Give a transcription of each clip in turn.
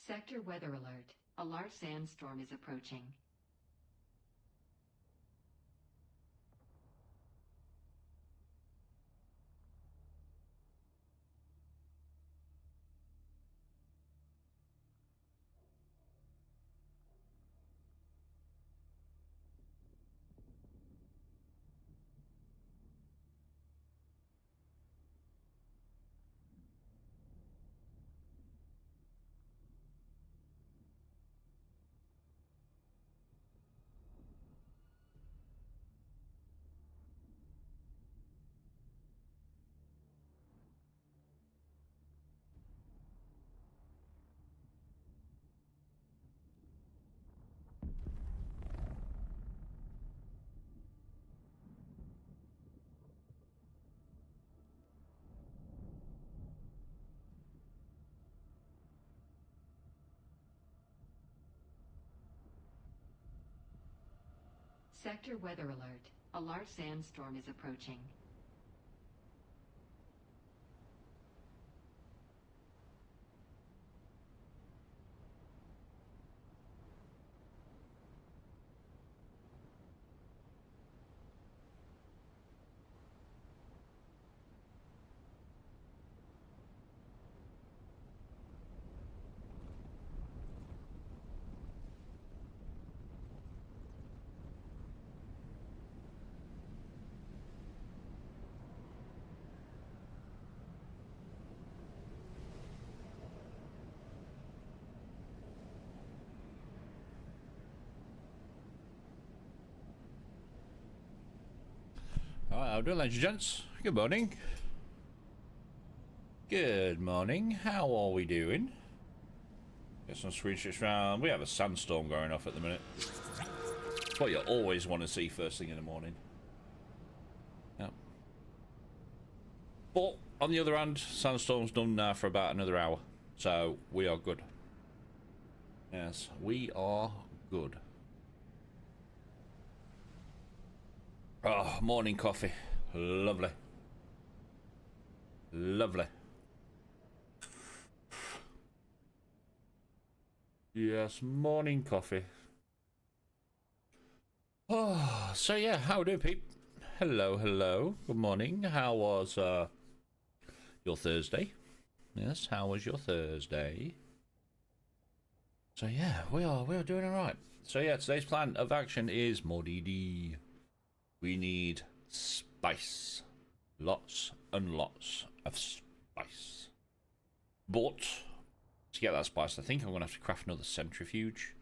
Sector weather alert. A large sandstorm is approaching. Sector weather alert. A large sandstorm is approaching. Alright, how are we doing, ladies and gents? Good morning. Good morning. How are we doing? Get some screenshots round. We have a sandstorm going off at the minute. It's what you always want to see first thing in the morning. Yep. But, on the other hand, sandstorm's done now for about another hour. So, we are good. Yes, we are good. Oh, morning coffee. Lovely. Lovely. Yes, morning coffee. Oh, so yeah, how do people? Hello, hello. Good morning. How was your Thursday? Yes, how was your Thursday? So yeah, we are doing alright. So yeah, today's plan of action is more DD. We need spice. Lots and lots of spice. But to get that spice, I think I'm going to have to craft another centrifuge.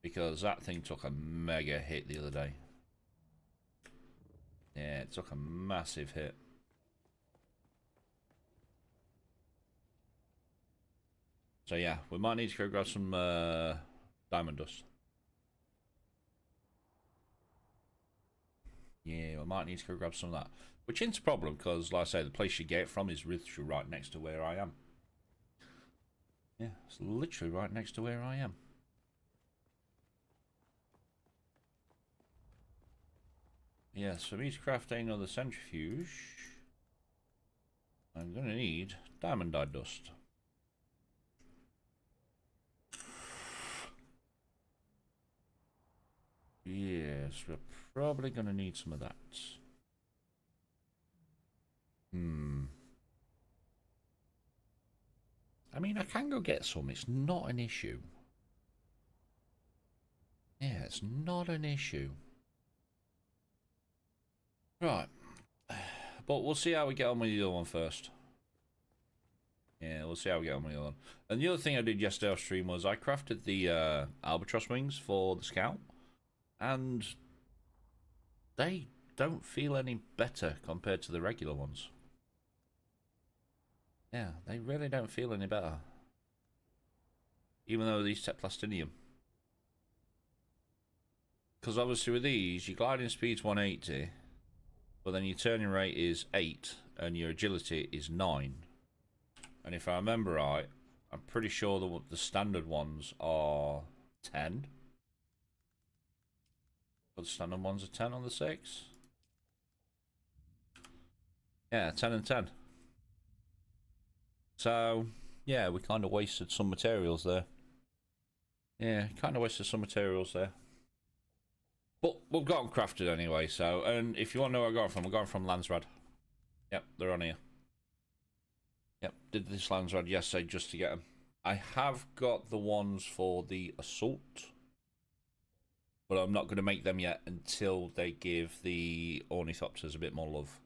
Because that thing took a mega hit the other day. Yeah, it took a massive hit. So yeah, we might need to go grab some diamond dust. Yeah, we might need to go grab some of that. Which isn't a problem, because, like I say, the place you get it from is literally right next to where I am. Yeah, it's literally right next to where I am. Yes, for me to craft another centrifuge, I'm going to need diamond dye dust. Yes, we're probably going to need some of that. I mean, I can go get some. It's not an issue. Yeah, it's not an issue. Right. But we'll see how we get on with the other one first. Yeah, we'll see how we get on with the other one. And the other thing I did yesterday off stream was I crafted the albatross wings for the scout. And they don't feel any better compared to the regular ones. Yeah, they really don't feel any better. Even though these take plastinium. Because obviously with these, your gliding speed's 180, but then your turning rate is 8, and your agility is 9. And if I remember right, I'm pretty sure the standard ones are 10. But the standard ones are 10 on the 6. Yeah, 10 and 10. So, yeah, we kind of wasted some materials there. Yeah, kind of wasted some materials there. But we've got them crafted anyway, so... And if you want to know where I got them from, I got them from Landsrad. Yep, they're on here. Yep, did this Landsrad yesterday just to get them. I have got the ones for the Assault, but I'm not going to make them yet until they give the Ornithopters a bit more love.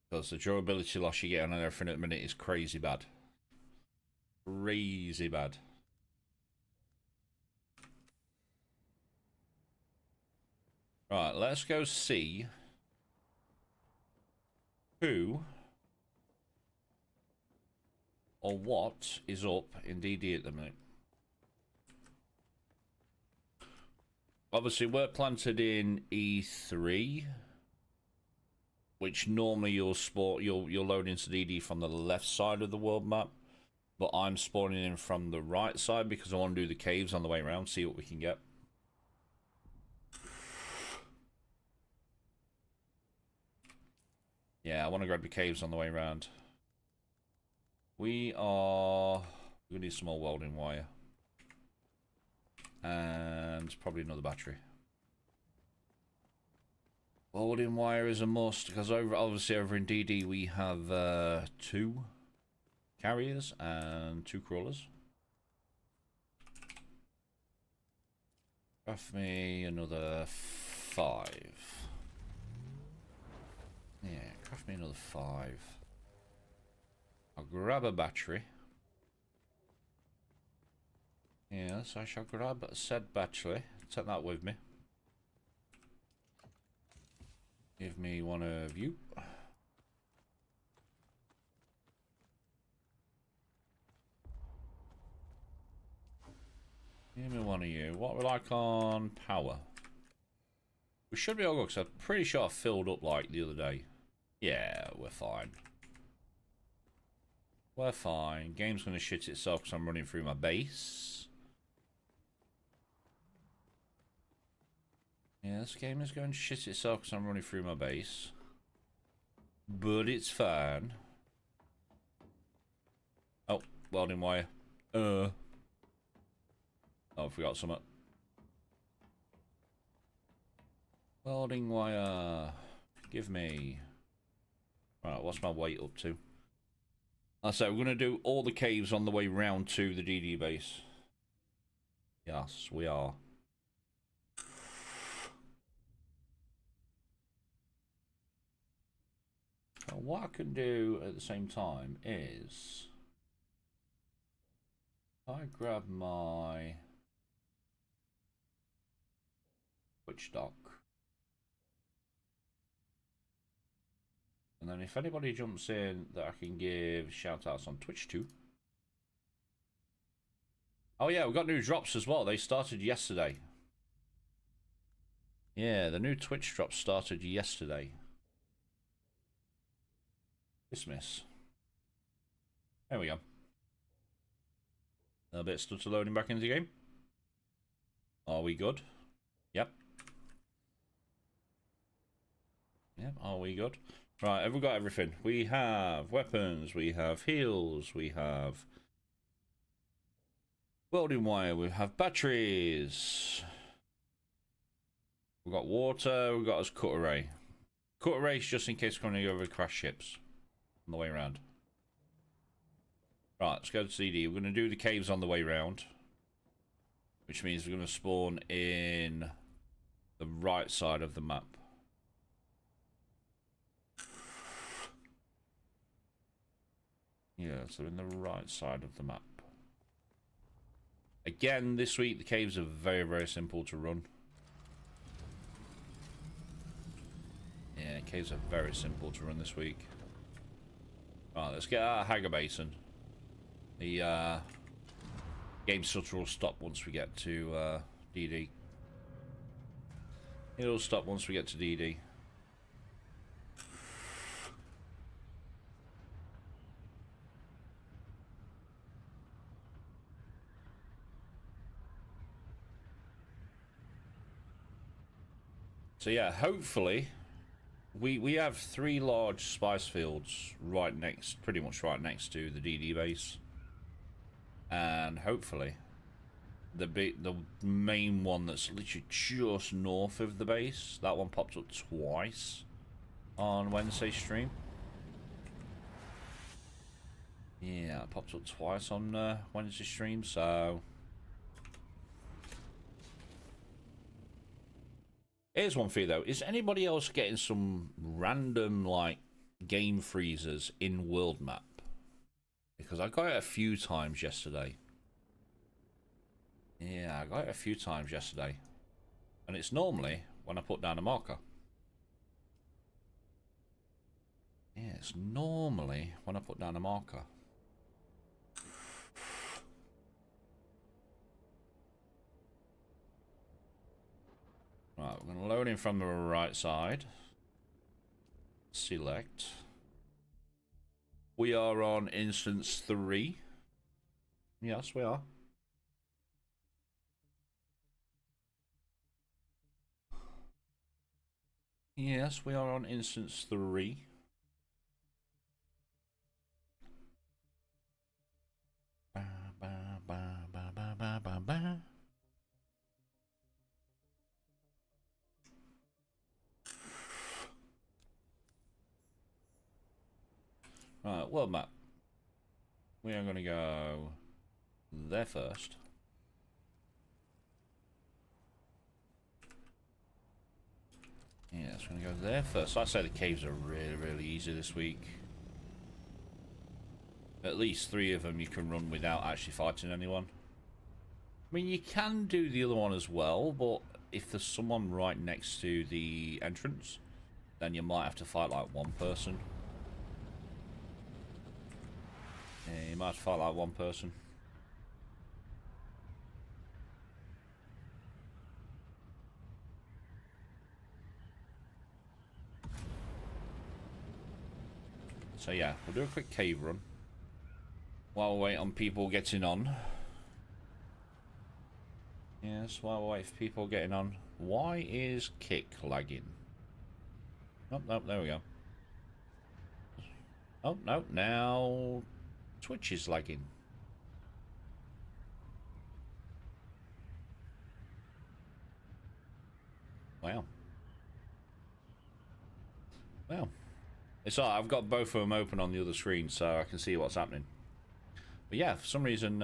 Because the durability loss you get on everything at the minute is crazy bad. Crazy bad. Right, let's go see who or what is up in DD at the minute. Obviously, we're planted in E3, which normally you'll load into DD from the left side of the world map, but I'm spawning in from the right side because I want to do the caves on the way around, see what we can get. Yeah, I want to grab the caves on the way around. We need some more welding wire. And probably another battery. Welding wire is a must, because obviously over in DD we have 2 carriers and 2 crawlers. Craft me another 5. Yeah, craft me another 5. I'll grab a battery. Yes, I shall grab said battery. Take that with me. Give me one of you. Give me one of you. What we like on power? We should be all good, because I'm pretty sure I filled up like the other day. Yeah, we're fine. We're fine. Game's going to shit itself because I'm running through my base. Yeah, this game is going to shit itself because I'm running through my base. But it's fine. Oh, welding wire. Oh, I forgot something. Welding wire. Give me. Right, what's my weight up to? So we're going to do all the caves on the way round to the DD base. Yes, we are. Now, what I can do at the same time is I grab my Twitch dock. And then if anybody jumps in that I can give shout outs on Twitch to. Oh yeah, we've got new drops as well. They started yesterday. Yeah, the new Twitch drops started yesterday. Dismiss. There we go. A bit stuck to loading back into the game. Are we good? Yep. Yep, are we good? Right, have we got everything? We have weapons, we have heals, we have welding wire, we have batteries. We've got water, we've got us cutter ray. Cutter rays just in case we're going to go over crash ships on the way around. Right, let's go to CD. We're going to do the caves on the way round, which means we're going to spawn in the right side of the map. Yeah, so in the right side of the map. Again, this week the caves are very, very simple to run. Yeah, caves are very simple to run this week. Right, let's get our Hagger Basin. The game stutter will stop once we get to DD. It'll stop once we get to DD. So yeah, hopefully we have 3 large spice fields right next, pretty much right next to the DD base, and hopefully the main one that's literally just north of the base. That one popped up twice on Wednesday stream. Yeah, it popped up twice on Wednesday stream, so... Here's one for you, though. Is anybody else getting some random, like, game freezers in world map? Because I got it a few times yesterday. Yeah, I got it a few times yesterday. And it's normally when I put down a marker. Yeah, it's normally when I put down a marker. Right, we're going to load in from the right side. Select. We are on instance 3. Yes, we are. Yes, we are on instance 3. Ba, ba, ba, ba, ba, ba, ba, ba. Right, world map. We are going to go there first. Yeah, so we're going to go there first. So I'd say the caves are really, really easy this week. At least 3 of them you can run without actually fighting anyone. I mean, you can do the other one as well, but if there's someone right next to the entrance, then you might have to fight like one person. Yeah, you might have to fight like one person. So yeah, we'll do a quick cave run while we wait on people getting on. Yes, while we wait for people getting on. Why is Kick lagging? Oh, no, there we go. Oh, no, now Twitch is lagging. Wow. Well, it's all right, I've got both of them open on the other screen so I can see what's happening. But yeah, for some reason,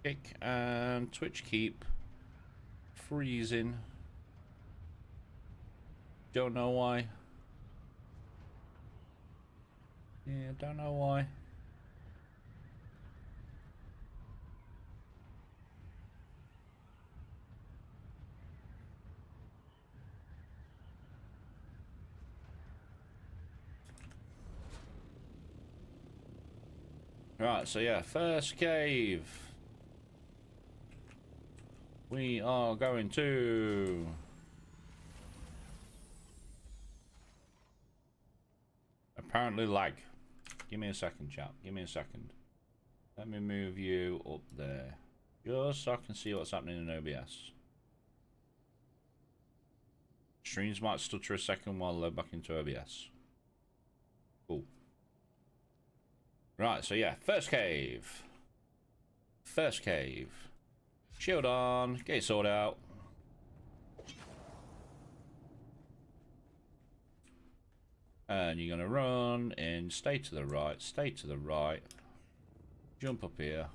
Kick and Twitch keep freezing. Don't know why. Yeah, don't know why. Right, so yeah, first cave. We are going to... Apparently lag. Give me a second, chat. Give me a second. Let me move you up there. Just so I can see what's happening in OBS. Streams might stutter a second while I load back into OBS. Cool. Right, so yeah, first cave. First cave. Shield on, get your sword out. And you're gonna run and stay to the right, stay to the right. Jump up here.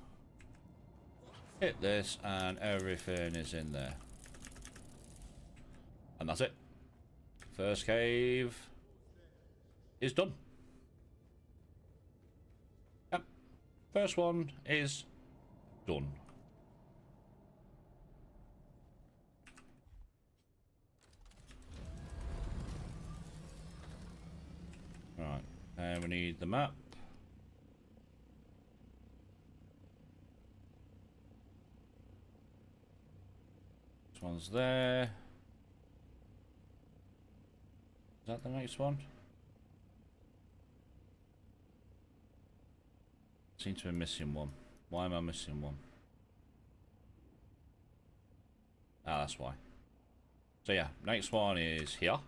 Hit this and everything is in there. And that's it. First cave is done. Yep. First one is done. Right, and we need the map. This one's there. Is that the next one? Seem to be missing one. Why am I missing one? Ah, that's why. So yeah, next one is here.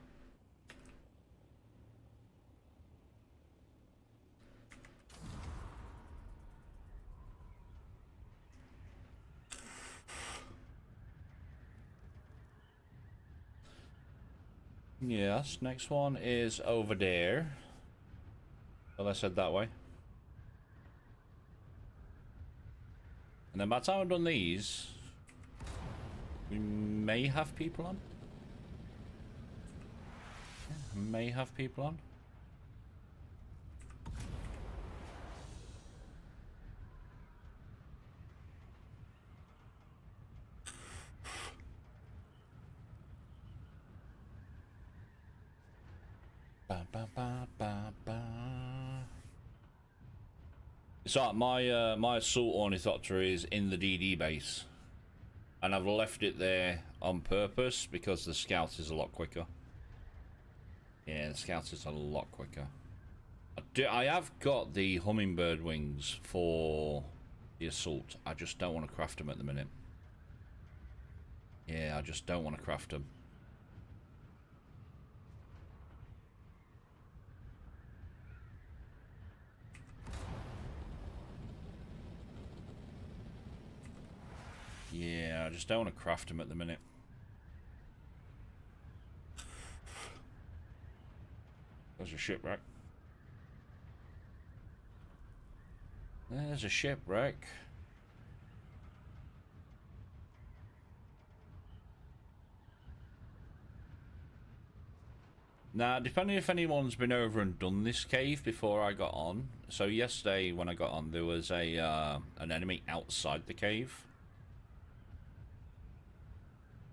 Yes, next one is over there. Well, I said that way. And then by the time I've done these, we may have people on. Yeah, may have people on. Ba, ba, ba, ba, ba. So my assault ornithopter is in the DD base, and I've left it there on purpose because the scout is a lot quicker. Yeah, the scout is a lot quicker. I have got the hummingbird wings for the assault. I just don't want to craft them at the minute. Yeah, I just don't want to craft them. Yeah, I just don't want to craft them at the minute. There's a shipwreck. There's a shipwreck. Now, depending if anyone's been over and done this cave before I got on. So yesterday when I got on, there was a an enemy outside the cave.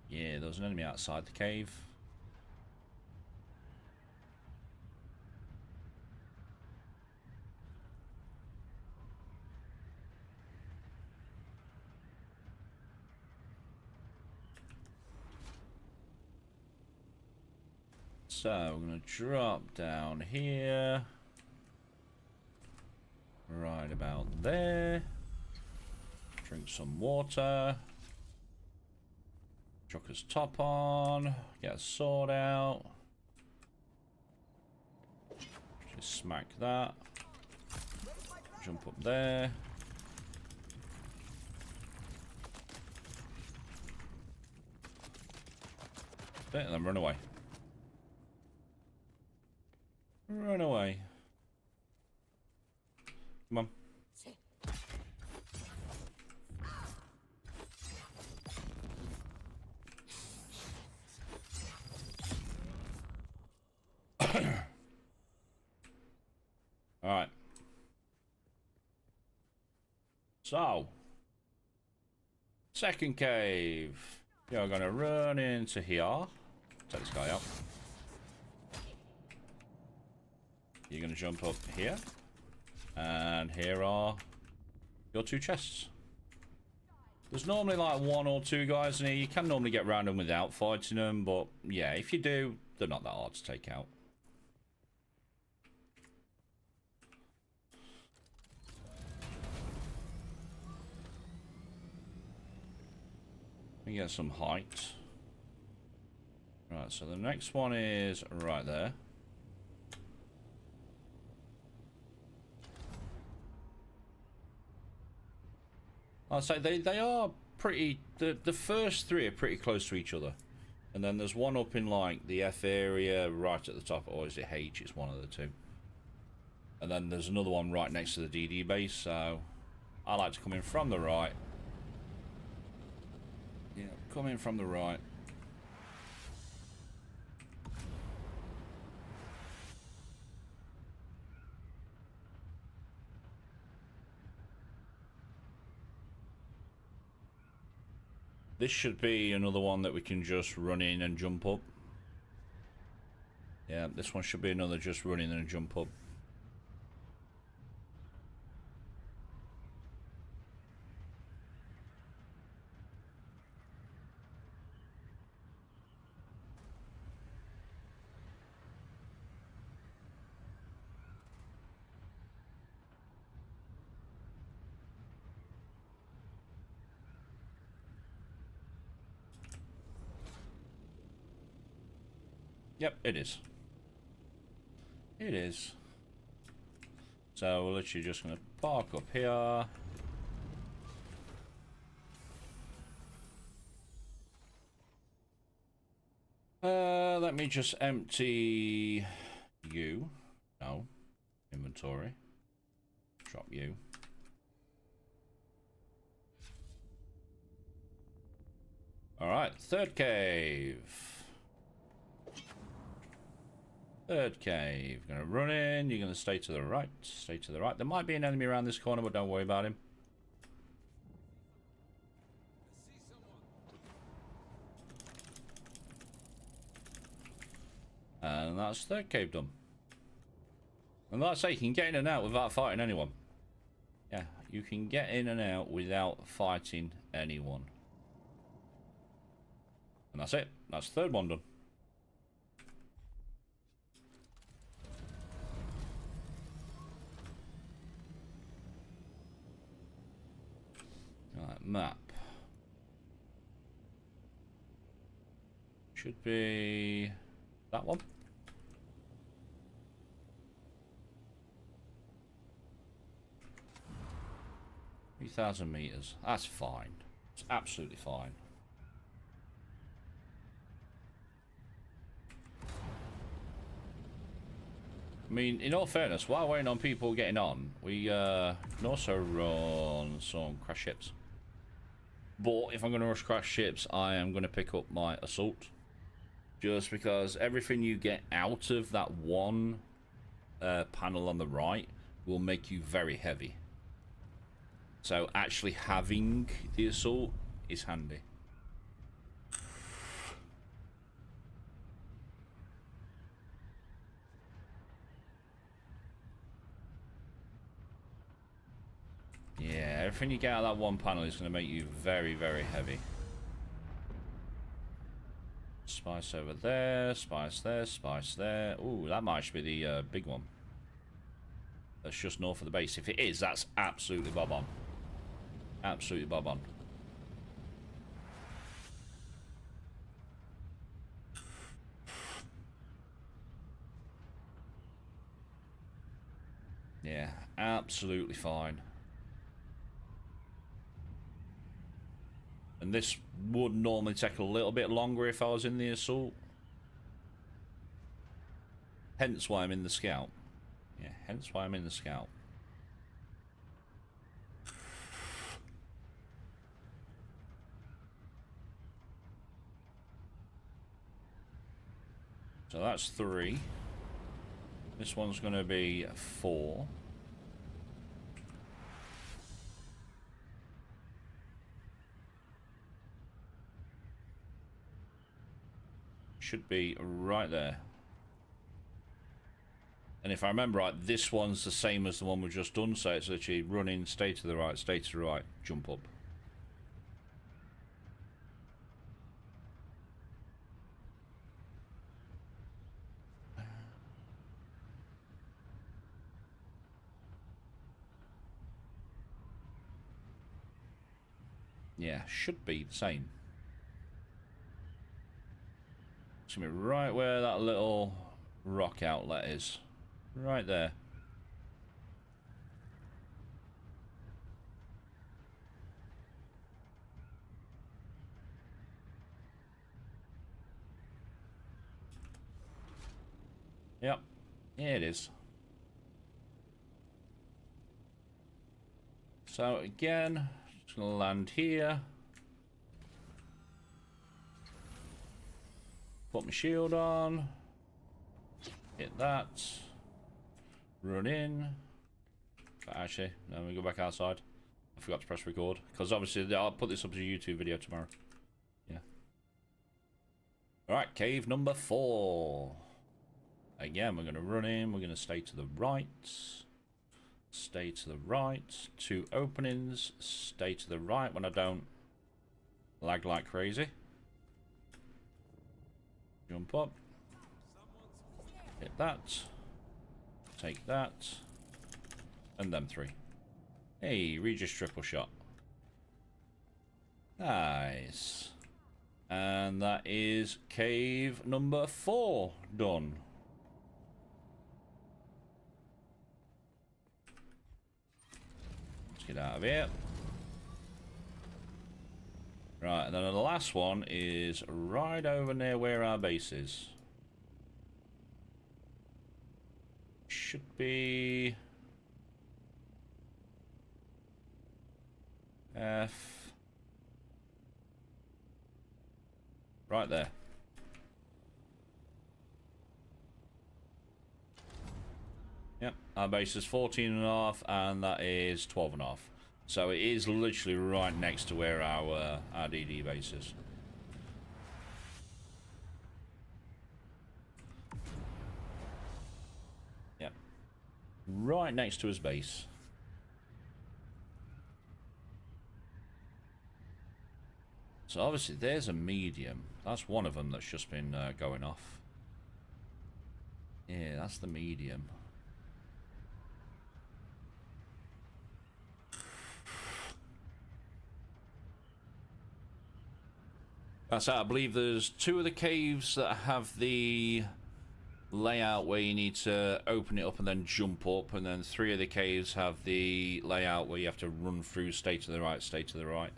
Yeah, there was an enemy outside the cave. So, we're going to drop down here. Right about there. Drink some water. Chuck his top on. Get a sword out. Just smack that. Jump up there. And then run away. Run away. Come on. Alright. So. Second cave. You're gonna run into here. Take this guy out. You're gonna jump up here. And here are your two chests. There's normally like one or two guys in here. You can normally get around them without fighting them, but yeah, if you do, they're not that hard to take out. We get some height. Right, so the next one is right there. I'd say they are pretty, the first three are pretty close to each other. And then there's one up in like the F area right at the top, or is it H? It's one of the two. And then there's another one right next to the DD base, so I like to come in from the right. Yeah, come in from the right. This should be another one that we can just run in and jump up. Yeah, this one should be another just run in and jump up. Yep, it is. It is. So we're literally just going to park up here. let me just empty you. No. Inventory. Drop you. Alright, third cave. Third cave. Gonna run in, you're gonna stay to the right. Stay to the right. There might be an enemy around this corner, but don't worry about him. And that's third cave done. And like I say, you can get in and out without fighting anyone. Yeah, you can get in and out without fighting anyone. And that's it. That's the third one done. Right, map. Should be that one. 3,000 meters. That's fine. It's absolutely fine. I mean, in all fairness, while waiting on people getting on, we can also run some crash ships. But if I'm going to rush crash ships, I am going to pick up my assault. Just because everything you get out of that one panel on the right will make you very heavy. So actually having the assault is handy. Yeah, everything you get out of that one panel is going to make you very, very heavy. Spice over there, spice there, spice there. Ooh, that might be the big one. That's just north of the base. If it is, that's absolutely bob on. Absolutely bob on. Yeah, absolutely fine. And this would normally take a little bit longer if I was in the assault. Hence why I'm in the scout. Yeah, hence why I'm in the scout. So that's 3. This one's going to be 4. Should be right there. And if I remember right, this one's the same as the one we've just done, so it's literally run in, stay to the right, stay to the right, jump up. Yeah, should be the same. It's gonna be right where that little rock outlet is. Right there. Yep. Yeah, it is. So again, just gonna land here. Put my shield on. Hit that. Run in. But actually, no, we go back outside. I forgot to press record. Because obviously, I'll put this up as a YouTube video tomorrow. Yeah. Alright, cave number 4. Again, we're going to run in. We're going to stay to the right. Stay to the right. 2 openings. Stay to the right when I don't lag like crazy. Jump up. Hit that. Take that. And them 3. Hey, Regis triple shot. Nice. And that is cave number 4 done. Let's get out of here. Right, and then the last one is right over near where our base is. should be F. Right there. Yep, our base is 14.5 and that is 12.5. So it is literally right next to where our DD base is. Yep. Right next to his base. So obviously there's a medium. That's one of them that's just been going off. Yeah, that's the medium. That's it. I believe there's 2 of the caves that have the layout where you need to open it up and then jump up, and then 3 of the caves have the layout where you have to run through, stay to the right, stay to the right.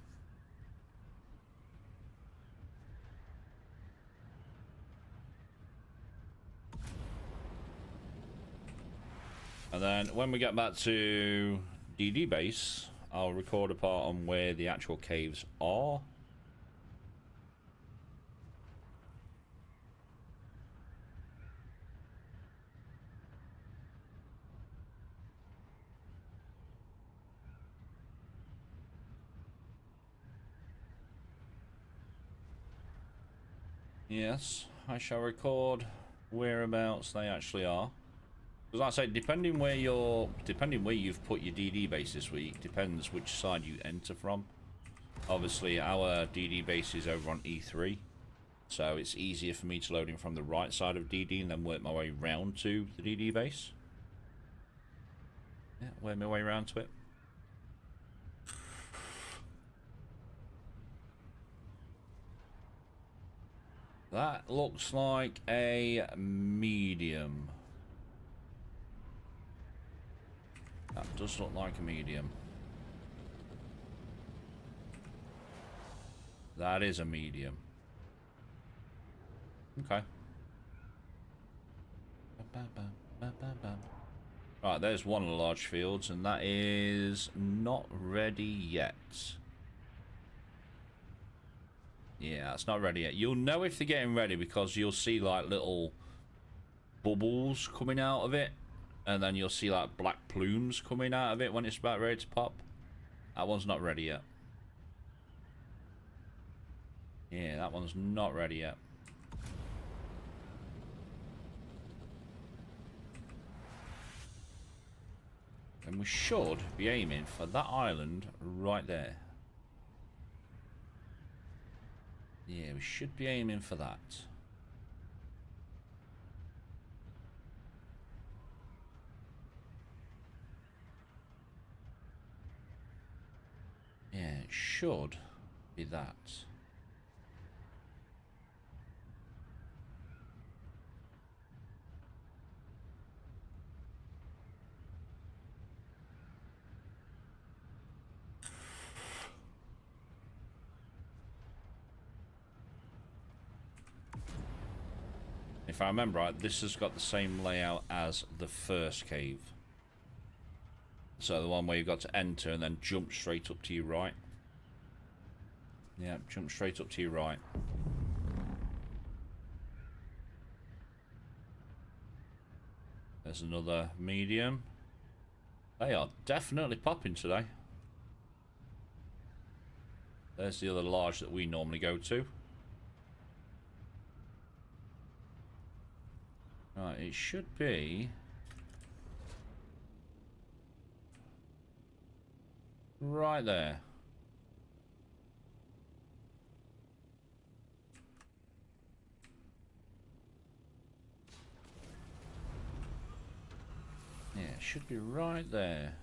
And then when we get back to DD base, I'll record a part on where the actual caves are. Yes, I shall record whereabouts they actually are. Because like I say, depending where you've put your DD base this week, depends which side you enter from. Obviously, our DD base is over on E3, so it's easier for me to load in from the right side of DD and then work my way round to the DD base. Yeah, work my way around to it. That looks like a medium. That does look like a medium. That is a medium. Okay. Right, there's one of the large fields, and that is not ready yet. Yeah, it's not ready yet. You'll know if they're getting ready because you'll see like little bubbles coming out of it, and then you'll see like black plumes coming out of it when it's about ready to pop. That one's not ready yet. Yeah, that one's not ready yet. And we should be aiming for that island right there. Yeah, we should be aiming for that. Yeah, it should be that. If I remember right, this has got the same layout as the first cave. So the one where you've got to enter and then jump straight up to your right. Yeah, jump straight up to your right. There's another medium. They are definitely popping today. There's the other large that we normally go to. Right, it should be right there. Yeah, it should be right there.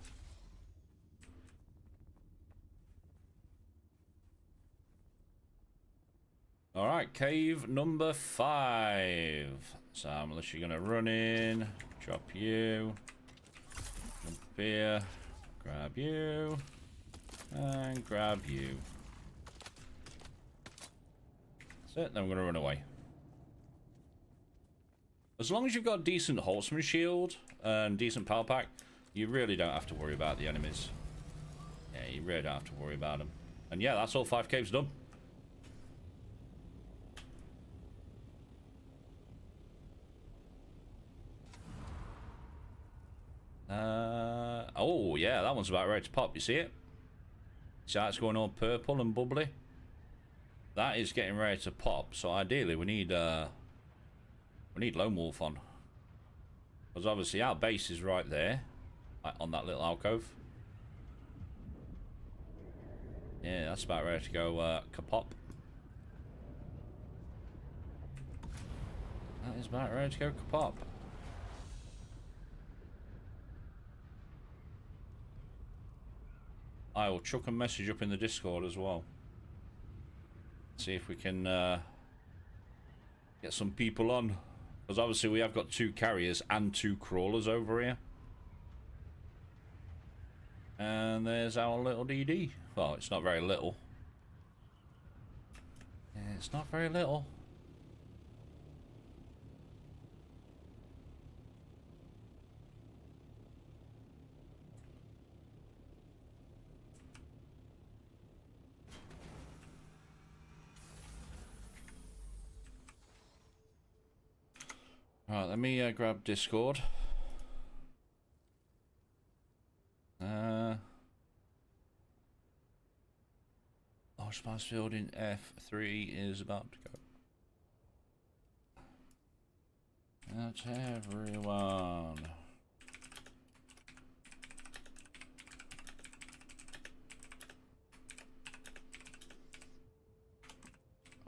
Alright, cave number 5. So I'm literally going to run in, drop you, jump here, grab you, and grab you. That's it, then I'm going to run away. As long as you've got a decent Holtzman shield and decent power pack, you really don't have to worry about the enemies. Yeah, you really don't have to worry about them. And yeah, that's all 5 caves done. Oh yeah, that one's about ready to pop. You see it? See how it's going all purple and bubbly? That is getting ready to pop. So ideally, we need Lone Wolf on, because obviously our base is right there, like on that little alcove. Yeah, that's about ready to go kapop. That is about ready to go kapop. I will chuck a message up in the Discord as well. See if we can get some people on. Because obviously we have got 2 carriers and 2 crawlers over here. And there's our little DD. Well, it's not very little. Yeah, it's not very little. Right, let me grab Discord. Spice Field in F3 is about to go. That's everyone.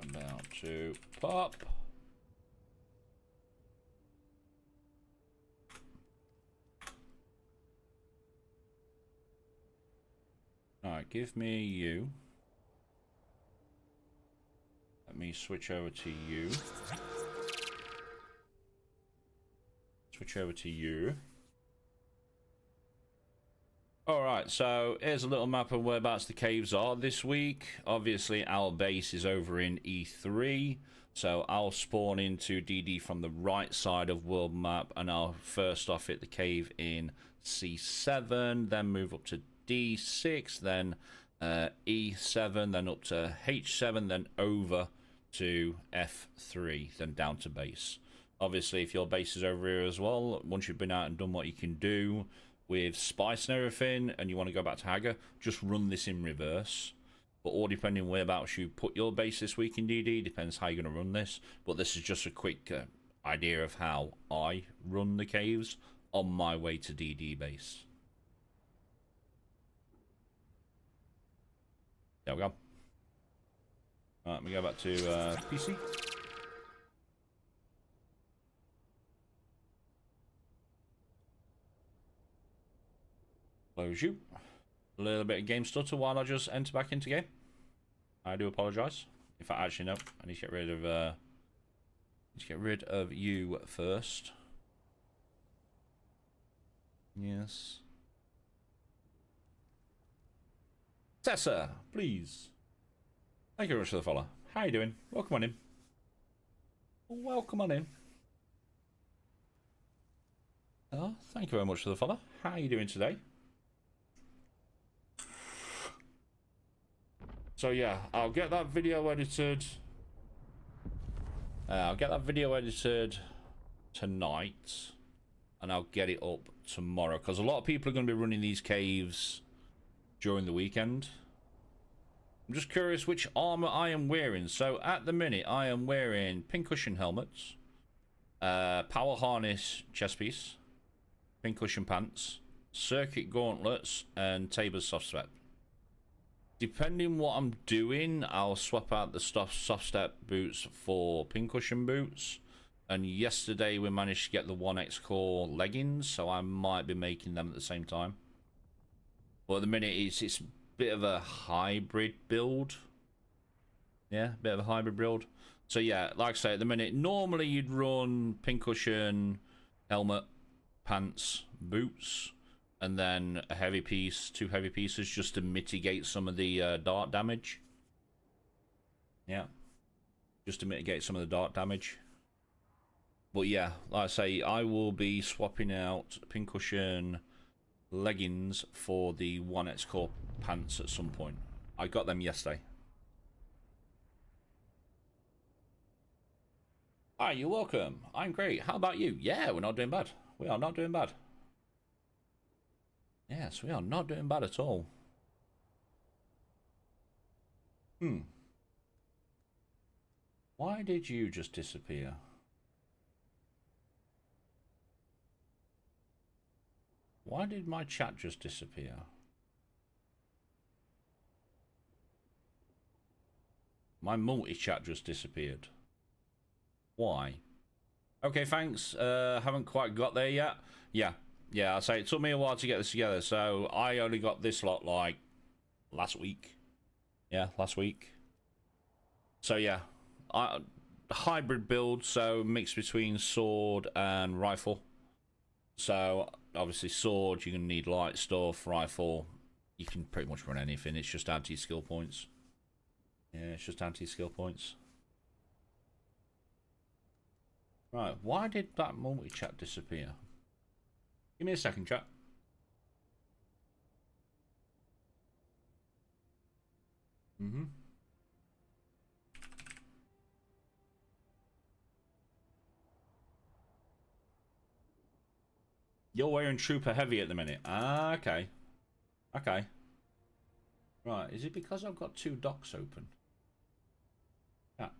About to pop. Alright, give me you. Let me switch over to you. Switch over to you. Alright, so here's a little map of whereabouts the caves are this week. Obviously, our base is over in E3. So I'll spawn into DD from the right side of world map, and I'll first off hit the cave in C7, then move up to D6, then E7, then up to H7, then over to F3, then down to base. Obviously, if your base is over here as well, once you've been out and done what you can do with spice and everything, and you want to go back to Hagar, just run this in reverse. But all depending whereabouts you put your base this week in DD, depends how you're going to run this. But this is just a quick idea of how I run the caves on my way to DD base. There we go. Alright, let me go back to PC. Close you. A little bit of game stutter while I just enter back into game. I do apologise. In fact, actually no, I need to get rid of you first. Yes. Tessa, please. Thank you very much for the follow. How you doing? Welcome on in. Welcome on in. Oh, thank you very much for the follow. How are you doing today? So yeah, I'll get that video edited. Tonight, and I'll get it up tomorrow, because a lot of people are going to be running these caves during the weekend. I'm just curious which armor I am wearing. So at the minute, I am wearing pincushion helmets, power harness chest piece, pincushion pants, circuit gauntlets, and Tabor's soft step. Depending what I'm doing, I'll swap out the soft step boots for pincushion boots. And yesterday we managed to get the 1X core leggings, so I might be making them at the same time. But at the minute, it's a bit of a hybrid build. Yeah, a bit of a hybrid build. So yeah, like I say, at the minute, normally you'd run pincushion, helmet, pants, boots, and then a heavy piece, 2 heavy pieces, just to mitigate some of the dart damage. Yeah, just to mitigate some of the dart damage. But yeah, like I say, I will be swapping out pincushion leggings for the 1X Core pants at some point. I got them yesterday. Hi, you're welcome. I'm great. How about you? Yeah, we're not doing bad. We are not doing bad. Yes, we are not doing bad at all. Why did you just disappear? Why did my chat just disappear? My multi-chat just disappeared. Why? Okay, thanks. Haven't quite got there yet. Yeah, I say it took me a while to get this together, so I only got this lot like last week. Yeah, last week. So yeah, hybrid build, so mix between sword and rifle. So obviously sword, you're gonna need light stuff. Rifle, you can pretty much run anything. It's just anti-skill points. Yeah, it's just anti-skill points. Right, why did that multi-chat disappear? Give me a second, chat. You're wearing Trooper Heavy at the minute. Ah, okay. Okay. Right, is it because I've got two docks open? Chat.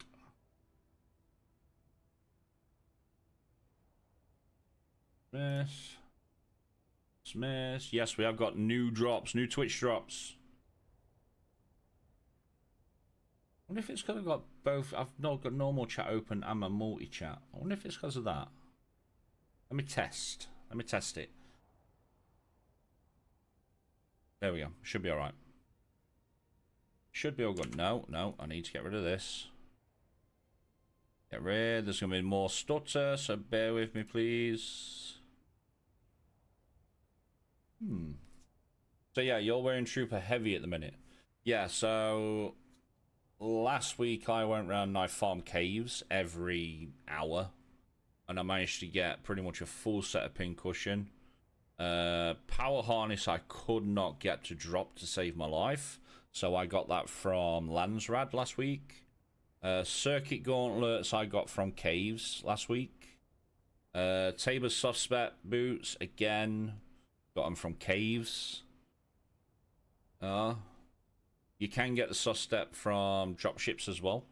Smiss. Yes, we have got new drops, new Twitch drops. I wonder if it's because I've got both. I've not got normal chat open and my multi-chat. I wonder if it's because of that. Let me test. Let me test it. There we go. Should be alright. Should be all good. No, I need to get rid of this. Get rid. There's going to be more stutter, so bear with me, please. So yeah, you're wearing Trooper Heavy at the minute. Yeah, so last week I went around and I farmed caves every hour, and I managed to get pretty much a full set of pincushion. Power harness I could not get to drop to save my life, so I got that from Landsrad last week. Circuit gauntlets I got from caves last week. Tabor soft spec boots again, got them from caves. You can get the soft step from dropships as well.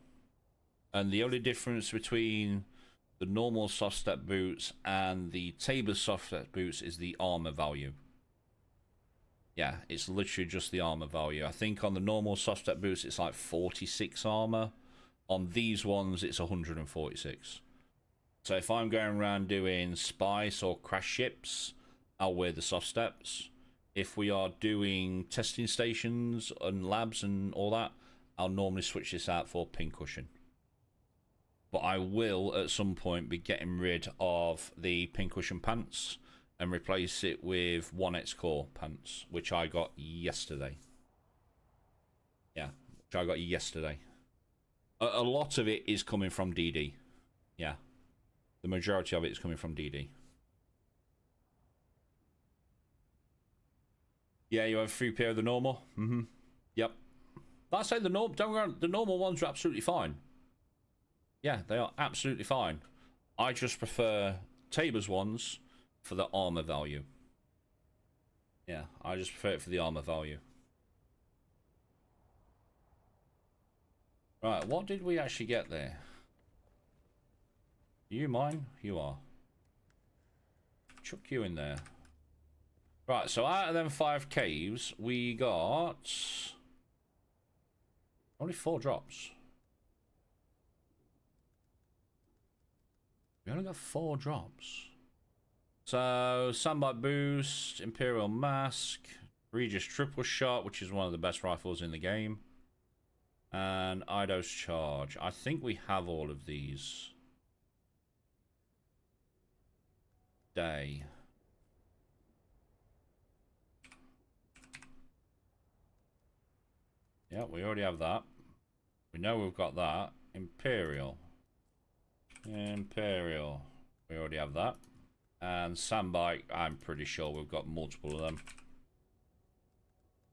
And the only difference between the normal soft step boots and the Tabor soft step boots is the armor value. Yeah, it's literally just the armor value. I think on the normal soft step boots it's like 46 armor. On these ones it's 146. So if I'm going around doing spice or crash ships, I'll wear the soft steps. If we are doing testing stations and labs and all that, I'll normally switch this out for pincushion. But I will at some point be getting rid of the pincushion pants and replace it with 1X Core pants, which I got yesterday. Yeah, which I got yesterday. A lot of it is coming from DD. Yeah, the majority of it is coming from DD. Yeah, you have 3PO the normal. Yep. But I say the normal ones are absolutely fine. Yeah, they are absolutely fine. I just prefer Tabor's ones for the armor value. Yeah, I just prefer it for the armor value. Right, what did we actually get there? You mine? You are. Chuck you in there. Right, so out of them 5 caves, we got only 4 drops. We only got 4 drops. So, Sandbite Boost, Imperial Mask, Regis Triple Shot, which is one of the best rifles in the game, and Eidos Charge. I think we have all of these. Day. Yeah, we already have that. We know we've got that. Imperial. Imperial. already have that. And sandbite, I'm pretty sure we've got multiple of them.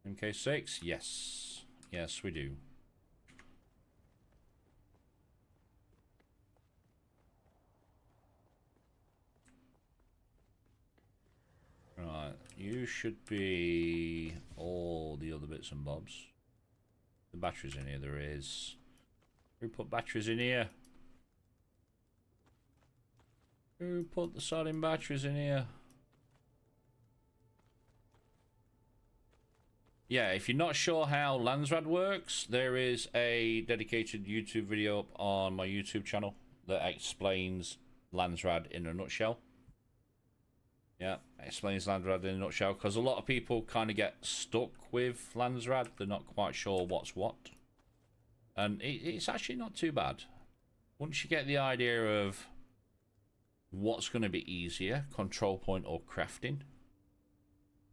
MK6, yes. Yes, we do. Right, you should be all the other bits and bobs. The batteries in here, there is. Who put batteries in here? Who put the sodding batteries in here? Yeah, if you're not sure how Landsrad works, there is a dedicated YouTube video up on my YouTube channel that explains Landsrad in a nutshell. Yeah, explains Landsrad in a nutshell, because a lot of people kind of get stuck with Landsrad. They're not quite sure what's what. And it's actually not too bad. Once you get the idea of what's going to be easier, control point or crafting.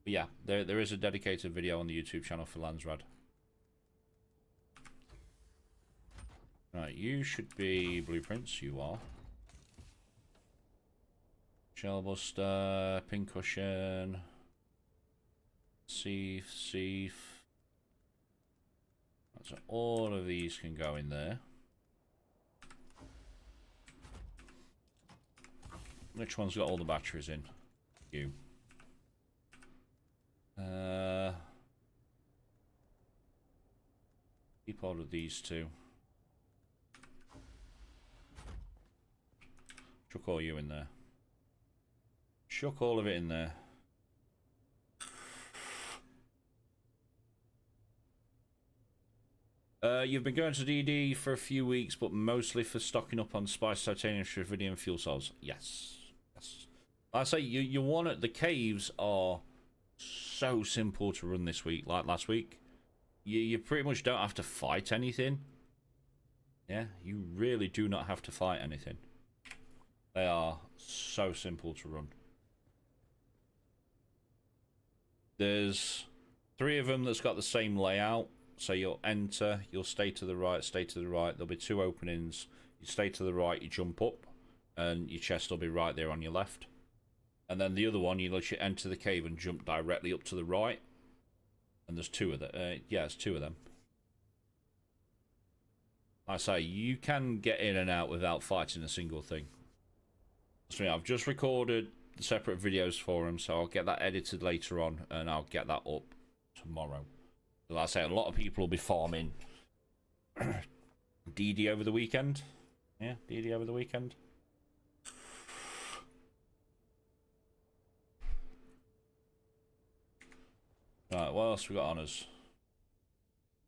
But yeah, there is a dedicated video on the YouTube channel for Landsrad. Right, you should be blueprints, you are. Shellbuster, pincushion, Seif. So all of these can go in there. Which one's got all the batteries in? You. Keep hold of these two. Chuck all you in there. Chuck all of it in there. You've been going to DD for a few weeks, but mostly for stocking up on spice, titanium, Shrividium, fuel cells. Yes. Yes. I say you want it. The caves are so simple to run this week, like last week. You pretty much don't have to fight anything. Yeah, you really do not have to fight anything. They are so simple to run. There's 3 of them that's got the same layout. So you'll enter, you'll stay to the right, stay to the right. There'll be 2 openings. You stay to the right, you jump up, and your chest will be right there on your left. And then the other one, you literally enter the cave and jump directly up to the right. And there's 2 of them. Yeah, there's 2 of them. I say, you can get in and out without fighting a single thing. So I've just recorded the separate videos for them, so I'll get that edited later on, and I'll get that up tomorrow. Like I say, a lot of people will be farming DD over the weekend. Yeah, DD over the weekend. Right, what else we got on us?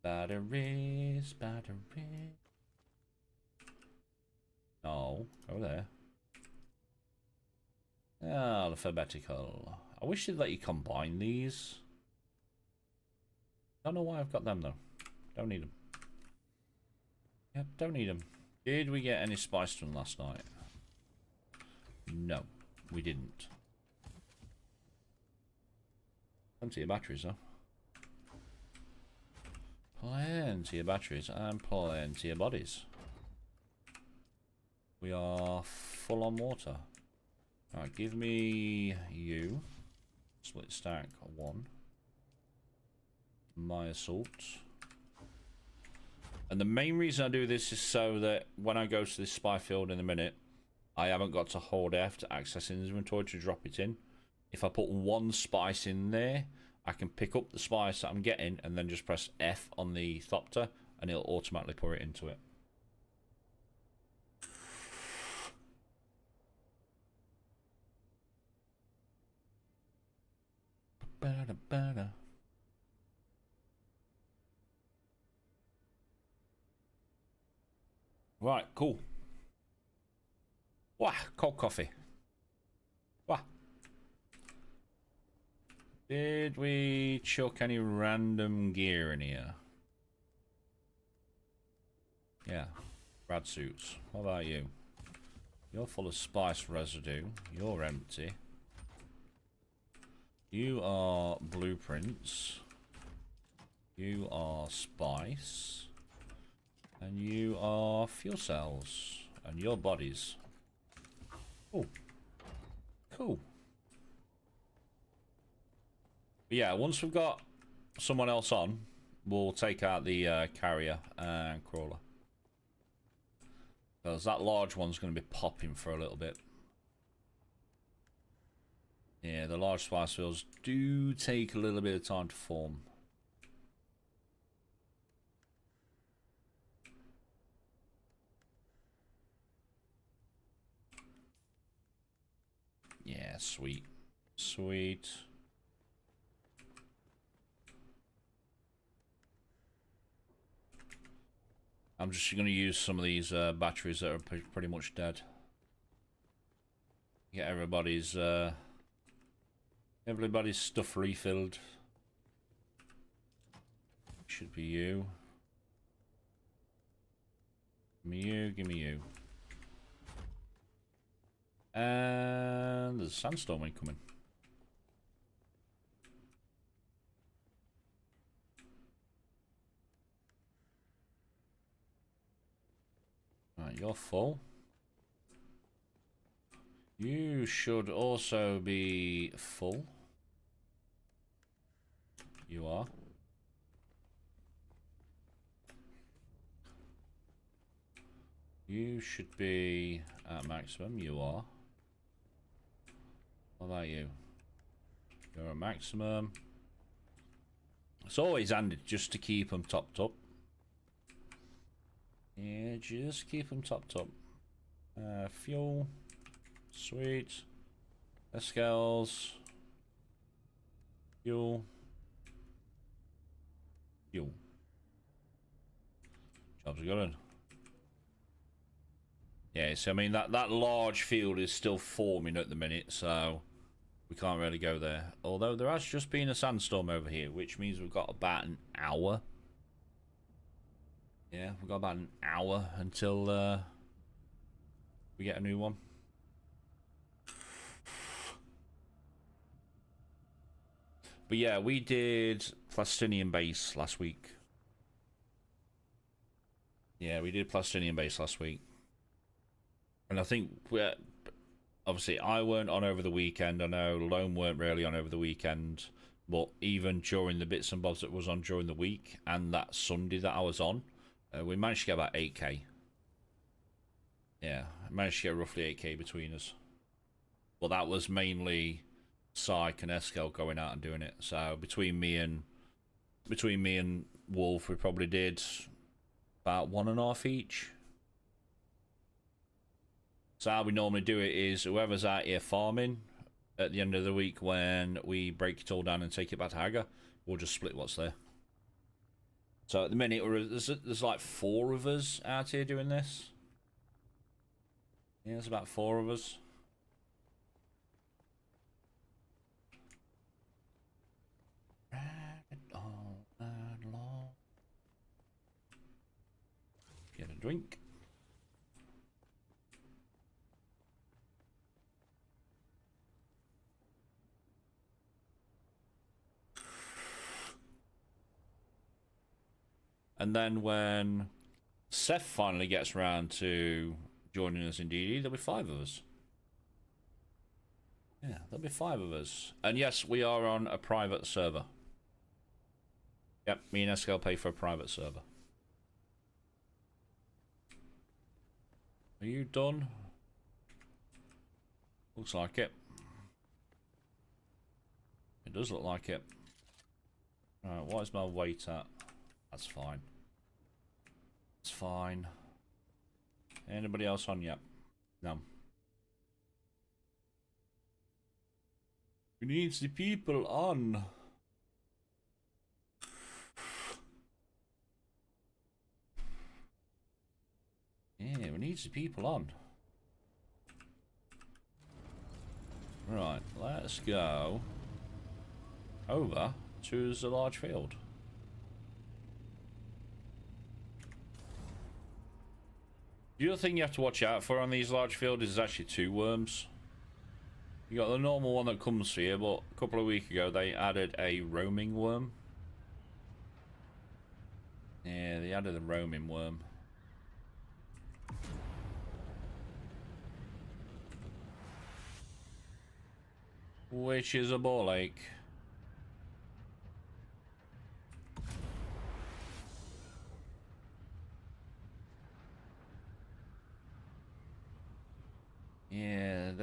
Batteries. No, over there. Alphabetical. I wish they'd let you combine these. Don't know why I've got them though. Don't need them. Yep, don't need them. Did we get any spice from last night? No, we didn't. Plenty of batteries though. Plenty of batteries and plenty of bodies. We are full on water. Alright, give me you. Split stack 1. My assault. And the main reason I do this is so that when I go to this spy field in a minute, I haven't got to hold F to access inventory to drop it in. If I put 1 spice in there, I can pick up the spice that I'm getting and then just press F on the Thopter and it'll automatically pour it into it. Right, cool. Wah, cold coffee. Wah. Did we chuck any random gear in here? Yeah, rad suits. What about you? You're full of spice residue. You're empty. You are blueprints. You are spice. And you are fuel cells. And your bodies. Oh, But yeah, once we've got someone else on, we'll take out the carrier and crawler. Because that large one's going to be popping for a little bit. Yeah, the large spice fields do take a little bit of time to form. Yeah, sweet. Sweet. I'm just going to use some of these batteries that are pretty much dead. Get everybody's stuff refilled. Should be you. Give me you, give me you. And there's a sandstorm incoming. Right, you're full. You should also be full. You are. You should be at maximum. You are. What about you? You're at maximum. It's always handy just to keep them topped up. Yeah, just keep them topped up. Fuel. Sweet. Escals. Fuel. Fuel. Jobs are going. Yeah, so I mean that large field is still forming at the minute, so we can't really go there. Although there has just been a sandstorm over here, which means we've got about an hour. Yeah, we've got about an hour until we get a new one. But yeah, we did Plastinian Base last week. Yeah, we did Plastinian Base last week. And I think, obviously, I weren't on over the weekend. I know Lone weren't really on over the weekend. But even during the bits and bobs that was on during the week, and that Sunday that I was on, we managed to get about 8k. Yeah, I managed to get roughly 8k between us. But that was mainly Syke and Eskel going out and doing it. So between me and Wolf, we probably did about 1.5 each. So how we normally do it is whoever's out here farming at the end of the week, when we break it all down and take it back to Haga, we'll just split what's there. So at the minute there's like 4 of us out here doing this. Yeah, there's about 4 of us. Get a drink. And then when Seth finally gets around to joining us in DD, there'll be 5 of us. Yeah, there'll be 5 of us. And yes, we are on a private server. Yep, me and Escal pay for a private server. Are you done? Looks like it. It does look like it. Alright, what is my weight at? That's fine. It's fine. Anybody else on yet? No. We need the people on. Yeah, we need the people on. Right, let's go over to the large field. The other thing you have to watch out for on these large fields is actually 2 worms. You got the normal one that comes here, but a couple of weeks ago they added a roaming worm. Yeah, they added a roaming worm. Which is a ball ache.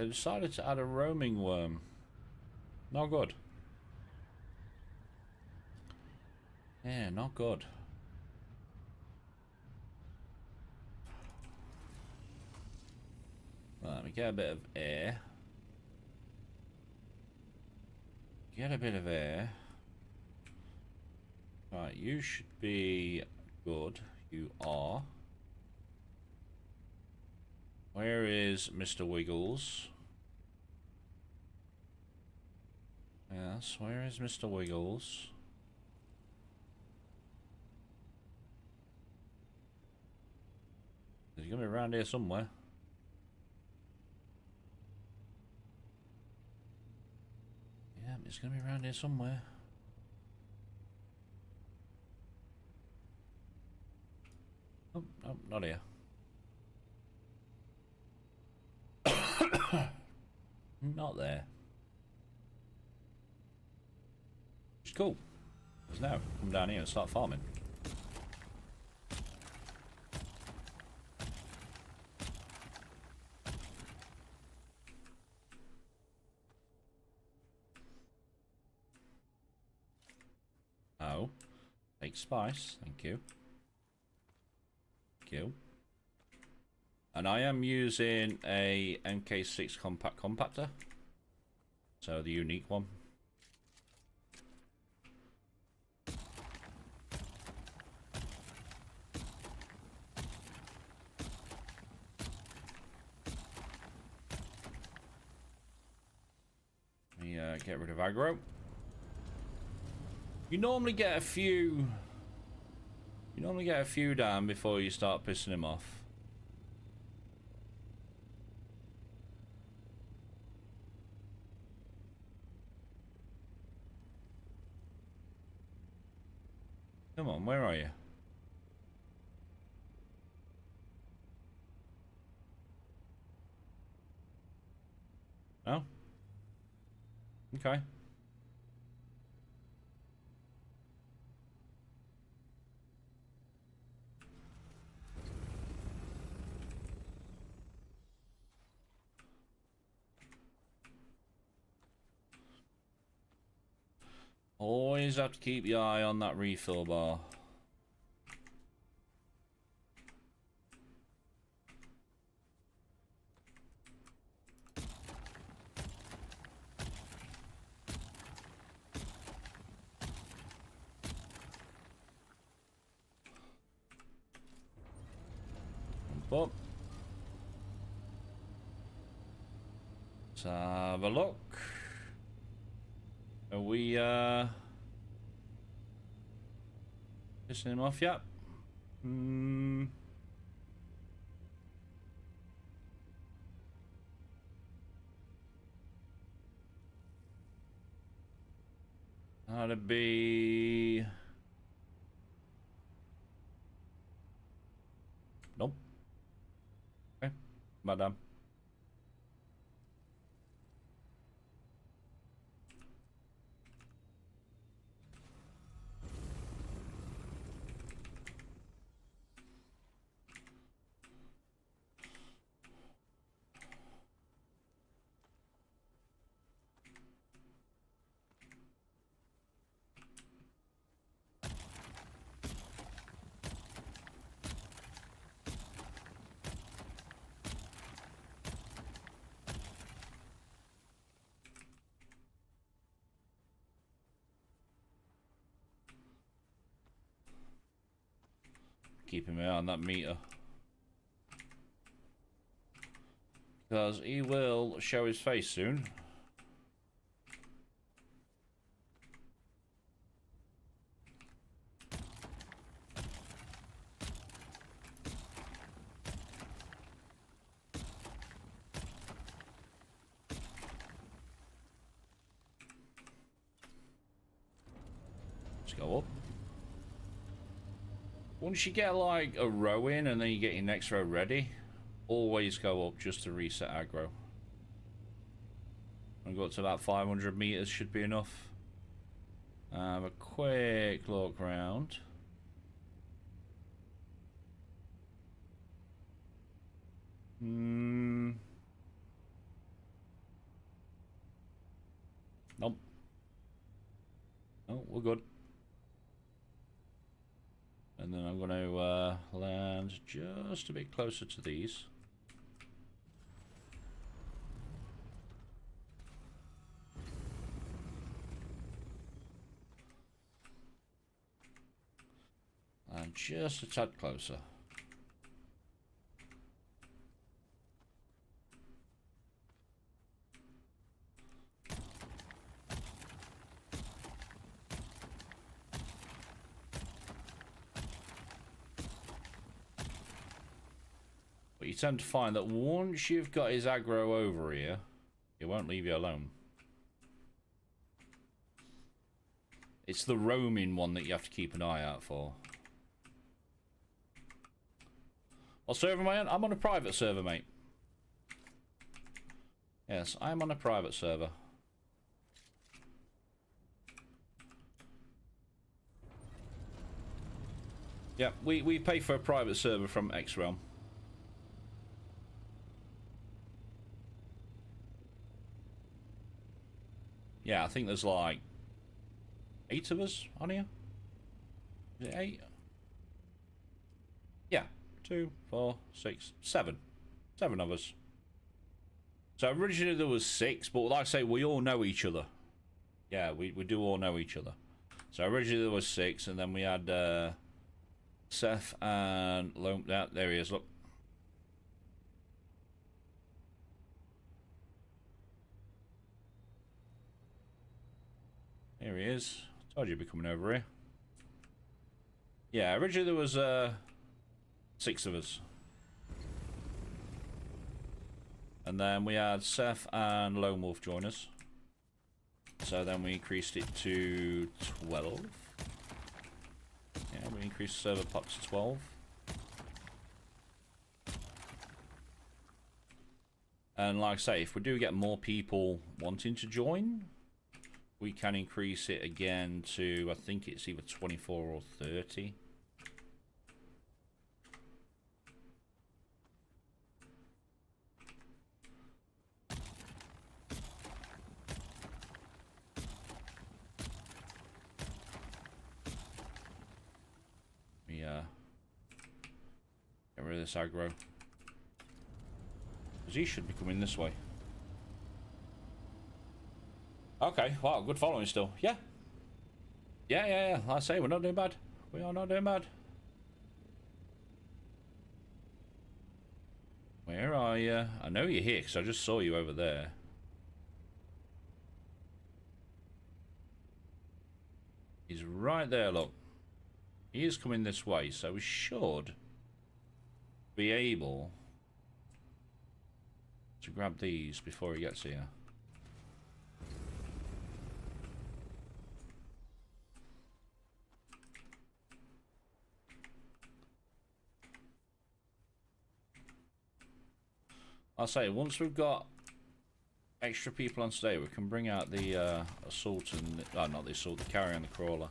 they decided to add a roaming worm. Not good. Yeah, not good. Right, let me get a bit of air. Get a bit of air. Right, you should be good. You are. Where is Mr. Wiggles? Yes, where is Mr. Wiggles? He's gonna be around here somewhere. Yeah, he's gonna be around here somewhere. Oh, no, not here. Not there. It's cool. So now, come down here and start farming. Oh. Take spice. Thank you. Thank you. And I am using a MK6 compact compactor. So the unique one. Let me get rid of aggro. You normally get a few down before you start pissing him off. Come on, where are you? Oh? Okay. Always have to keep your eye on that refill bar. But let's have a look. Are we pissing him off yet? That'd be nope. Okay, madam. Keep him out on that meter. Because he will show his face soon. Let's go up. Once you get like a row in and then you get your next row ready, always go up just to reset aggro. And go up to about 500 meters should be enough. Have a quick look around. Nope. No, we're good. And then I'm going to land just a bit closer to these. And just a tad closer. But you tend to find that once you've got his aggro over here, he won't leave you alone. It's the roaming one that you have to keep an eye out for. What server am I on? I'm on a private server, mate. Yes, I'm on a private server. Yeah, we pay for a private server from X-Realm. Yeah, I think there's like 8 of us on here. Is it 8? Yeah, 2, 4, 6, 7. 7 of us. So originally there was 6, but like I say, we all know each other. Yeah, we do all know each other. So originally there was 6, and then we had Seth and Lone. There he is, look. Here he is. Told you he'd be coming over here. Yeah, originally there was 6 of us. And then we had Seth and Lone Wolf join us. So then we increased it to 12. Yeah, we increased the server pot to 12. And like I say, if we do get more people wanting to join, we can increase it again to, I think it's either 24 or 30. Get rid of this aggro. Because he should be coming this way. Okay, wow, good following still. Yeah. Yeah. Like I say, we're not doing bad. We are not doing bad. Where are you? I know you're here because I just saw you over there. He's right there, look. He is coming this way, so we should be able to grab these before he gets here. I'll say, once we've got extra people on today, we can bring out the assault and... oh, not the assault, the carrier and the crawler.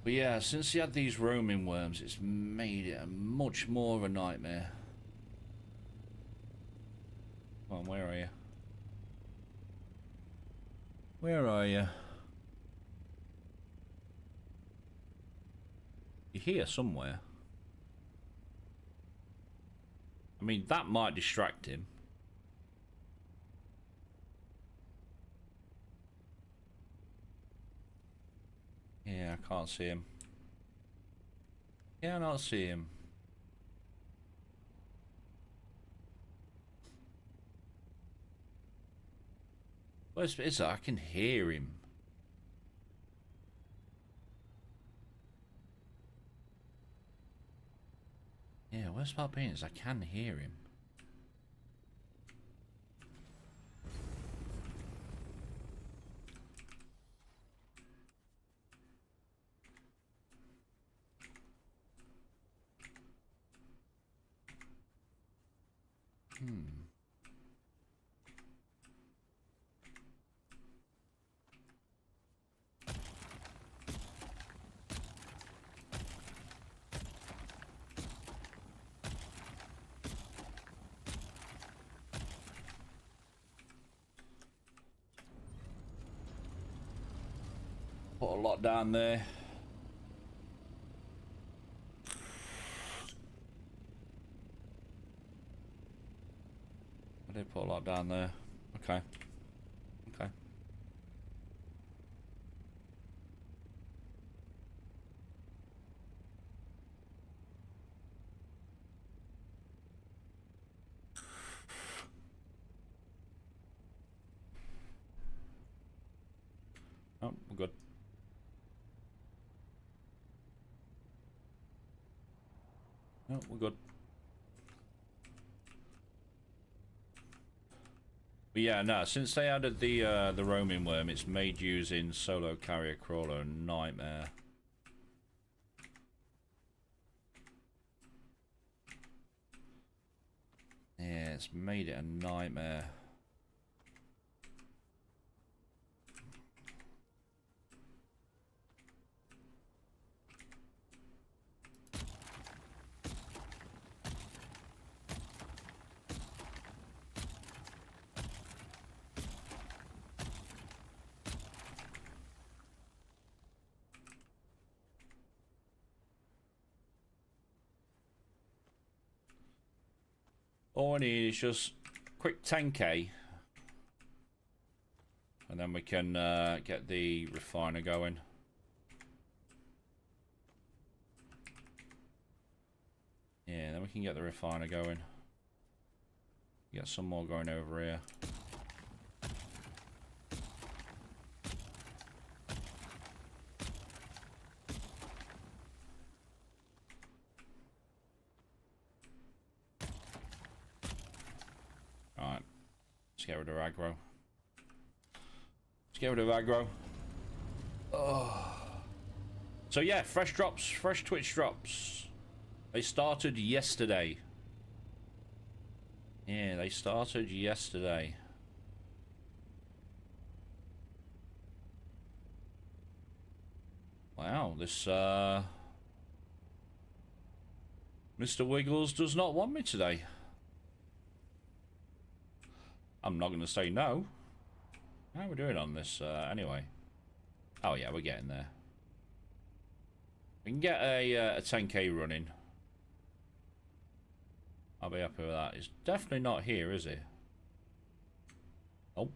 But yeah, since he had these roaming worms, it's made it a much more of a nightmare. Come on, where are you? Where are you? You're here somewhere. I mean, that might distract him. Yeah, I can't see him. Yeah, I don't see him. Where's it? I can hear him. Yeah, where's my beans? I can hear him. Put a lot down there. I did put a lot down there. Okay. Okay. Oh, we're good. No, we're good. But yeah, no, since they added the roaming worm, it's made using solo carrier crawler a nightmare. Yeah, it's made it a nightmare. All I need is just quick 10k, and then we can get the refiner going. Yeah, then we can get the refiner going. Get some more going over here. Alright. Let's get rid of aggro. Let's get rid of aggro. Oh. So yeah, fresh drops, fresh Twitch drops. They started yesterday. Yeah, they started yesterday. Wow, this Mr. Wiggles does not want me today. I'm not going to say no. How are we doing on this anyway? Oh yeah, we're getting there. We can get a 10k running. I'll be happy with that. It's definitely not here, is it? Oh.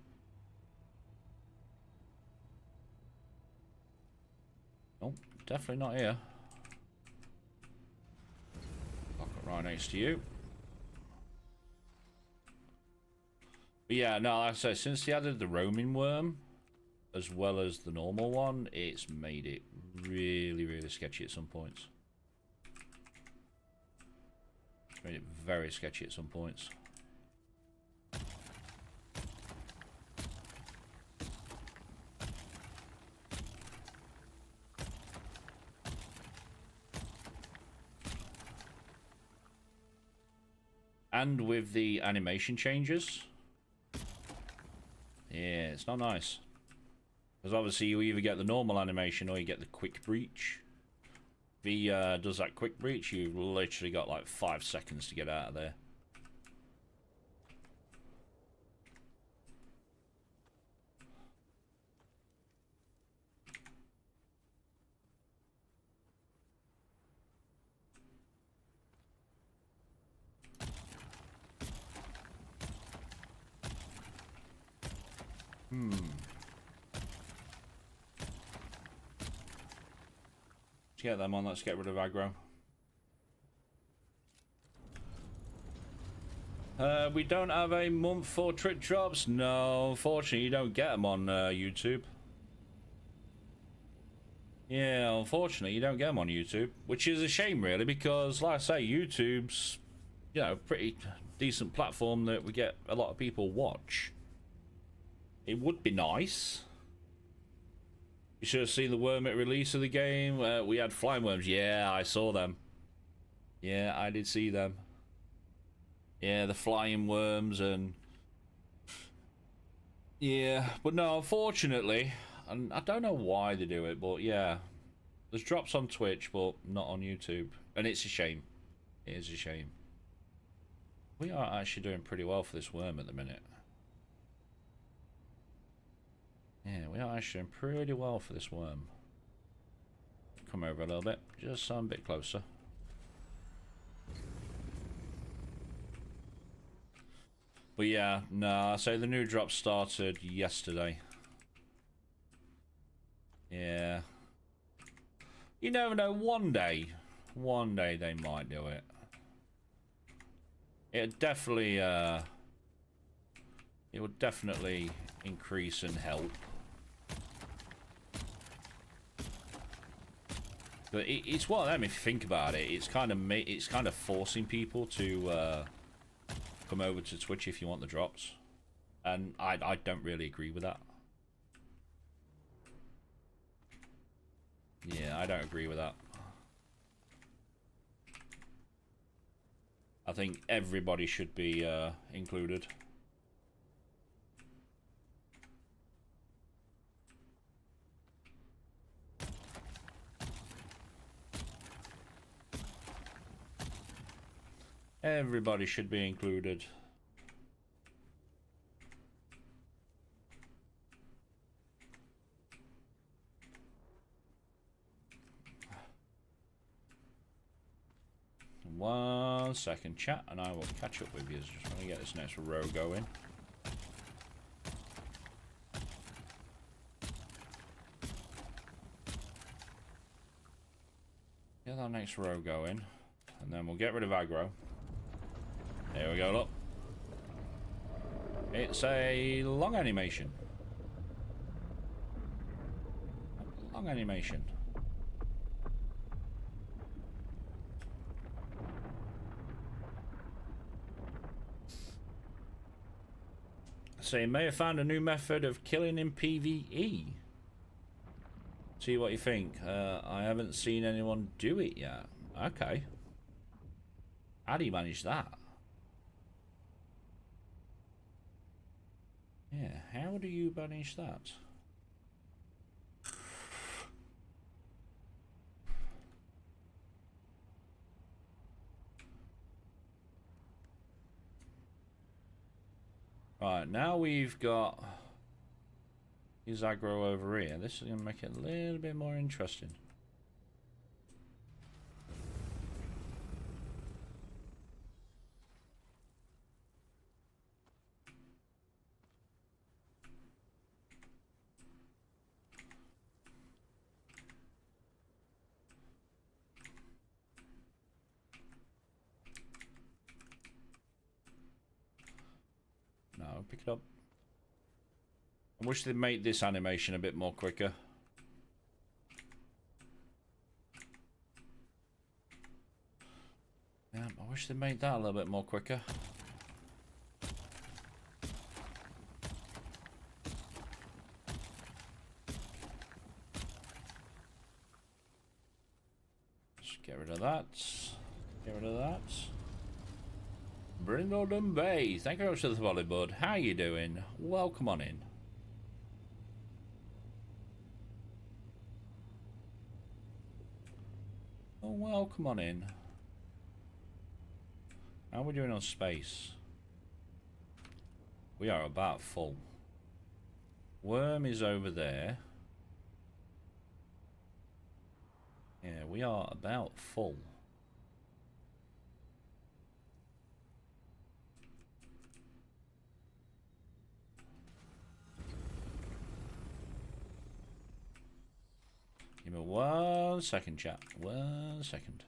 Oh, definitely not here. Lock it right next to you. But yeah, no, like I say, since they added the roaming worm, as well as the normal one, it's made it really, really sketchy at some points. It's made it very sketchy at some points. And with the animation changes, yeah, it's not nice. Because obviously you either get the normal animation or you get the quick breach. If he does that quick breach, you've literally got like 5 seconds to get out of there. Let's get them on, let's get rid of aggro. We don't have a month for trick drops. No, unfortunately you don't get them on YouTube. Yeah, unfortunately you don't get them on YouTube, which is a shame really, because like I say, YouTube's, you know, pretty decent platform that we get a lot of people watch. It would be nice. You should have seen the worm at release of the game. We had flying worms. Yeah, I saw them. Yeah, I did see them. Yeah, the flying worms and... yeah, but no, unfortunately, and I don't know why they do it, but yeah. There's drops on Twitch, but not on YouTube. And it's a shame. It is a shame. We are actually doing pretty well for this worm at the minute. Yeah, we are actually doing pretty well for this worm. come over a little bit, just so I'm a bit closer. But yeah, no, so the new drop started yesterday. Yeah. You never know, one day they might do it. It definitely, it would definitely increase and help. But it's one of them, if you think about it. It's kind of forcing people to come over to Twitch if you want the drops, and I don't really agree with that. Yeah, I don't agree with that. I think everybody should be included. Everybody should be included. One second, chat, and I will catch up with you. Just want to get this next row going. Get that next row going, and then we'll get rid of aggro. There we go, look. It's a long animation. Long animation. So you may have found a new method of killing in PvE. See what you think. I haven't seen anyone do it yet. Okay. How do you manage that? Yeah, how do you manage that? Right, now we've got his aggro over here. This is going to make it a little bit more interesting. No, pick it up. I wish they'd made this animation a bit more quicker. Yeah, I wish they made that a little bit more quicker. Just get rid of that. Get rid of that. Brindleton Bay, thank you very much for the volley, bud. How you doing? Welcome on in. Oh, welcome on in. How are we doing on space? We are about full. Worm is over there. Yeah, we are about full. Give me 1 second, chat. 1 second.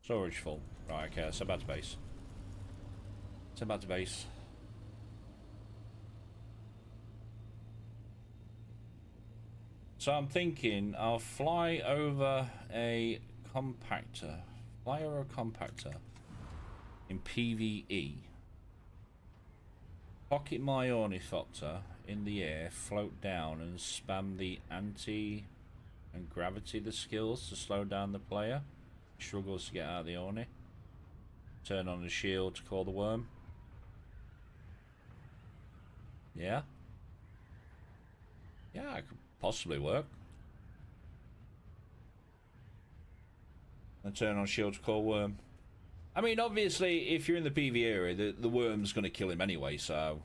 Storage full. Right, okay, so back to base. So back to base. So I'm thinking I'll fly over a compactor. Fly over a compactor in PvE. Pocket my ornithopter in the air, float down and spam the anti and gravity the skills to slow down the player. Struggles to get out of the orni. Turn on the shield to call the worm. Yeah? Yeah, it could possibly work. And turn on shield to call worm. I mean, obviously, if you're in the PV area, the worm's going to kill him anyway, so...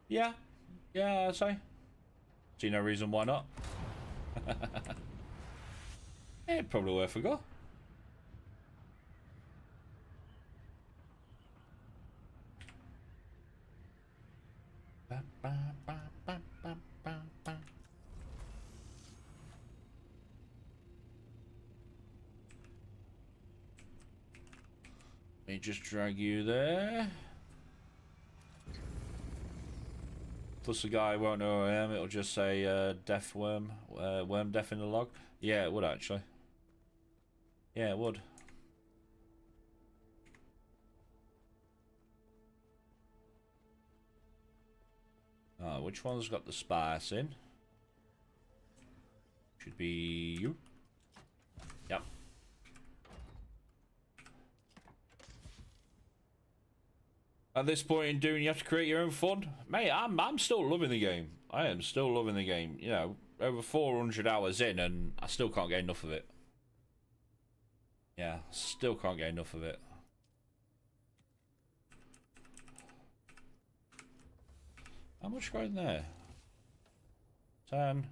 Yeah. Yeah, I'd say. See no reason why not. Yeah, probably worth a go. Let me just drag you there. Plus the guy won't know who I am, it'll just say deaf worm, worm deaf in the log. Yeah, it would actually. Yeah, it would. Which one's got the spice in? Should be you. Yep. At this point in Dune, you have to create your own fun. Mate, I'm still loving the game. I am still loving the game. You know, over 400 hours in, and I still can't get enough of it. Yeah, still can't get enough of it. How much going there? 10. I'm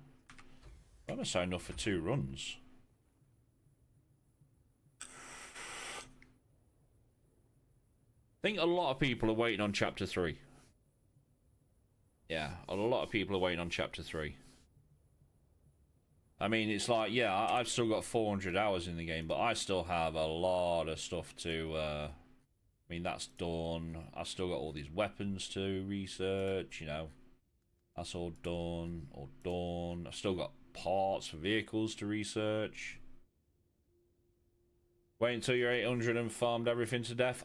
gonna sign up for 2 runs. I think a lot of people are waiting on chapter 3. Yeah, a lot of people are waiting on chapter 3. I mean, it's like, yeah, I've still got 400 hours in the game, but I still have a lot of stuff to, I mean, that's done. I've still got all these weapons to research, you know. That's all done, I've still got parts for vehicles to research. Wait until you're 800 and farmed everything to death.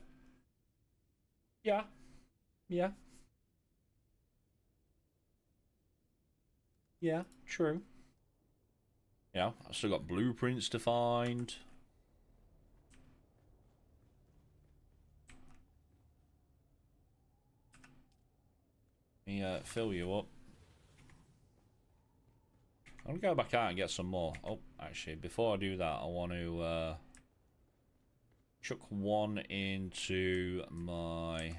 Yeah. Yeah. Yeah, true. Yeah, I've still got blueprints to find. Let me fill you up. I'm gonna go back out and get some more. Oh, actually, before I do that, I want to chuck one into my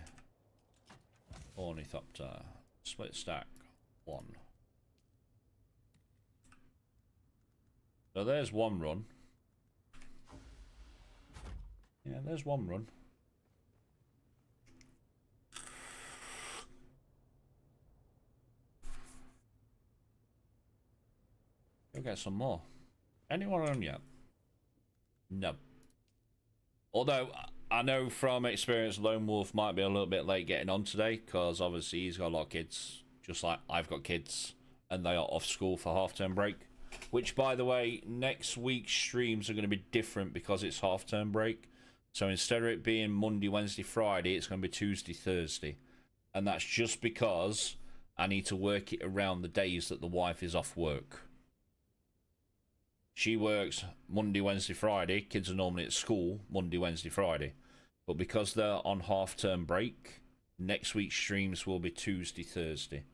ornithopter. Split stack 1. So there's one run. Yeah, there's one run. Go get some more. Anyone on yet? No. Although, I know from experience Lone Wolf might be a little bit late getting on today, because obviously he's got a lot of kids, just like I've got kids, and they are off school for half-term break. Which, by the way, next week's streams are going to be different because it's half-term break. So instead of it being Monday, Wednesday, Friday, it's going to be Tuesday, Thursday. And that's just because I need to work it around the days that the wife is off work. She works Monday, Wednesday, Friday. Kids are normally at school Monday, Wednesday, Friday. But because they're on half-term break, next week's streams will be Tuesday, Thursday.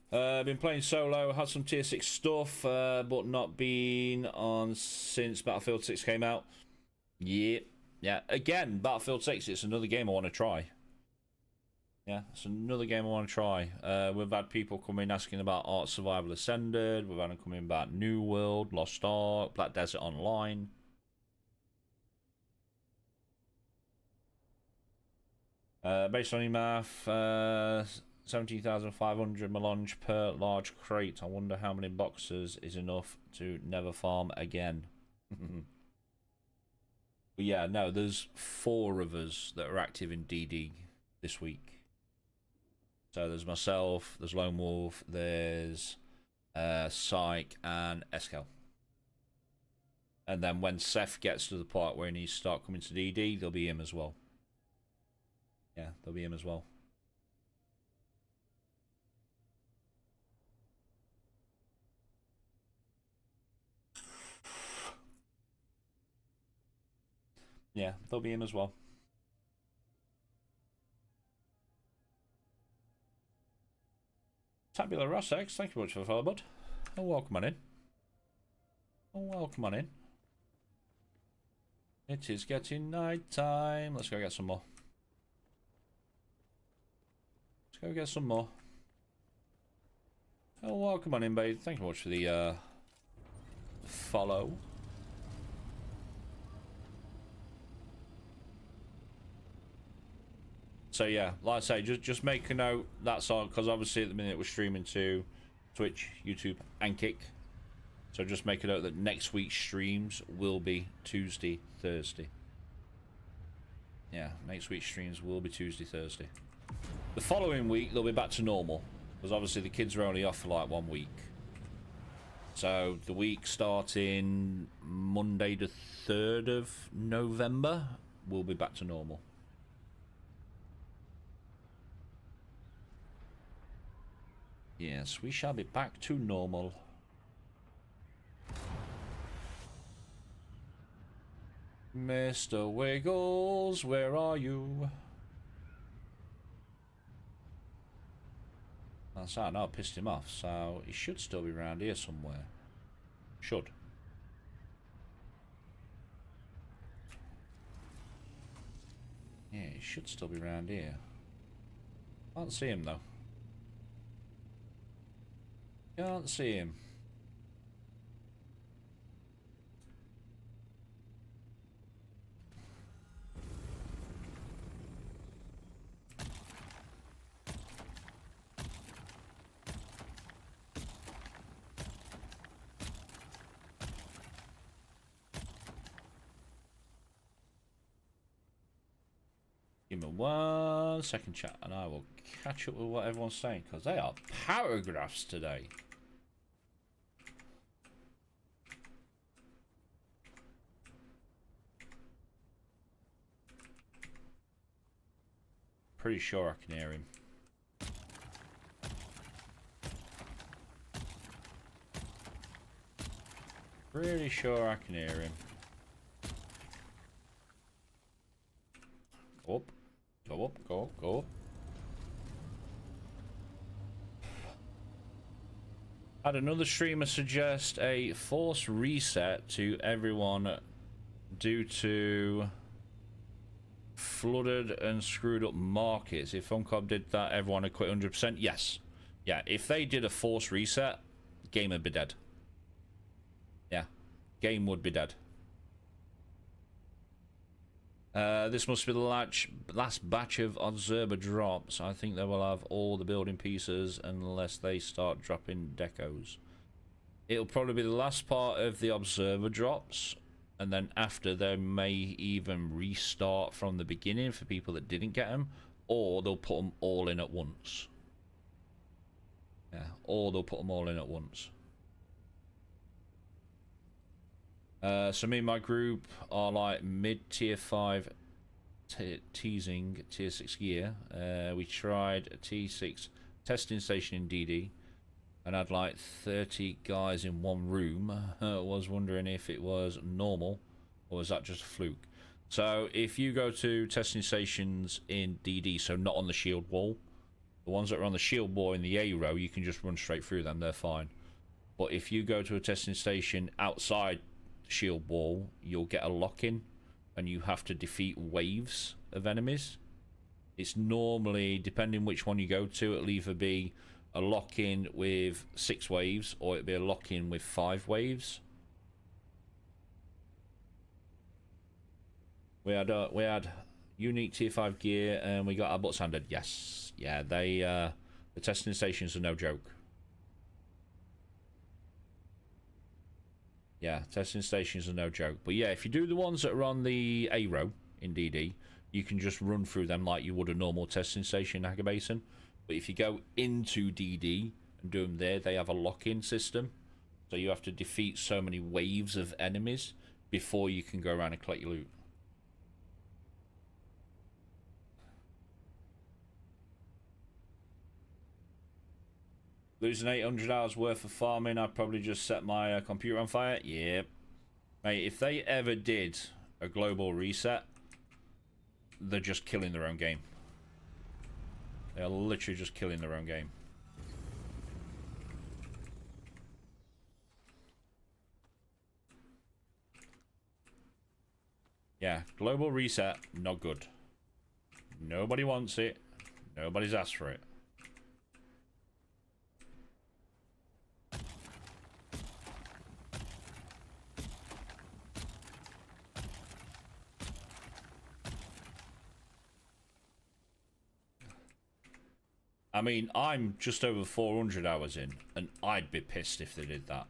Been playing solo, had some tier 6 stuff, but not been on since Battlefield 6 came out. Yeah. Again, Battlefield 6, it's another game I want to try. Yeah, it's another game I want to try. We've had people come in asking about Ark Survival Ascended. We've had them come in about New World, Lost Ark, Black Desert Online. Based on your math, 17,500 melange per large crate. I wonder how many boxes is enough to never farm again. But yeah, no, there's 4 of us that are active in DD this week. So there's myself, there's Lone Wolf, there's Psych, and Eskel. And then when Seth gets to the part where he needs to start coming to DD, there'll be him as well. Yeah, there'll be him as well. Yeah, there'll be him as well. Tabula Rossex, thank you very much for the follow, bud. Oh, welcome on in. Oh, welcome on in. It is getting night time. Let's go get some more. Let's go get some more. Oh, welcome on in, babe. Thank you very much for the follow. So yeah, like I say, just make a note. That's all, because obviously at the minute we're streaming to Twitch, YouTube, and Kick. So just make a note that next week's streams will be Tuesday, Thursday. Yeah, next week's streams will be Tuesday, Thursday. The following week they'll be back to normal, because obviously the kids are only off for like 1 week. So the week starting Monday the 3rd of November will be back to normal. Yes, we shall be back to normal. Mr. Wiggles, where are you? That's how I know I pissed him off, so he should still be around here somewhere. Should. Yeah, he should still be around here. Can't see him though. Can't see him. Give me 1 second, chat, and I will catch up with what everyone's saying, because they are paragraphs today. Pretty sure I can hear him. Pretty sure I can hear him. Go up. Go up, go up, go up. Had another streamer suggest a forced reset to everyone due to flooded and screwed up markets. If Funcom did that, everyone would quit 100%. Yes. Yeah, if they did a forced reset, game would be dead. Yeah, game would be dead. This must be the last batch of Observer drops. I think they will have all the building pieces unless they start dropping decos. It'll probably be the last part of the Observer drops, and then after they may even restart from the beginning for people that didn't get them, or they'll put them all in at once. Yeah, or they'll put them all in at once. So me and my group are like mid tier 5 teasing tier 6 gear. We tried a T6 testing station in DD and had like 30 guys in one room. Was wondering if it was normal or was that just a fluke. So if you go to testing stations in DD, so not on the shield wall, the ones that are on the shield wall in the A row, you can just run straight through them, they're fine. But if you go to a testing station outside shield wall, you'll get a lock-in and you have to defeat waves of enemies. It's normally, depending which one you go to, it'll either be a lock-in with 6 waves or it'll be a lock-in with 5 waves. We had unique tier 5 gear and we got our butts handed. Yes, yeah, they the testing stations are no joke. Yeah, testing stations are no joke. But yeah, if you do the ones that are on the A row in DD, you can just run through them like you would a normal testing station in Hacker Basin. But if you go into DD and do them there, they have a lock-in system. So you have to defeat so many waves of enemies before you can go around and collect your loot. Losing 800 hours worth of farming, I'd probably just set my computer on fire. Yep. Mate, if they ever did a global reset, they're just killing their own game. They are literally just killing their own game. Global reset, not good. Nobody wants it. Nobody's asked for it. I mean, I'm just over 400 hours in, and I'd be pissed if they did that.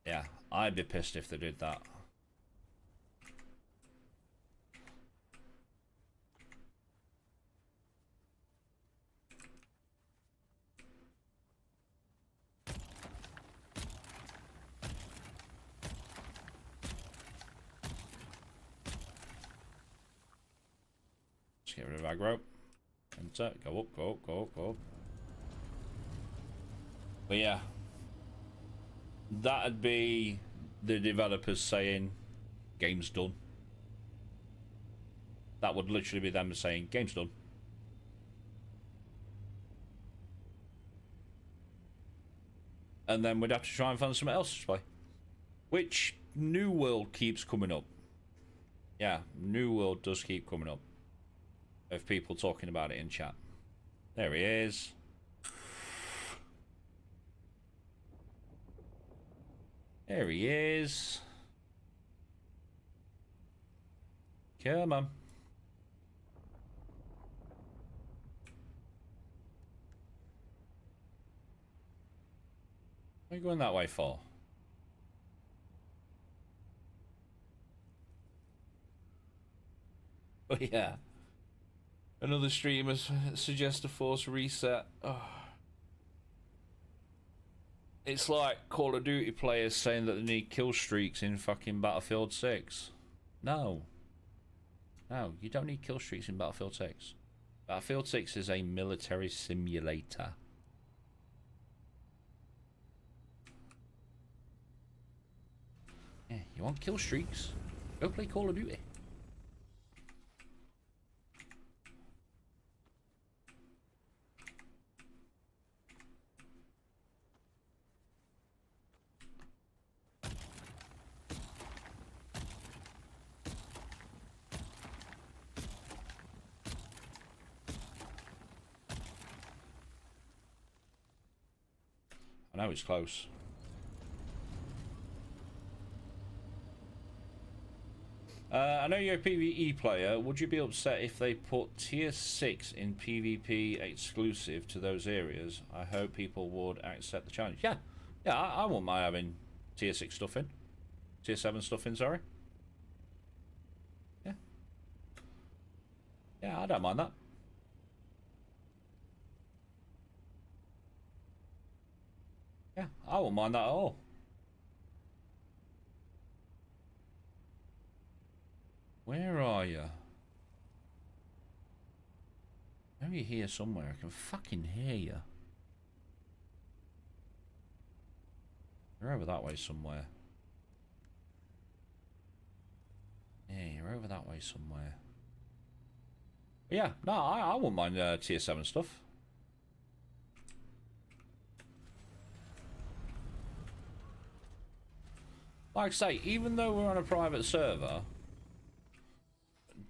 Yeah, I'd be pissed if they did that. Let's get rid of aggro. Enter, go up, go up, go up, go up. But yeah, that'd be the developers saying, game's done. That would literally be them saying, game's done. And then we'd have to try and find something else to play. Which, New World keeps coming up. Yeah, New World does keep coming up. Of people talking about it in chat. There he is. There he is. Come on. What are you going that way for? Oh yeah. Another streamer suggests a force reset. Oh. It's like Call of Duty players saying that they need kill streaks in fucking Battlefield 6. No. No, you don't need kill streaks in Battlefield 6. Battlefield 6 is a military simulator. Yeah, you want kill streaks? Go play Call of Duty. I know it's close. I know you're a PvE player. Would you be upset if they put tier 6 in PvP exclusive to those areas? I hope people would accept the challenge. Yeah. Yeah, I won't mind having tier 6 stuff in. Tier 7 stuff in, sorry. Yeah. Yeah, I don't mind that. Yeah, I won't mind that at all. Where are you? I know you're here somewhere. I can fucking hear you. You're over that way somewhere. Yeah, you're over that way somewhere. But yeah, no, I wouldn't mind tier 7 stuff. Like I say, even though we're on a private server,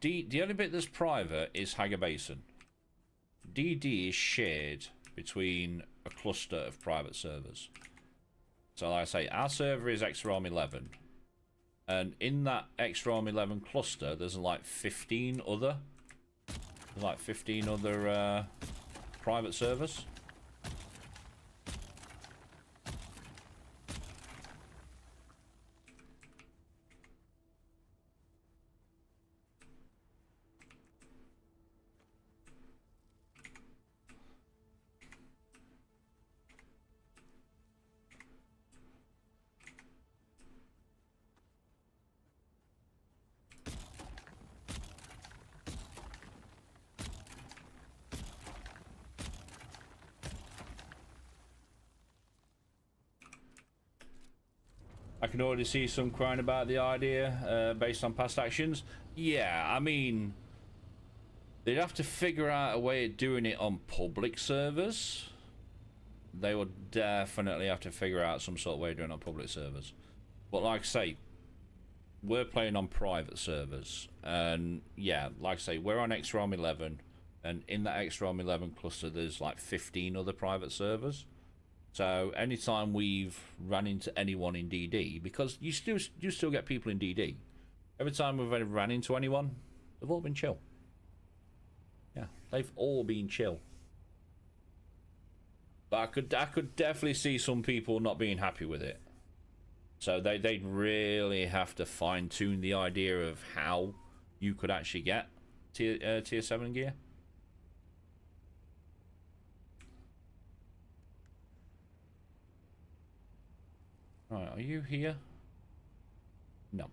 the only bit that's private is Hager Basin. DD is shared between a cluster of private servers. So like I say, our server is XROM 11. And in that XROM 11 cluster, there's like 15 other... private servers. I can already see some crying about the idea based on past actions. Yeah, I mean, they'd have to figure out a way of doing it on public servers. They would definitely have to figure out some sort of way of doing it on public servers. But like I say, we're playing on private servers, and yeah, like I say, we're on XROM 11, and in that XROM 11 cluster, there's like 15 other private servers. So anytime we've run into anyone in DD, because you still get people in DD, every time we've ever ran into anyone, they've all been chill. Yeah, they've all been chill. But I could definitely see some people not being happy with it. So they'd really have to fine tune the idea of how you could actually get tier 7 gear. Right, are you here? No.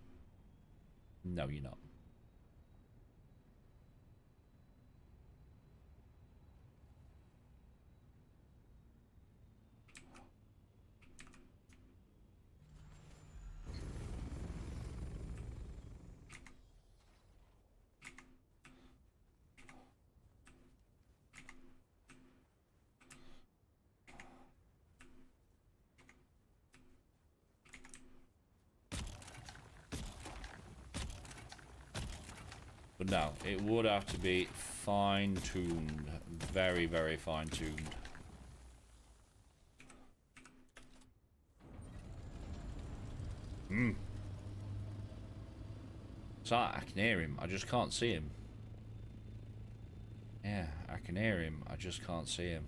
No, you're not. But no, it would have to be fine-tuned. Very, very fine-tuned. So I can hear him. I just can't see him. Yeah, I can hear him. I just can't see him.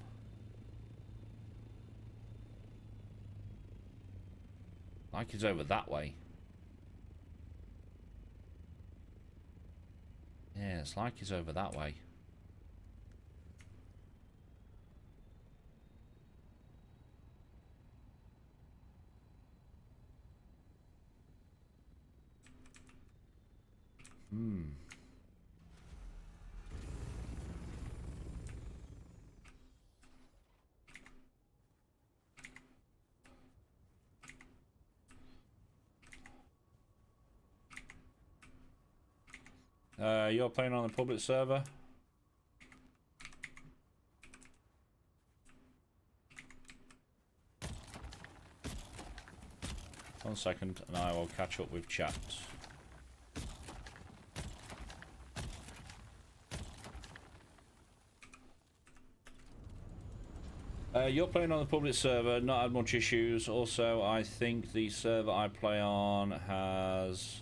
Like he's over that way. Yeah, it's like he's over that way. You're playing on the public server? One second, and I will catch up with chat. You're playing on the public server, not had much issues. Also, I think the server I play on has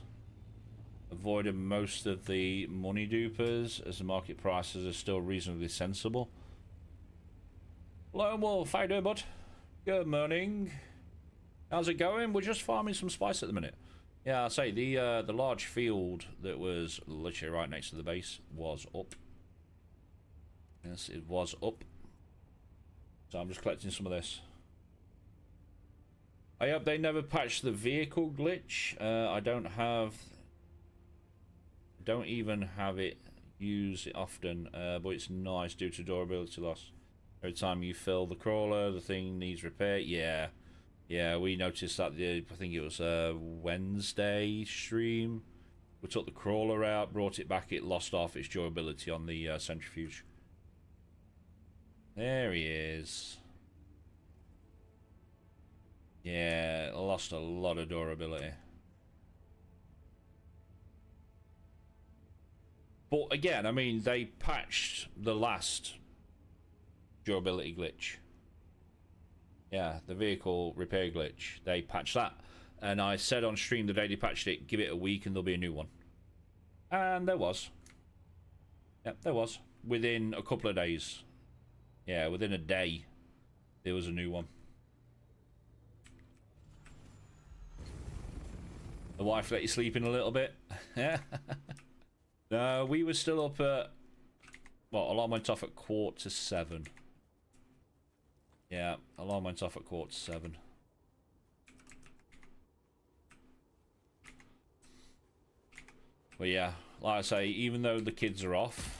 avoided most of the money dupers, as the market prices are still reasonably sensible. Lone Wolf, how you doing, bud? Good morning. How's it going? We're just farming some spice at the minute. Yeah, I say the large field that was literally right next to the base was up. Yes, it was up. So I'm just collecting some of this. I hope they never patched the vehicle glitch. I don't even have it used often, but it's nice due to durability loss. Every time you fill the crawler, the thing needs repair. Yeah, we noticed that I think it was a Wednesday stream. We took the crawler out, brought it back, it lost off its durability on the centrifuge. There he is. Yeah, lost a lot of durability. But again, I mean, they patched the last durability glitch. Yeah, the vehicle repair glitch. They patched that. And I said on stream the day they patched it, give it a week and there'll be a new one. And there was. Yep, there was. Within a couple of days. Yeah, within a day, there was a new one. The wife let you sleep in a little bit. No, we were still up at... Well, alarm went off at 6:45. Yeah, alarm went off at 6:45. But yeah, like I say, even though the kids are off,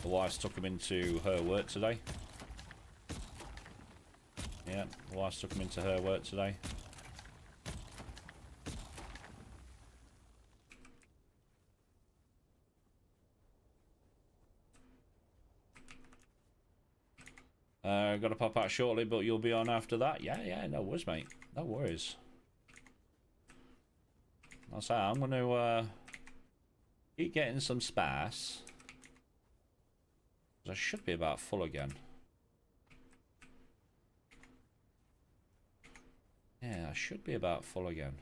the wife's took them into her work today. Yeah, the wife's took them into her work today. Got to pop out shortly, but you'll be on after that. Yeah, no worries, mate. No worries. I'll say I'm going to keep getting some space. I should be about full again. Yeah, I should be about full again.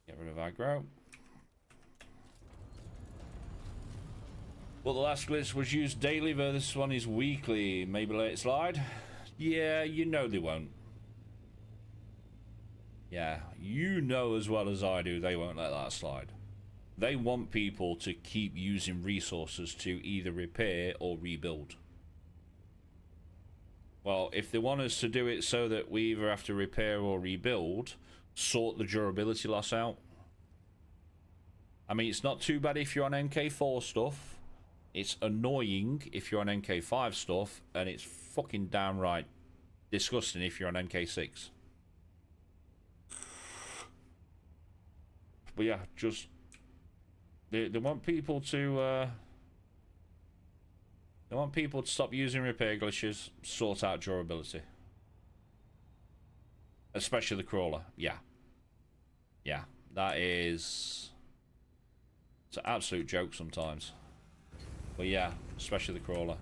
Get rid of aggro. Well, the last glitch was used daily, but this one is weekly. Maybe let it slide? Yeah, you know they won't. Yeah, you know as well as I do they won't let that slide. They want people to keep using resources to either repair or rebuild. Well, if they want us to do it so that we either have to repair or rebuild, sort the durability loss out. I mean, it's not too bad if you're on MK4 stuff. It's annoying if you're on MK5 stuff, and it's fucking downright disgusting if you're on MK6. But yeah, just they want people to stop using repair glitches, sort out durability, especially the crawler. Yeah, that is, it's an absolute joke sometimes. But yeah, especially the crawler.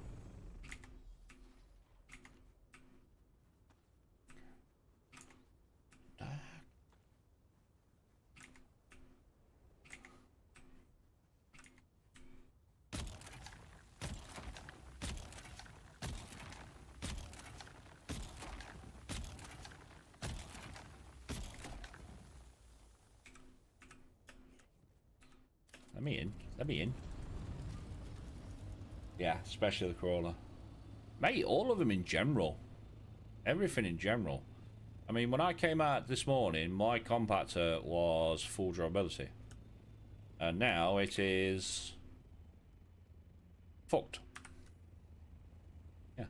Let me in. Let me in. Yeah, especially the crawler. Mate, all of them in general. Everything in general. I mean, when I came out this morning, my compactor was full durability. And now it is fucked. Yeah.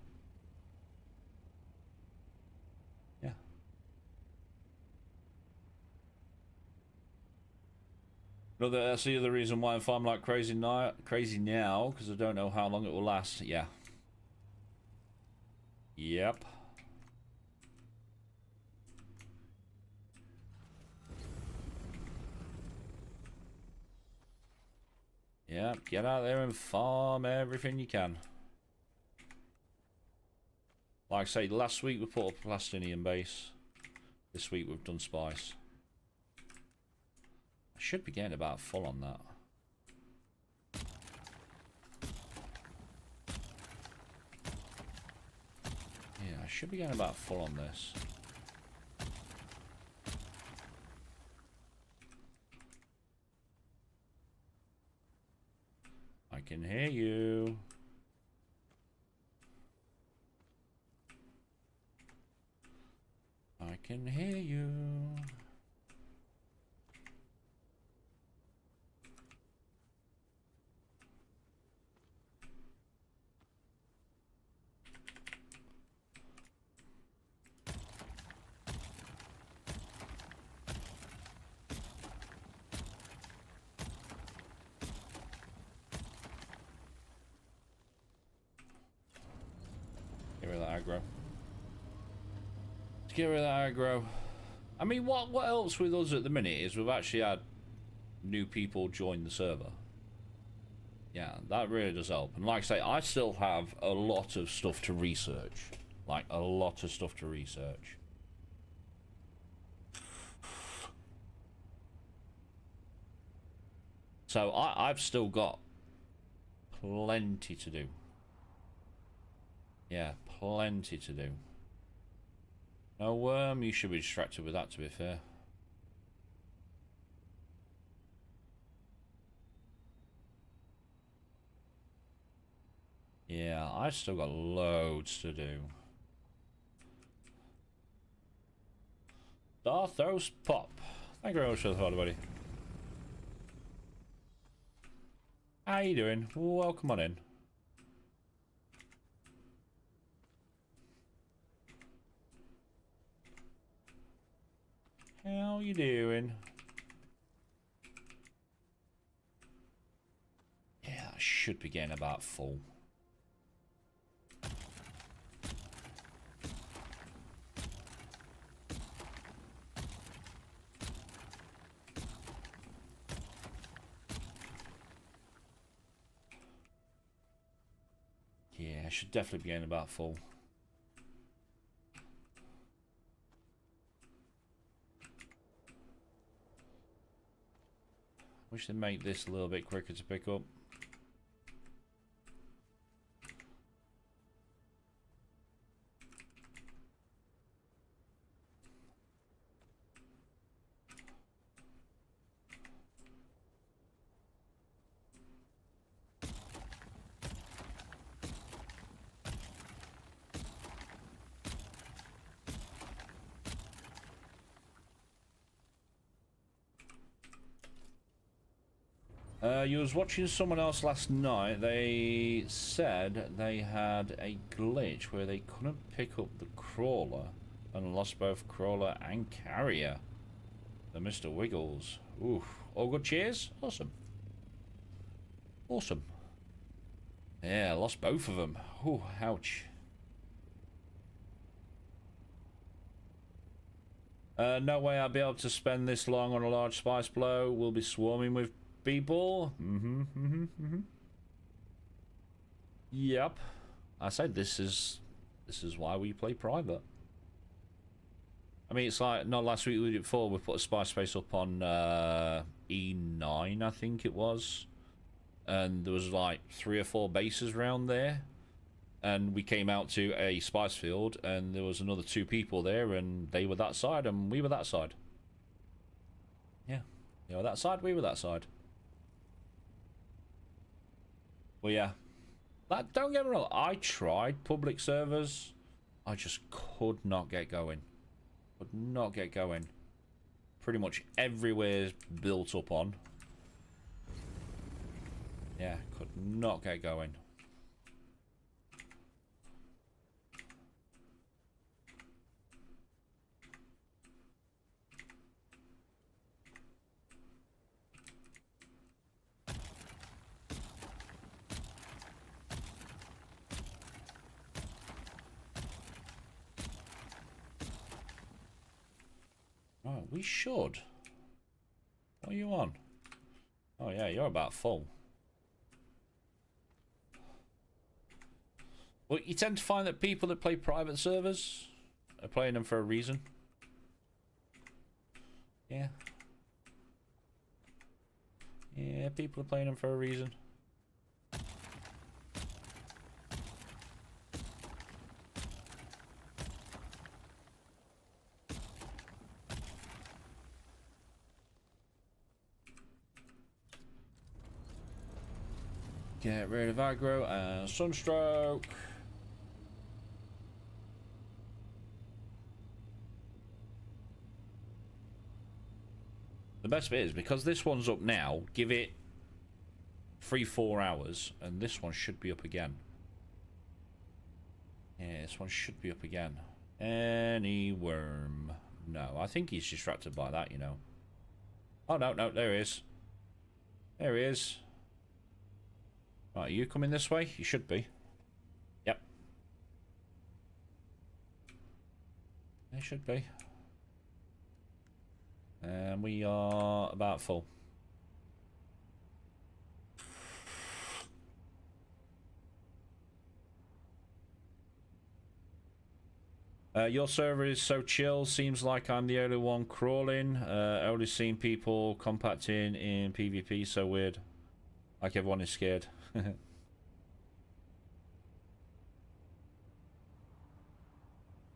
Yeah. No, that's the other reason why I'm farming like crazy now, because I don't know how long it will last. Yeah. Yep. Yep, get out there and farm everything you can. Like I say, last week we put up a plastinium base. This week we've done spice. I should be getting about full on that. Yeah, I should be getting about full on this. I can hear you. I can hear you. Get rid of that aggro. Get rid of that aggro. I mean, what else with us at the minute is we've actually had new people join the server. Yeah, that really does help. And like I say, I still have a lot of stuff to research. Like, a lot of stuff to research. So I've still got plenty to do. Yeah, plenty to do. No, you should be distracted with that, to be fair. Yeah, I've still got loads to do. Darthos Pop. Thank you very much for the follow, buddy. How you doing? Welcome on in. How you doing? Yeah, I should be getting about full. Yeah, I should definitely be getting about full. Wish they'd make this a little bit quicker to pick up. You was watching someone else last night. They said they had a glitch where they couldn't pick up the crawler and lost both crawler and carrier. The Mr. Wiggles. Ooh. All good cheers? Awesome. Awesome. Yeah, lost both of them. Ooh, ouch. No way I'll be able to spend this long on a large spice blow. We'll be swarming with people. Yep. I said this is why we play private. I mean, it's like, not last week, we did it before. We put a spy space up on E9, I think it was. And there was like 3 or 4 bases around there. And we came out to a spice field, and there was another 2 people there, and they were that side, and we were that side. Yeah. They were that side, we were that side. Well, yeah. Don't get me wrong, I tried public servers. I just could not get going. Could not get going. Pretty much everywhere's built up on. Yeah, could not get going. Oh, we should. What are you on? Oh yeah, you're about full. Well, you tend to find that people that play private servers are playing them for a reason. Yeah. Yeah, people are playing them for a reason. Get rid of aggro and sunstroke. The best bit is, because this one's up now, give it 3-4 hours, and this one should be up again. Yeah, this one should be up again. Any worm? No, I think he's distracted by that, you know. Oh, no, no, there he is. There he is. Right, are you coming this way? You should be. Yep. They should be. And we are about full. Your server is so chill. Seems like I'm the only one crawling. Only seen people compacting in PvP. So weird. Like everyone is scared.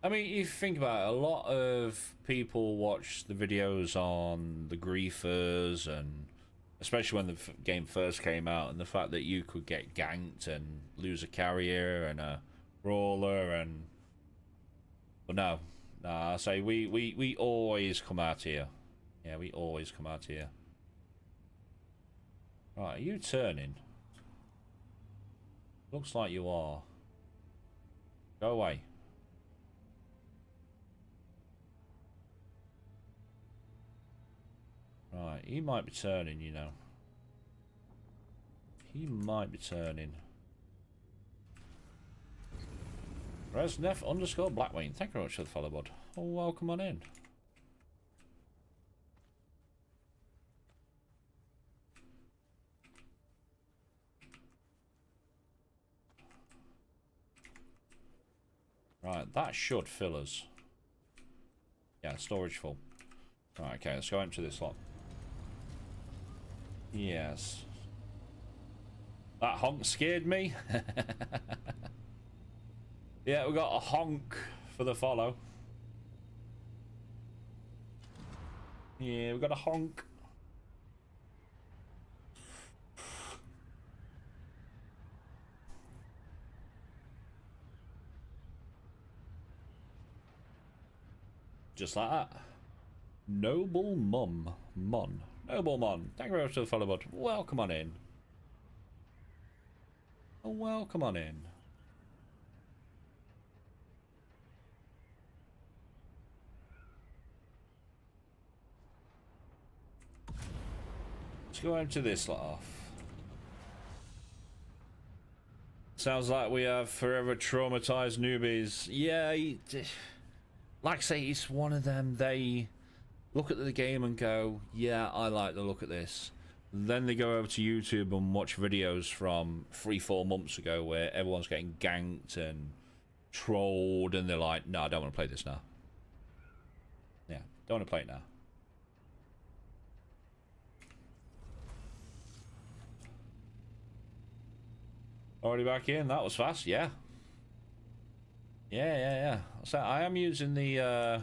I mean, if you think about it, a lot of people watch the videos on the griefers, and especially when the game first came out, and the fact that you could get ganked and lose a carrier and a brawler, and but no, I say we always come out here. Yeah, we always come out here. Right, are you turning? Looks like you are. Go away. Right, he might be turning, you know. He might be turning. Resnef_Blackwing. Thank you very much for the follow, bud. Oh, welcome on in. Right, that should fill us. Yeah, storage full. Right, okay, let's go empty this lot. Yes. That honk scared me. Yeah, we got a honk for the follow. Yeah, we got a honk. Just like that. Noble Mum. Mon. Noble Mon. Thank you very much for the follow button. Welcome on in. Welcome on in. Let's go into this lot off. Sounds like we have forever traumatized newbies. Yeah, like I say, it's one of them. They look at the game and go, yeah, I like the look at this. Then they go over to YouTube and watch videos from 3-4 months ago where everyone's getting ganked and trolled, and they're like, no, I don't want to play this now. Yeah, don't want to play it now. Already back in. That was fast. Yeah. Yeah. So I am using the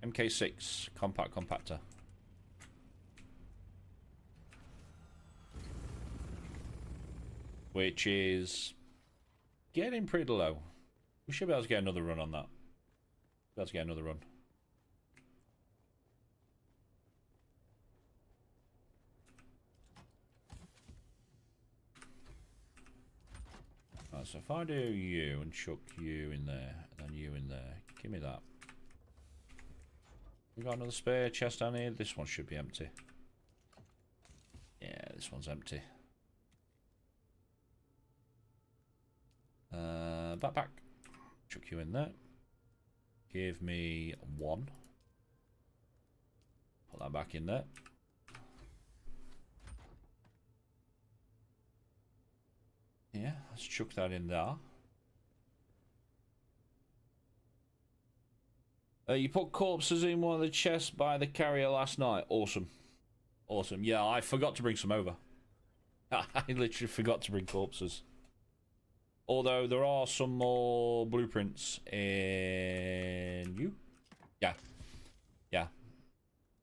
MK6 compact compactor. Which is getting pretty low. We should be able to get another run on that. Be able to get another run. Right, so if I do you and chuck you in there, and then you in there, give me that. We got another spare chest down here. This one should be empty. Yeah, this one's empty. Backpack. Chuck you in there. Give me 1. Put that back in there. Yeah, let's chuck that in there. You put corpses in one of the chests by the carrier last night. Awesome. Awesome. Yeah, I forgot to bring some over. I literally forgot to bring corpses. Although there are some more blueprints in you. Yeah. Yeah.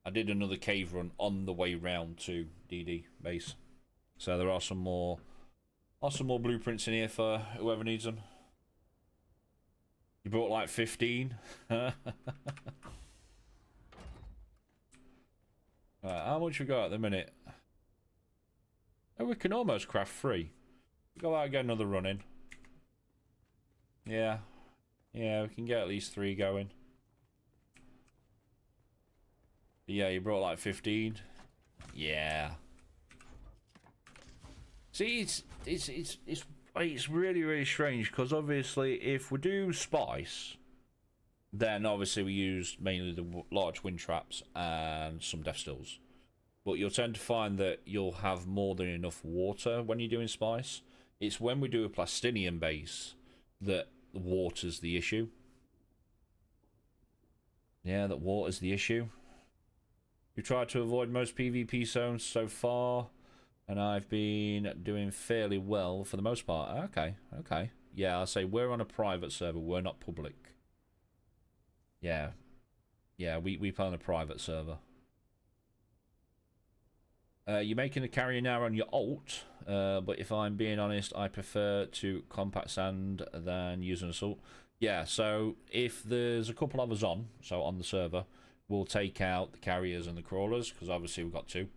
I did another cave run on the way round to DD base. So there are some more blueprints in here for whoever needs them. You brought like 15. Right, how much we got at the minute? Oh, we can almost craft 3. Go out and get another run in. Yeah. Yeah, we can get at least 3 going. Yeah, you brought like 15. Yeah. See, it's really, really strange, because obviously if we do spice, then obviously we use mainly the large wind traps and some death stills. But you'll tend to find that you'll have more than enough water when you're doing spice. It's when we do a plastinium base that water's the issue. Yeah, that water's the issue. We've tried to avoid most PvP zones so far, and I've been doing fairly well for the most part. Okay. Yeah, I'll say we're on a private server. We're not public. Yeah, we play on a private server. You're making a carrier now on your alt, but if I'm being honest, I prefer to compact sand than use an assault. Yeah, so if there's a couple of us on the server, we'll take out the carriers and the crawlers, because obviously we've got 2.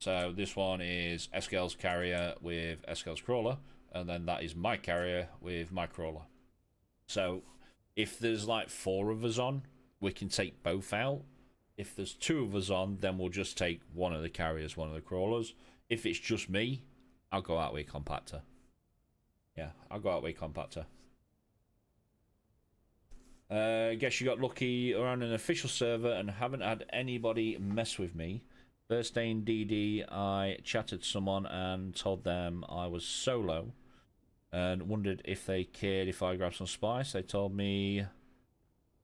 So this one is Eskel's carrier with Eskel's crawler, and then that is my carrier with my crawler. So if there's like 4 of us on, we can take both out. If there's 2 of us on, then we'll just take one of the carriers, one of the crawlers. If it's just me, I'll go out with a compactor. Yeah, I'll go out with a compactor. Guess you got lucky around an official server and haven't had anybody mess with me. First day in DD, I chatted to someone and told them I was solo. and wondered if they cared if I grabbed some spice. They told me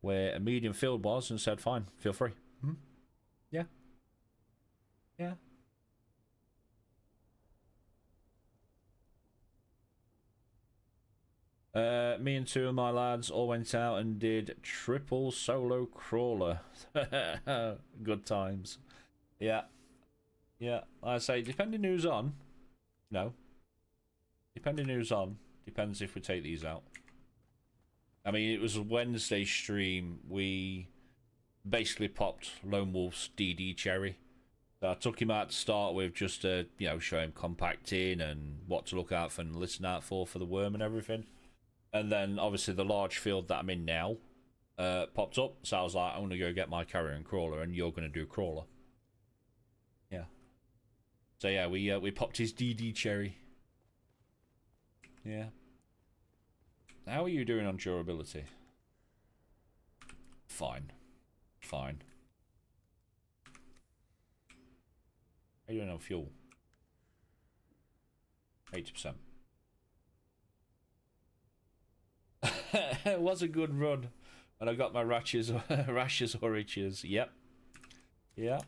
where a medium field was and said, fine, feel free. Hmm? Yeah. Yeah. Me and two of my lads all went out and did triple solo crawler. Good times. Yeah. Yeah. I say, depending who's on. No. Depending who's on. Depends if we take these out. I mean, it was a Wednesday stream. We basically popped Lone Wolf's DD Cherry. So I took him out to start with just to, you know, show him compacting and what to look out for and listen out for the worm and everything. And then, obviously, the large field that I'm in now popped up. So I was like, I'm going to go get my carrier and crawler, and you're going to do crawler. Yeah. So, yeah, we popped his DD Cherry. Yeah. How are you doing on durability? Fine. Fine. How are you doing on fuel? 80%. It was a good run. And I got my rashes or itches. Yep. Yeah.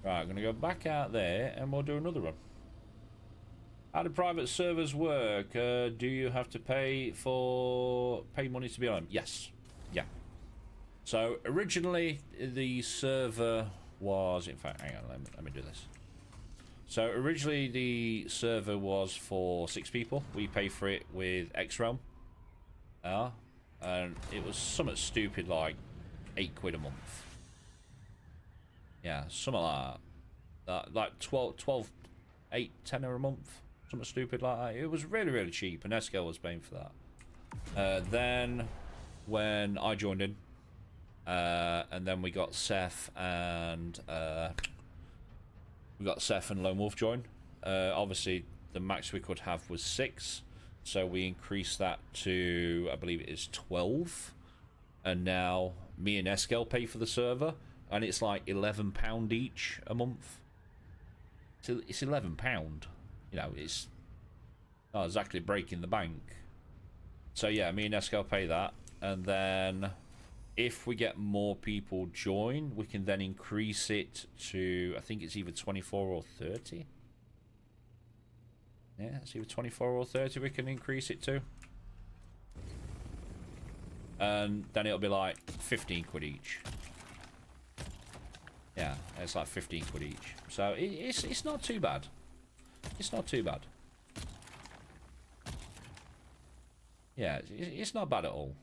Right, I'm going to go back out there and we'll do another run. How do private servers work? Do you have to pay money to be on them? Yes. Yeah. So originally the server was, in fact, hang on, let me do this. So originally the server was for 6 people. We pay for it with X-Realm. And it was something stupid like £8 a month. Yeah, something like that. Like 12, 8, 10 a month. Something stupid like that. It was really, really cheap, and Eskel was paying for that. Then when I joined in, and then we got Seth and Lone Wolf join. Obviously, the max we could have was 6, so we increased that to, I believe it is 12. And now me and Eskel pay for the server, and it's like £11 each a month. So it's £11. You know, it's not exactly breaking the bank. So yeah, me and Eskel pay that, and then if we get more people join, we can then increase it to, I think it's either 24 or 30. Yeah, it's either 24 or 30 we can increase it to. And then it'll be like 15 quid each. Yeah, it's like 15 quid each. So it's not too bad. It's not too bad. Yeah, it's not bad at all.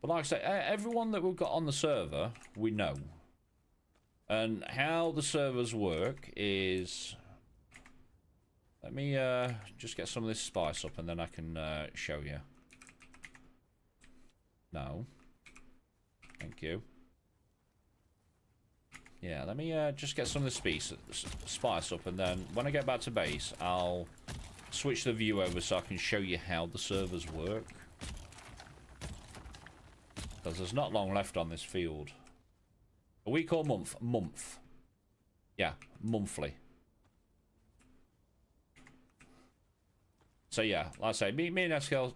But like I say, everyone that we've got on the server, we know. And how the servers work is... Let me just get some of this spice up and then I can show you. No. Thank you. Yeah, let me just get some of this spice up, and then when I get back to base, I'll switch the view over so I can show you how the servers work. Because there's not long left on this field. A week or month? Month. Yeah, monthly. So yeah, like I say, me and Eskel,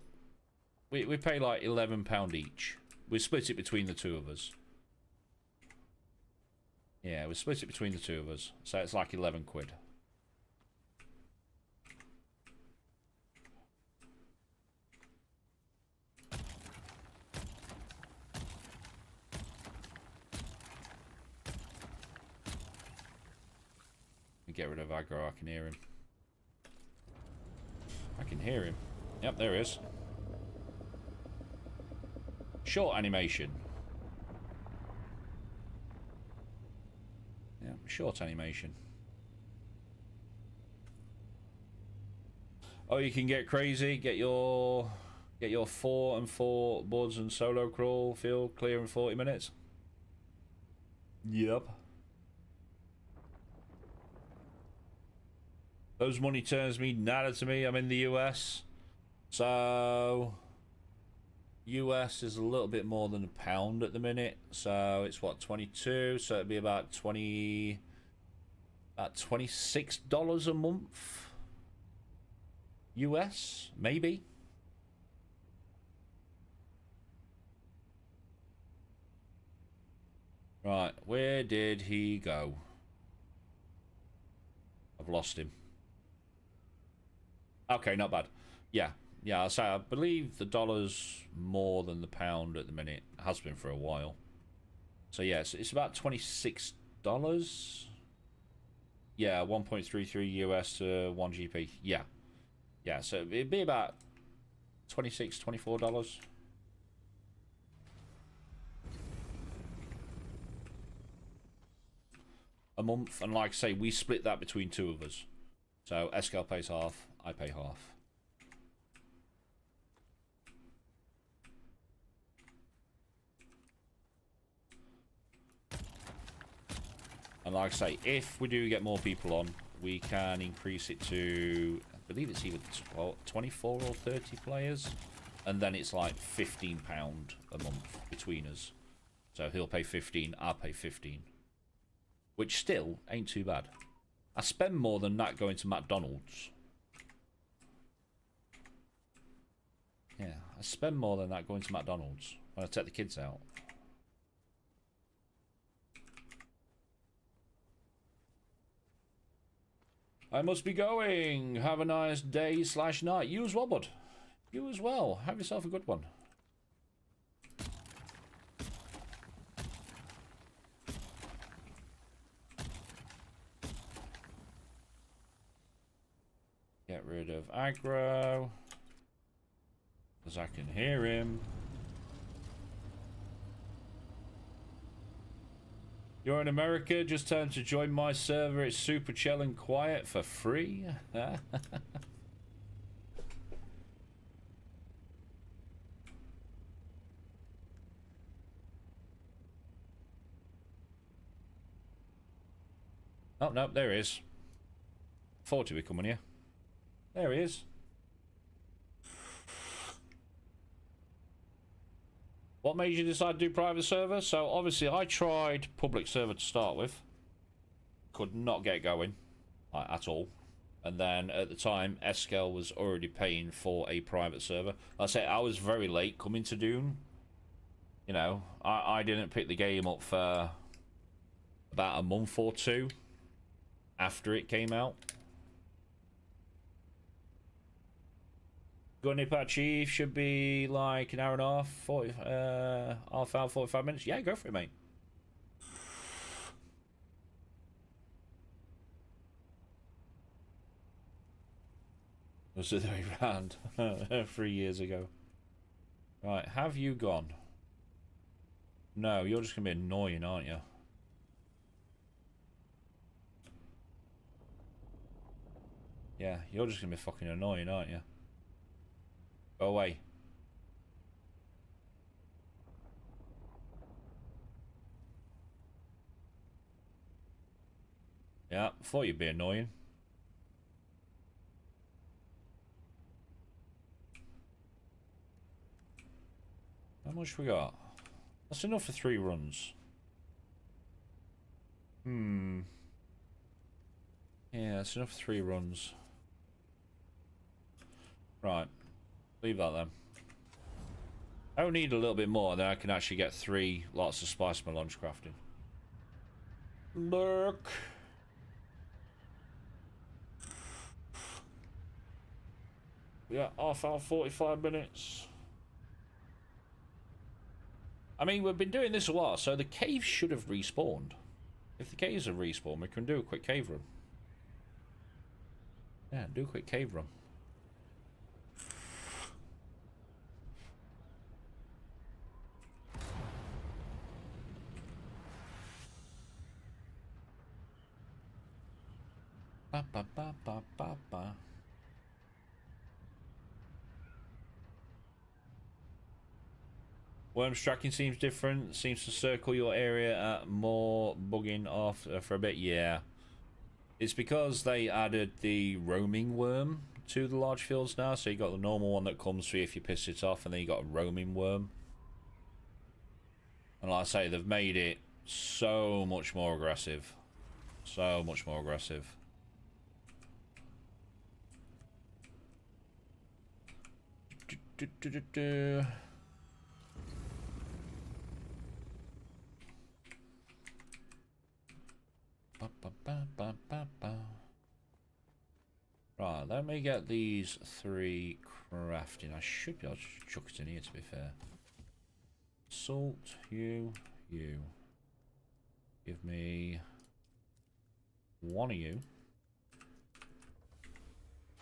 we pay like £11 each. We split it between the two of us. Yeah, we split it between the two of us. So it's like 11 quid. Get rid of aggro, I can hear him. I can hear him. Yep, there he is. Short animation. Yeah, short animation. Oh, you can get crazy, get your 4 and 4 boards and solo crawl field clear in 40 minutes. Yep. Those money turns mean nada to me. I'm in the US. So US is a little bit more than a pound at the minute, so it's what, 22, so it'd be about $26 a month US, maybe. Right, where did he go? I've lost him. Okay, not bad. Yeah, I'll say I believe the dollar's more than the pound at the minute. It has been for a while. So yeah, it's about $26. Yeah, 1.33 US to 1 GP. Yeah. Yeah, so it'd be about $26, $24. A month, and like I say, we split that between two of us. So Escal pays half, I pay half. And like I say, if we do get more people on, we can increase it to, I believe it's either 24 or 30 players. And then it's like £15 a month between us. So he'll pay 15, I'll pay 15. Which still ain't too bad. I spend more than that going to McDonald's. Yeah, I spend more than that going to McDonald's when I take the kids out. I must be going. Have a nice day / night. You as well, bud. You as well. Have yourself a good one. Get rid of aggro, because I can hear him. You're in America, just time to join my server. It's super chill and quiet for free. Oh, no, there he is. Thought he would come on here. There he is. What made you decide to do private server? So obviously I tried public server to start with. Could not get going like, at all. And then at the time, Eskel was already paying for a private server. I say I was very late coming to Dune. You know, I didn't pick the game up for about a month or two after it came out. Gunny Pat Chief should be like an hour and a half, 40, half hour, 45 minutes. Yeah, go for it, mate. Was the other way round 3 years ago. Right, have you gone? No, you're just gonna be annoying, aren't you? Yeah, you're just gonna be fucking annoying, aren't you? Go away. Yeah, thought you'd be annoying. How much we got? That's enough for 3 runs. Yeah, that's enough for 3 runs. Right. Leave that then. I need a little bit more, then I can actually get 3 lots of spice melange crafting. Look. Yeah, half hour, 45 minutes. I mean, we've been doing this a while, so the caves should have respawned. If the caves have respawned, we can do a quick cave run. Yeah, do a quick cave run. Ba ba ba ba ba ba. Worms tracking seems different. Seems to circle your area at more bugging off for a bit. Yeah. It's because they added the roaming worm to the large fields now. So you got the normal one that comes for you if you piss it off, and then you got a roaming worm. And like I say, they've made it so much more aggressive. So much more aggressive. Right, let me get these 3 crafting. I should be able to chuck it in here, to be fair. Salt, you. Give me 1 of you.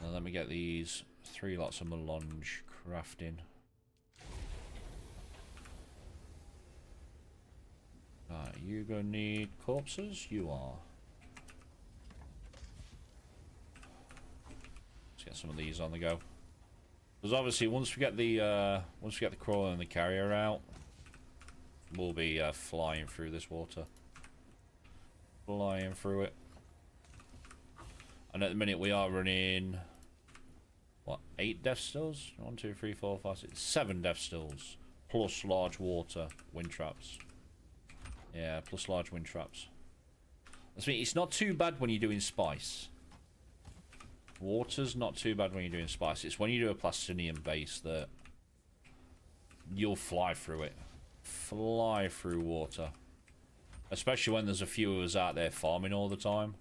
Now let me get these 3 lots of melange crafting. Right, you gonna need corpses? You are. Let's get some of these on the go. Because obviously once we get the crawler and the carrier out, we'll be flying through this water. Flying through it. And at the minute we are running, what, 8 death stills? 1, 2, 3, 4, 5, 6, 7 death stills. Plus large water wind traps. Yeah, plus large wind traps. I mean, it's not too bad when you're doing spice. Water's not too bad when you're doing spice. It's when you do a plastinium base that you'll fly through it. Fly through water. Especially when there's a few of us out there farming all the time.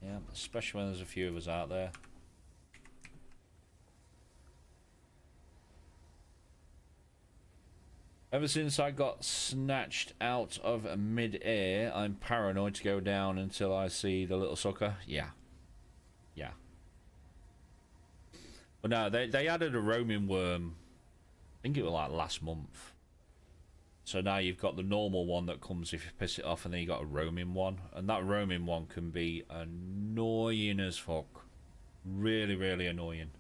Yeah, especially when there's a few of us out there. Ever since I got snatched out of mid-air, I'm paranoid to go down until I see the little sucker. Yeah. Yeah. But no, they added a roaming worm. I think it was like last month. So now you've got the normal one that comes if you piss it off, and then you got a roaming one. And that roaming one can be annoying as fuck. Really, really annoying.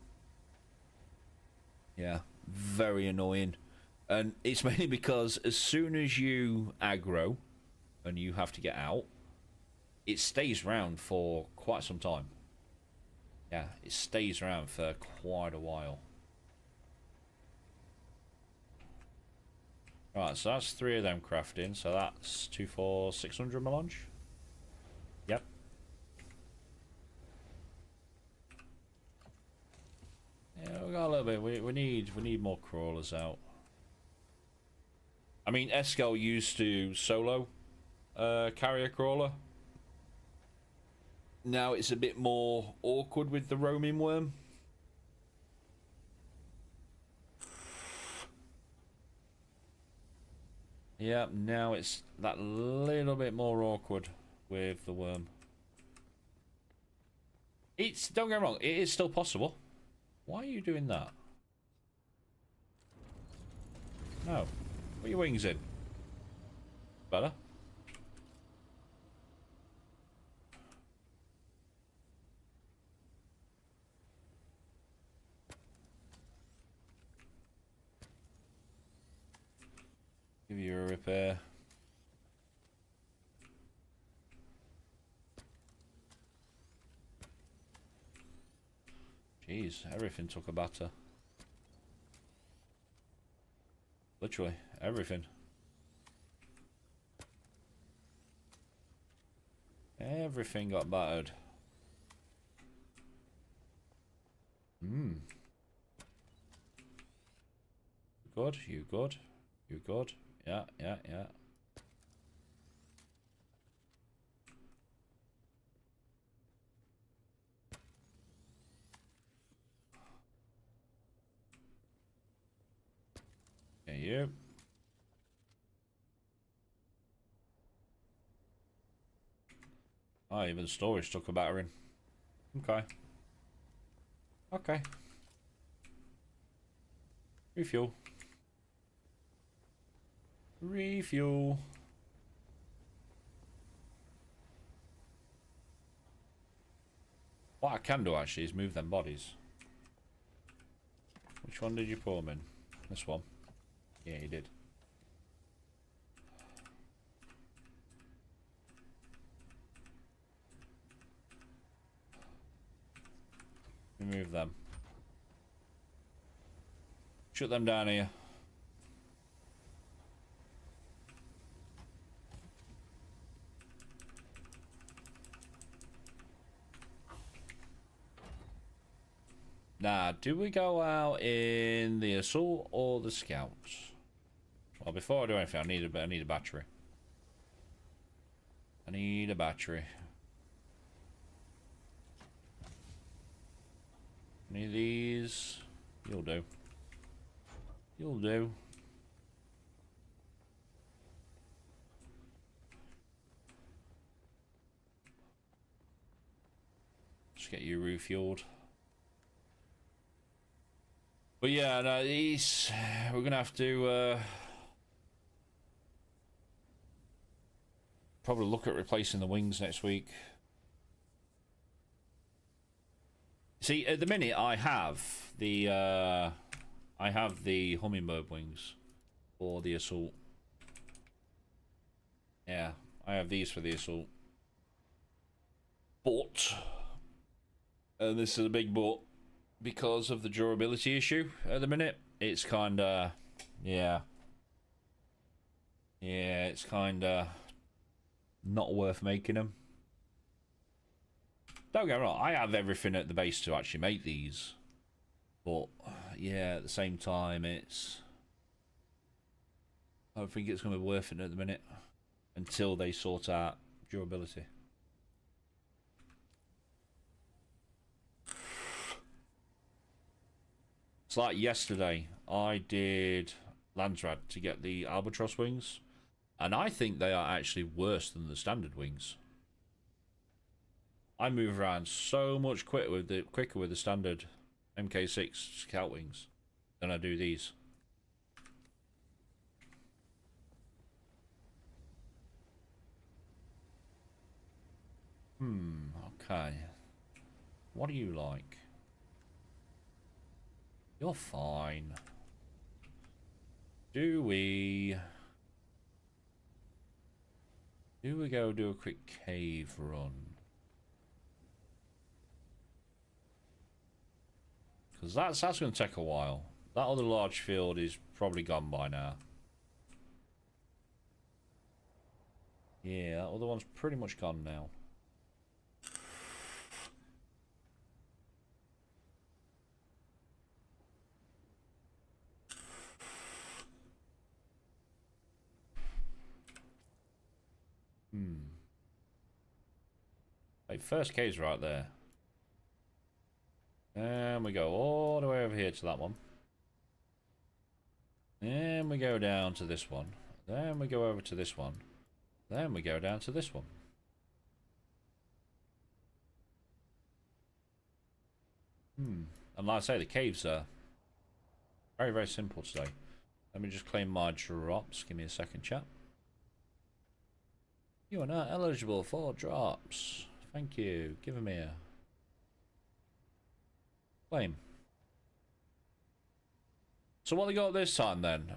Yeah, very annoying. And it's mainly because as soon as you aggro and you have to get out, it stays around for quite some time. Yeah, it stays around for quite a while. Right, so that's 3 of them crafting. So that's 2, 4, 600 melange. Yep. Yeah, we got a little bit. We need more crawlers out. I mean, Eskel used to solo carrier crawler. Now it's a bit more awkward with the roaming worm. Yeah, now it's that little bit more awkward with the worm. Don't get me wrong, it is still possible. Why are you doing that? No. Put your wings in. Better. Give you a repair. Jeez, everything took a batter. Literally, everything. Everything got battered. Good, you good. You good. Yeah. Okay, you. Oh, even storage took a battering. Okay. Okay. Refuel. Refuel. What I can do actually is move them bodies. Which one did you put them in? This one. Yeah, you did. move them. Shut them down here. Now, do we go out in the assault or the scouts? Well, before I do anything, I need a battery. I need a battery. Any of these? You'll do. You'll do. Just get you refueled. But yeah, no, these we're gonna have to probably look at replacing the wings next week. See, at the minute I have the hummingbird wings for the assault. Yeah, I have these for the assault. But, and this is a big but, because of the durability issue at the minute, it's kinda, yeah, it's kinda not worth making them. Don't get me wrong, I have everything at the base to actually make these, but yeah, at the same time, I don't think it's going to be worth it at the minute until they sort out durability. It's like yesterday, I did Landsrad to get the Albatross wings, and I think they are actually worse than the standard wings. I move around so much quicker with the standard MK6 Scout wings than I do these. Okay. What do you like? You're fine. Do we go do a quick cave run? Because that's going to take a while. That other large field is probably gone by now. Yeah, that other one's pretty much gone now. Like, first cave's right there. And we go all the way over here to that one. Then we go down to this one. Then we go over to this one. Then we go down to this one. And like I say, the caves are very, very simple today. Let me just claim my drops. Give me a second, chat. You are not eligible for drops. Thank you. Give them here. Claim. So what they got this time then?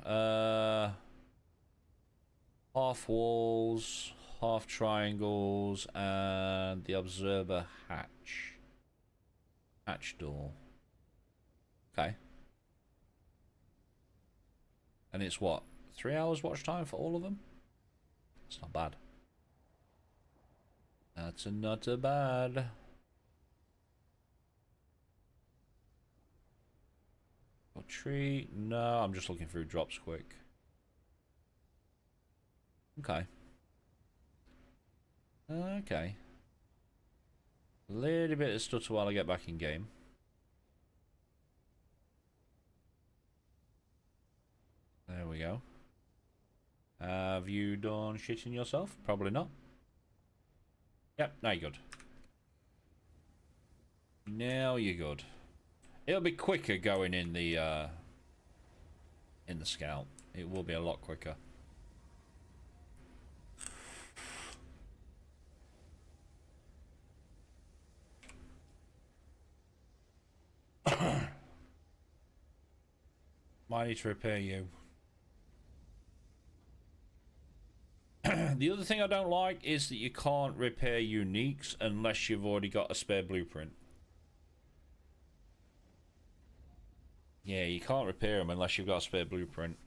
Half walls, half triangles, and the observer hatch. Hatch door. Okay. And it's what? 3 hours watch time for all of them? It's not bad. That's not a bad. A tree? No, I'm just looking through drops quick. Okay. Okay. A little bit of stutter while I get back in game. There we go. Have you done shitting yourself? Probably not. Yep, now you're good. Now you're good. It'll be quicker going in the scout. It will be a lot quicker. Might need to repair you. The other thing I don't like is that you can't repair uniques unless you've already got a spare blueprint. Yeah, you can't repair them unless you've got a spare blueprint.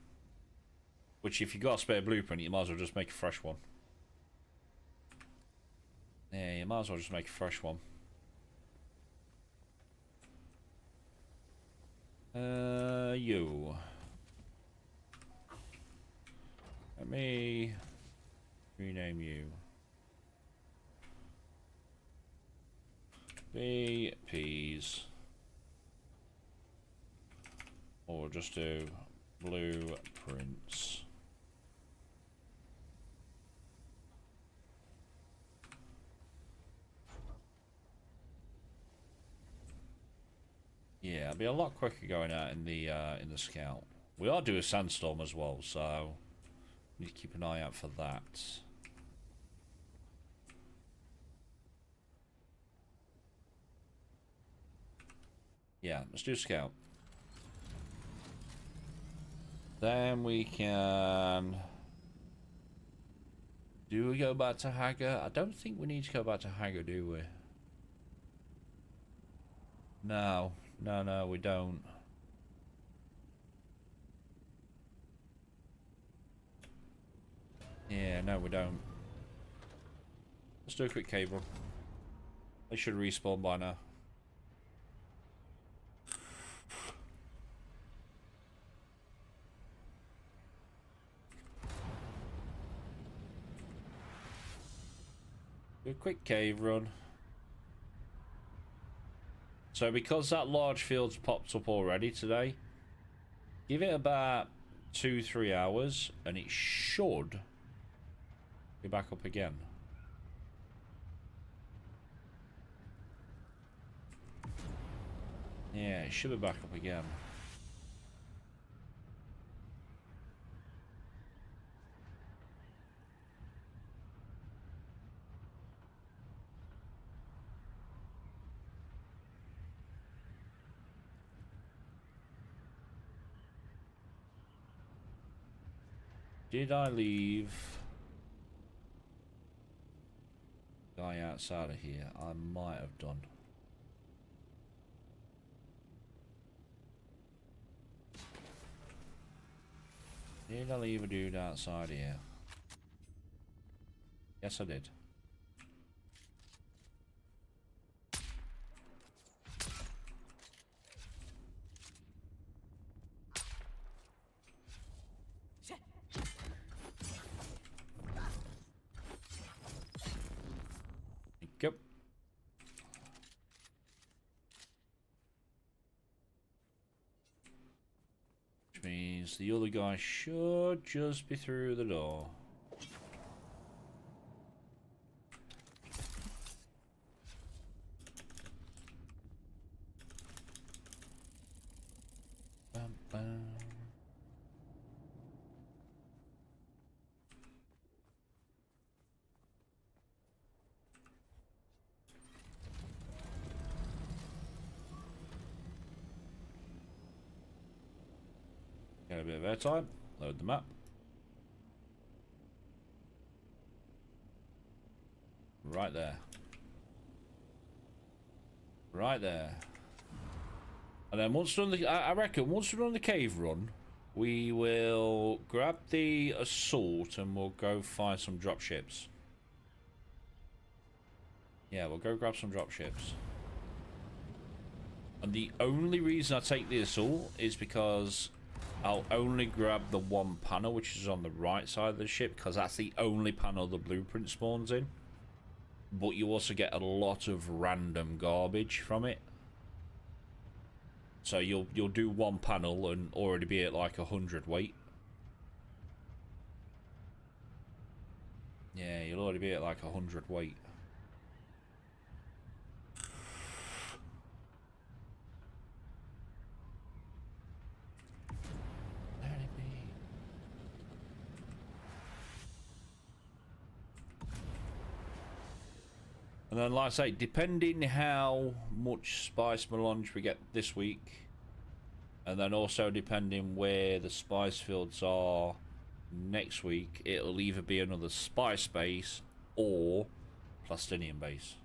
Which, if you've got a spare blueprint, you might as well just make a fresh one. Yeah, you might as well just make a fresh one. You. Let me rename you. BPs. Or just do blueprints. Yeah, it'll be a lot quicker going out in the scout. We are doing a sandstorm as well, so we need to keep an eye out for that. Yeah, let's do scout. Then we can... Do we go back to Hagar? I don't think we need to go back to Hagar, do we? No. No, we don't. Yeah, no, we don't. Let's do a quick cave run. They should respawn by now. Do a quick cave run. So because that large field's popped up already today, give it about 2-3 hours and it should be back up again. Yeah, it should be back up again. Did I leave guy outside of here? I might have done. Did I leave a dude outside here? Yes, I did. Yep. Which means the other guy should just be through the door. Bum, bum. Get a bit of airtime. Load the map. Right there. Right there. And then once we're done the, I reckon once we're done the cave run, we will grab the assault and we'll go find some drop ships. Yeah, we'll go grab some drop ships. And the only reason I take the assault is because I'll only grab the one panel which is on the right side of the ship, because that's the only panel the blueprint spawns in. But you also get a lot of random garbage from it. So you'll do one panel and already be at like 100 weight. Yeah, you'll already be at like 100 weight. Let it be. And then, like I say, depending how much spice melange we get this week, and then also depending where the spice fields are next week, it'll either be another spice base or plastinium base.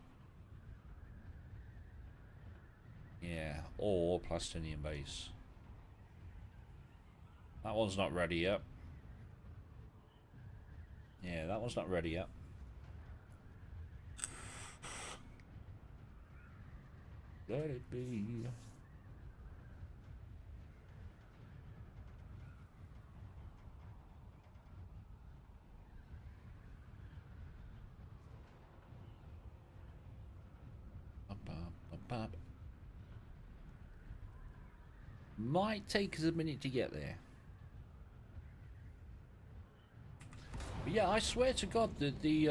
Yeah, or plastinium base. That one's not ready yet. Yeah, that one's not ready yet. Let it be. Might take us a minute to get there. But yeah, I swear to God that the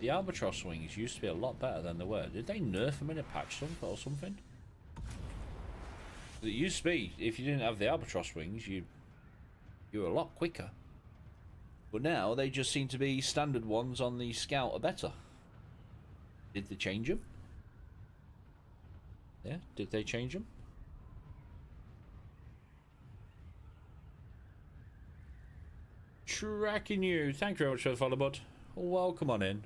albatross wings used to be a lot better than they were. Did they nerf them in a patch or something? It used to be, if you didn't have the albatross wings, you were a lot quicker. But now they just seem to be standard ones on the Scout are better. Did they change them? Yeah, did they change them? Tracking you. Thank you very much for the follow, bud. Welcome on in.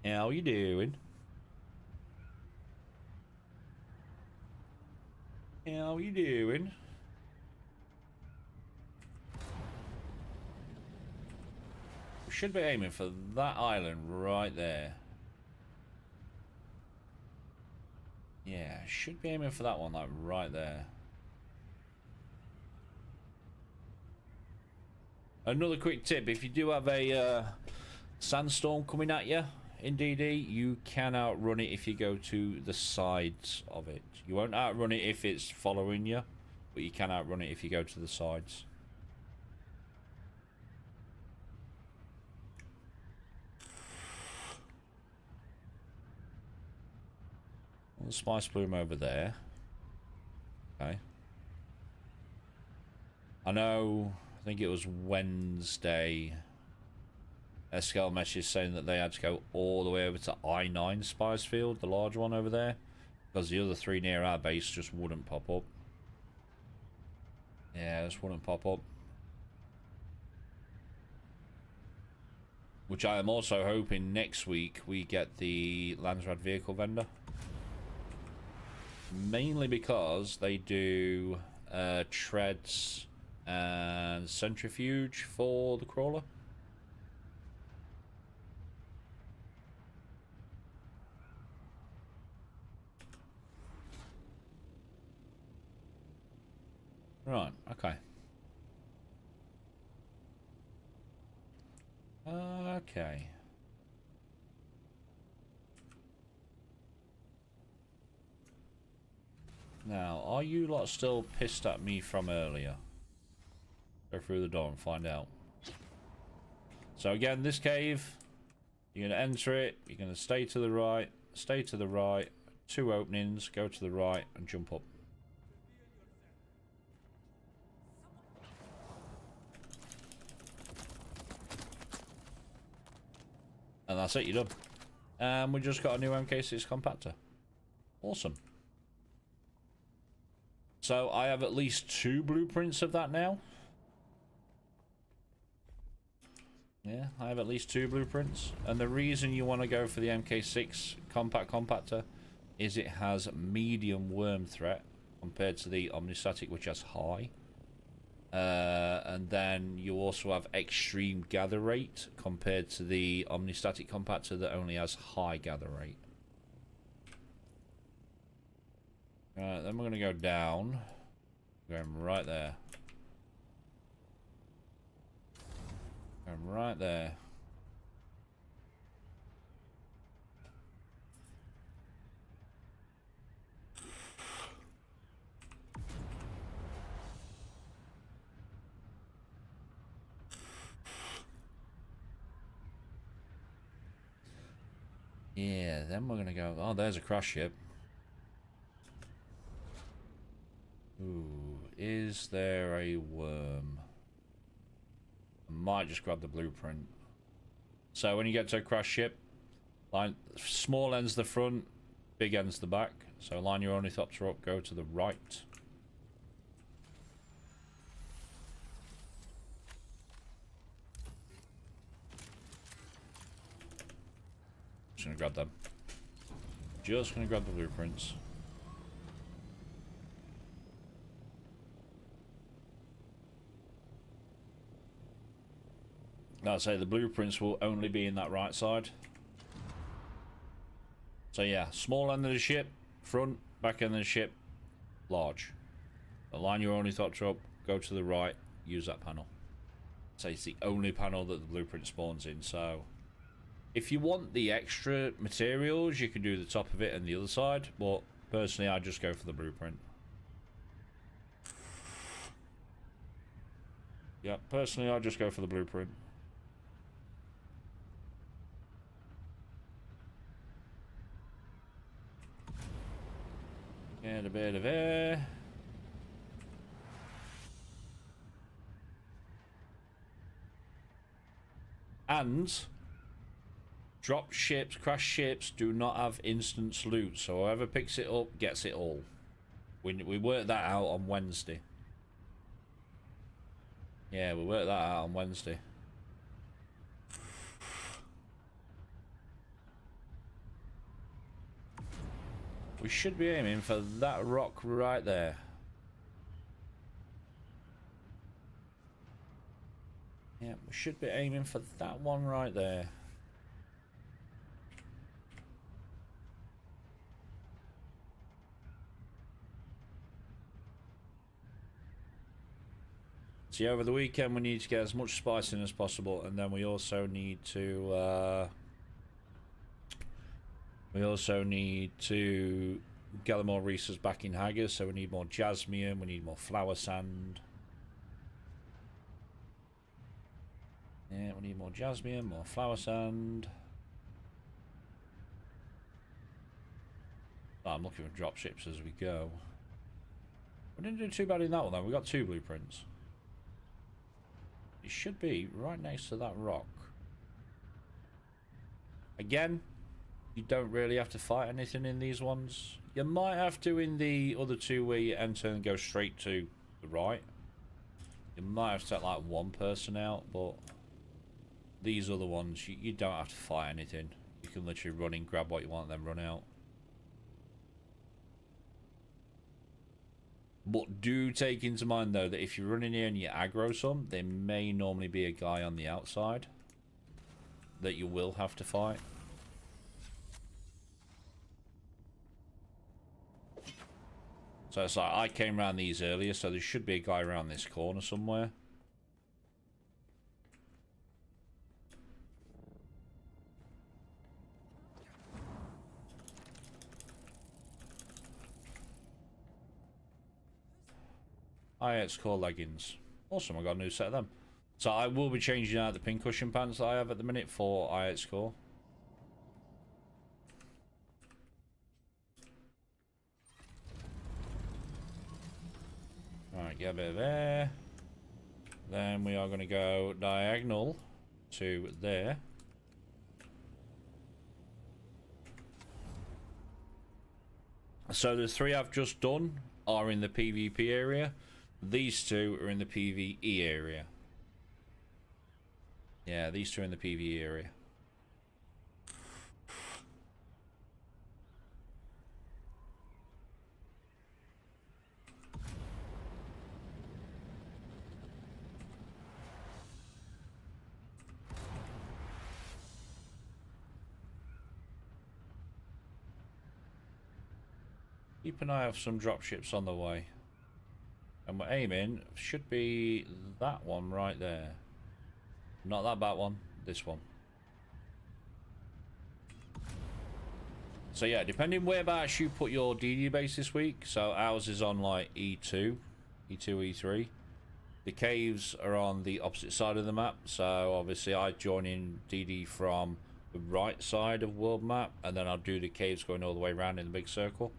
How you doing? How you doing? We should be aiming for that island right there. Yeah, should be aiming for that one, like right there. Another quick tip, if you do have a sandstorm coming at you in DD, you can outrun it if you go to the sides of it. You won't outrun it if it's following you, but you can outrun it if you go to the sides. The spice bloom over there. Okay. I know, I think it was Wednesday, Escal message saying that they had to go all the way over to I-9 Spice Field, the large one over there, because the other three near our base just wouldn't pop up. Yeah, just wouldn't pop up. Which I am also hoping next week we get the Landsrad vehicle vendor. Mainly because they do treads and centrifuge for the crawler. Right, okay. Okay. Now, are you lot still pissed at me from earlier? Go through the door and find out. So again, this cave, you're going to enter it, you're going to stay to the right, 2 openings, go to the right and jump up. And that's it, you're done. And we just got a new MK6 compactor. Awesome. So I have at least 2 blueprints of that now. Yeah, I have at least 2 blueprints. And the reason you want to go for the MK6 compact compactor is it has medium worm threat compared to the omnistatic, which has high. And then you also have extreme gather rate compared to the omnistatic compactor that only has high gather rate. Right, then we're going to go down. Going right there. Going right there. Yeah, then we're going to go... Oh, there's a crash ship. Ooh, is there a worm? I might just grab the blueprint. So when you get to a crash ship, line small end's the front, big end's the back. So line your ornithopter up, go to the right. Just gonna grab them. Just gonna grab the blueprints. I'll say the blueprints will only be in that right side. So yeah, small end of the ship, front, back end of the ship, large. Align your only thought up, go to the right, use that panel. So it's the only panel that the blueprint spawns in. So if you want the extra materials, you can do the top of it and the other side, but personally I just go for the blueprint. Yeah, personally I just go for the blueprint. Get a bit of air. And drop ships, crash ships do not have instant loot, so whoever picks it up gets it all. We worked that out on Wednesday. Yeah, we worked that out on Wednesday. We should be aiming for that rock right there. Yeah, we should be aiming for that one right there. See, over the weekend we need to get as much spice in as possible, and then we also need to gather more resources back in Haggis, so we need more jasmine, we need more flower sand. Yeah, we need more jasmine, more flower sand. Oh, I'm looking for dropships as we go. We didn't do too bad in that one though, we got 2 blueprints. It should be right next to that rock. Again, you don't really have to fight anything in these ones. You might have to in the other 2 where you enter and go straight to the right. You might have to take like 1 person out, but these other ones, you don't have to fight anything. You can literally run in, grab what you want, and then run out. But do take into mind though that if you're running here and you aggro some, there may normally be a guy on the outside that you will have to fight. So it's like, I came around these earlier, so there should be a guy around this corner somewhere. IX core leggings. Awesome, I got a new set of them. So I will be changing out the pincushion pants that I have at the minute for IX core. Alright, get a bit of air. Then we are going to go diagonal to there. So the 3 I've just done are in the PvP area. These 2 are in the PvE area. Yeah, these 2 are in the PvE area. Keep an eye out for some dropships on the way. And we're aiming, should be that one right there. Not that bad one, this one. So yeah, depending whereabouts you put your DD base this week. So ours is on like E2, E3. The caves are on the opposite side of the map. So obviously I join in DD from the right side of world map. And then I'll do the caves going all the way around in the big circle.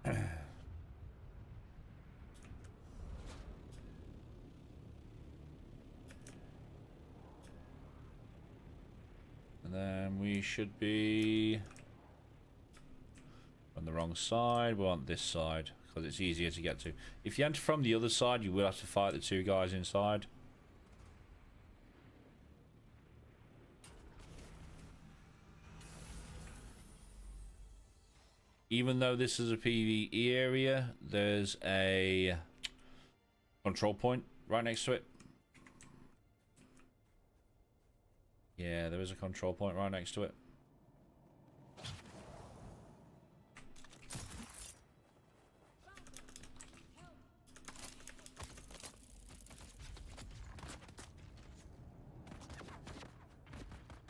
And then we should be on the wrong side. We want this side because it's easier to get to. If you enter from the other side, you will have to fight the 2 guys inside. Even though this is a PvE area, there's a control point right next to it. Yeah, there is a control point right next to it.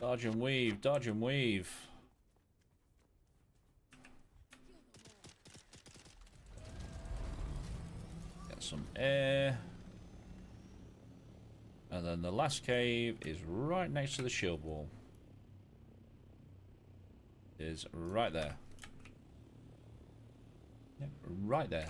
Dodge and weave, dodge and weave. Get some air. And then the last cave is right next to the shield wall. It is right there. Yep, right there.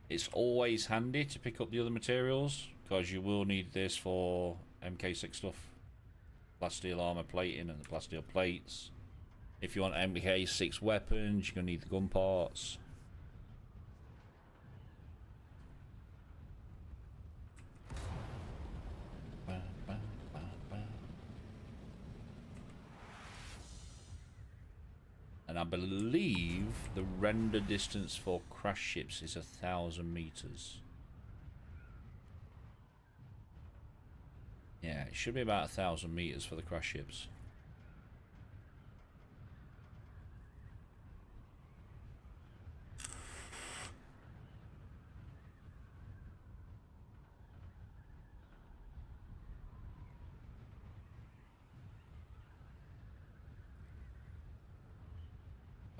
It's always handy to pick up the other materials, because you will need this for MK6 stuff. Plasteel armor plating and the plasteel plates. If you want MK6 weapons, you're going to need the gun parts. And I believe the render distance for crash ships is 1,000 meters. Yeah, it should be about 1,000 meters for the crash ships.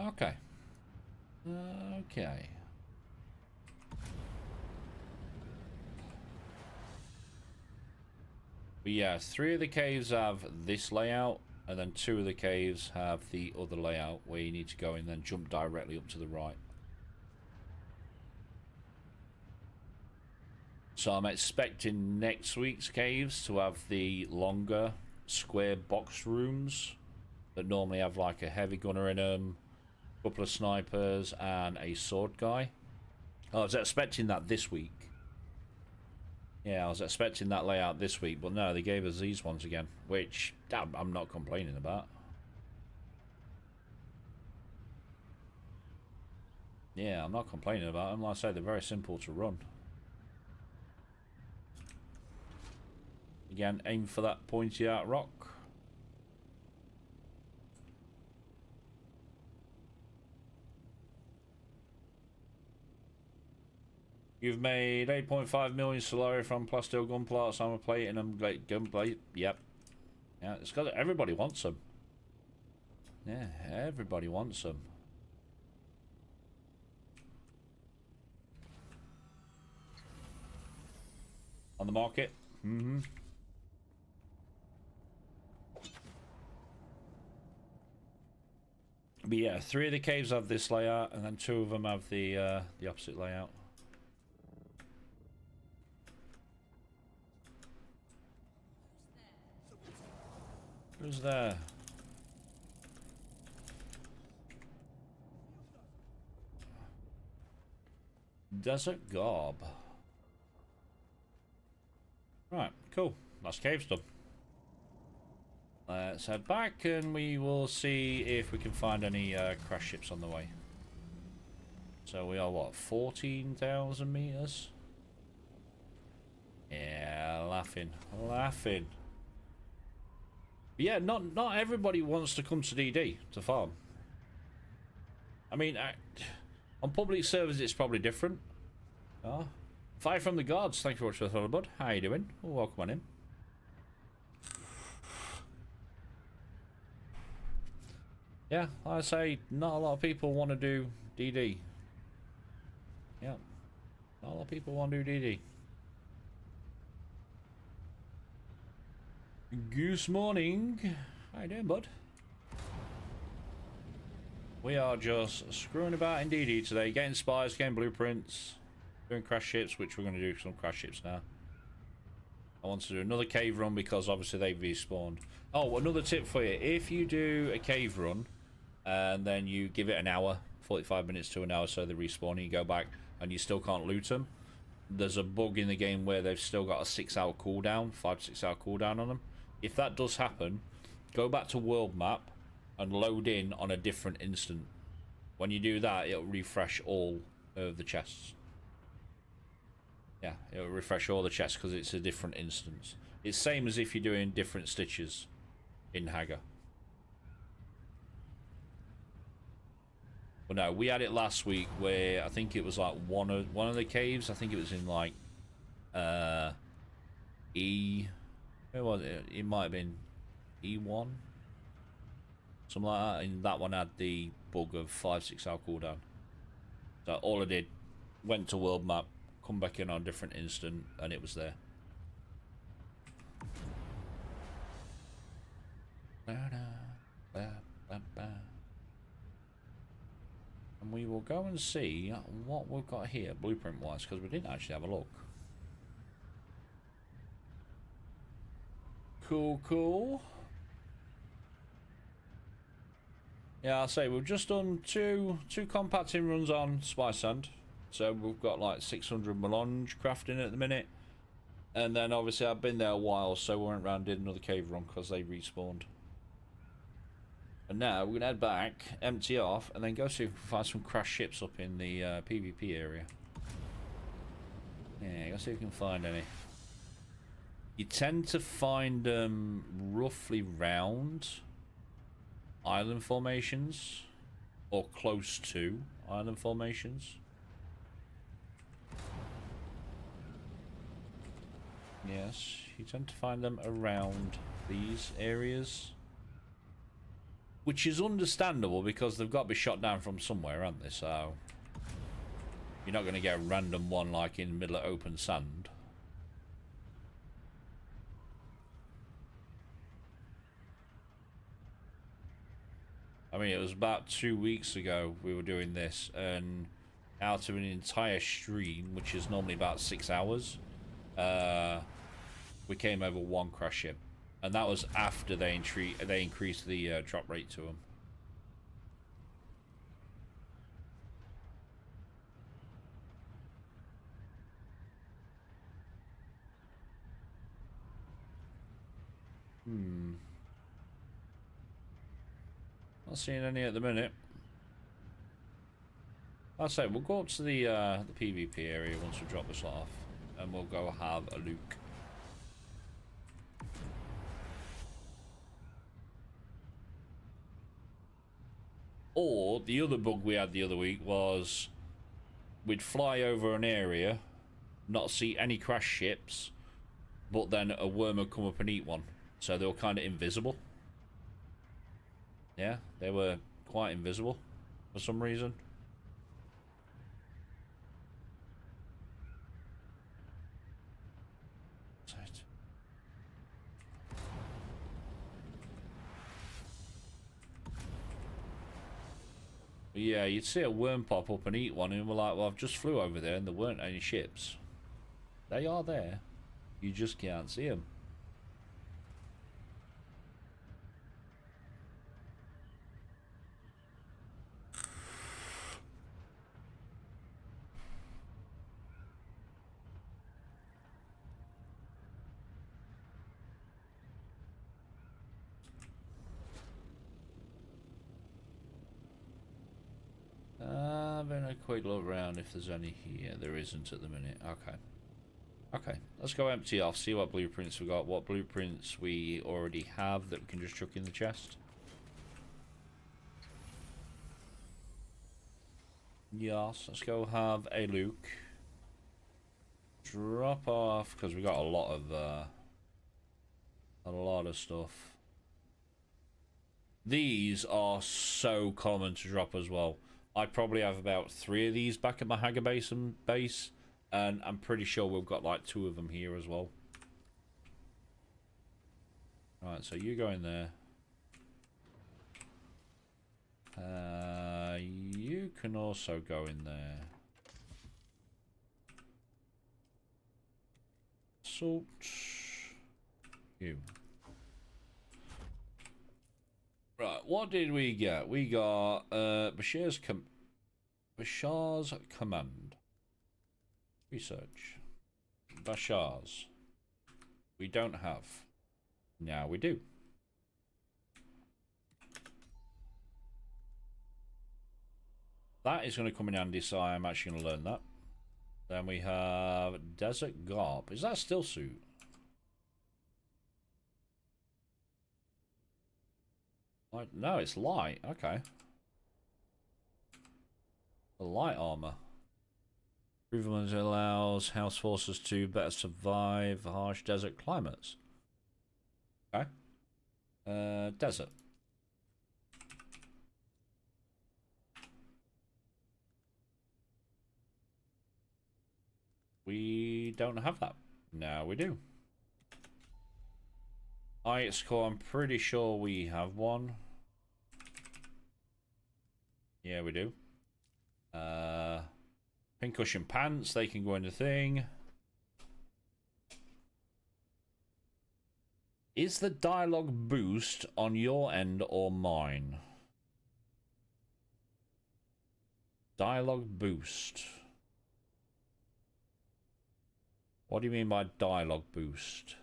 Okay. Okay. But yeah, 3 of the caves have this layout, and then 2 of the caves have the other layout where you need to go and then jump directly up to the right. So I'm expecting next week's caves to have the longer square box rooms that normally have like a heavy gunner in them, a couple of snipers, and a sword guy. I was expecting that this week. Yeah, I was expecting that layout this week, but no, they gave us these ones again, which I'm not complaining about. Yeah, I'm not complaining about them. Like I say, they're very simple to run. Again, aim for that pointy out rock. You've made 8.5 million Solari from plasteel gun parts, armor plate, and gun plate. Yep. Yeah, it's got everybody wants them. Yeah, everybody wants them. On the market. Mm-hmm. But yeah, 3 of the caves have this layout, and then 2 of them have the opposite layout. Who's there? Desert Gob. Right, cool. That's cave stuff. Let's head back and we will see if we can find any crash ships on the way. So we are what, 14,000 meters? Yeah, laughing. But yeah, not everybody wants to come to DD to farm. I mean, on public servers it's probably different. Oh, Fire from the Gods, thank you very much for the follow, bud. How you doing? Oh, welcome on in. Yeah, like I say, not a lot of people want to do DD. Yeah, not a lot of people want to do DD. Goose morning. How you doing, bud? We are just screwing about in DD today, getting spies, getting blueprints, doing crash ships, which we're going to do some crash ships now. I want to do another cave run because obviously they've respawned. Oh, another tip for you. If you do a cave run and then you give it an hour, 45 minutes to an hour, so they respawn and you go back and you still can't loot them, there's a bug in the game where they've still got a 6-hour cooldown, 5 to 6 hour cooldown on them. if that does happen, go back to world map and load in on a different instant. When you do that, it'll refresh all of the chests. Yeah, it'll refresh all the chests because it's a different instance. It's same as if you're doing different stitches in Haga. But no, we had it last week where I think it was like one of the caves. I think it was in like where was it? It might have been E1, something like that. And that one had the bug of 5-6 hour cooldown. So all I did, went to world map, come back in on a different instant, and it was there. And we will go and see what we've got here, blueprint-wise, because we didn't actually have a look. Cool, cool. Yeah, I'll say we've just done two compacting runs on Spice Sand. So we've got like 600 melange crafting at the minute. And then obviously I've been there a while, so we went round did another cave run because they respawned. And now we're going to head back, empty off, and then go see if we can find some crashed ships up in the PvP area. Yeah, go see if we can find any. You tend to find them roughly round island formations, or close to island formations. Yes, you tend to find them around these areas. Which is understandable because they've got to be shot down from somewhere, aren't they? So you're not going to get a random one like in the middle of open sand. I mean, it was about 2 weeks ago we were doing this, and out of an entire stream, which is normally about 6 hours, we came over one crash ship. And that was after they increased the drop rate to them. Not seeing any at the minute. I'll say we'll go up to the PvP area once we drop this off, and we'll go have a look. Or the other bug we had the other week was we'd fly over an area, not see any crash ships, but then a worm would come up and eat one. So they were kind of invisible. Yeah, they were quite invisible for some reason. Yeah, you'd see a worm pop up and eat one, and we're like, well, I've just flew over there and there weren't any ships. They are there. You just can't see them. Having a quick look around if there's any here. There isn't at the minute. Okay. Okay, let's go empty off, see what blueprints we got, what blueprints we already have that we can just chuck in the chest. Yes, let's go have a look. Drop off, because we got a lot of stuff. These are so common to drop as well. I probably have about 3 of these back at my Haga Basin base, and I'm pretty sure we've got like 2 of them here as well. Right, so you go in there. You can also go in there. Salt. You. Right, what did we get? We got Bashar's command. Research. Bashar's. We don't have. Now we do. That is going to come in handy, so I'm actually going to learn that. Then we have Desert Garb. Is that still suit? No, it's light. Okay. The light armor. Improvement allows house forces to better survive harsh desert climates. Okay. Desert. We don't have that. Now we do. Ice core, I'm pretty sure we have one. Yeah, we do. Pincushion pants, they can go in the thing. Is the dialogue boost on your end or mine? Dialogue boost. What do you mean by dialogue boost?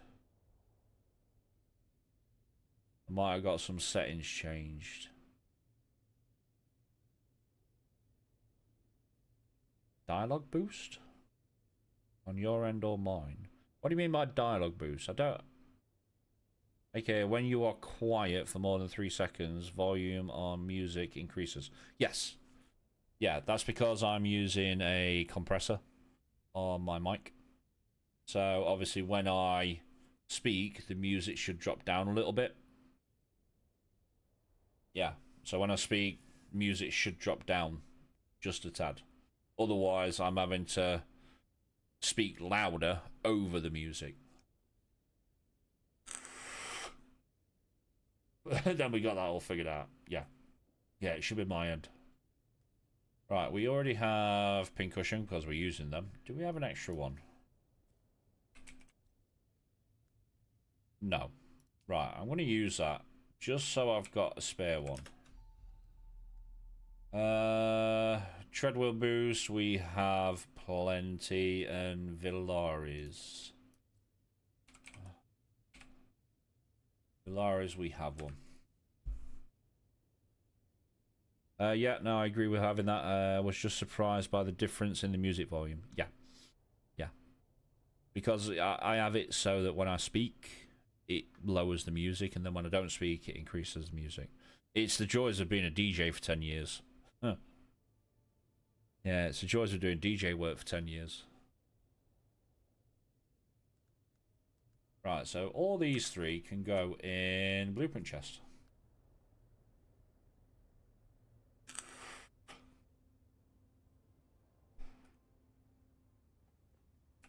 I might have got some settings changed. Dialogue boost? On your end or mine? What do you mean by dialogue boost? I don't... Okay, when you are quiet for more than 3 seconds, volume on music increases. Yes. Yeah, that's because I'm using a compressor on my mic. So, obviously, when I speak, the music should drop down a little bit. Yeah, so when I speak, music should drop down just a tad. Otherwise, I'm having to speak louder over the music. Then we got that all figured out. Yeah. Yeah, it should be my end. Right, we already have pincushion because we're using them. Do we have an extra one? No. Right, I'm going to use that just so I've got a spare one. Treadwheel boost, we have plenty, and Villaris. Villaris, we have one. Yeah, no, I agree with having that. I was just surprised by the difference in the music volume. Yeah. Yeah. Because I have it so that when I speak, it lowers the music, and then when I don't speak, it increases the music. It's the joys of being a DJ for 10 years. Huh. Yeah, it's the joys of doing DJ work for 10 years. Right, so all these three can go in blueprint chest.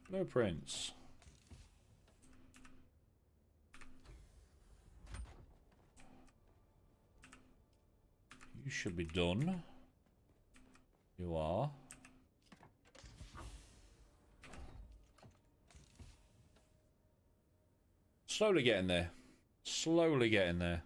Blueprints. You should be done. You are. Slowly getting there. Slowly getting there.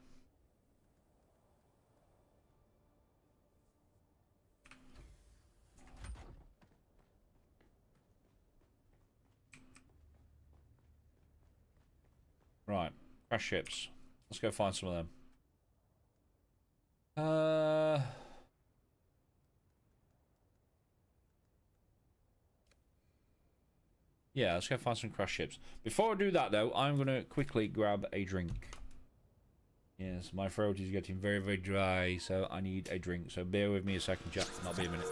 Right. Crash ships. Let's go find some of them. Yeah, let's go find some crash ships. Before I do that, though, I'm going to quickly grab a drink. Yes, my throat is getting very, very dry, so I need a drink. So bear with me a second, Jack. Not be a minute.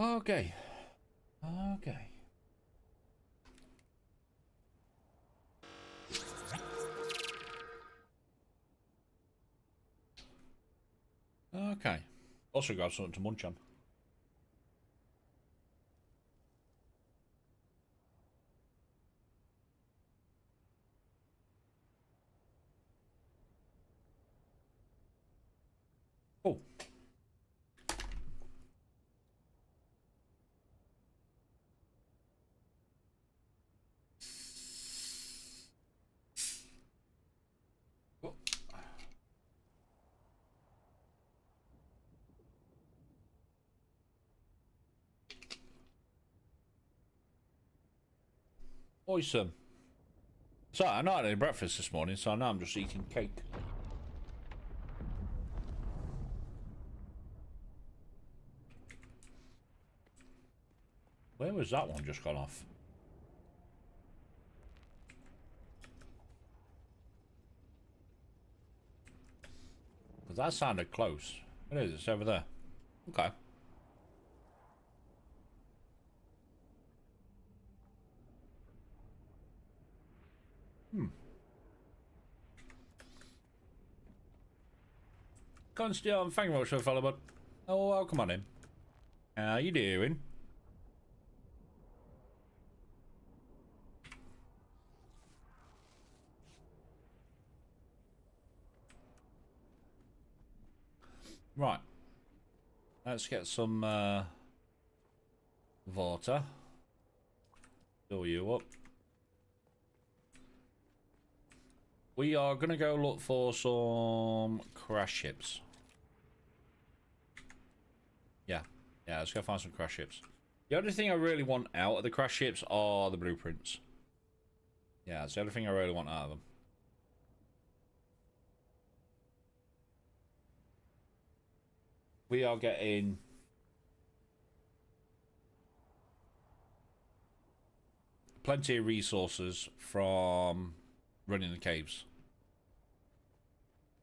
Okay. Okay. Okay. Also grab something to munch on. Awesome. So, I not had any breakfast this morning, so now I'm just eating cake. Where was that one just gone off? Because that sounded close. It is, it's over there. Okay. Constian, thank you very much for the follow, bud. Oh, welcome on in. How you doing? Right. Let's get some water. Fill you up. We are going to go look for some crash ships. Yeah, let's go find some crash ships. The only thing I really want out of the crash ships are the blueprints. Yeah, that's the only thing I really want out of them. We are getting plenty of resources from running the caves.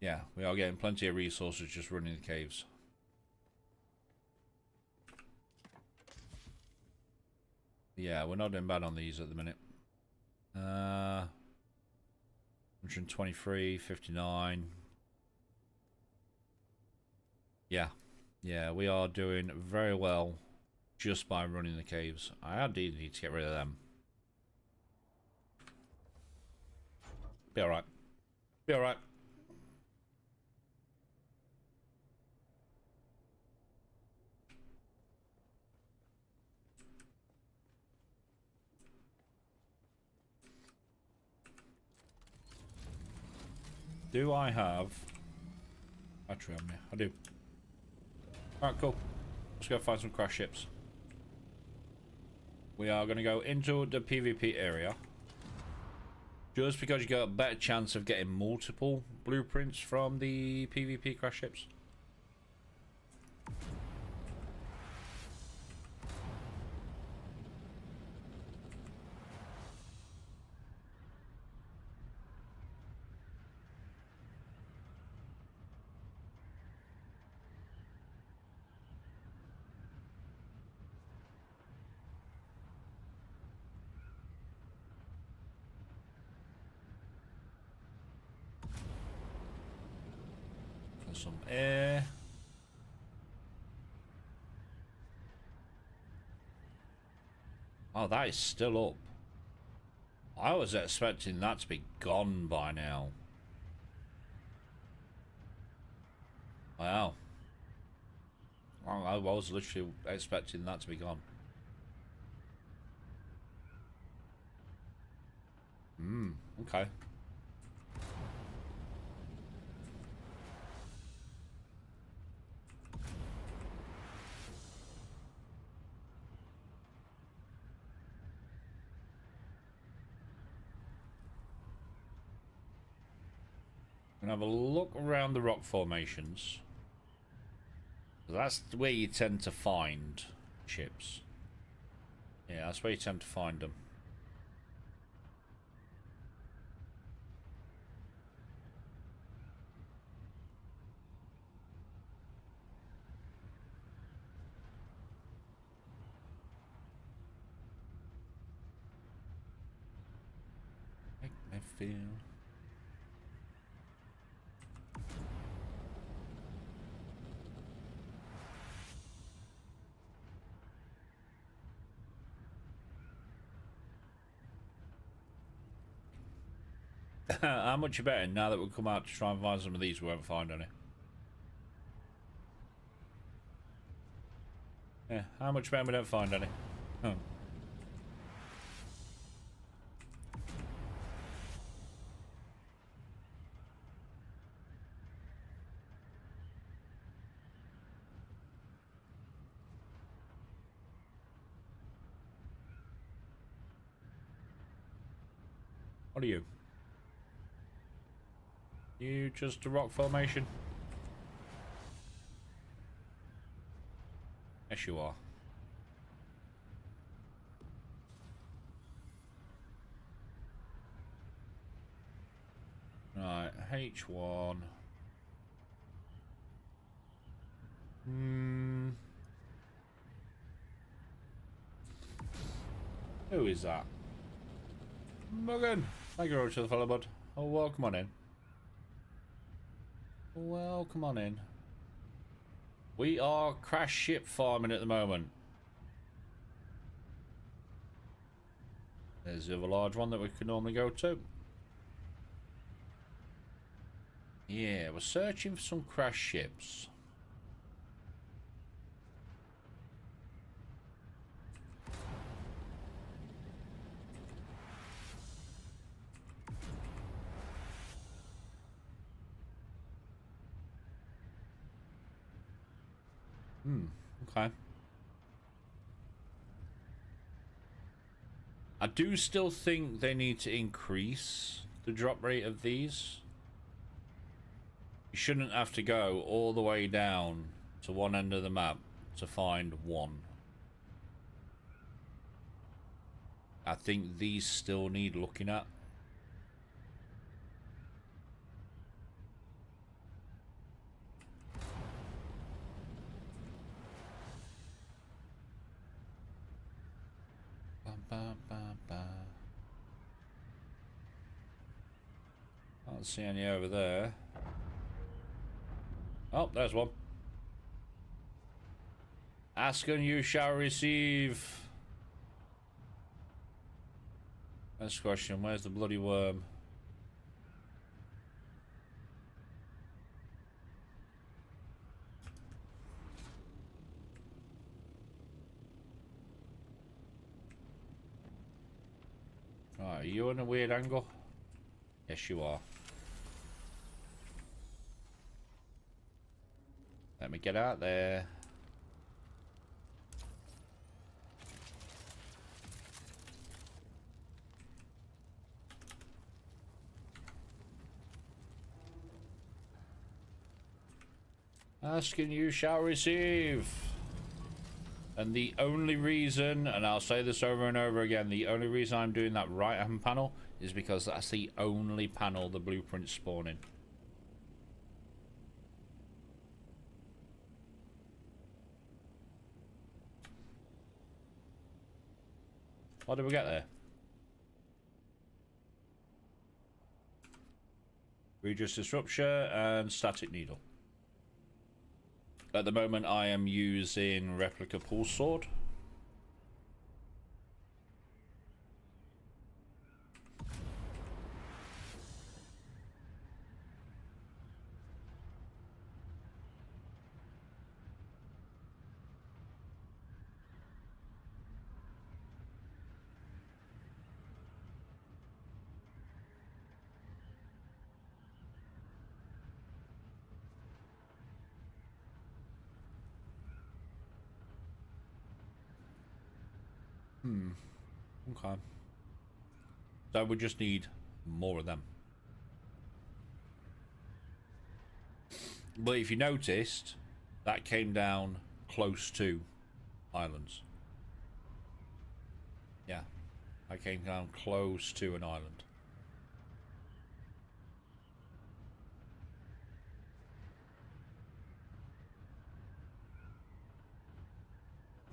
Yeah, we are getting plenty of resources just running the caves. Yeah, we're not doing bad on these at the minute. 123, 59. Yeah, we are doing very well just by running the caves. I indeed need to get rid of them. Be alright. Be alright. Do I have battery on me? I do. Alright, cool. Let's go find some crash ships. We are going to go into the PvP area. Just because you got a better chance of getting multiple blueprints from the PvP crash ships. Some air. Oh, that is still up. I was expecting that to be gone by now. Wow. I was literally expecting that to be gone. Okay. And have a look around the rock formations. That's where you tend to find ships. Yeah, that's where you tend to find them. Make me feel. How much you betting now that we'll come out to try and find some of these we won't find any? Yeah, how much betting we don't find any? Huh. What are you? You just a rock formation? Yes, you are. Right, H1. Who is that? Muggin! Thank you very much for the follow, bud. Oh, well, come on in. Well, come on in. We are crash ship farming at the moment. There's the other large one that we can normally go to. Yeah, we're searching for some crash ships. Okay. I do still think they need to increase the drop rate of these. You shouldn't have to go all the way down to one end of the map to find one. I think these still need looking at. Can't see any over there. Oh, there's one. Ask and you shall receive. Next question, where's the bloody worm? Right, are you in a weird angle? Yes, you are. Let me get out there. Ask and you shall receive. And the only reason, and I'll say this over and over again, the only reason I'm doing that right hand panel is because that's the only panel the blueprints spawn in. What did we get there? Regis Disruption and Static Needle. At the moment I am using Replica Pulse Sword. Okay. So we just need more of them. But if you noticed, that came down close to islands. Yeah. I came down close to an island.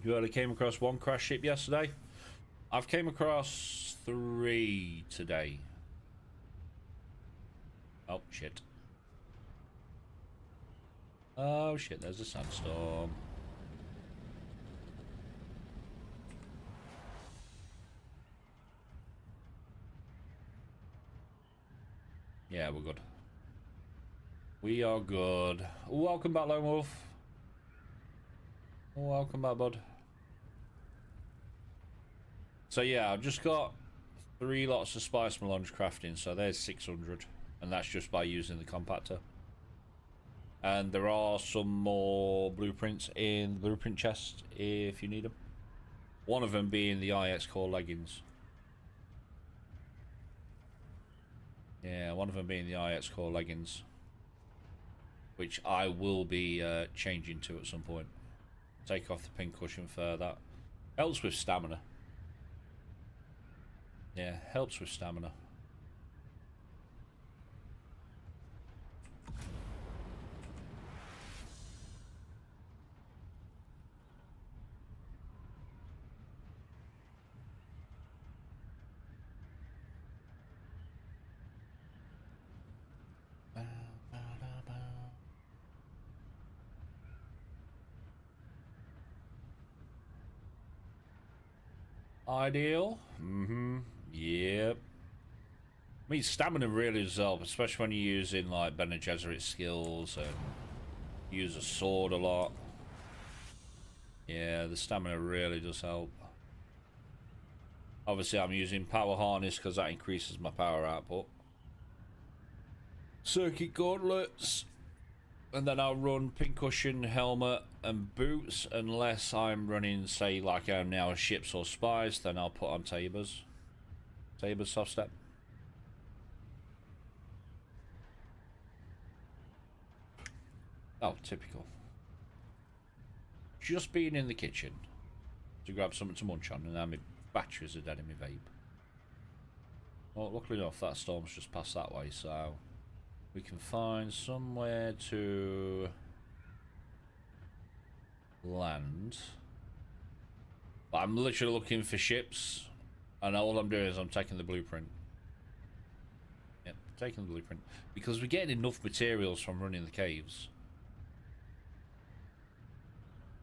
You only came across one crash ship yesterday? I've came across 3 today. Oh, shit. Oh, shit, there's a sandstorm. Yeah, we're good. We are good. Welcome back, Lone Wolf. Welcome back, bud. So yeah, I've just got 3 lots of spice melange crafting, so there's 600, and that's just by using the compactor. And there are some more blueprints in the blueprint chest if you need them. One of them being the IX core leggings. Yeah, one of them being the IX core leggings, which I will be changing to at some point. Take off the pincushion fur. That helps with stamina. Yeah, helps with stamina. Ideal. Mm-hmm. Yep. I mean, stamina really does help, especially when you're using like Bene Gesserit skills and use a sword a lot. Yeah, the stamina really does help. Obviously, I'm using power harness because that increases my power output. Circuit gauntlets. And then I'll run pincushion, helmet, and boots unless I'm running, say, like I am now, ships or spies. Then I'll put on tabers. Tabers soft step. Oh, typical. Just being in the kitchen to grab something to munch on, and now my batteries are dead in my vape. Well, luckily enough, that storm's just passed that way, so we can find somewhere to land. But I'm literally looking for ships, and all I'm doing is I'm taking the blueprint. Yep, taking the blueprint. Because we're getting enough materials from running the caves.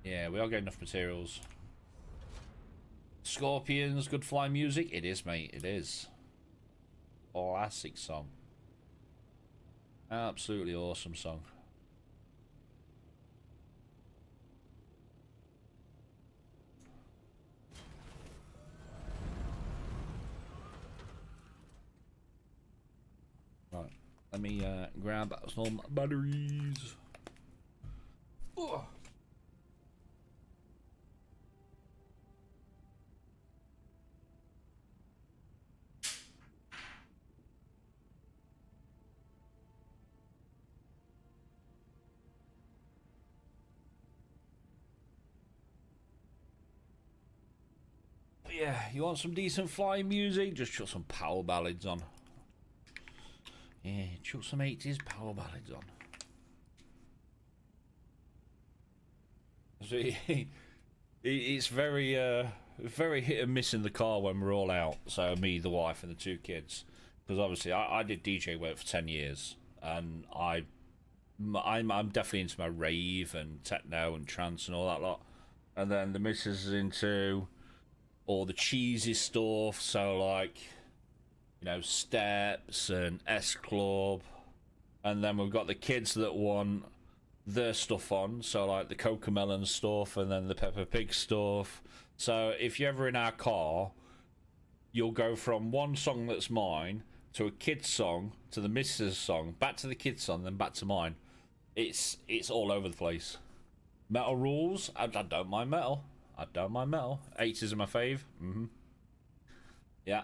Yeah, we are getting enough materials. Scorpions, good fly music. It is, mate, it is. Classic song. Absolutely awesome song. Right, let me grab some batteries. Ugh. Yeah, you want some decent flying music? Just chuck some power ballads on. Yeah, chuck some 80s power ballads on. So it's very hit and miss in the car when we're all out. So me, the wife, and the two kids. Because obviously I did DJ work for 10 years, and I'm definitely into my rave and techno and trance and all that lot. And then the missus is into all the cheesy stuff, so like, you know, Steps and S Club. And then we've got the kids that want their stuff on, so like the Cocomelon stuff and then the Peppa Pig stuff. So if you're ever in our car, you'll go from one song that's mine to a kid's song to the missus' song, back to the kid's song, then back to mine. It's all over the place. Metal rules. I don't mind metal. I don't mind metal. 80s are my fave. Yeah.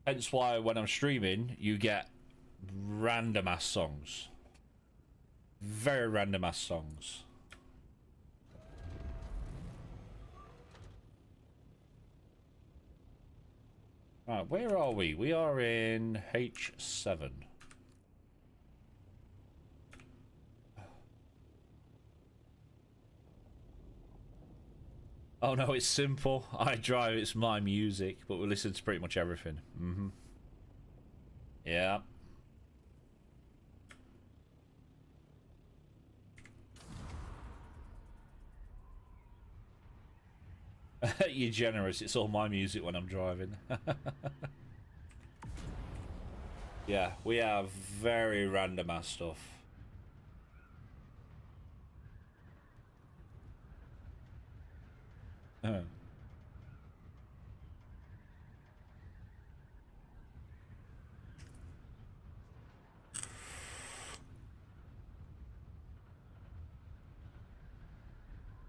Hence why when I'm streaming, you get random ass songs. Very random ass songs. Right, where are we? We are in H7. Oh no, it's simple. I drive, it's my music, but we listen to pretty much everything. Yeah. You're generous. It's all my music when I'm driving. Yeah, we have very random ass stuff.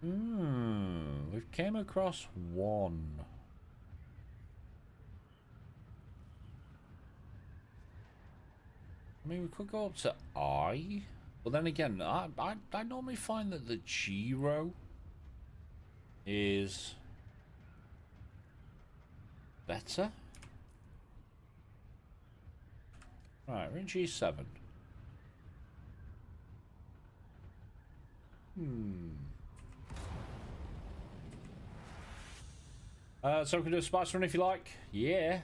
We've came across one. I mean, we could go up to I. But then again, I normally find that the G row is better. Right, we're in G7. So we can do a spice run if you like. Yeah.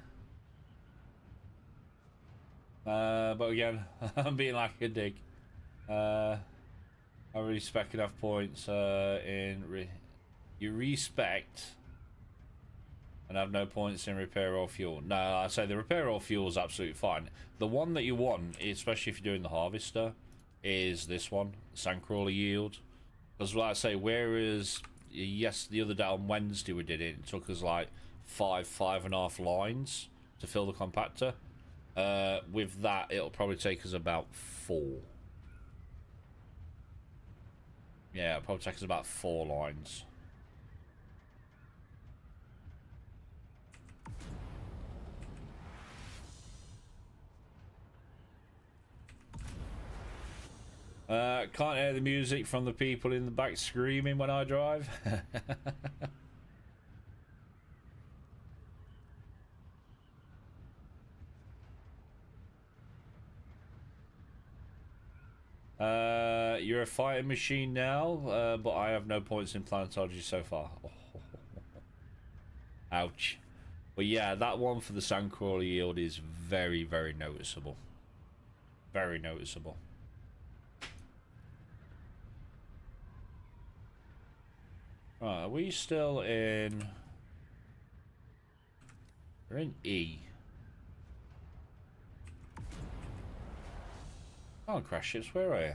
But again, I'm being like a dig. I respect enough points you respect and have no points in repair or fuel. No, I say the repair or fuel is absolutely fine. The one that you want, especially if you're doing the harvester, is this one, Sandcrawler yield. Because like I say, whereas yes, the other day on Wednesday we did it, it took us like 5.5 lines to fill the compactor. With that, it'll probably take us about 4. Yeah, it'll probably take us about 4 lines. Can't hear the music from the people in the back screaming when I drive. You're a fighting machine now, but I have no points in planetology so far. Ouch. But yeah, that one for the Sandcrawler yield is very, very noticeable. Very noticeable. Right, are we still in... We're in E. Come on, crash ships, where are you?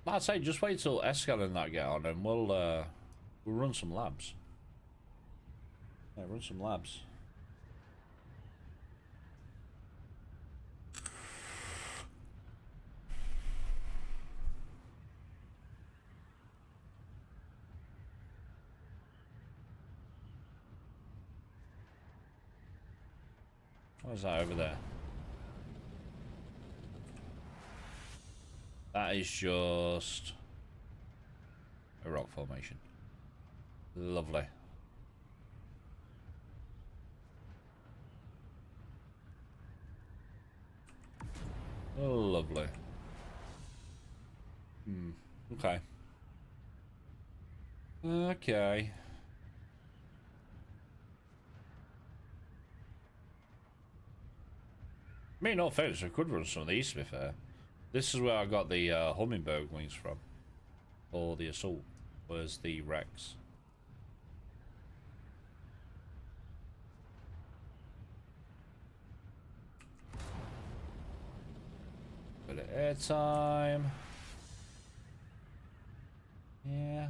I'd say just wait till Escal and that get on and we'll run some labs. Yeah, run some labs. What is that over there? That is just a rock formation. Lovely. Oh, lovely. Okay. Okay. I mean, no offense, I could run some of these, to be fair. This is where I got the Hummingbird wings from. Or the Assault. Was the Rex. Bit of airtime. Yeah,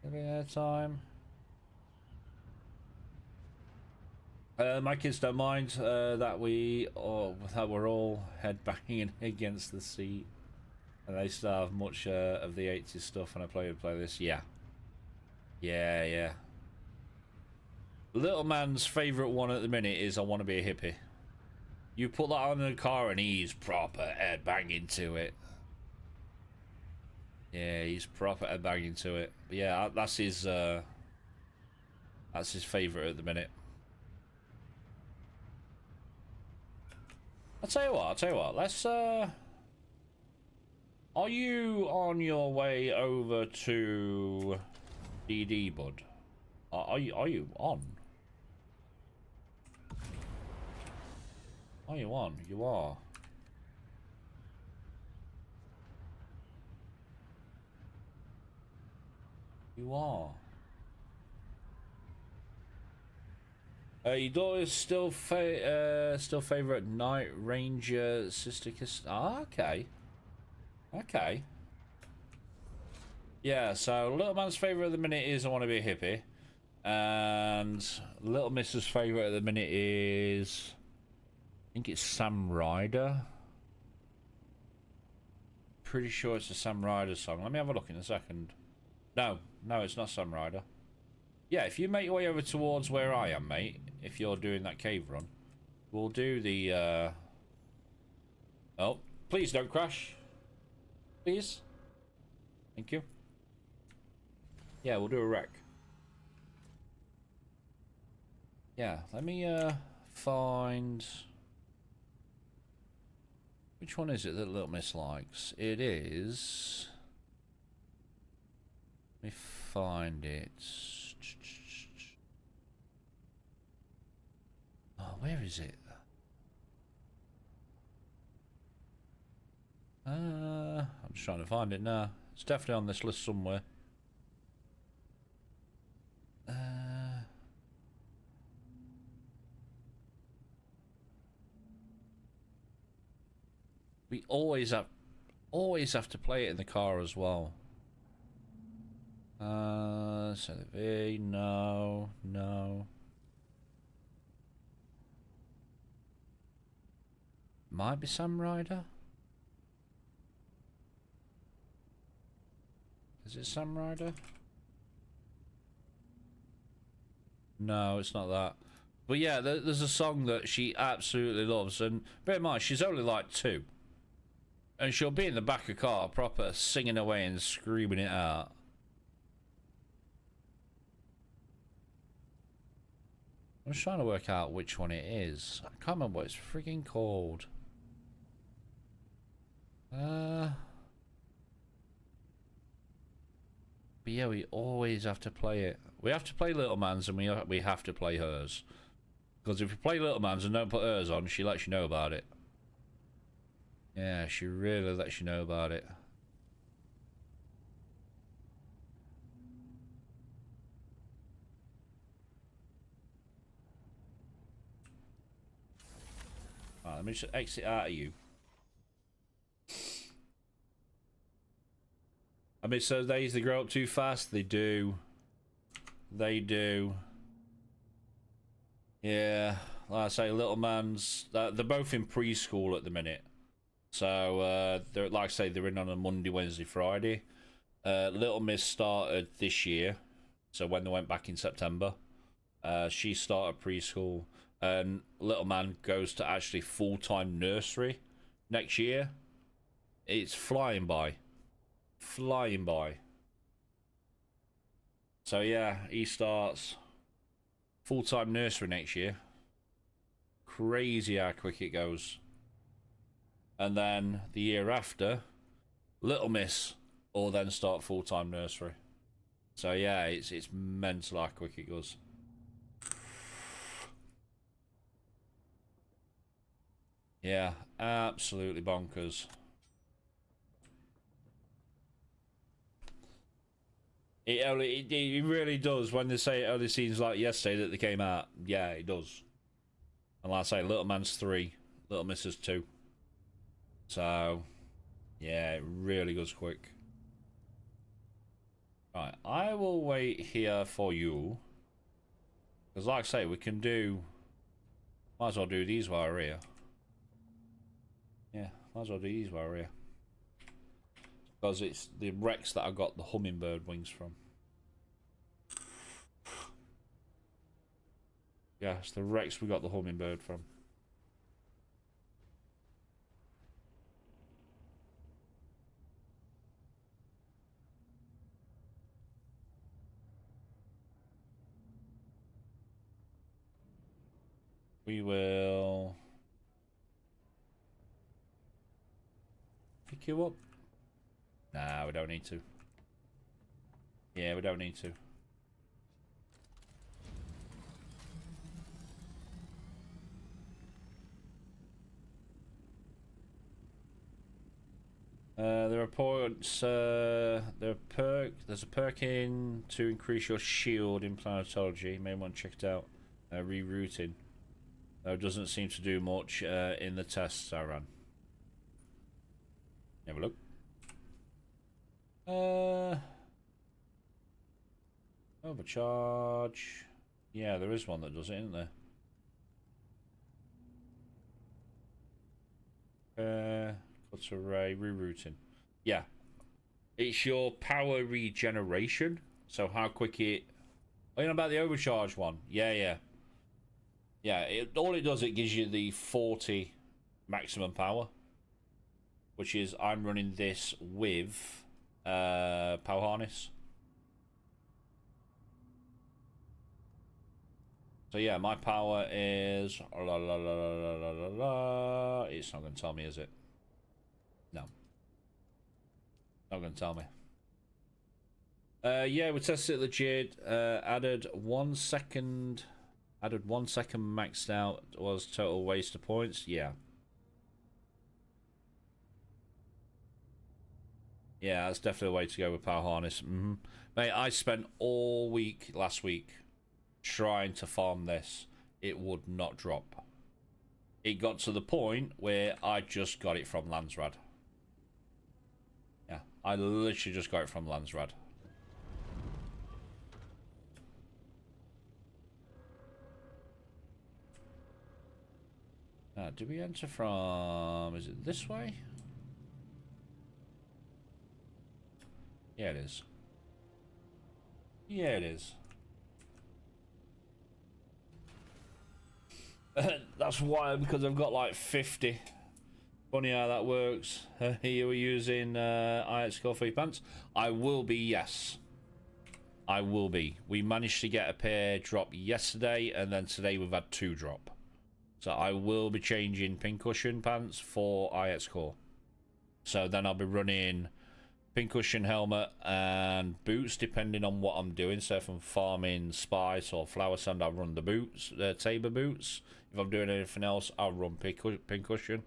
a bit of airtime. My kids don't mind that we're all head banging against the seat, and they still have much of the 80s stuff. And I play this. Yeah. Little man's favourite one at the minute is "I Want to Be a Hippie." You put that on in the car, and he's proper head banging to it. Yeah, he's proper head banging to it. But yeah, that's his favourite at the minute. I'll tell you what, let's, are you on your way over to DD, bud? Are you on? Are you on? You are. You are. Your daughter's still favourite Night Ranger Sister Kiss. Ah, okay. Okay. Yeah, so little man's favourite at the minute is "I Want to Be a Hippie." And little Miss's favourite at the minute is... I think it's Sam Ryder. Pretty sure it's a Sam Ryder song. Let me have a look in a second. No, it's not Sam Ryder. Yeah, if you make your way over towards where I am, mate, if you're doing that cave run, We'll do the, Oh, please don't crash. Please. Thank you. Yeah, we'll do a wreck. Yeah, let me, find... Which one is it that Little Miss likes? It is... Let me find it. Oh, where is it? I'm just trying to find it now. It's definitely on this list somewhere. We always have to play it in the car as well. So the V, no. Might be Sam Ryder. Is it Sam Ryder? No, it's not that. But yeah, there's a song that she absolutely loves, and bear in mind, she's only like 2. And she'll be in the back of the car, proper, singing away and screaming it out. I'm just trying to work out which one it is. I can't remember what it's freaking called. But yeah, we always have to play it. We have to play Little Man's and we have to play hers. Because if you play Little Man's and don't put hers on, she lets you know about it. Yeah, she really lets you know about it. Alright, let me just exit out of you. I mean, so they grow up too fast? They do. They do. Yeah, like I say, Little Man's... they're both in preschool at the minute. So, they're, like I say, they're in on a Monday, Wednesday, Friday. Little Miss started this year. So when they went back in September. She started preschool. And Little Man goes to actually full-time nursery next year. It's flying by. Flying by. So yeah, he starts full-time nursery next year. Crazy how quick it goes. And then the year after, Little Miss will then start full-time nursery. So yeah, it's mental how quick it goes. Yeah, absolutely bonkers. It really does. When they say it only seems like yesterday that they came out, yeah, it does. And like I say, Little Man's 3, Little Miss is 2. So, yeah, it really goes quick. Right, I will wait here for you. Because like I say, we can do... Might as well do these while we're here. Yeah, might as well do these while we're here. Because it's the Rex that I got the hummingbird wings from. Yeah, it's the Rex we got the hummingbird from. We will pick you up. Nah, we don't need to. Yeah, we don't need to. There are points. There's a perk in to increase your shield in planetology. You may want to check it out. Rerouting. It doesn't seem to do much in the tests I ran. Have a look. Overcharge. Yeah, there is one that does it, isn't there? What's array rerouting? Yeah, it's your power regeneration. So how quick it? Oh, you know about the overcharge one? Yeah, yeah. Yeah, all it does, it gives you the 40 maximum power, which is I'm running this with power harness. So yeah, my power is la, la, la, la, la, la, la. It's not going to tell me, is it? No, not going to tell me. Yeah, we tested it legit. Added 1 second. Added 1 second maxed out was total waste of points. Yeah. Yeah, that's definitely a way to go with power harness. Mate, I spent all week last week trying to farm this. It would not drop. It got to the point where I just got it from Landsrad. Yeah, I literally just got it from Landsrad. Do we enter from... Is it this way? Yeah, it is. Yeah, it is. That's why, because I've got like 50. Funny how that works. You were using IX Core 3 pants? I will be, yes. I will be. We managed to get a pair drop yesterday, and then today we've had 2 drop. So I will be changing pincushion pants for IX Core. So then I'll be running pincushion helmet and boots depending on what I'm doing. So if I'm farming spice or flower sand, I'll run the boots, the Tabor boots. If I'm doing anything else, I'll run pincushion.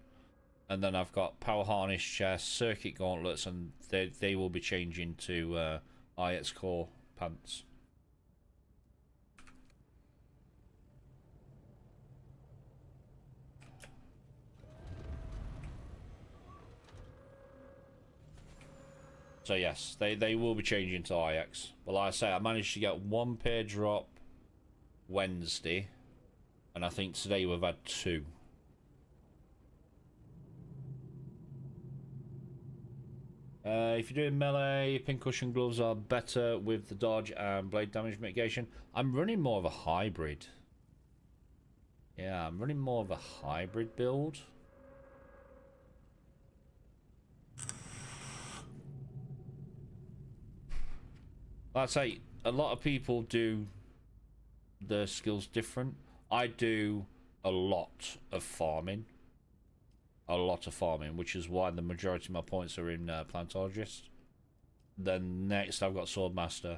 And then I've got power harness chest, circuit gauntlets, and they will be changing to IX Core pants. So yes, they will be changing to IX. But like I say, I managed to get 1 pair drop Wednesday, and I think today we've had 2. If you're doing melee, pincushion gloves are better with the dodge and blade damage mitigation. I'm running more of a hybrid. Yeah, I'm running more of a hybrid build. Like I say, a lot of people do their skills different. I do a lot of farming. Which is why the majority of my points are in Plantologist. Then next I've got Swordmaster.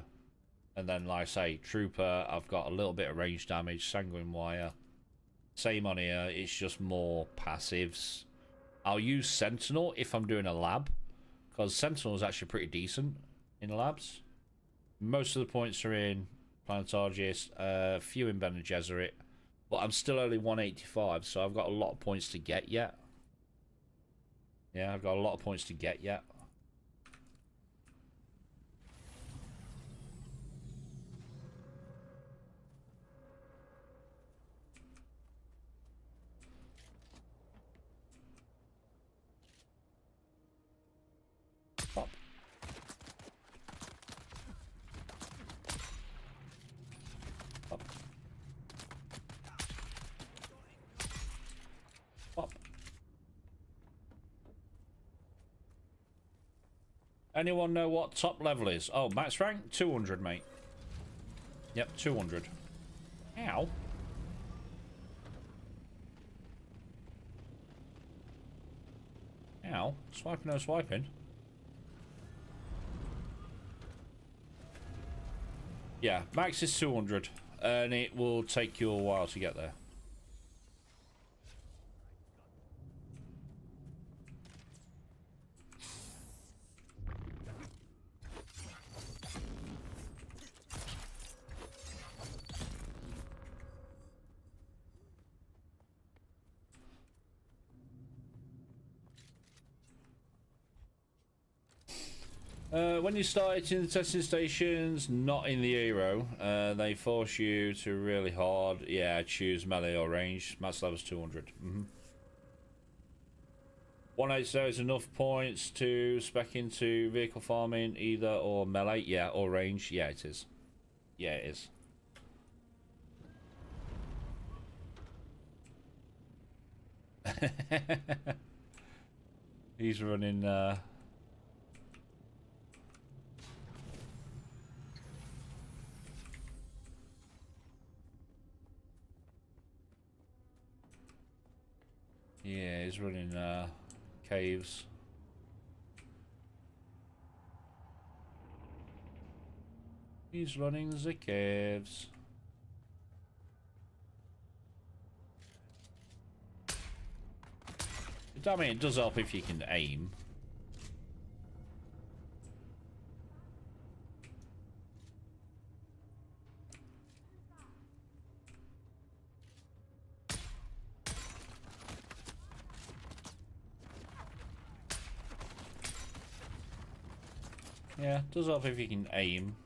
And then, like I say, Trooper, I've got a little bit of range damage, Sanguine Wire. Same on here, it's just more passives. I'll use Sentinel if I'm doing a lab, because Sentinel is actually pretty decent in labs. Most of the points are in Planetologist, a few in Bene Gesserit, but I'm still only 185, so I've got a lot of points to get yet. Yeah, I've got a lot of points to get yet. Pop. Pop. Pop. Anyone know what top level is? Oh, max rank? 200, mate. Yep, 200. Ow. Ow. Swiping, no swiping. Yeah, max is 200, and it will take you a while to get there. When you start in the testing stations, not in the hero, they force you to really hard, choose melee or range. Max level's 200. 180 is enough points to spec into vehicle farming, either or melee, or range. Yeah, it is. Yeah, it is. He's running. Yeah, he's running caves. He's running the caves. I mean, it does help if you can aim. Yeah, it does help if you can aim.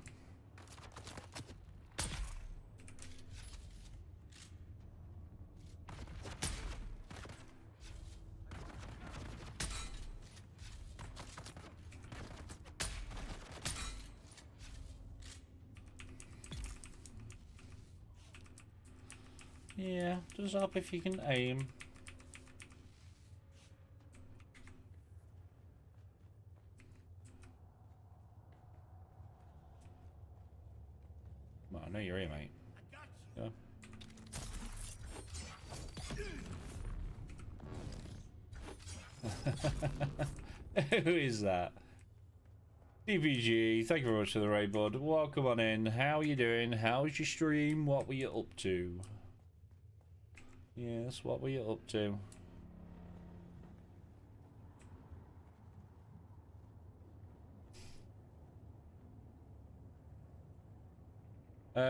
Yeah, does help if you can aim. Well, I know you're here, mate. Yeah. Who is that? DBG, thank you very much for the raid, bud. Welcome on in. How are you doing? How was your stream? What were you up to? Yes, what were you up to?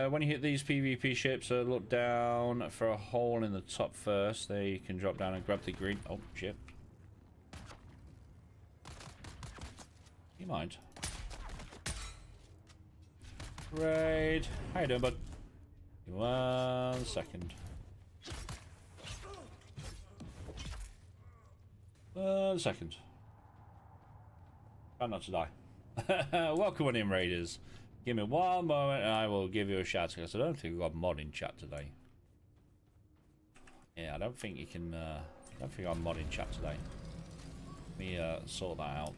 When you hit these PvP ships, look down for a hole in the top first. There you can drop down and grab the green. Oh, shit. You mind? Raid. How you doing, bud? 1 second. 1 second. Try not to die. Welcome on in, Raiders. Give me 1 moment and I will give you a shout, because I don't think we've got mod in chat today. Yeah, I don't think you can, I don't think I'm mod in chat today. Let me sort that out.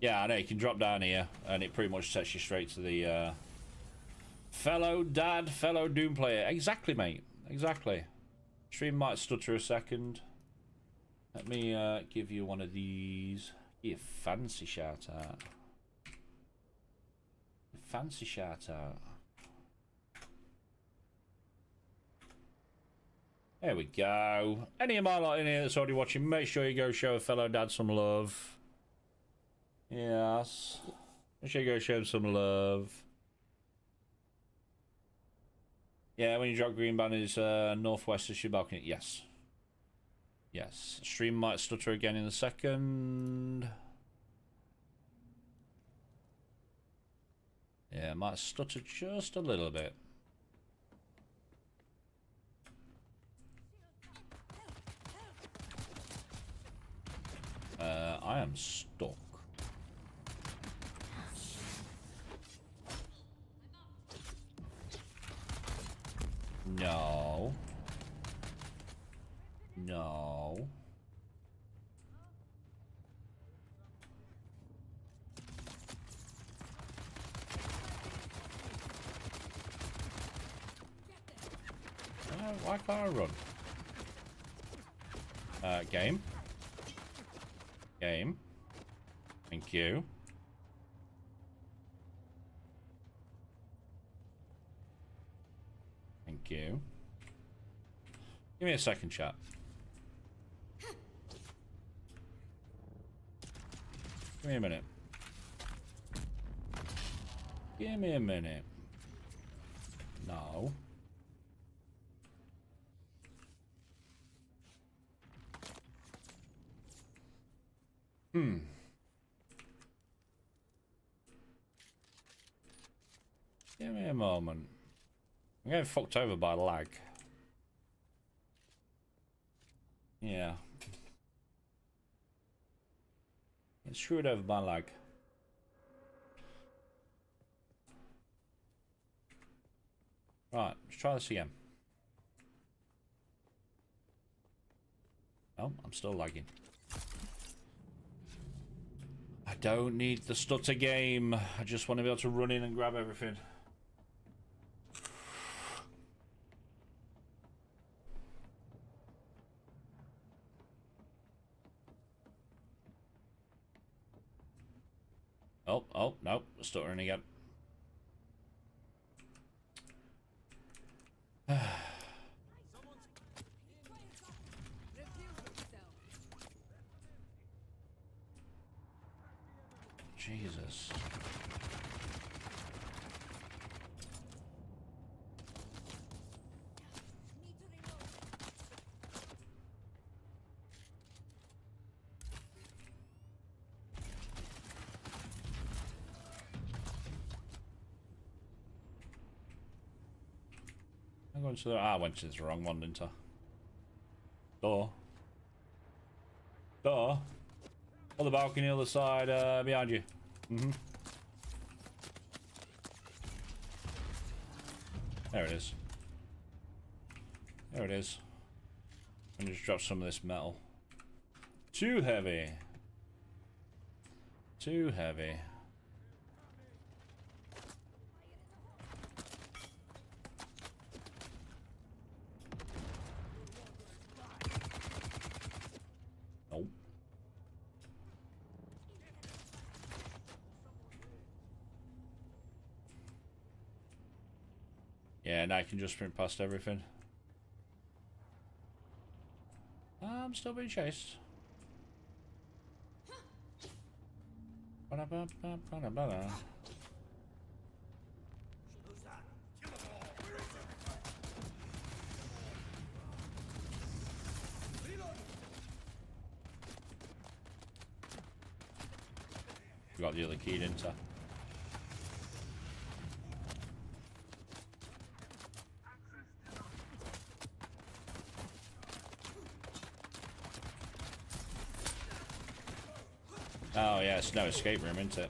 Yeah, I know, you can drop down here and it pretty much sets you straight to the fellow dad, fellow Doom player. Exactly, mate. Exactly. Stream might stutter a second. Let me give you one of these. Give you a fancy shout out. Fancy shout out. There we go. Any of my lot in here that's already watching, make sure you go show a fellow dad some love. Yes. Make sure you go show him some love. Yeah, when you drop green banners, northwest is your balcony. Yes. Yes. Stream might stutter again in a second. Yeah, might stutter just a little bit. I am stuck. No. No. Why can't I run? Game. Game. Thank you. Thank you. Give me a second, chat. Give me a minute. Give me a minute. No. Give me a moment. I'm getting fucked over by lag. Yeah. It's screwed over by lag. Right, let's try this again. Oh, I'm still lagging. I don't need the stutter game. I just want to be able to run in and grab everything. Oh, no, stuttering again. Jesus. I'm going to the... I went to the wrong one, didn't I? Door. Door. On the balcony on the other side, behind you. There it is. There it is. I'm gonna just drop some of this metal. Too heavy. Too heavy. Nope. Yeah, now I can just sprint past everything. I'm still being chased. Ba-da-ba-ba-ba-da-ba-da. Got the other key, didn't I? Oh yeah, it's no escape room, isn't it?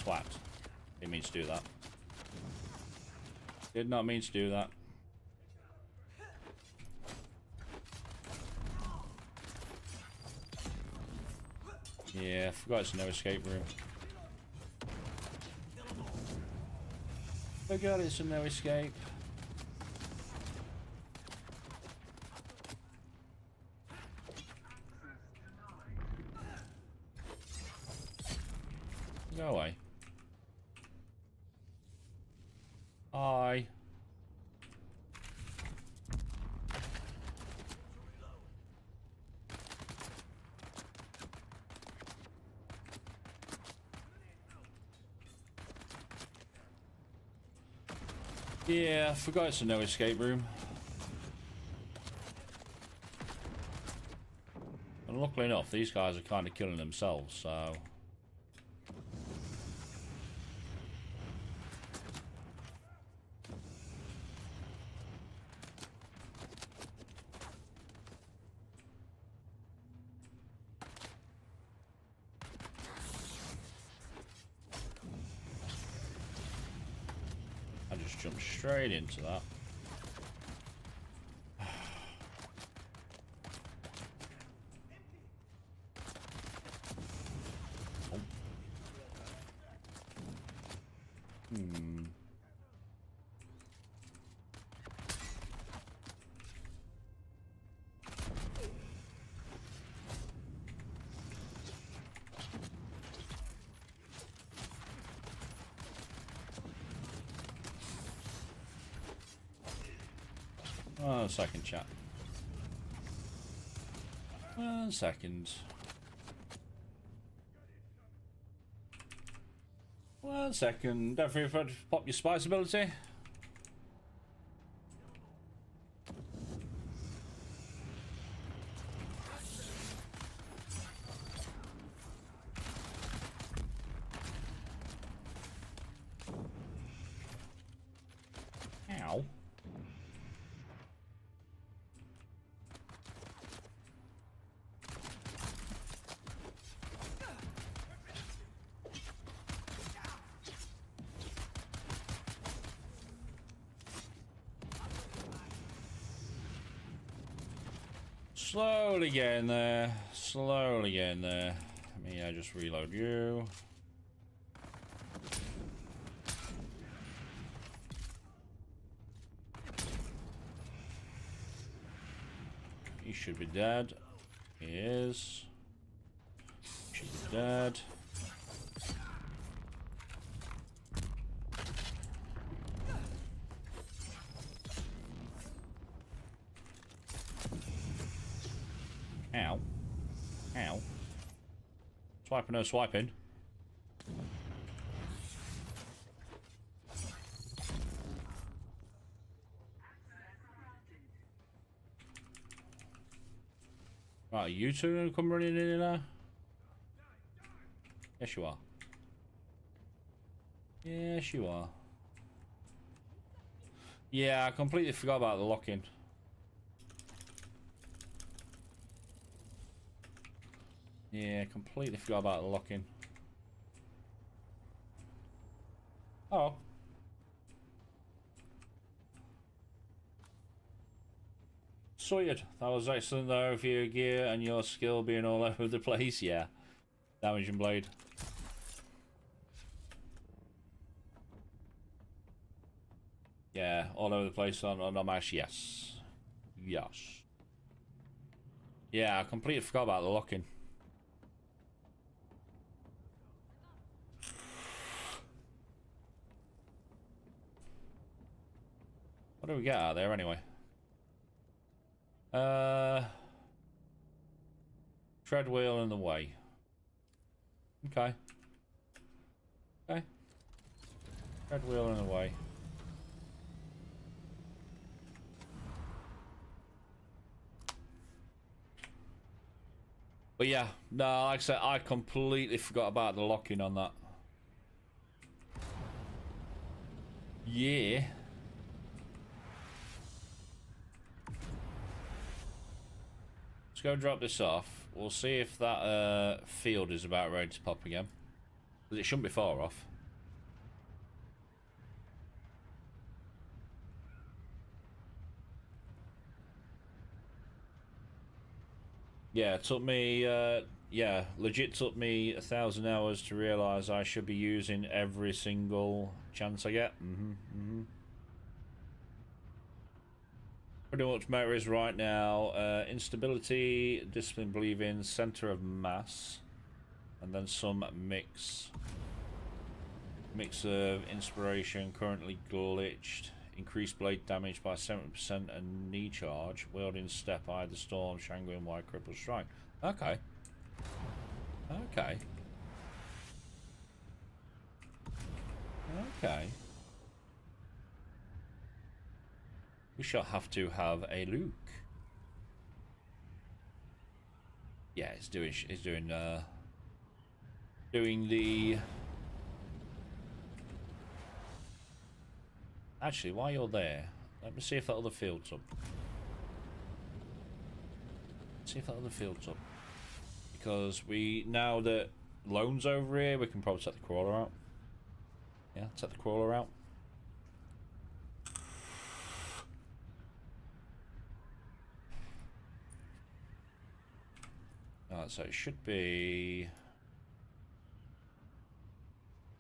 Twat. Didn't mean to do that. Did not mean to do that. Yeah, I forgot it's no escape room. Forgot it's a no escape. Go away. Hi. Yeah, I forgot it's a no escape room. And luckily enough, these guys are kind of killing themselves, so... I just jumped straight into that. One second, chat. 1 second. 1 second. Don't forget to pop your spice ability. Ow. Slowly getting there. Slowly getting there. Let me just reload you. He should be dead. He is. Should be dead. Ow. Ow. Swiping, no swiping. Right, are you two gonna come running in there? Yes, you are. Yes, you are. Yeah, I completely forgot about the lock-in. Yeah, completely forgot about the lock-in. Oh. Sorted. That was excellent though for your gear and your skill being all over the place. Yeah. Damaging blade. Yeah, all over the place on the mash. Yes. Yes. Yeah, I completely forgot about the lock-in. What do we get out of there anyway? Tread wheel in the way. Okay. Okay. Tread wheel in the way. But yeah, no, like I said, I completely forgot about the lock-in on that. Yeah. Let's go drop this off. We'll see if that field is about ready to pop again. Because it shouldn't be far off. Yeah, it took me, yeah, legit took me 1,000 hours to realise I should be using every single chance I get. Pretty much meta is right now, instability, discipline, believing, centre of mass, and then some mix of inspiration, currently glitched, increased blade damage by 70% and knee charge, wielding step, eye the storm, Shangri wide cripple strike. Okay. Okay. Okay. We shall have to have a look. Yeah, it's doing the. Actually, while you're there, let me see if that other field's up. See if that other field's up. Because now that Lone's over here, we can probably set the crawler out. Yeah, set the crawler out. Alright, so it should be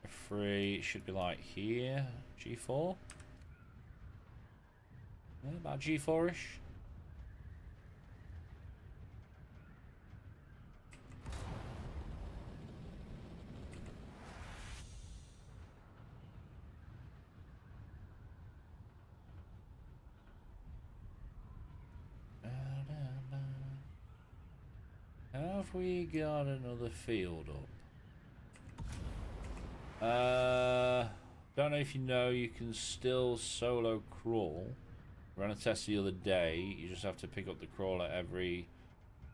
F3, it should be like here, G4. Yeah, about G4-ish. Have we got another field up? Don't know if you know, you can still solo crawl. Ran a test the other day. You just have to pick up the crawler every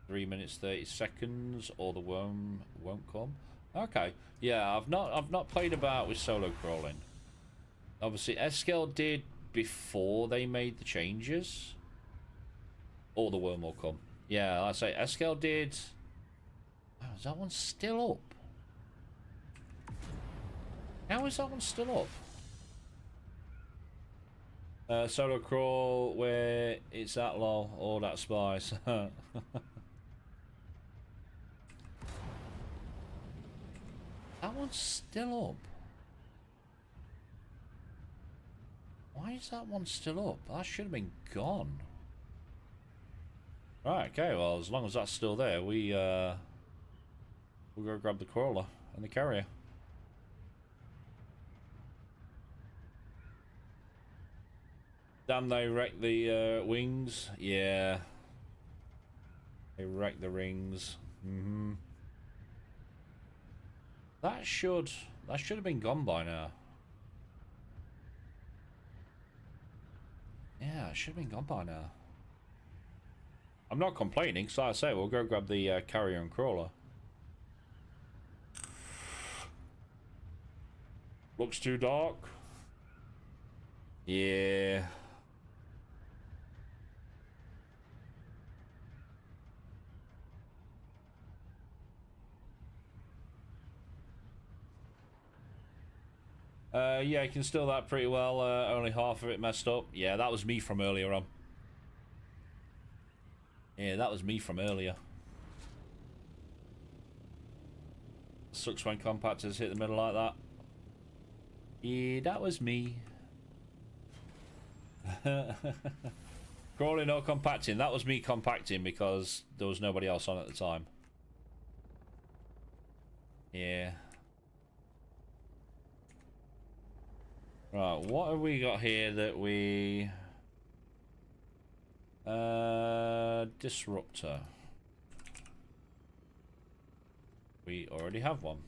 3 minutes 30 seconds, or the worm won't come. Okay, yeah, I've not played about with solo crawling. Obviously, Eskel did before they made the changes, or the worm will come. Yeah, I say Eskel did. Wow, is that one still up? How is that one still up? Solo crawl where it's that low. All that spice. That one's still up. Why is that one still up? That should have been gone. Right, okay, well, as long as that's still there, we'll go grab the crawler and the carrier. Damn, they wrecked the wings. Yeah. They wrecked the rings. Mm-hmm. That should have been gone by now. Yeah, it should have been gone by now. I'm not complaining, so like I say, we'll go grab the carrier and crawler. Looks too dark. Yeah. Yeah, you can still that pretty well. Only half of it messed up. Yeah, that was me from earlier on. Yeah, that was me from earlier. Sucks when compactors hit the middle like that. Yeah, that was me. Crawling or compacting. That was me compacting because there was nobody else on at the time. Yeah. Right, what have we got here that we... disruptor. We already have one.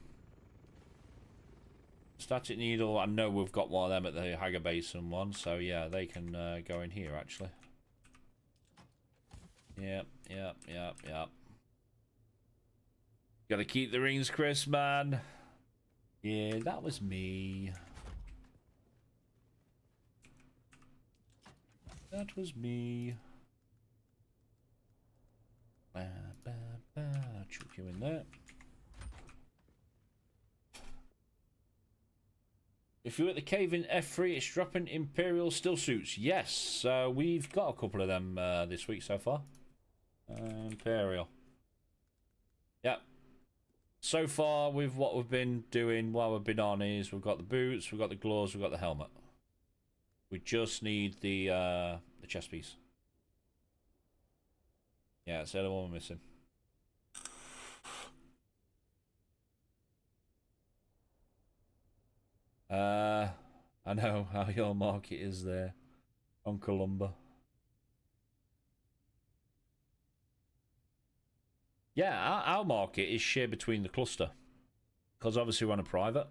Static needle, I know we've got one of them at the Hager Basin one, so yeah, they can go in here actually. Yep. Gotta keep the rings crisp, man. Yeah, that was me. That was me. Chuck you in there. If you're at the cave in F3, it's dropping Imperial still suits. Yes, we've got a couple of them this week so far. Imperial. Yep. So far, with what we've been doing while we've been on is we've got the boots, we've got the gloves, we've got the helmet. We just need the chest piece. Yeah, that's the other one we're missing. I know how your market is there on Columba. Yeah, our market is shared between the cluster. Because obviously we're on a private.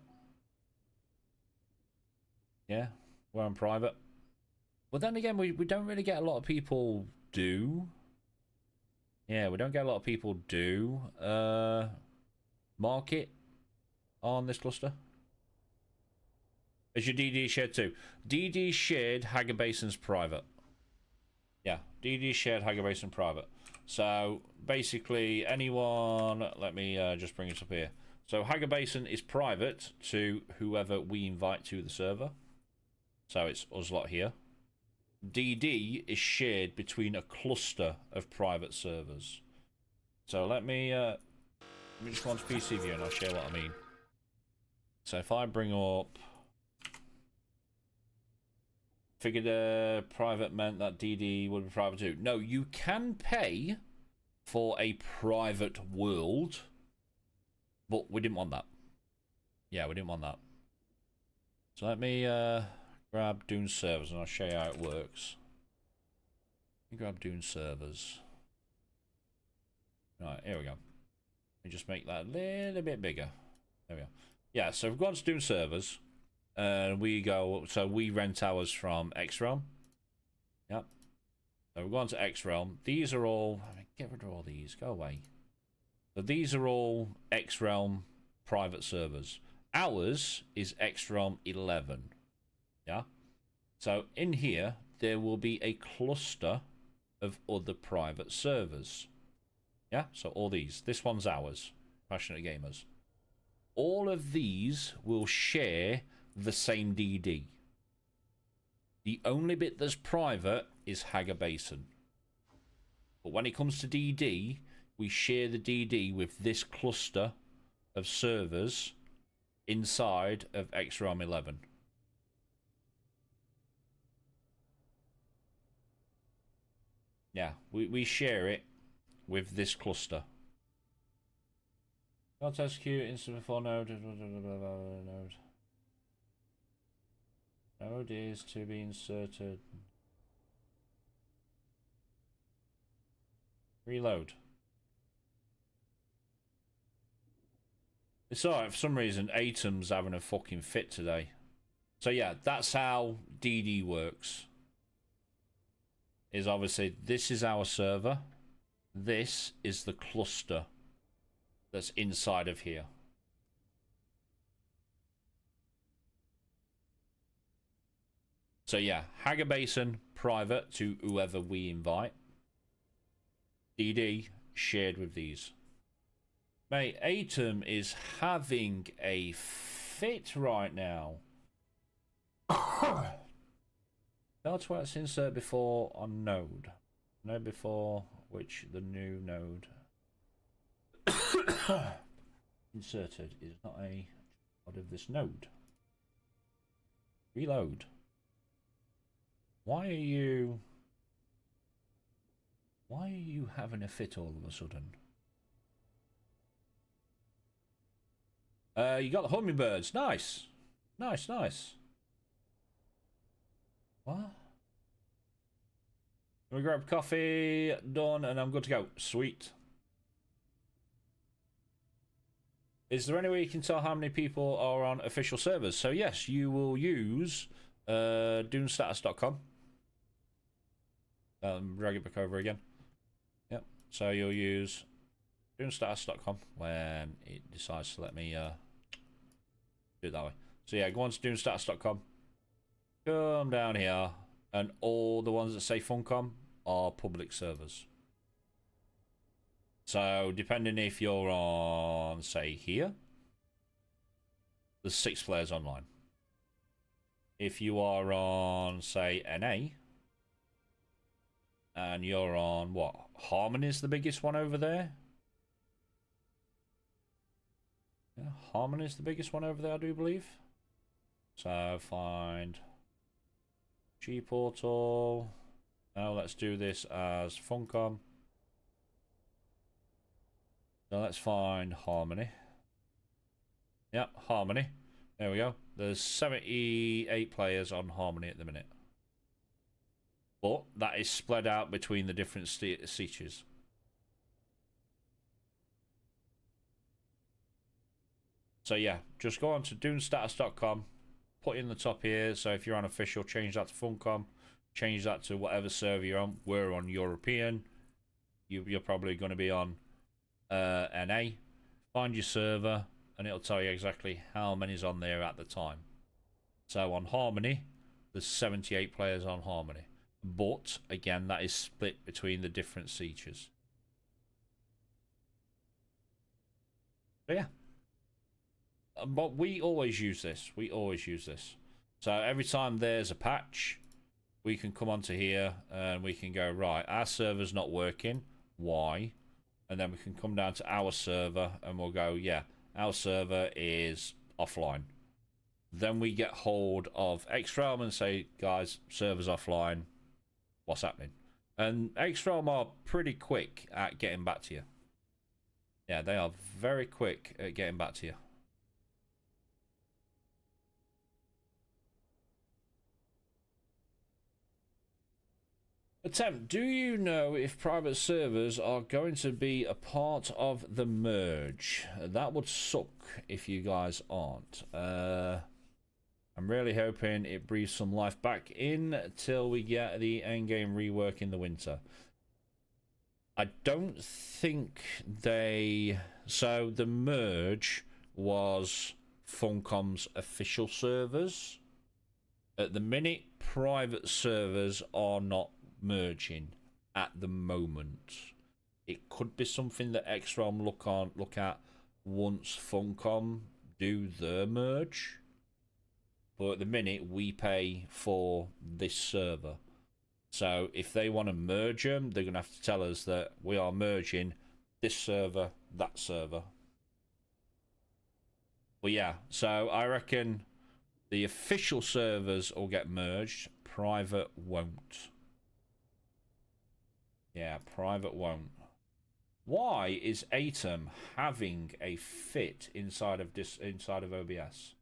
Yeah, we're on private. But then again, we don't really get a lot of people do. Yeah, we don't get a lot of people do market on this cluster. Is your DD shared too? DD shared, Hager Basin's private. Yeah, DD shared, Hager Basin private. So basically, anyone, let me just bring it up here. So Hager Basin is private to whoever we invite to the server. So it's us lot here. DD is shared between a cluster of private servers. So let me just go on to PC view and I'll share what I mean. So if I bring up... Figured private meant that DD would be private too. No, you can pay for a private world, but we didn't want that. Yeah, we didn't want that. So let me grab Dune servers and I'll show you how it works. Let me grab Dune servers. Right, here we go. Let me just make that a little bit bigger. There we go. Yeah, so we've gone to Dune servers. And we go, so we rent ours from X Realm. Yep. So we're going to X Realm. These are all, I mean, get rid of all these, go away. So these are all X Realm private servers. Ours is X Realm 11. Yeah. So in here, there will be a cluster of other private servers. Yeah. So all these. This one's ours. Passionate Gamers. All of these will share the same DD. The only bit that's private is Hager Basin. But when it comes to DD, we share the DD with this cluster of servers inside of XROM 11. Yeah, we share it with this cluster. Not execute instant before node. Node is to be inserted. Reload. It's alright, for some reason Atom's having a fucking fit today. So yeah, that's how DD works. Is obviously this is our server. This is the cluster that's inside of here. So yeah, Hager Basin private to whoever we invite. DD shared with these. Mate, Atom is having a fit right now. That's where it's insert before on node. Node before which the new node inserted is not a part of this node. Reload. Why are you having a fit all of a sudden? You got the hummingbirds. Nice. Nice, nice. What? We grab coffee, done, and I'm good to go. Sweet. Is there any way you can tell how many people are on official servers? So yes, you will use dunestatus.com. Drag it back over again. Yep. So you'll use dunestatus.com when it decides to let me do it that way. So yeah, go on to dunestatus.com. Come down here, and all the ones that say Funcom are public servers. So depending if you're on, say, here, there's 6 players online. If you are on, say, NA, and you're on, what, Harmony is the biggest one over there? Yeah, Harmony is the biggest one over there, I do believe. So find G portal. Now let's do this as Funcom. So let's find Harmony. Yep, Harmony. There we go. There's 78 players on Harmony at the minute. But that is spread out between the different seats. So yeah, just go on to dunestatus.com, put in the top here. So if you're on official, change that to Funcom, change that to whatever server you're on. We're on European. You're probably going to be on NA. Find your server, and it'll tell you exactly how many's on there at the time. So on Harmony, there's 78 players on Harmony. But, again, that is split between the different features. So, yeah. But we always use this. We always use this. So every time there's a patch, we can come onto here and we can go, right, our server's not working. Why? And then we can come down to our server and we'll go, yeah, our server is offline. Then we get hold of XRealm and say, guys, server's offline. What's happening? And XRealm are pretty quick at getting back to you. Yeah, they are very quick at getting back to you. Attempt, do you know if private servers are going to be a part of the merge? That would suck if you guys aren't. I'm really hoping it breathes some life back in till we get the endgame rework in the winter. I don't think they... So the merge was Funcom's official servers. At the minute, private servers are not merging at the moment. It could be something that XRealm look at once Funcom do their merge. But at the minute, we pay for this server. So if they want to merge them, they're going to have to tell us that we are merging this server, that server. But yeah, so I reckon the official servers will get merged. Private won't. Yeah, private won't. Why is Atom having a fit inside of OBS?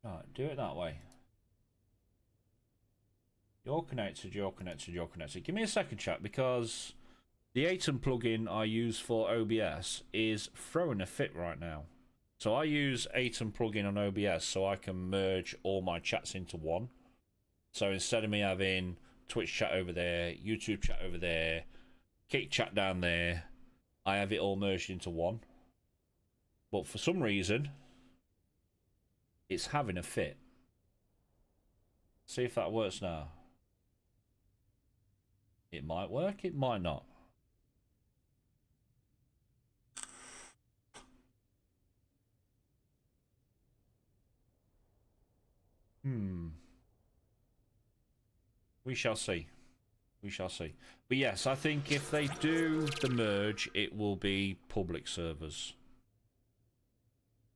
Right, do it that way. You're connected, you're connected, you're connected. Give me a second, chat, because the Atom plugin I use for OBS is throwing a fit right now. So I use Atom plugin on OBS so I can merge all my chats into one. So instead of me having Twitch chat over there, YouTube chat over there, Kick chat down there, I have it all merged into one. But for some reason, it's having a fit. See if that works now. It might work, it might not. We shall see. We shall see. But yes, I think if they do the merge, it will be public servers.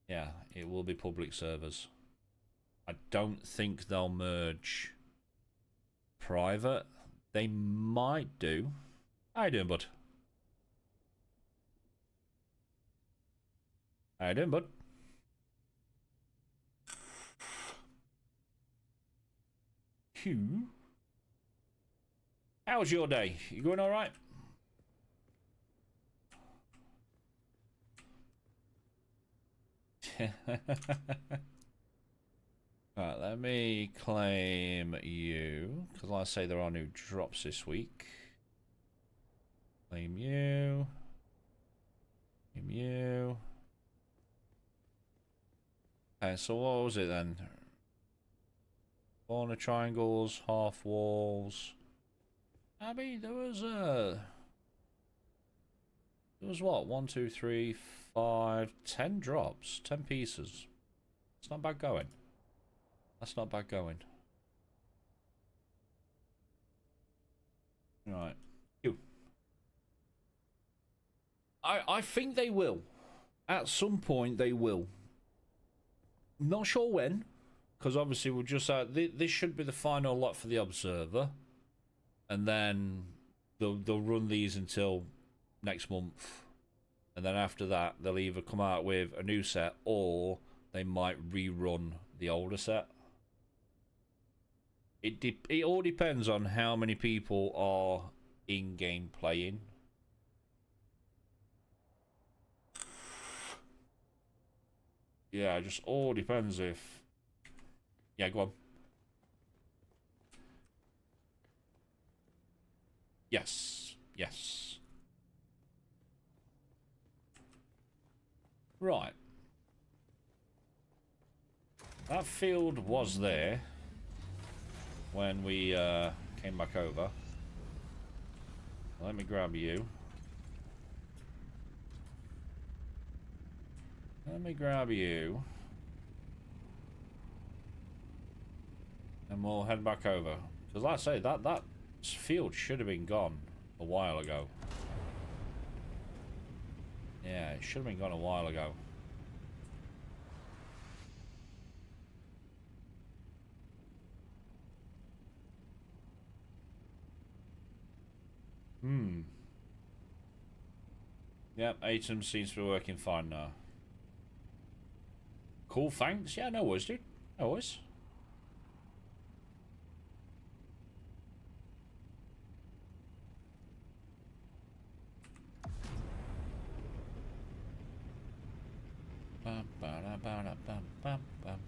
Yeah, it will be public servers. I don't think they'll merge private. They might do. How you doing, bud? How you doing, bud? Hugh? How was your day? You going alright? Right, let me claim you, because like I say, there are new drops this week. Claim you. Claim you. Okay, so what was it then? Corner triangles, half walls. I mean, there was what? 1, 2, 3, 5, 10 drops, 10 pieces. It's not bad going. That's not bad going. Right. You. I think they will. At some point they will. Not sure when, because obviously we'll just this should be the final lot for the Observer, and then they'll run these until next month, and then after that they'll either come out with a new set or they might rerun the older set. It all depends on how many people are in game playing. Yeah, it just all depends if... Yeah, go on. Yes. Yes. Right. That field was there when we came back over. Let me grab you. Let me grab you. And we'll head back over. Because like I say, that field should have been gone a while ago. Yeah, it should have been gone a while ago. Yep, Atom seems to be working fine now. Cool, thanks. Yeah, no worries, dude. No worries. Bum, ba-da, ba-da, bum, bum, bum.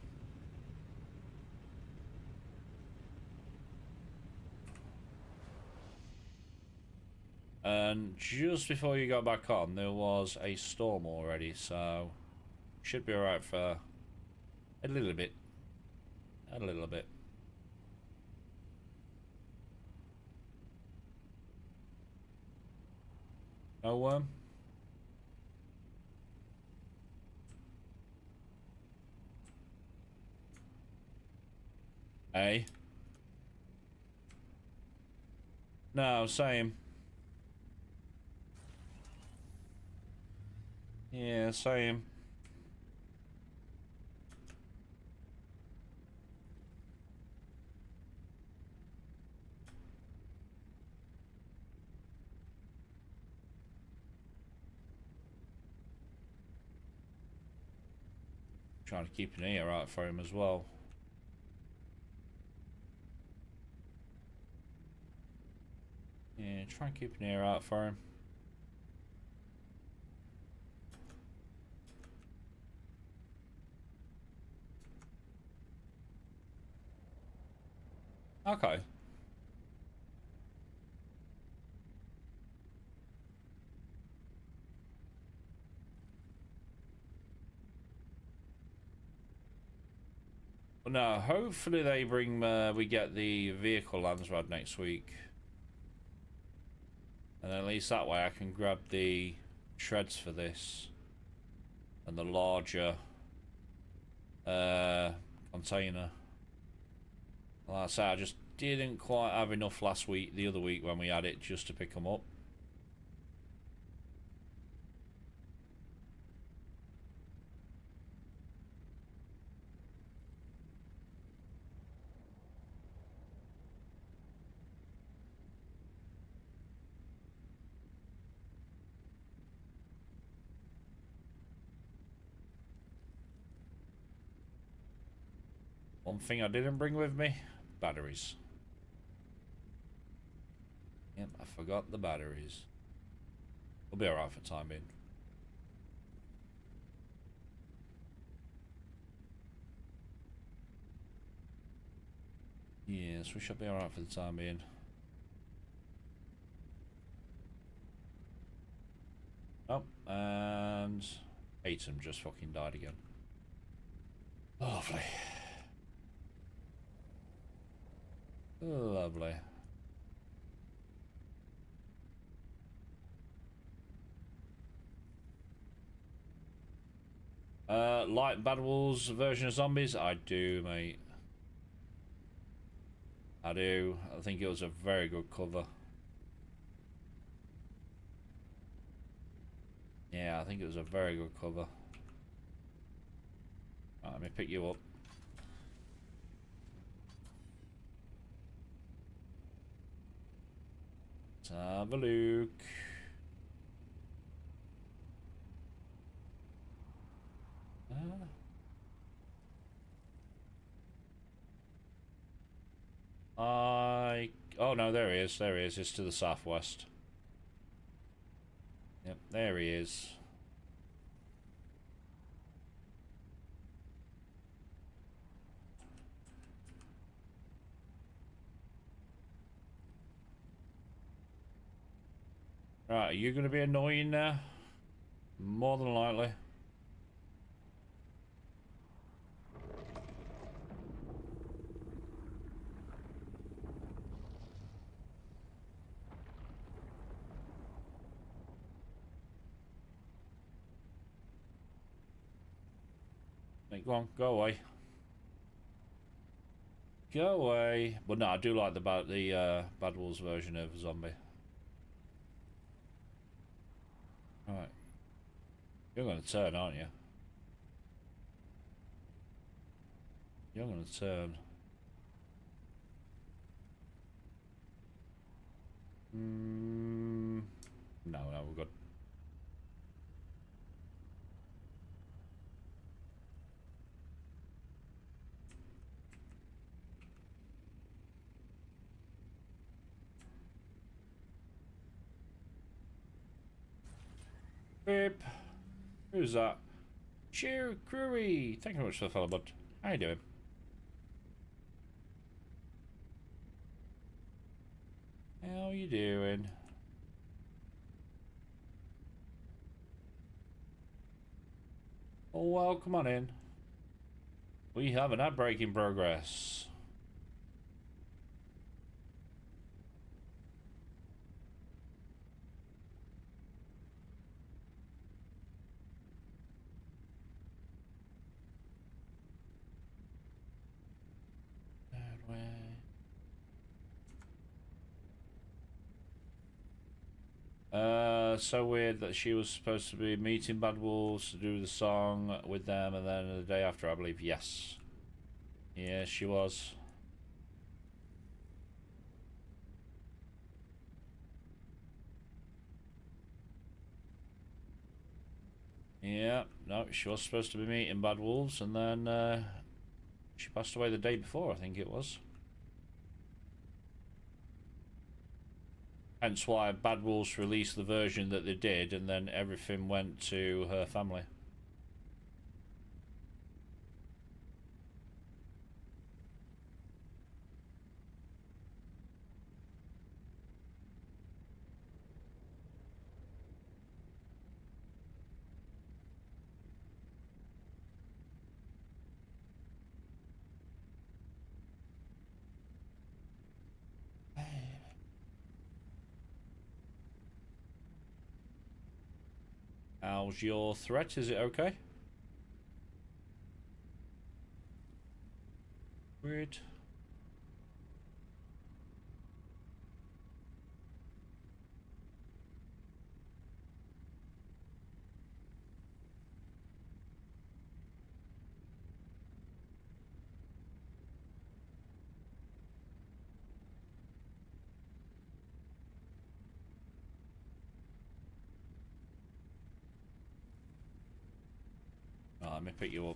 And just before you got back on, there was a storm already, so should be alright for a little bit. A little bit. No worm? Hey? No, same. Yeah, same. Trying to keep an ear out for him as well. Yeah, try and keep an ear out for him. Okay. Well, no, hopefully they bring, we get the vehicle lands rod next week. And then at least that way I can grab the treads for this. And the larger container. Like I say, I just didn't quite have enough last week, the other week when we had it, just to pick them up. One thing I didn't bring with me, batteries. Yep, I forgot the batteries. We'll be alright for the time being. Yes, we should be alright for the time being. Oh, and Atom just fucking died again. Lovely. Lovely. Like Bad Wolves version of zombies? I do, mate. I do. I think it was a very good cover. Yeah, I think it was a very good cover. Right, let me pick you up. Let's have a look. Oh no, there he is. There he is. It's to the southwest. Yep, there he is. Right, are you going to be annoying now? More than likely. Hey, go on, go away. Go away. But no, I do like the Bad Wolves version of Zombie. Right. You're going to turn, aren't you? You're going to turn. No, we're good. Beep. Who's that? Cheer Crewy. Thank you very much for the follow, bud. How you doing? How you doing? Oh, well, come on in. We have an ad break in progress. So weird that she was supposed to be meeting Bad Wolves to do the song with them, and then the day after, I believe, yes. Yes, she was. Yeah, no, she was supposed to be meeting Bad Wolves, and then she passed away the day before, I think it was. Hence why Bad Wolves released the version that they did, and then everything went to her family. How's your threat? Is it okay? Weird. Oh, let me pick you up.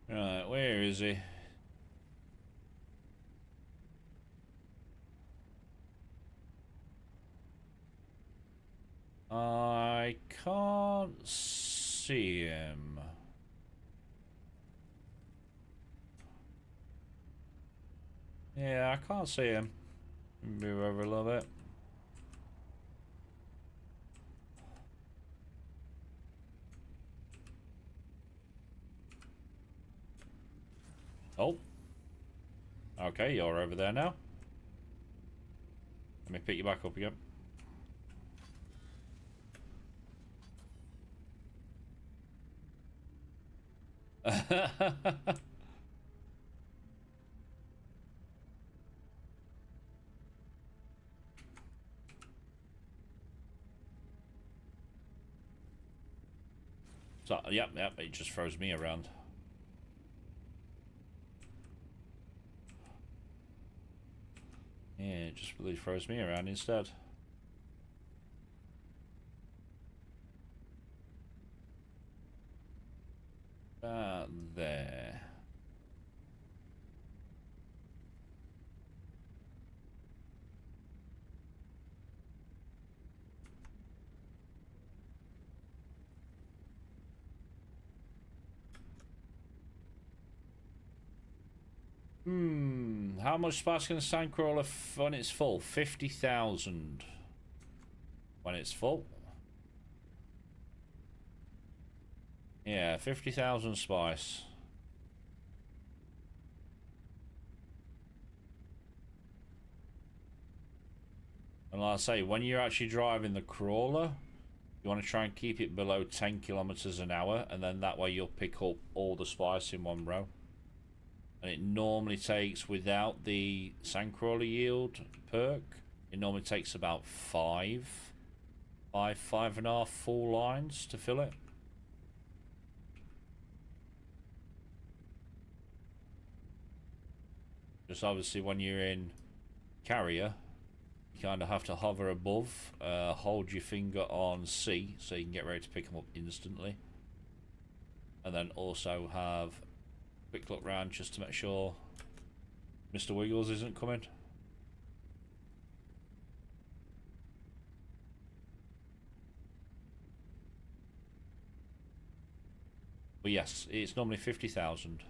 Right, where is he? I can't see him. Yeah, I can't see him. Move over a little bit. Oh. Okay, you're over there now. Let me pick you back up again. So, yep, it just throws me around. Yeah, it just really throws me around instead. There. How much spice can a sandcrawler when it's full? 50,000. When it's full? Yeah, 50,000 spice. And like I say, when you're actually driving the crawler, you want to try and keep it below 10 kilometers an hour, and then that way you'll pick up all the spice in one row. And it normally takes, without the sandcrawler yield perk, it normally takes about five and a half full lines to fill it. Just obviously when you're in carrier, you kind of have to hover above, hold your finger on C so you can get ready to pick them up instantly. And then also have a quick look round just to make sure Mr. Wiggles isn't coming. But yes, it's normally 50,000.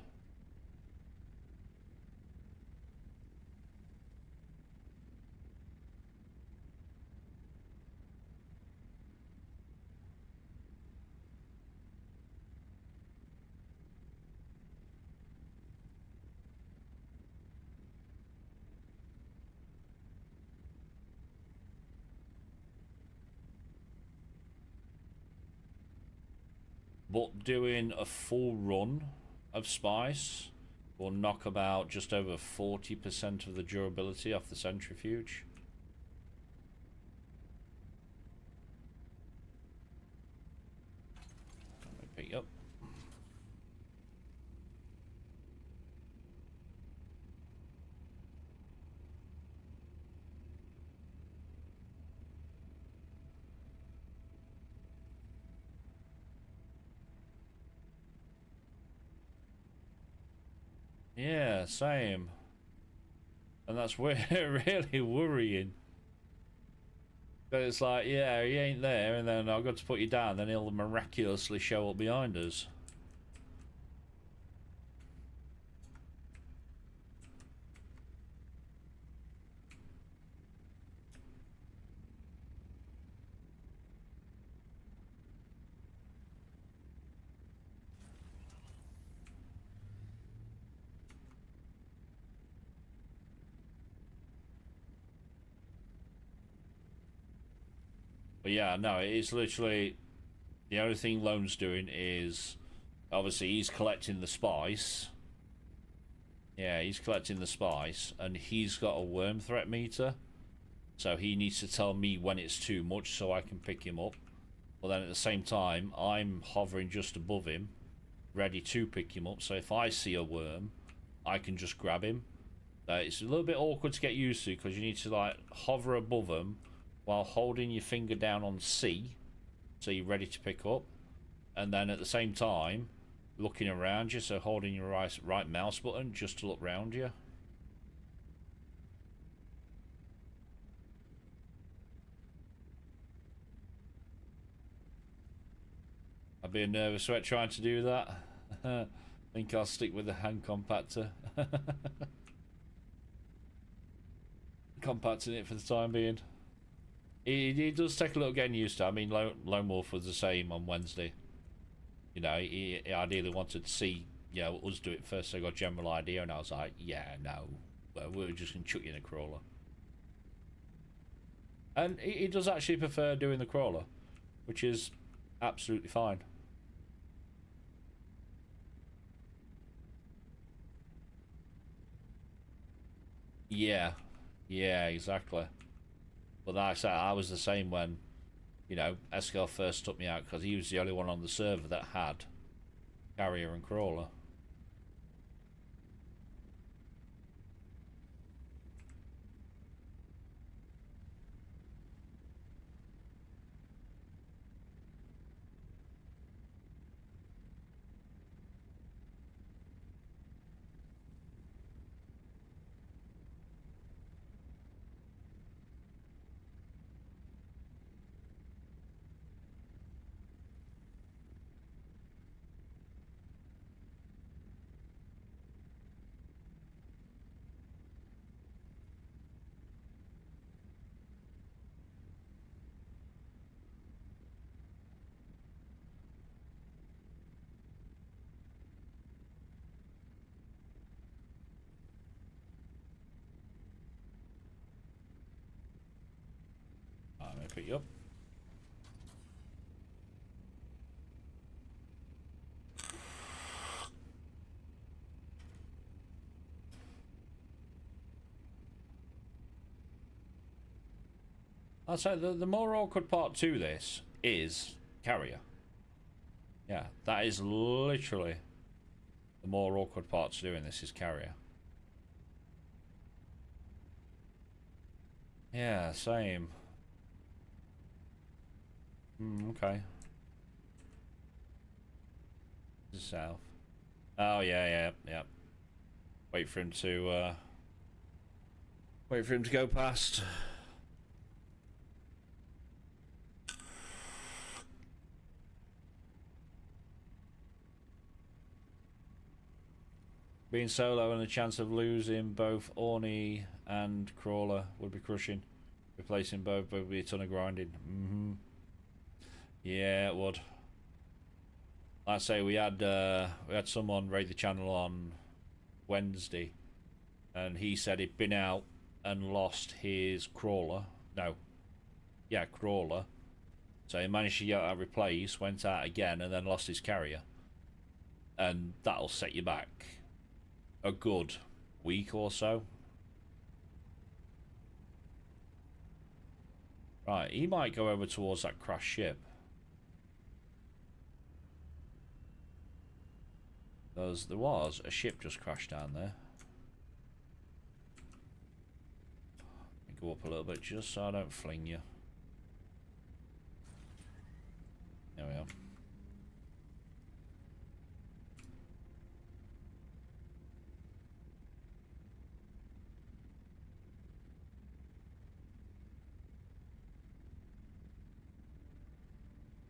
but doing a full run of spice will knock about just over 40% of the durability off the centrifuge. Let me pick you up. Yeah, same. And that's really worrying. But it's like, yeah, he ain't there, and then I've got to put you down, then he'll miraculously show up behind us. But yeah, no, it's literally the only thing Lone's doing is obviously he's collecting the spice. Yeah, he's collecting the spice, and he's got a worm threat meter, so he needs to tell me when it's too much so I can pick him up. But then at the same time, I'm hovering just above him, ready to pick him up. So if I see a worm, I can just grab him. It's a little bit awkward to get used to because you need to like hover above them while holding your finger down on C, so you're ready to pick up, and then at the same time looking around you, so holding your right mouse button just to look around you. I'd be a nervous wreck trying to do that. I think I'll stick with the hand compactor. Compacting it for the time being. It does take a little getting used to. I mean, Lone Wolf was the same on Wednesday. You know, he ideally wanted to see, you know, us do it first, so I got a general idea, and I was like, yeah, no, we're just going to chuck you in a crawler. And he does actually prefer doing the crawler, which is absolutely fine. Yeah, yeah, exactly. But like I said, I was the same when, you know, Eskel first took me out because he was the only one on the server that had carrier and crawler. I'm going to pick you up. I'd say the more awkward part to this is carrier. Yeah, that is literally the more awkward part to doing this is carrier. Yeah, same. Okay. South. Oh yeah. Wait for him to go past. Being solo and the chance of losing both Orny and Crawler would be crushing. Replacing both would be a ton of grinding. Yeah, it would. Like I say, we had someone raid the channel on Wednesday, and he said he'd been out and lost his Crawler. No, yeah, Crawler, So he managed to get that replaced, went out again, and then lost his carrier. And that'll set you back a good week or so. Right, he might go over towards that crashed ship. Because there was a ship just crashed down there. Go up a little bit just so I don't fling you. There we are.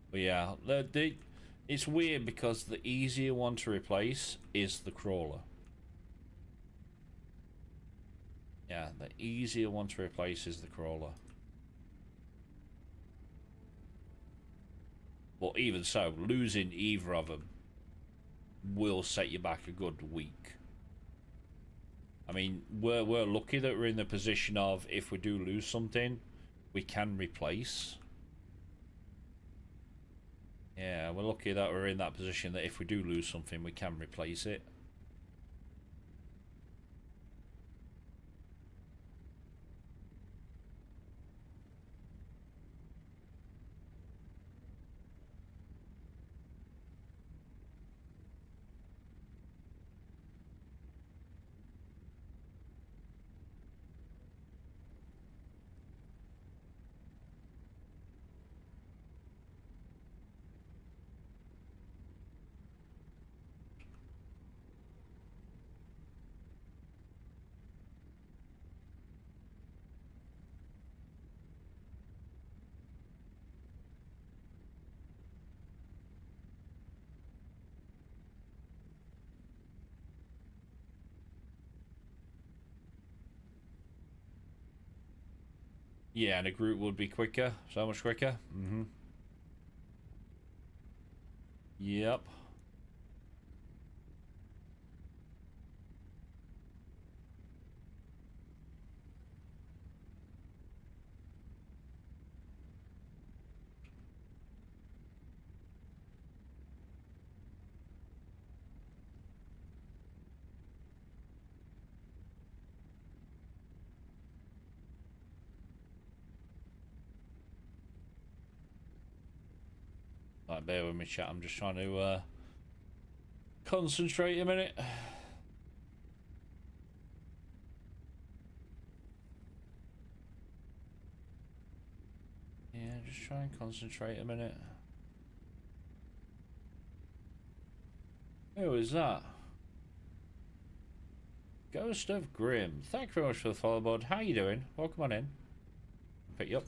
But yeah, it's weird because the easier one to replace is the crawler. Yeah, the easier one to replace is the crawler. But even so, losing either of them will set you back a good week. I mean, we're lucky that we're in the position of, if we do lose something, we can replace. Yeah, we're lucky that we're in that position that if we do lose something, we can replace it. Yeah, and a group would be quicker, so much quicker. Yep. Right, bear with me, chat. I'm just trying to concentrate a minute. Yeah, just try and concentrate a minute. Who is that? Ghost of Grim. Thank you very much for the follow, bud. How you doing? Welcome on in. Pick you up.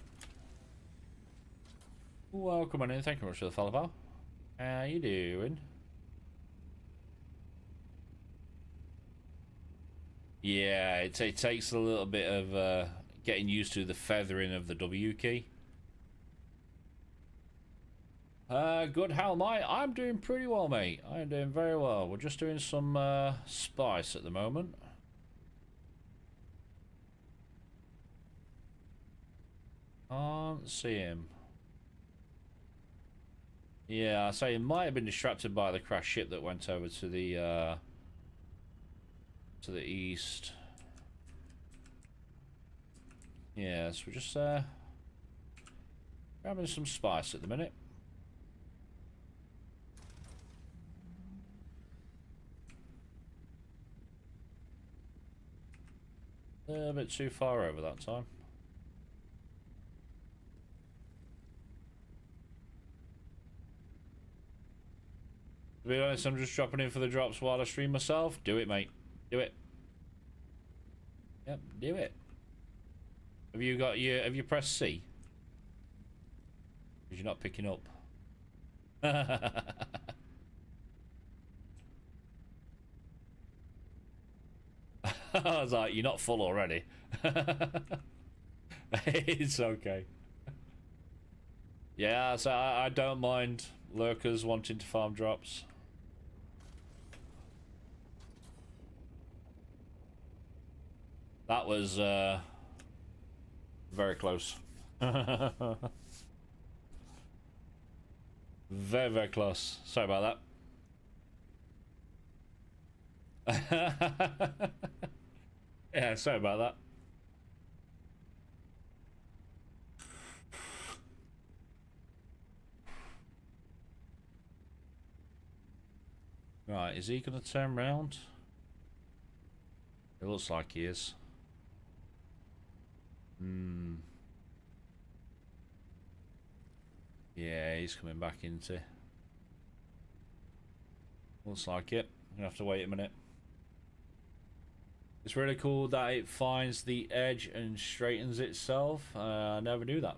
Welcome on in. Thank you very much for the follow, pal. How you doing? Yeah, it takes a little bit of getting used to the feathering of the W key. Good. How am I? I'm doing pretty well, mate. I'm doing very well. We're just doing some spice at the moment. Can't see him. Yeah, I say he might have been distracted by the crashed ship that went over to the east. Yeah, so we're just grabbing some spice at the minute. A bit too far over that time. To be honest, I'm just dropping in for the drops while I stream myself. Do it, mate. Do it. Yep, do it. Have you pressed C? Because you're not picking up. I was like, you're not full already. It's okay. Yeah, so I don't mind lurkers wanting to farm drops. That was very close. Very, very close. Sorry about that. Yeah, sorry about that. Right, is he going to turn round? It looks like he is. Yeah, he's coming back into. Looks like it. I'm going to have to wait a minute. It's really cool that it finds the edge and straightens itself. I never knew that.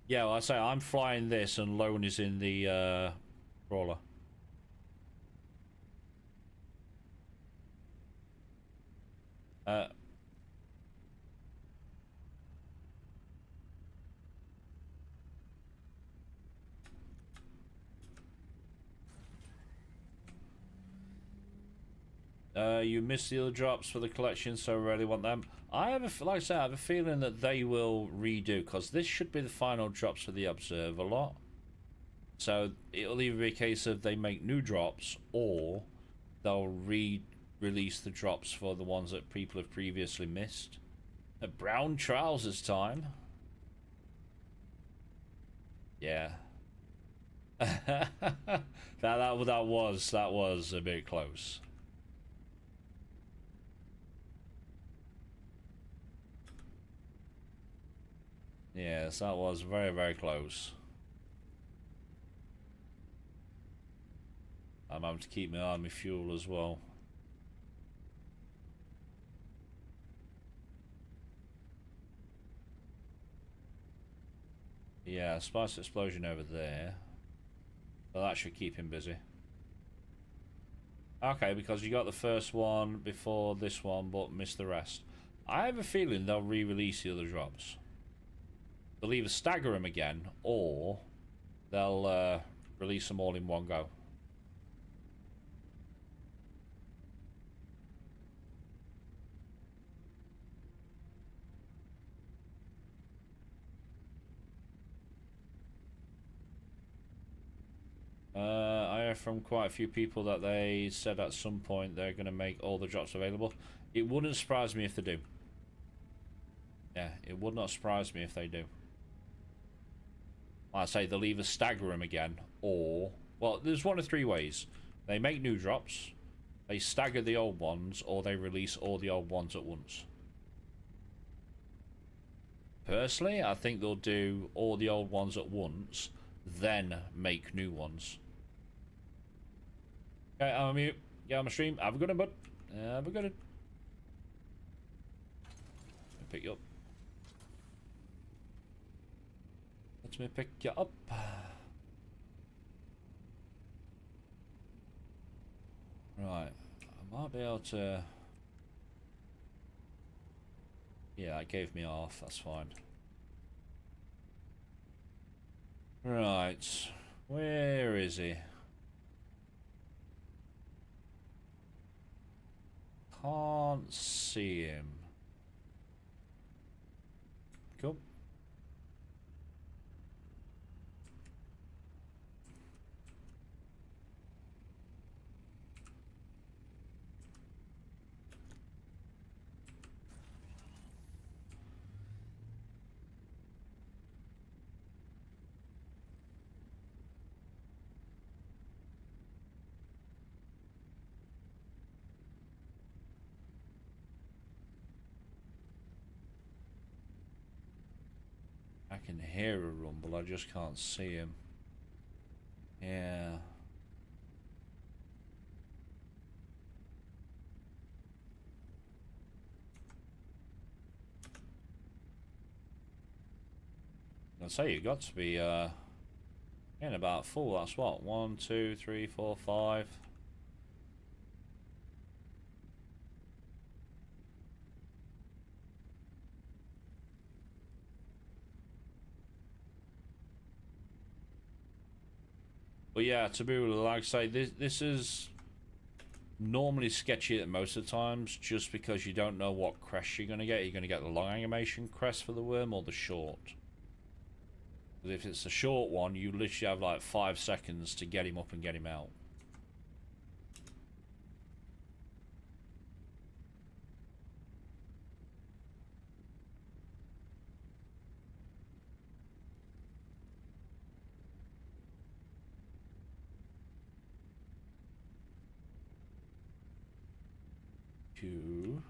Yeah, well, I say I'm flying this and Lone is in the crawler. You missed the other drops for the collection, so I really want them. I have like I said, I have a feeling that they will redo, because this should be the final drops for the Observer lot. So it'll either be a case of they make new drops, or they'll re-release the drops for the ones that people have previously missed. A brown trousers time. Yeah. that was a bit close. Yes, that was very, very close. I'm having to keep my eye on my fuel as well. Yeah, spice explosion over there. So that should keep him busy. Okay, because you got the first one before this one, but missed the rest. I have a feeling they'll re-release the other drops. They'll either stagger them again, or they'll release them all in one go. I heard from quite a few people that they said at some point they're going to make all the drops available. It wouldn't surprise me if they do. Yeah, it would not surprise me if they do. Like I say, they'll either stagger them again, or... Well, there's one of three ways. They make new drops, they stagger the old ones, or they release all the old ones at once. Personally, I think they'll do all the old ones at once, then make new ones. Okay, I'm mute. Yeah, I'm a stream. Have a good one, bud. Have a good one. Let me pick you up. Let me pick you up. Right. I might be able to... Yeah, it gave me off. That's fine. Right. Where is he? Can't see him. Cool. I can hear a rumble, I just can't see him. Yeah. I'd say you got to be in about full. That's what, 1, 2, 3, 4, 5. But yeah, Taboo, like I say, this is normally sketchy at most of the times, just because you don't know what crest you're going to get. You're going to get the long animation crest for the worm or the short. Because if it's a short one, you literally have like 5 seconds to get him up and get him out. Two.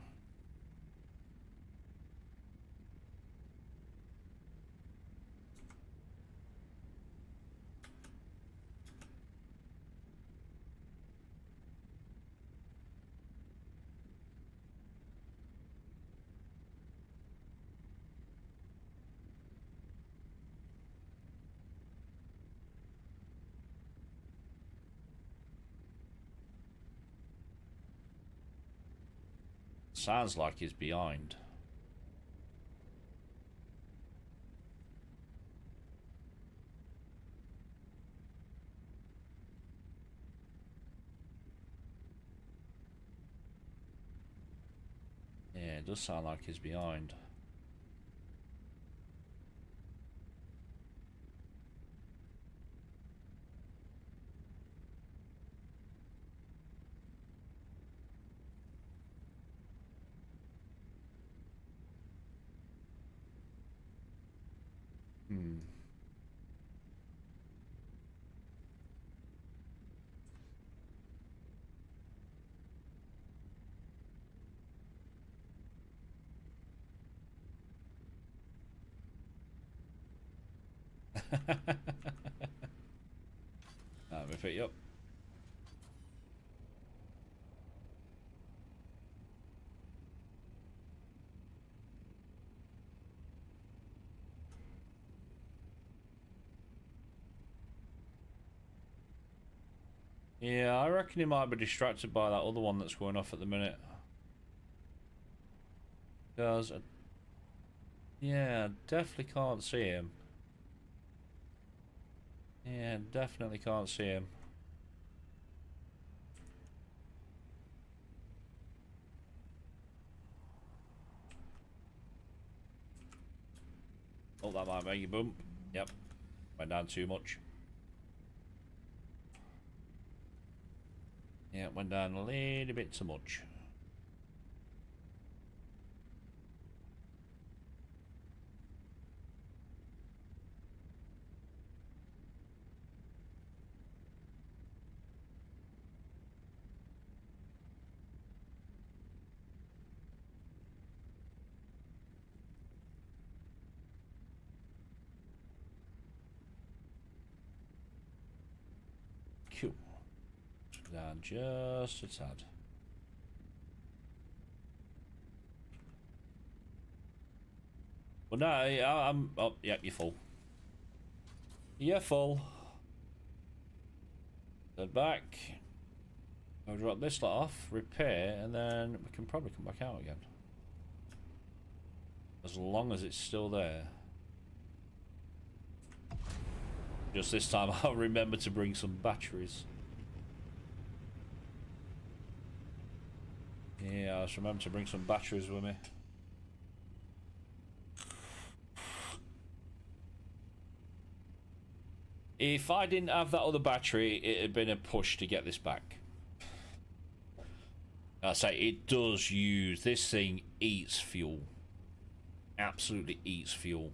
Sounds like he's behind. Yeah, it does sound like he's behind. Hmm. Let me pick you up. Yeah, I reckon he might be distracted by that other one that's going off at the minute. Because, yeah, definitely can't see him. Yeah, definitely can't see him. Oh, that might make you bump. Yep, went down too much. Yeah, went down a little bit too much. Cool. Down just a tad. Well, no, I'm. Oh, yep, you're full. You're full. Head back. I'll drop this lot off, repair, and then we can probably come back out again. As long as it's still there. Just this time I'll remember to bring some batteries. Yeah, I'll just remember to bring some batteries with me. If I didn't have that other battery, it had been a push to get this back. I say, it does use... This thing eats fuel. Absolutely eats fuel.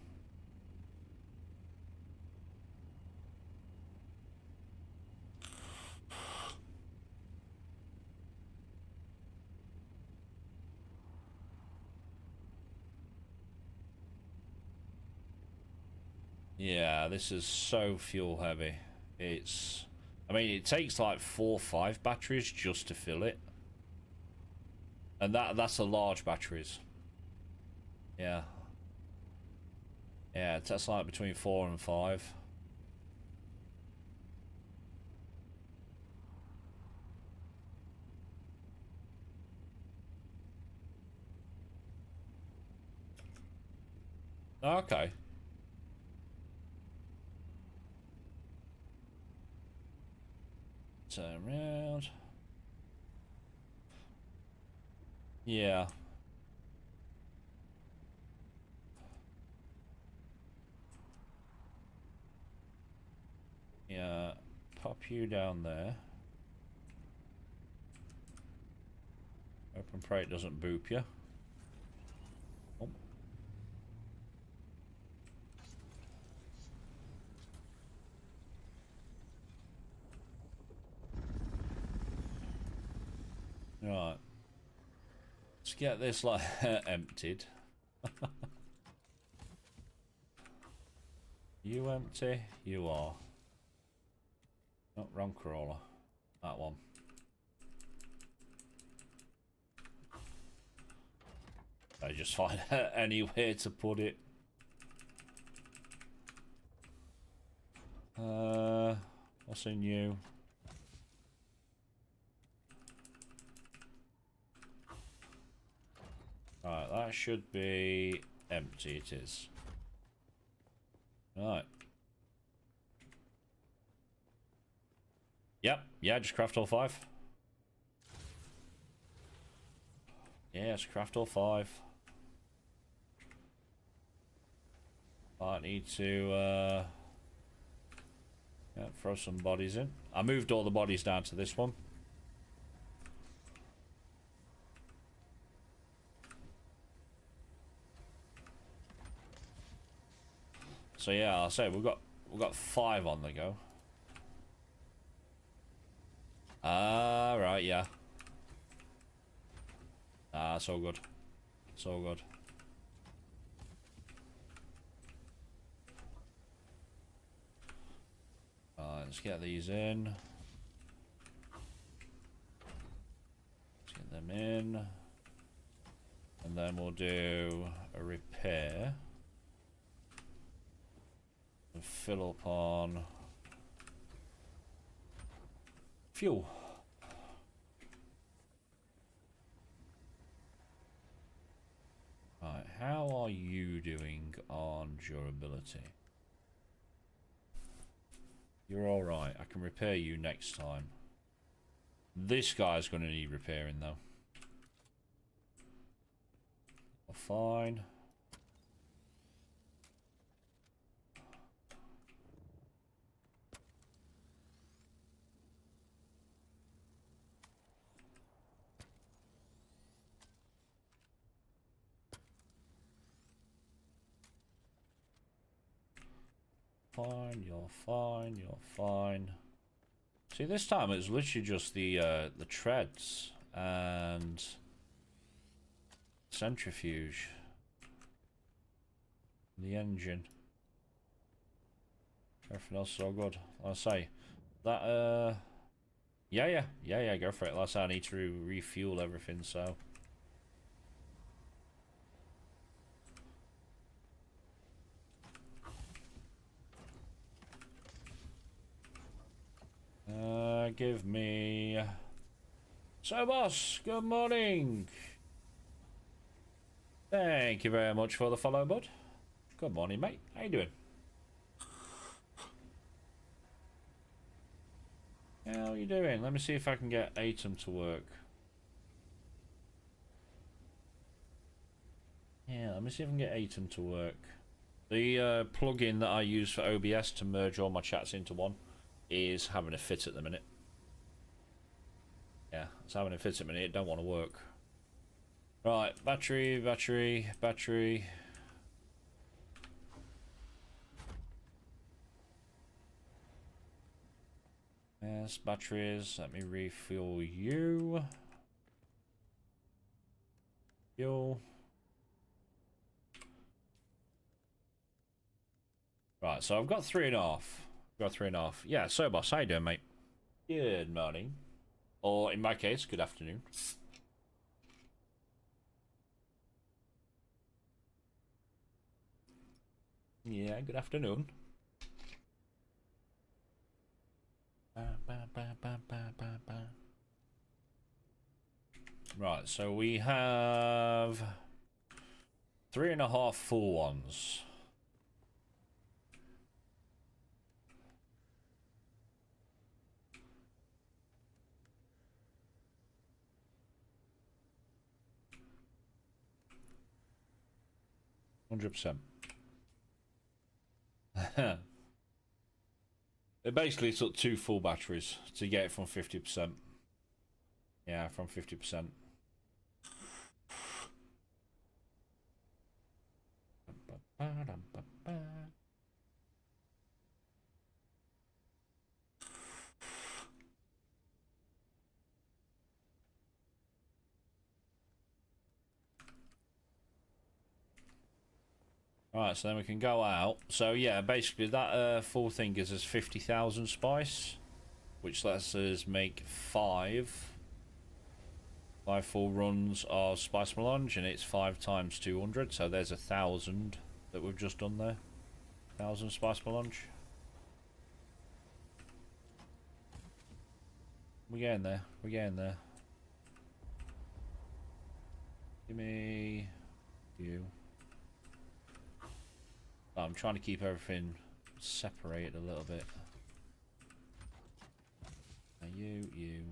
Yeah, this is so fuel heavy. It's... I mean, it takes like 4 or 5 batteries just to fill it. And that's the large batteries. Yeah. Yeah, that's like between 4 and 5. Okay. Turn around. Yeah. you down there. Open, pray it doesn't boop you. Oh. Right. Let's get this like emptied. You empty? You are. Not wrong crawler. That one. I just find anywhere to put it. What's in you? Right, that should be empty. It is. Right. Yep. Yeah, just craft all 5. Yes, craft all 5. I need to yeah, throw some bodies in. I moved all the bodies down to this one. So yeah, I'll say we've got 5 on the go. Ah, right, yeah. Ah, it's all good. It's all good. Let's get these in. Let's get them in. And then we'll do a repair. And fill up on fuel. Right, how are you doing on durability? You're alright. I can repair you next time. This guy's going to need repairing though. Fine. Fine, you're fine, you're fine. See, this time it's literally just the treads and centrifuge. The engine. Everything else is all good. Like I say, that yeah, go for it. Like I say, I need to refuel everything, so. Give me... So boss, good morning. Thank you very much for the follow, bud. Good morning, mate. How you doing? How are you doing? Let me see if I can get Atom to work. Yeah, let me see if I can get Atom to work. The plugin that I use for OBS to merge all my chats into one is having a fit at the minute. Yeah, it's having a fit at the minute. It don't want to work. Right, battery. Yes, batteries. Let me refuel you. Fuel. Right, so I've got 3.5. Got 3.5. Yeah, so boss, how you doing, mate? Good morning. Or in my case, good afternoon. Yeah, good afternoon. Right, so we have 3.5 full ones. %. It basically took 2 full batteries to get it from 50%. Yeah, from 50%. Right, so then we can go out. So yeah, basically that full thing gives us 50,000 spice, which lets us make 5 full runs of spice melange, and it's 5 times 200. So there's 1,000 that we've just done there. 1,000 spice melange. We're getting there. We're getting there. Give me you. Oh, I'm trying to keep everything separated a little bit. Now you.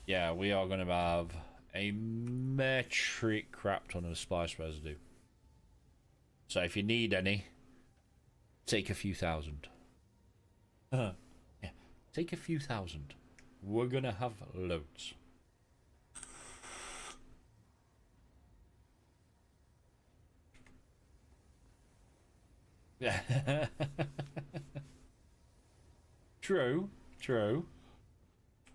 Yeah, we are going to have a metric crap ton of spice residue. So if you need any, take a few thousand. Yeah, take a few thousand. We're going to have loads. Yeah. True.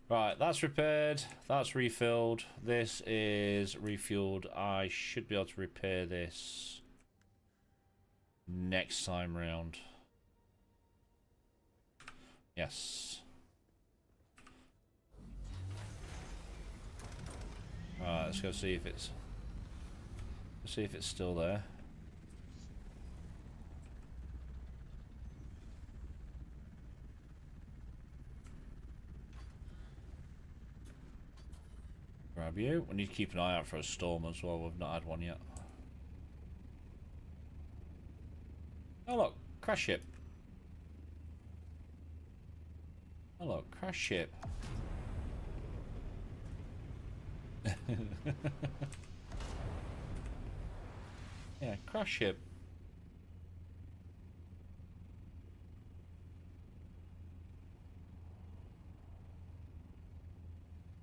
Right, that's repaired. That's refilled. This is refueled. I should be able to repair this next time round. Yes. Alright, let's go see if it's... Let's see if it's still there. Grab you. We need to keep an eye out for a storm as well. We've not had one yet. Oh look, crash ship. Oh look, crash ship. Yeah, crash ship.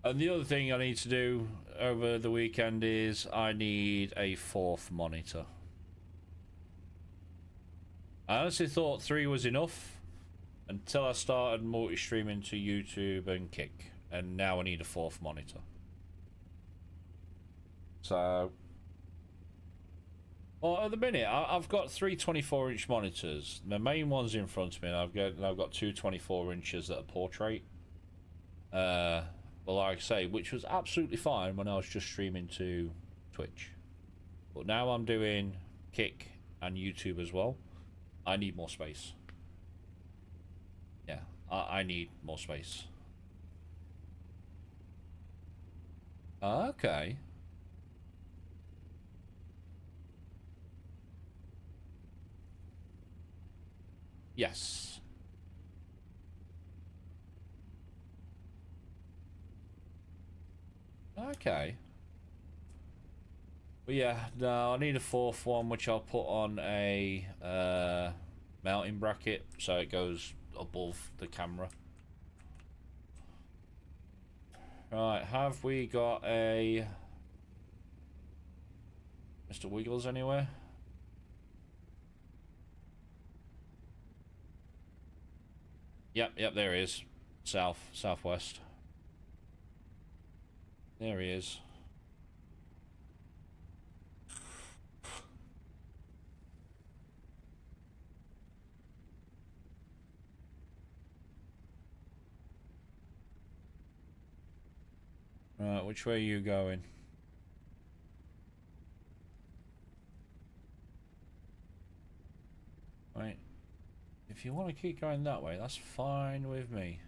And the other thing I need to do over the weekend is I need a 4th monitor. I honestly thought 3 was enough until I started multi-streaming to YouTube and Kick, and now I need a 4th monitor. So, well, at the minute I've got 3 24-inch monitors. The main one's in front of me, and I've got 2 24 inches that are portrait. But like I say, which was absolutely fine when I was just streaming to Twitch. But now I'm doing Kick and YouTube as well. I need more space. Yeah, I need more space. Okay. Yes. Okay. But yeah, no, I need a 4th one, which I'll put on a mounting bracket so it goes above the camera. Right, have we got a Mr. Wiggles anywhere? Yep, there he is. Southwest. There he is. Right, which way are you going? Right. If you want to keep going that way, that's fine with me.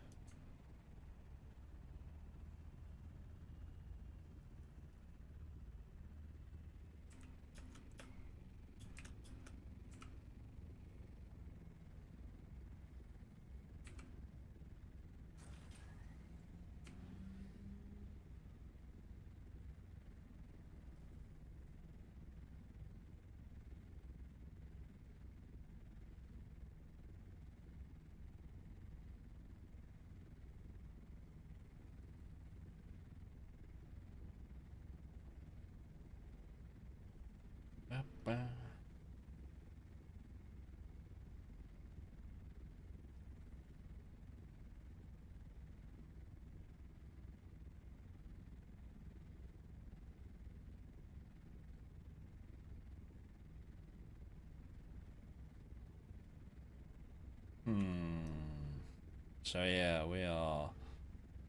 So yeah, we are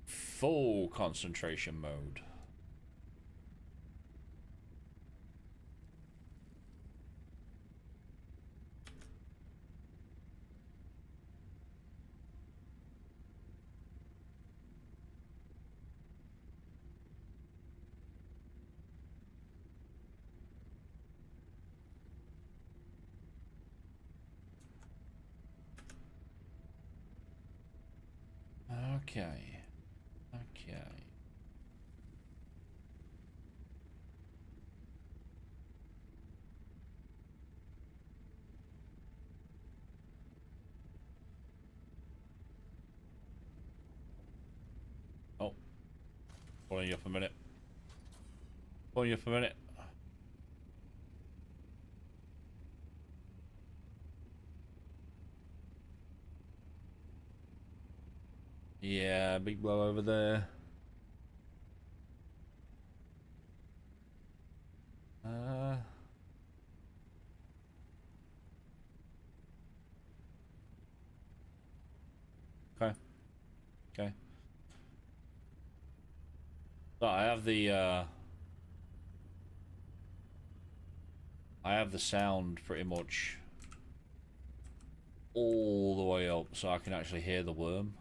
full concentration mode. Okay. Okay. Oh, pulling you up a minute. Pulling you up a minute. Yeah, big blow over there. Okay. Okay. So I have the sound pretty much all the way up so I can actually hear the worm.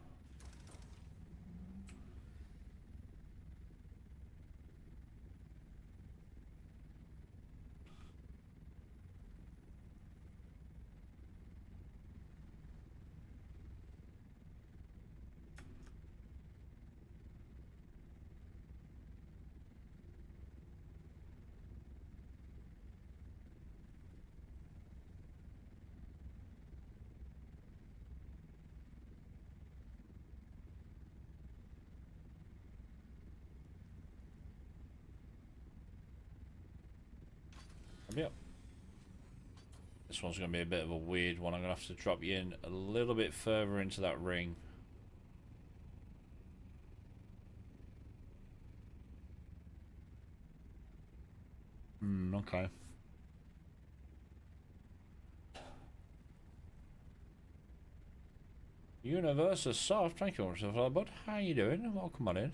Yep. This one's going to be a bit of a weird one. I'm going to have to drop you in a little bit further into that ring. Okay. Universe is soft. Thank you very much, bud. How you doing? Welcome on in.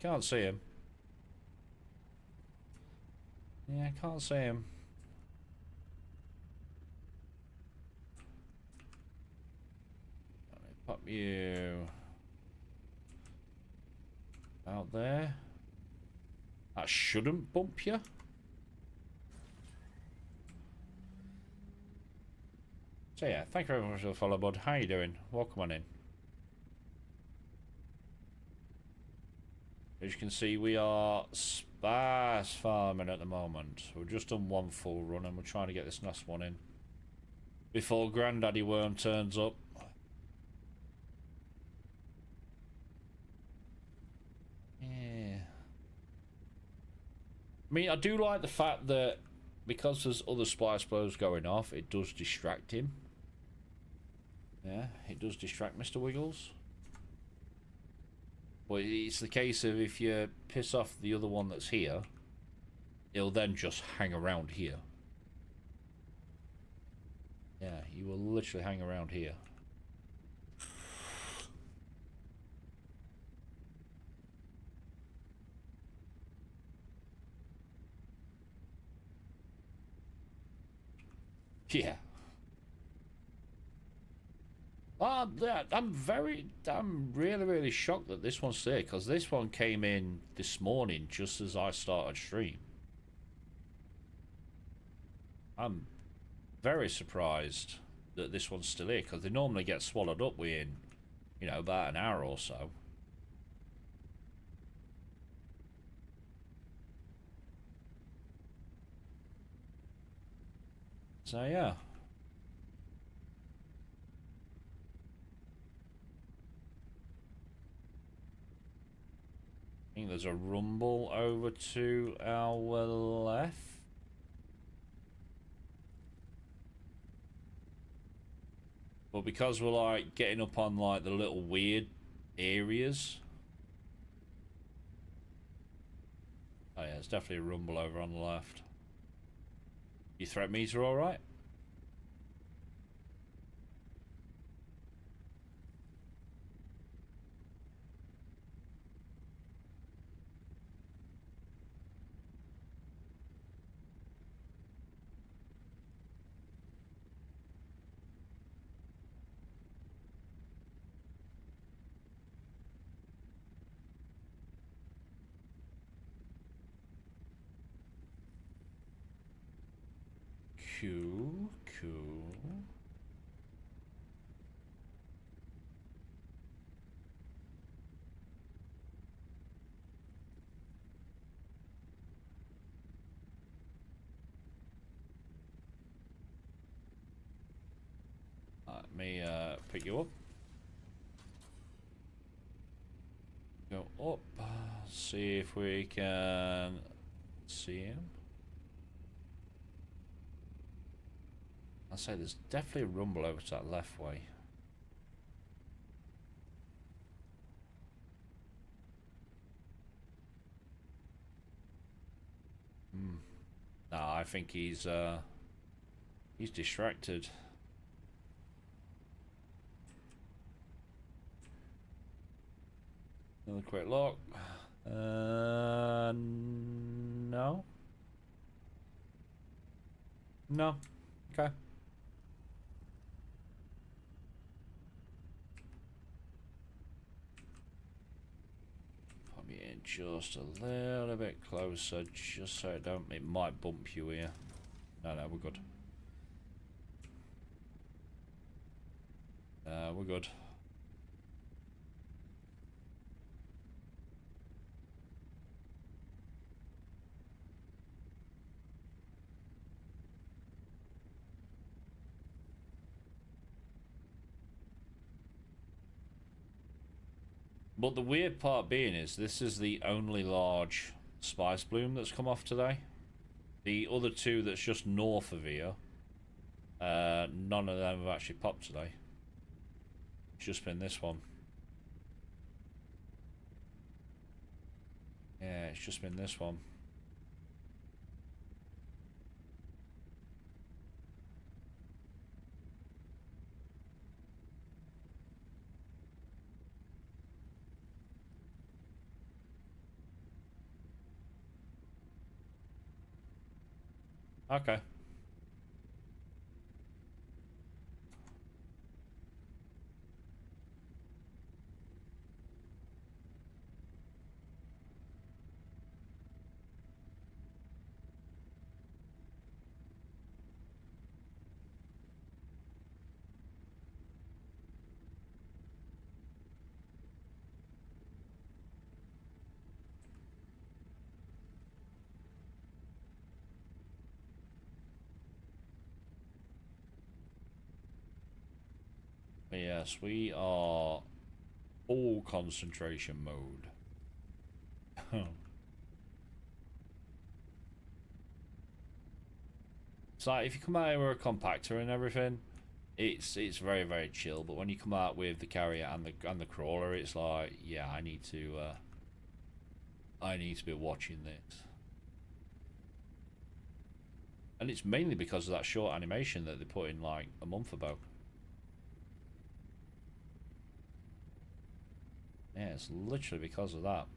Can't see him. Yeah, can't see him. Let me pop you out there. That shouldn't bump you. So yeah, thank you very much for the follow, bud. How you doing? Welcome on in. As you can see, we are sparse farming at the moment. We've just done one full run and we're trying to get this last one in before Granddaddy Worm turns up. Yeah. I mean, I do like the fact that because there's other splice blows going off, it does distract him. Yeah, it does distract Mr. Wiggles. But it's the case of if you piss off the other one that's here, it'll then just hang around here. Yeah, he will literally hang around here. Yeah. Yeah, I'm really shocked that this one's there, because this one came in this morning just as I started stream. I'm very surprised that this one's still here, because they normally get swallowed up within, you know, about an hour or so. So yeah. I think there's a rumble over to our left. because we're like getting up on like the little weird areas. Oh yeah, there's definitely a rumble over on the left. Your threat meter all right? Cool, cool. Let me pick you up. Go up. See if we can see him. I'll say there's definitely a rumble over to that left way. No, I think he's distracted. Another quick look. No. No. Okay. Put me in just a little bit closer, just so it might bump you here. No, we're good. We're good. But the weird part being is this is the only large spice bloom that's come off today. The other two that's just north of here, none of them have actually popped today. It's just been this one. Yeah, it's just been this one. Okay. But yes, we are full concentration mode. It's like if you come out here with a compactor and everything, it's very, very chill. But when you come out with the carrier and the crawler, it's like, yeah, I need to be watching this. And it's mainly because of that short animation that they put in like a month ago. Yeah, it's literally because of that.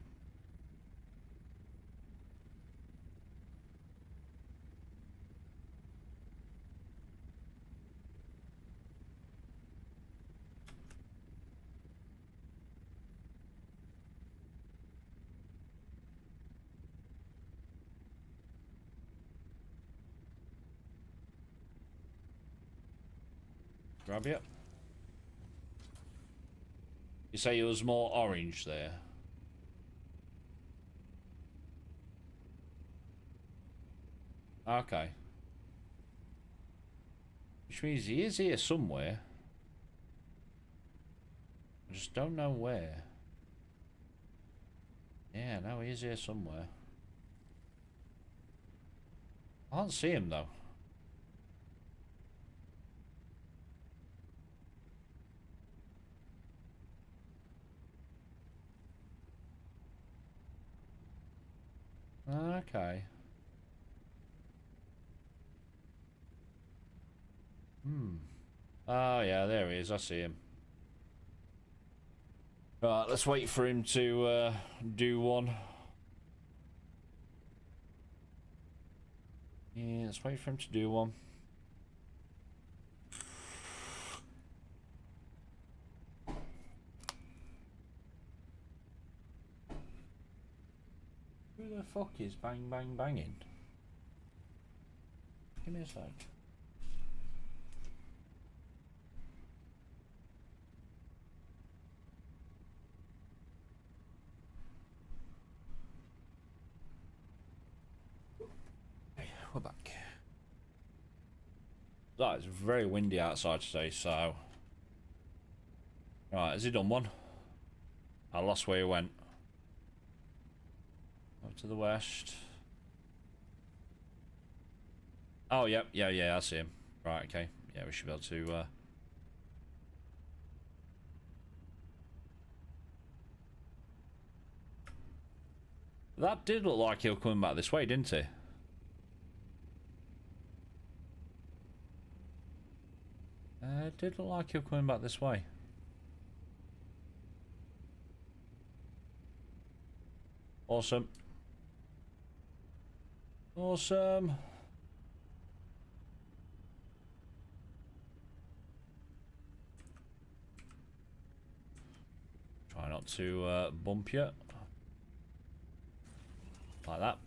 Grab it. You say it was more orange there? Okay. Which means he is here somewhere. I just don't know where. Yeah, no, he is here somewhere. I can't see him though. Okay. Hmm. Oh, yeah, there he is. I see him. Right, let's wait for him to do one. Yeah, let's wait for him to do one. Who the fuck is bang bang banging? Give me a sec. We're back. That is very windy outside today, so... Right, has he done one? I lost where he went. Up to the west. Oh, yep, yeah, I see him. Right, okay. Yeah, we should be able to... That did look like he was coming back this way, didn't he? It did look like he was coming back this way. Awesome. Awesome. Try not to bump you. Like that.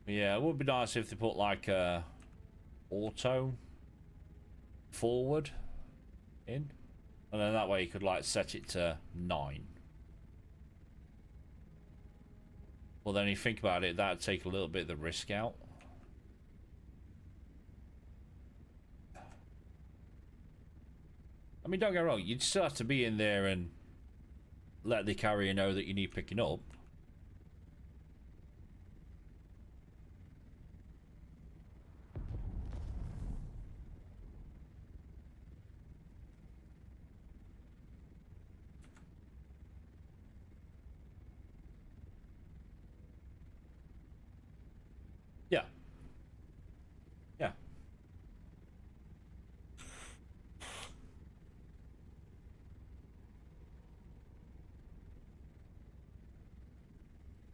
Yeah, it would be nice if they put like auto forward in, and then that way you could like set it to 9. Well, then you think about it, that'd take a little bit of the risk out. I mean, don't get me wrong, you'd still have to be in there and let the carrier know that you need picking up. Yeah. Yeah.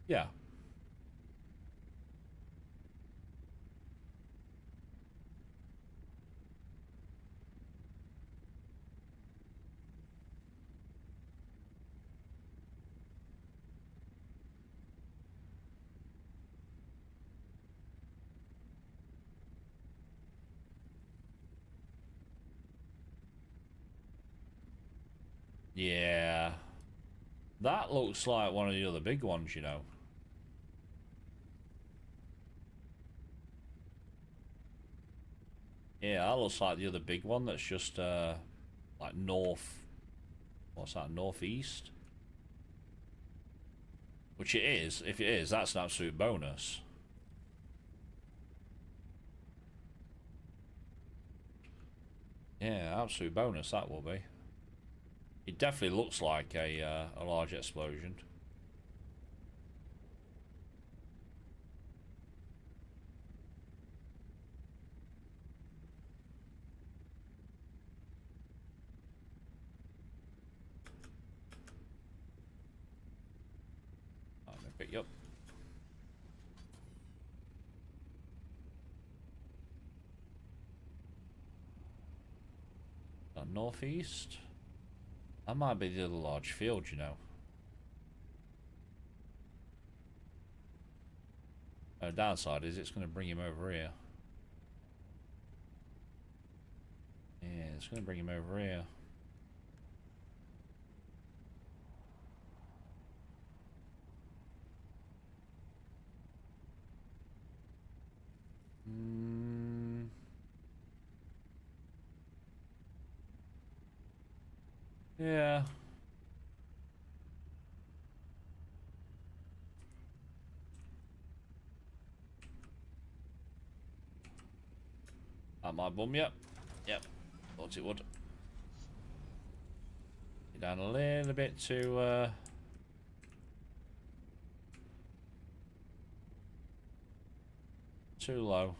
Yeah. Yeah. That looks like one of the other big ones, you know. Yeah, that looks like the other big one that's just like north. What's that? Northeast? Which it is. If it is, that's an absolute bonus. Yeah, absolute bonus that will be. It definitely looks like a large explosion. I'm gonna pick you up. Northeast? That might be the other large field, you know. Downside is it's going to bring him over here. Yeah, it's going to bring him over here. Yeah. That might bum you. Yep. Thought it would. Get down a little bit too low.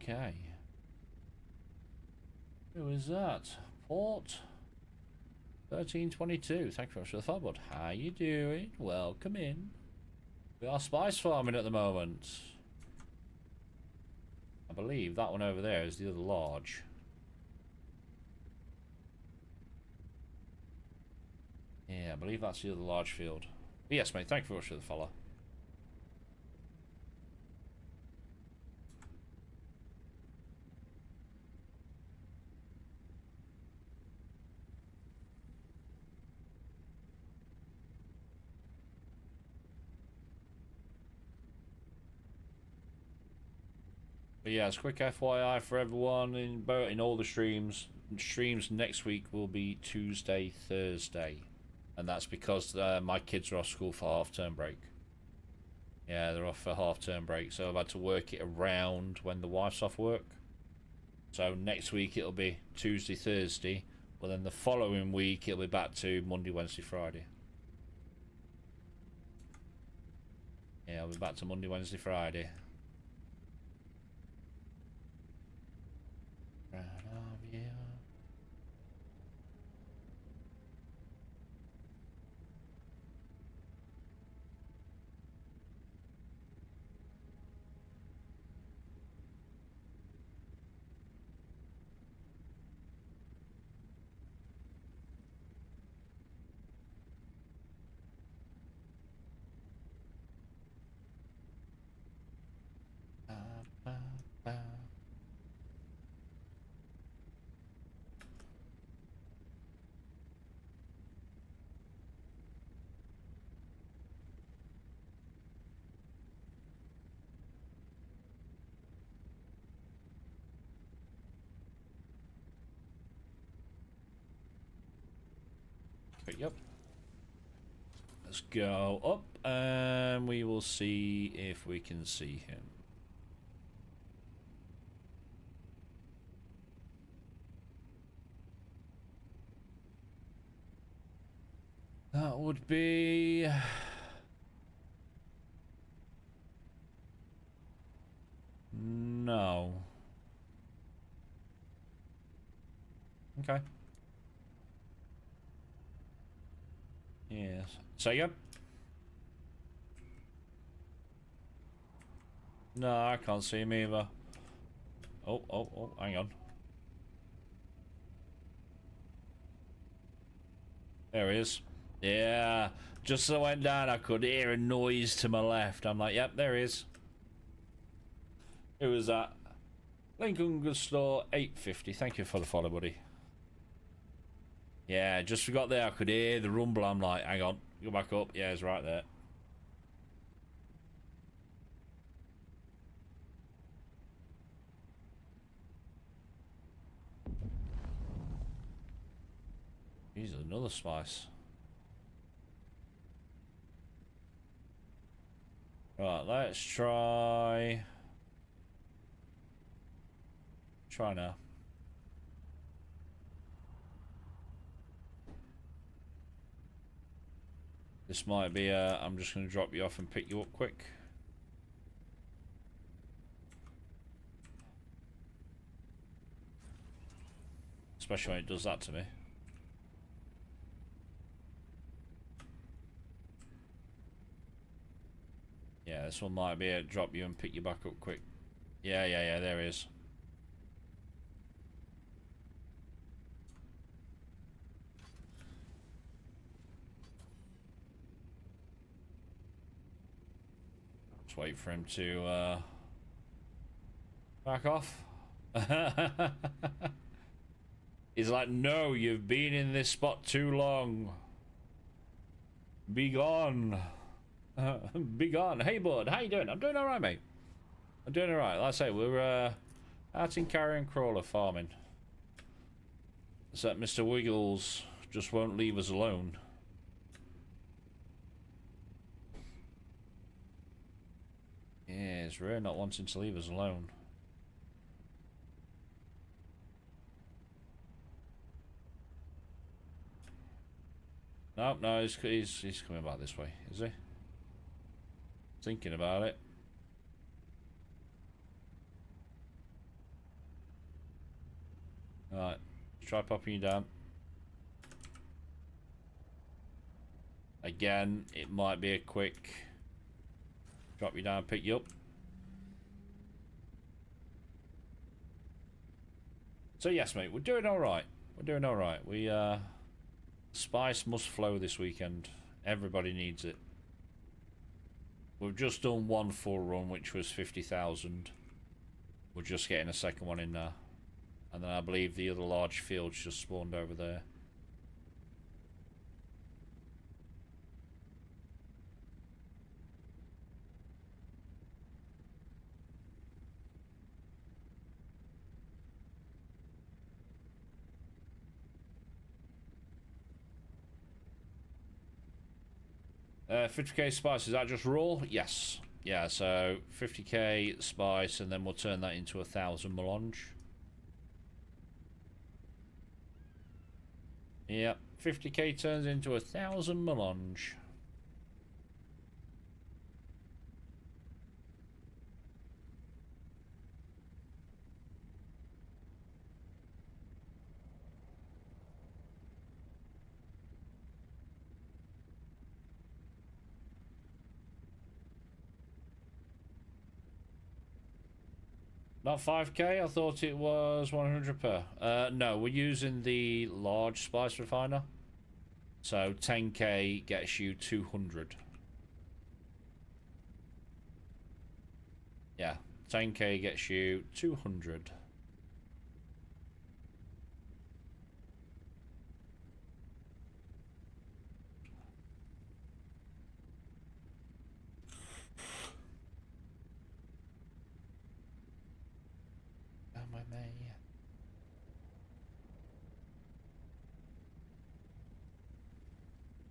Okay. Who is that? Port 1322. Thank you very much for the follow, bud. How you doing? Welcome in. We are spice farming at the moment. I believe that one over there is the other large. Yeah, I believe that's the other large field. But yes, mate, thank you very much for the follow. But yeah, it's quick FYI for everyone in all the streams. Streams next week will be Tuesday, Thursday. And that's because my kids are off school for half-term break. Yeah, they're off for half-term break. So I've had to work it around when the wife's off work. So next week it'll be Tuesday, Thursday. But then the following week it'll be back to Monday, Wednesday, Friday. Yeah, I'll be back to Monday, Wednesday, Friday. Yep. Let's go up and we will see if we can see him. That would be... No. Okay. Yes. Say again? No, I can't see him either. Oh, hang on. There he is. Yeah. Just as I went down, I could hear a noise to my left. I'm like, yep, there he is. Who was that? Lincoln Good Store 850. Thank you for the follow, buddy. Yeah, just got there. I could hear the rumble. I'm like, hang on, go back up. Yeah, it's right there. Jesus, another spice. Right, let's try. Try now. This might be I'm just going to drop you off and pick you up quick. Especially when it does that to me. Yeah, this one might be a drop you and pick you back up quick. Yeah, there he is. Just wait for him to back off. He's like, no, you've been in this spot too long. Be gone. Be gone. Hey, bud, how you doing? I'm doing alright, mate. I'm doing alright. Like I say, we're out in Carrion Crawler farming. It's that Mr. Wiggles just won't leave us alone. Yeah, it's really not wanting to leave us alone. Nope, no, he's coming back this way, is he? Thinking about it. Alright, try popping you down. Again, it might be a quick drop you down, pick you up. So yes, mate, we're doing alright. We're doing alright. Spice must flow this weekend. Everybody needs it. We've just done one full run, which was 50,000. We're just getting a second one in there. And then I believe the other large fields just spawned over there. Uh, 50k spice, is that just raw? Yes. Yeah, so 50k spice, and then we'll turn that into 1,000 melange. Yep, 50k turns into 1,000 melange. Not 5k, I thought it was 100 per. No, we're using the large spice refiner. So 10k gets you 200. Yeah, 10k gets you 200.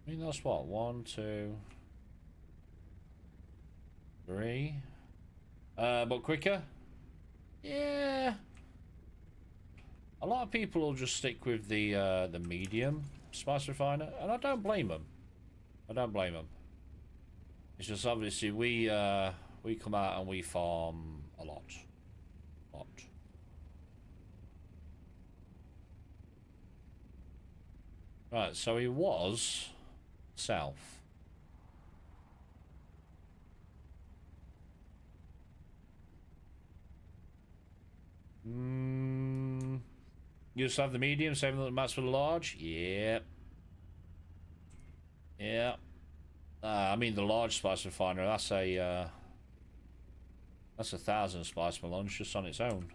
I mean, that's what? 1, 2, 3. But quicker? Yeah. A lot of people will just stick with the medium spice refiner, and I don't blame them. I don't blame them. It's just obviously we come out and we farm a lot. Right, so he was south. You just have the medium, saving the mats for the large? Yep. Yeah. I mean the large spice refiner, that's a 1,000 spice melange just on its own.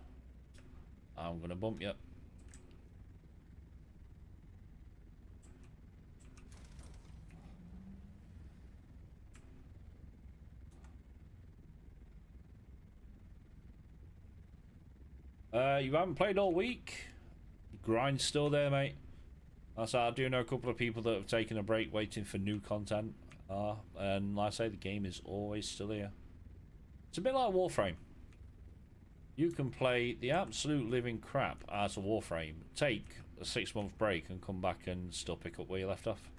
I'm gonna bump you. You haven't played all week? The grind's still there, mate. I do know a couple of people that have taken a break waiting for new content. And like I say, the game is always still here. It's a bit like Warframe. You can play the absolute living crap out of Warframe, take a 6-month break and come back and still pick up where you left off.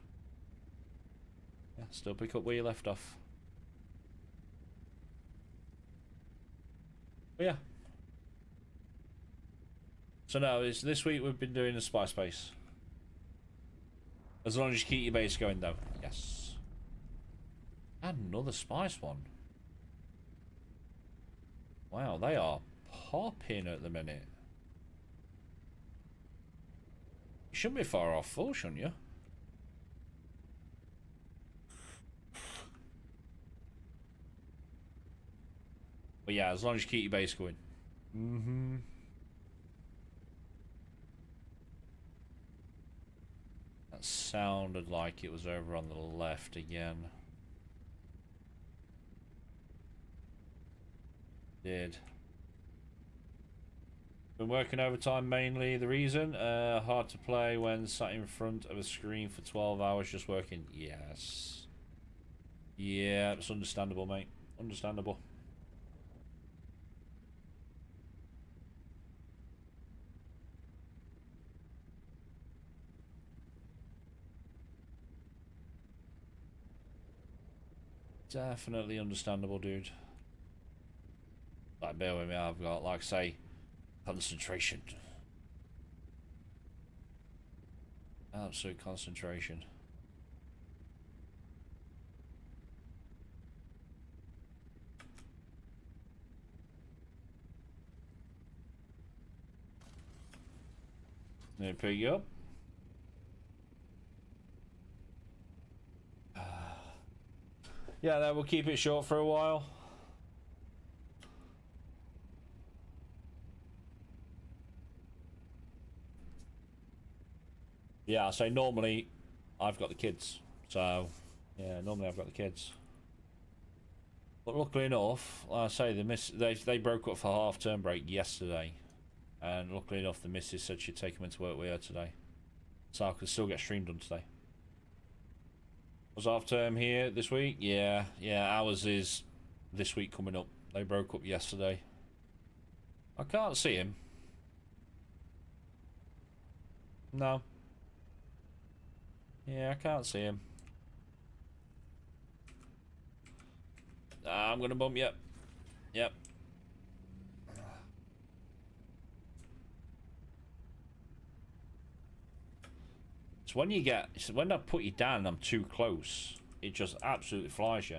Yeah, still pick up where you left off. But yeah. So no, it's this week we've been doing the spice base. As long as you keep your base going though. Yes. And another spice one. Wow, they are popping at the minute. You shouldn't be far off full, shouldn't you? But yeah, as long as you keep your base going. That sounded like it was over on the left again. Did. Been working overtime mainly. The reason? Hard to play when sat in front of a screen for 12 hours just working. Yes. Yeah, it's understandable, mate. Understandable. Definitely understandable, dude. Like, bear with me, I've got, like, say, concentration. Absolute concentration. Let me pick you up. Yeah, that will keep it short for a while. Yeah, so normally I've got the kids. So, yeah, normally I've got the kids. But luckily enough, like I say, they broke up for half-term break yesterday. And luckily enough, the missus said she'd take them into work with her today. So I could still get streamed on today. Was half-term here this week? Yeah, ours is this week coming up. They broke up yesterday. I can't see him. No. Yeah, I can't see him. I'm gonna bump you. Yep. It's when I put you down and I'm too close, it just absolutely flies you.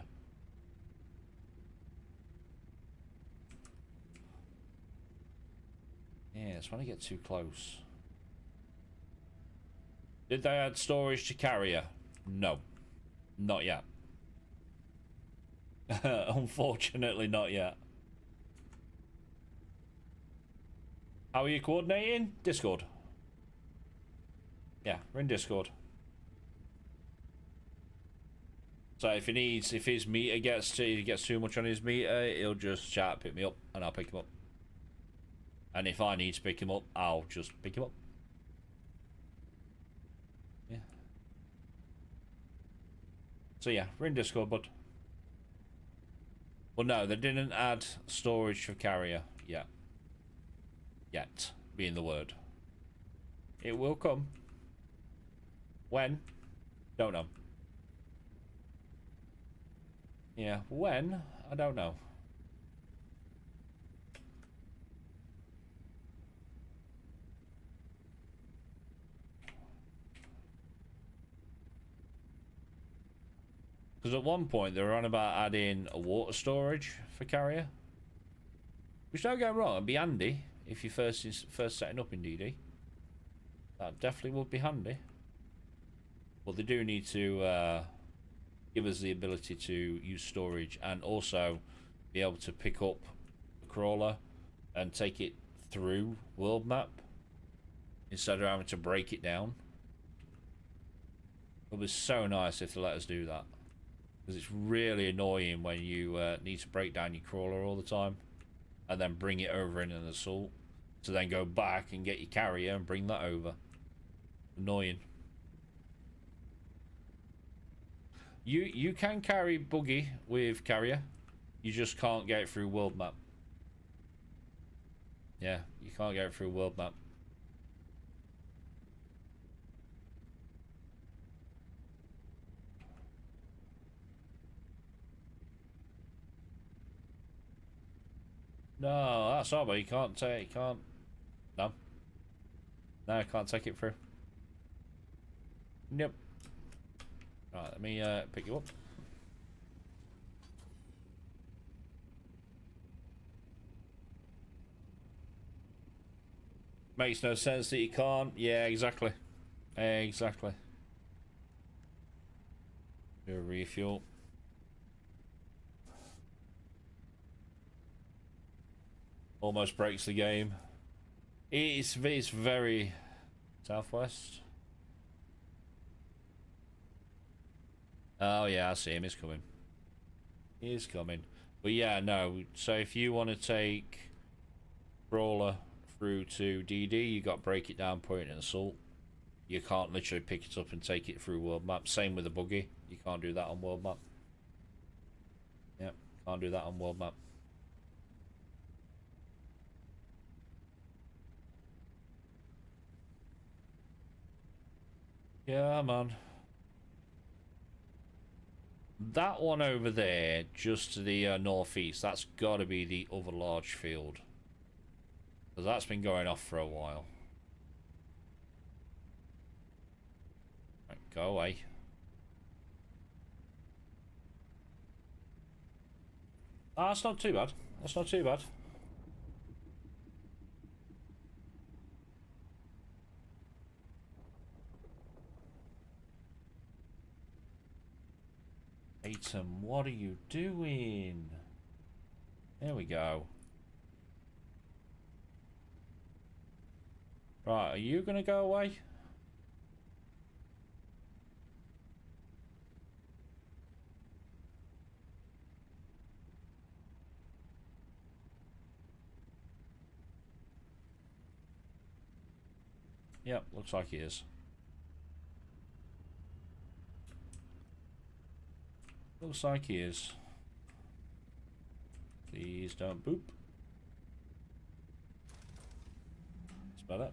Yeah, it's when I get too close. Did they add storage to carrier? No. Not yet. Unfortunately, not yet. How are you coordinating? Discord. Yeah, we're in Discord. So if his meter gets too much on his meter, he'll just chat, pick me up, and I'll pick him up. And if I need to pick him up, I'll just pick him up. Yeah. So yeah, we're in Discord, bud. Well, no, they didn't add storage for carrier yet. Yet, being the word. It will come. When? Don't know. Yeah, when? I don't know. Because at one point they were on about adding a water storage for carrier. Which, don't get me wrong, it'd be handy if you're first setting up in DD. That definitely would be handy. But they do need to give us the ability to use storage and also be able to pick up the crawler and take it through world map instead of having to break it down. It would be so nice if they let us do that. Because it's really annoying when you need to break down your crawler all the time and then bring it over in an assault to then go back and get your carrier and bring that over. Annoying. You can carry buggy with carrier. You just can't get it through world map. Yeah, you can't get it through world map. No, that's all, but you can't take, no. No, I can't take it through. Nope. Right, let me pick you up. Makes no sense that you can't. Yeah, exactly. Exactly. Do a refuel. Almost breaks the game. It's very southwest. Oh yeah, I see him. He's coming. He's coming. But yeah, no. So if you want to take Brawler through to DD, you got to break it down, put it in assault. You can't literally pick it up and take it through world map. Same with the buggy. You can't do that on world map. Yep, can't do that on world map. Yeah, man. That one over there, just to the northeast, that's got to be the other large field. Because that's been going off for a while. Right, go away. Ah, that's not too bad. That's not too bad. Atom, what are you doing? There we go. Right, are you gonna go away? Yep, looks like he is. Looks like he is. Please don't boop. That's better.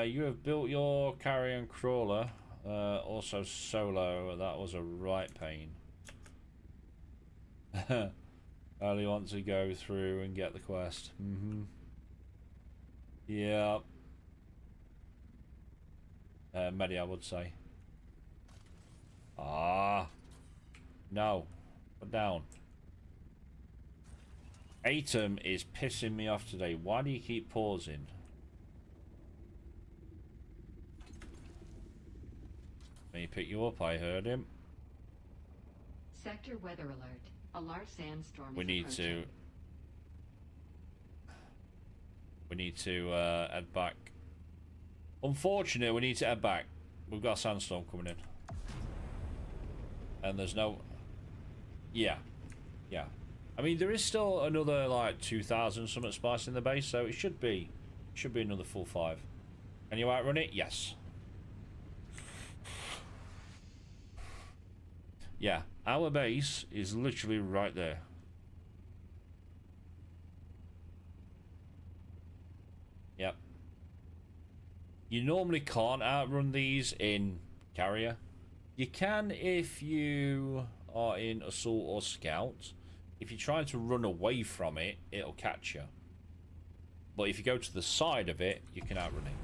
You have built your carrion crawler. Also solo. That was a right pain. I only want to go through and get the quest. Yeah. Medi, I would say. Ah. No. Put down. Atom is pissing me off today. Why do you keep pausing? Let me pick you up, I heard him. Sector weather alert. A large sandstorm We is need approaching. to head back. Unfortunately, we need to head back. We've got a sandstorm coming in. And there's no... Yeah. Yeah. I mean, there is still another, like, 2,000 something spice in the base, so it should be another full 5. Can you outrun it? Yes. Yeah. Our base is literally right there. Yep. You normally can't outrun these in carrier. You can if you are in assault or scout. If you're trying to run away from it, it'll catch you. But if you go to the side of it, you can outrun it.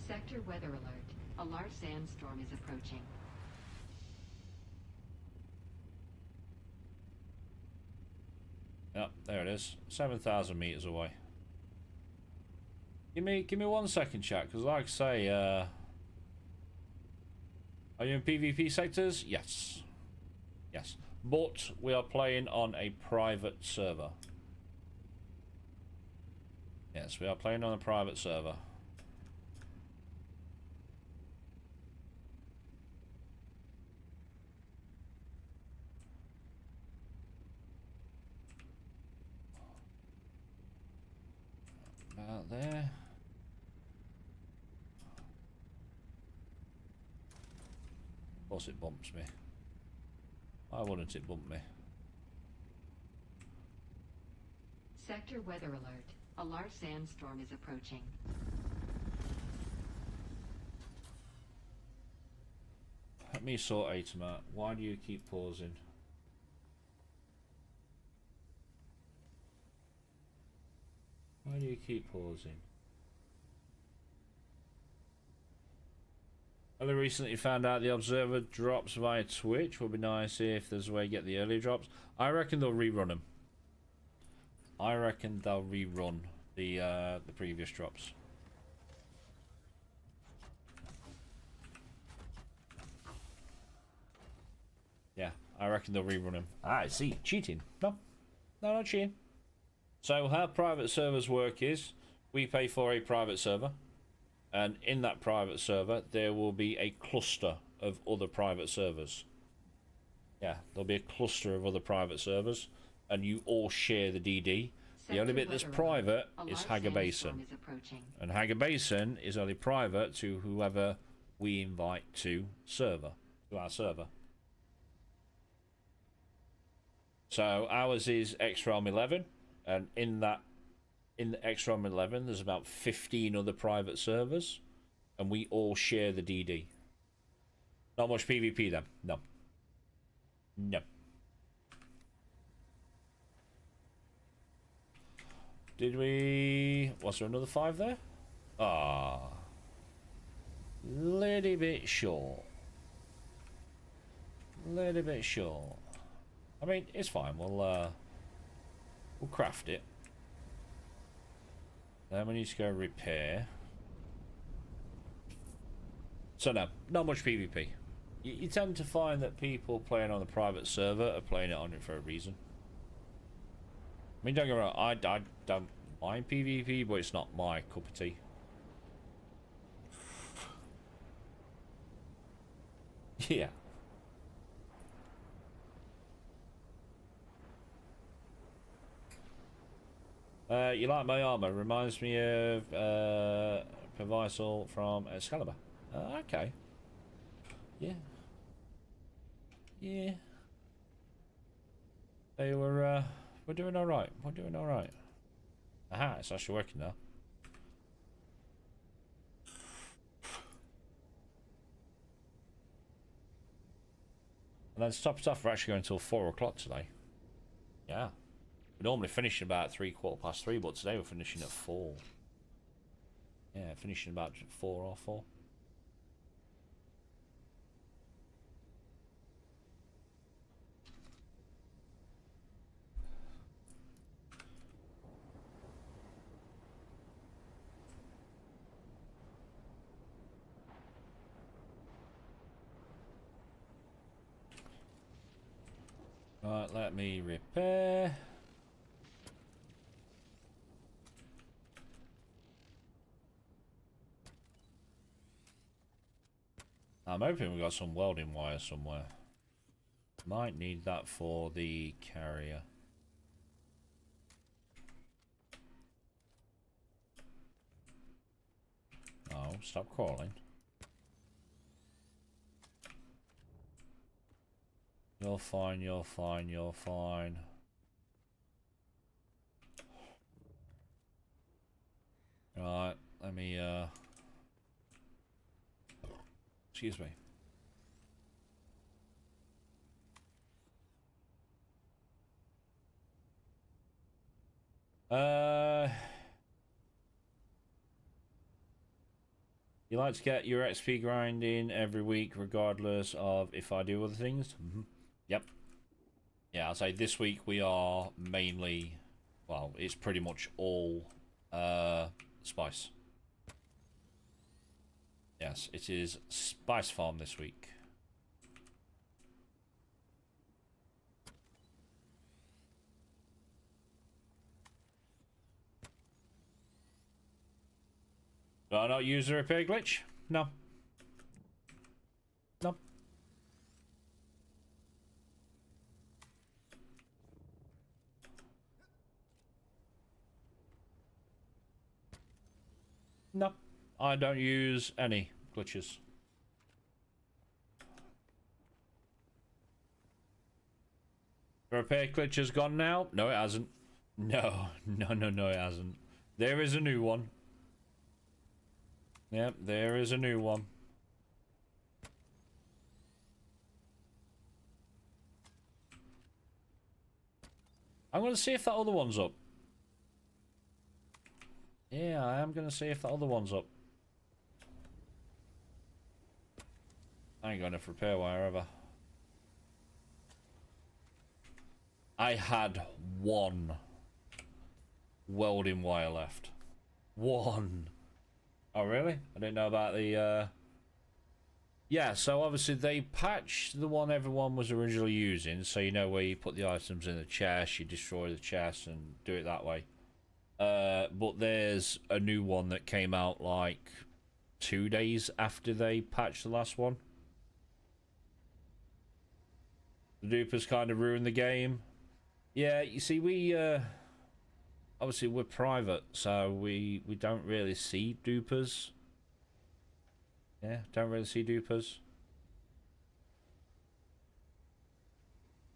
Sector weather alert. A large sandstorm is approaching. Yep, there it is. 7,000 meters away. Give me 1 second, chat, because like I say, are you in PvP sectors? Yes. Yes. But we are playing on a private server. Yes, we are playing on a private server. About there. Of course it bumps me. Why wouldn't it bump me? Sector weather alert. A large sandstorm is approaching. Let me sort Atom out. Why do you keep pausing? Why do you keep pausing? I recently found out the observer drops via Twitch. Would be nice if there's a way to get the early drops. I reckon they'll rerun them. I reckon they'll rerun the previous drops. Yeah, I reckon they'll rerun them. I see. Cheating. No, not cheating. So how private servers work is we pay for a private server, and in that private server there will be a cluster of other private servers. Yeah, there'll be a cluster of other private servers, and you all share the DD. The only bit that's private is Hager Basin, and Hager Basin is only private to whoever we invite to our server. So ours is XROM 11, and in the XROM 11 there's about 15 other private servers, and we all share the DD. Not much PvP then. No. No. Did we... Was there another 5 there? Ah. Little bit short. Little bit short. I mean, it's fine. We'll craft it. Then we need to go repair. So no, not much PvP. You tend to find that people playing on the private server are playing it on it for a reason. I mean, don't get me wrong, I don't mind PvP, but it's not my cup of tea. Yeah. You like my armor? Reminds me of Pervisal from Excalibur. Okay. Yeah. Yeah. They were, we're doing alright. We're doing alright. Aha, it's actually working now. And then stop stuff, we're actually going until 4 o'clock today. Yeah. We normally finish about 3:15, but today we're finishing at 4. Yeah, finishing about 4 or 4. Right, let me repair. I'm hoping we got some welding wire somewhere. Might need that for the carrier. Oh, stop crawling. You're fine, you're fine, you're fine. Right, let me, excuse me. You like to get your XP grinding every week regardless of if I do other things? Mm-hmm. Yep. Yeah, I'll say this week we are mainly, well, it's pretty much all spice. Yes, it is Spice Farm this week. Do I not use the repair glitch? No. No. No. I don't use any glitches. The repair glitch has gone now? No, it hasn't. No, no, it hasn't. There is a new one. Yep, there is a new one. I'm going to see if that other one's up. Yeah, I am going to see if that other one's up. I ain't got enough repair wire ever. I had 1 welding wire left. 1. Oh, really? I didn't know about the, Yeah, so obviously they patched the one everyone was originally using, so you know where you put the items in the chest, you destroy the chest and do it that way. But there's a new one that came out like 2 days after they patched the last one. The dupers kind of ruined the game. Yeah, you see, we, obviously we're private, so we don't really see dupers. Yeah, don't really see dupers.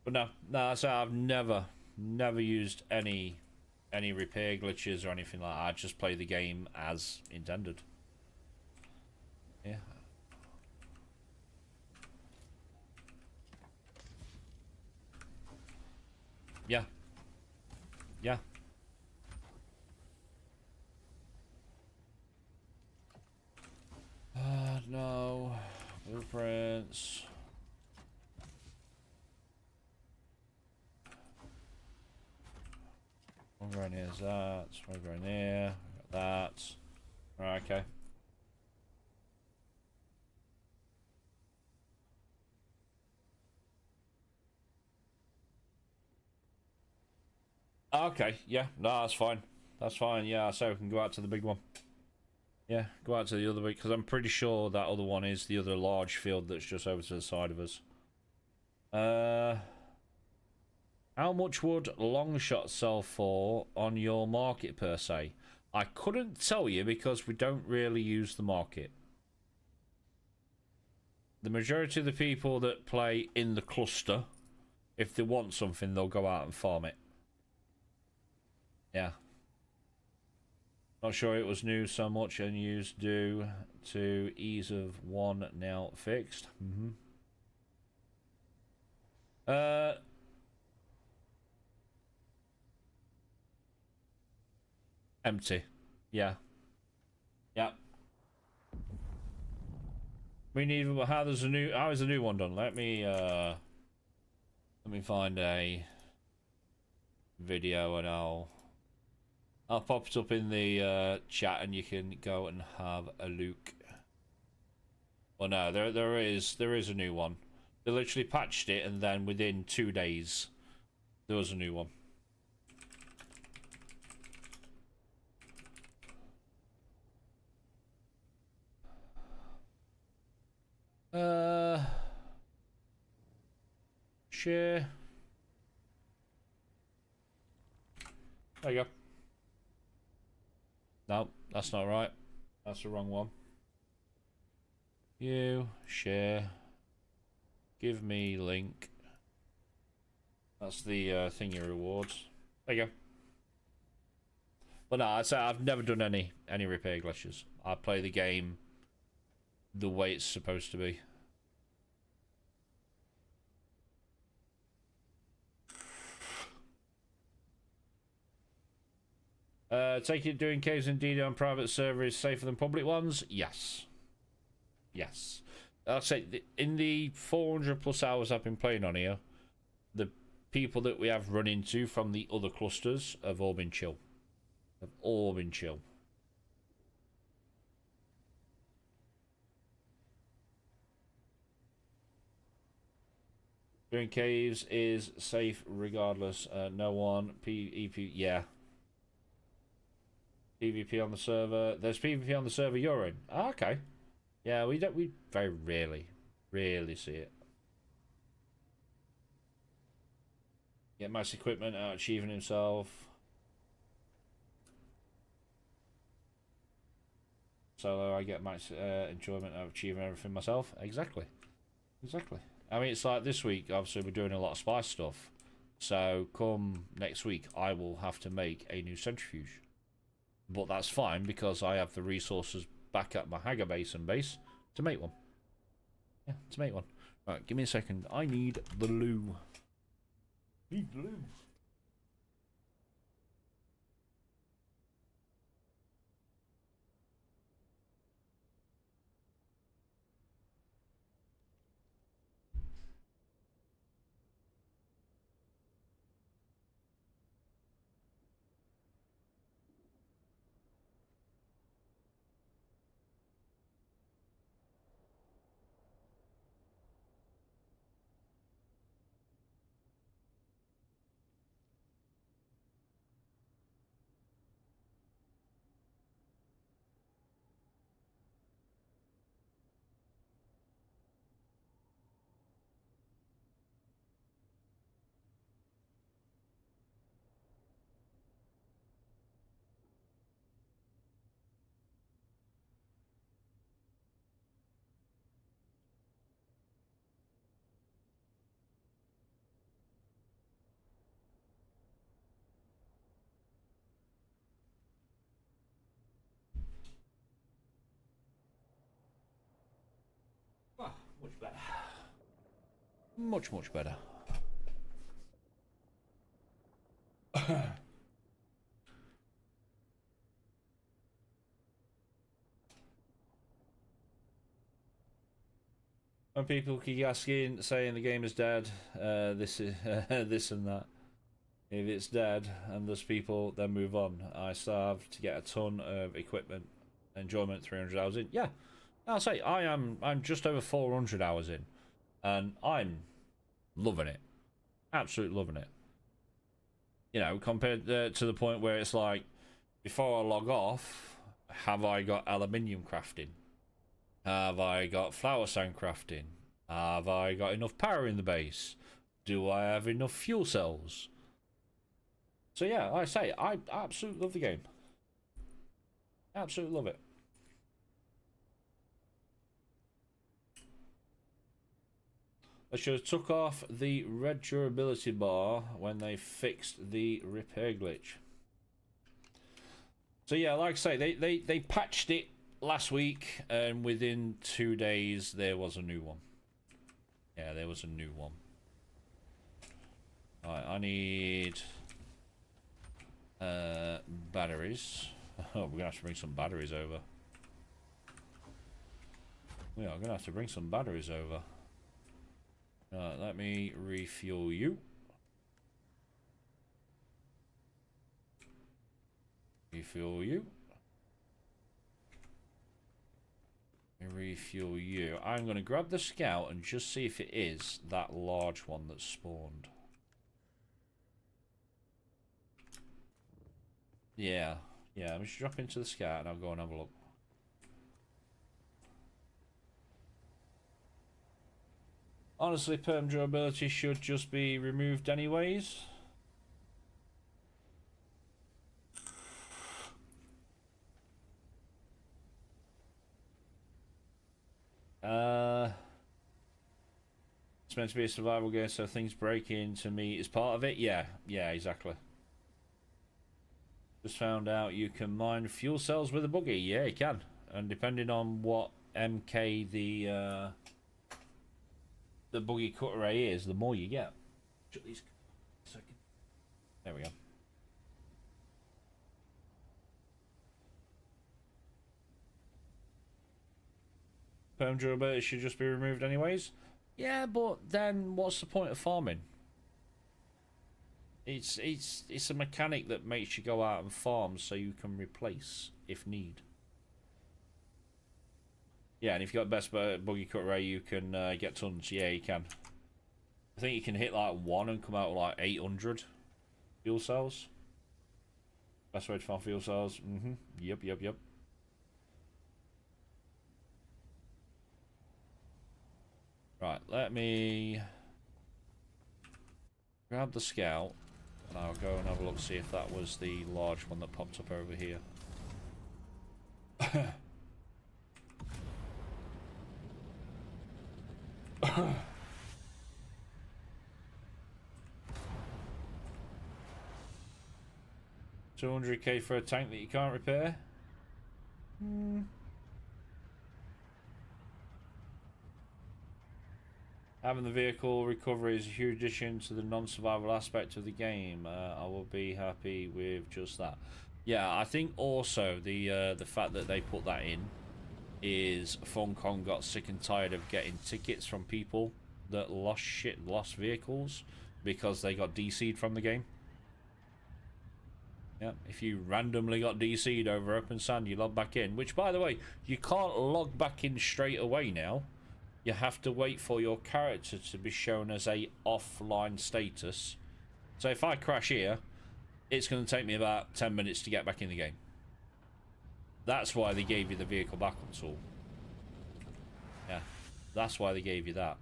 But no, so I've never used any repair glitches or anything like that. I just play the game as intended. Yeah. Yeah. Yeah. No. Blueprints. One going here is that. One going here. Got that. Right, okay. Okay, yeah, no, that's fine. That's fine, yeah, so we can go out to the big one. Yeah, go out to the other big, because I'm pretty sure that other one is the other large field that's just over to the side of us. How much would Longshot sell for on your market per se? I couldn't tell you because we don't really use the market. The majority of the people that play in the cluster, if they want something, they'll go out and farm it. Yeah. Not sure it was new so much and used due to ease of one now fixed. Empty. Yeah. Yeah. We need how is the new one done? Let me find a video and I'll pop it up in the chat and you can go and have a look. Well, no, there is a new one. They literally patched it and then within 2 days there was a new one. Share. There you go. No, that's not right. That's the wrong one. You share. Give me link. That's the thingy rewards. There you go. But no, I'd say I've never done any repair glitches. I play the game the way it's supposed to be. Take it doing caves indeed on private servers safer than public ones? Yes. Yes. I'll say in the 400 plus hours I've been playing on here, the people that we have run into from the other clusters have all been chill. Have all been chill. Doing caves is safe regardless. No one PvP. Yeah. PvP on the server. There's PvP on the server you're in. Oh, okay. Yeah, we very rarely see it. Get max equipment out achieving himself. Solo, I get max enjoyment out of achieving everything myself. Exactly. I mean, it's like this week, obviously we're doing a lot of spice stuff. So come next week, I will have to make a new centrifuge. But that's fine because I have the resources back at my Hager Basin base to make one. Yeah, to make one. Right, give me a second. I need the loo. Need the loo. better. Much, much better. When people keep asking, saying the game is dead, this is this and that. If it's dead and there's people, then move on. I still have to get a ton of equipment. Enjoyment 300 hours in. Yeah, I'll say I'm just over 400 hours in, and I'm loving it. Absolutely loving it. You know, compared to the point where it's like, before I log off, have I got aluminium crafting? Have I got flower sand crafting? Have I got enough power in the base? Do I have enough fuel cells? So yeah, like I say, I absolutely love the game. Absolutely love it. They should have took off the red durability bar when they fixed the repair glitch. So yeah, like I say, they patched it last week, and within 2 days there was a new one. Yeah, there was a new one. Alright, I need batteries. Oh, we're gonna have to bring some batteries over. We are gonna have to bring some batteries over. Let me refuel you. Refuel you. Refuel you. I'm going to grab the scout and just see if it is that large one that spawned. Yeah. Yeah, I'm just drop into the scout and I'll go and have a look. Honestly, perm durability should just be removed anyways. It's meant to be a survival game, so things breaking to me is part of it. Yeah, exactly. Just found out you can mine fuel cells with a buggy. Yeah, you can. And depending on what MK the buggy cut array is, the more you get. Shut these a second. There we go. Perm durability should just be removed anyways. Yeah, but then what's the point of farming? It's a mechanic that makes you go out and farm so you can replace if need. Yeah, and if you got best buggy cut array, you can get tons. Yeah, you can. I think you can hit like 1 and come out with like 800 fuel cells. Best way to farm fuel cells. Yep. Right, let me grab the scout and I'll go and have a look, see if that was the large one that popped up over here. 200k for a tank that you can't repair? Having the vehicle recovery is a huge addition to the non-survival aspect of the game. I will be happy with just that. Yeah, I think also the fact that they put that in is Funcom got sick and tired of getting tickets from people that lost vehicles because they got DC'd from the game. Yeah, if you randomly got DC'd over open sand, you log back in. Which, by the way, you can't log back in straight away now. You have to wait for your character to be shown as a offline status. So if I crash here, it's going to take me about 10 minutes to get back in the game. That's why they gave you the vehicle backup tool. Yeah, that's why they gave you that.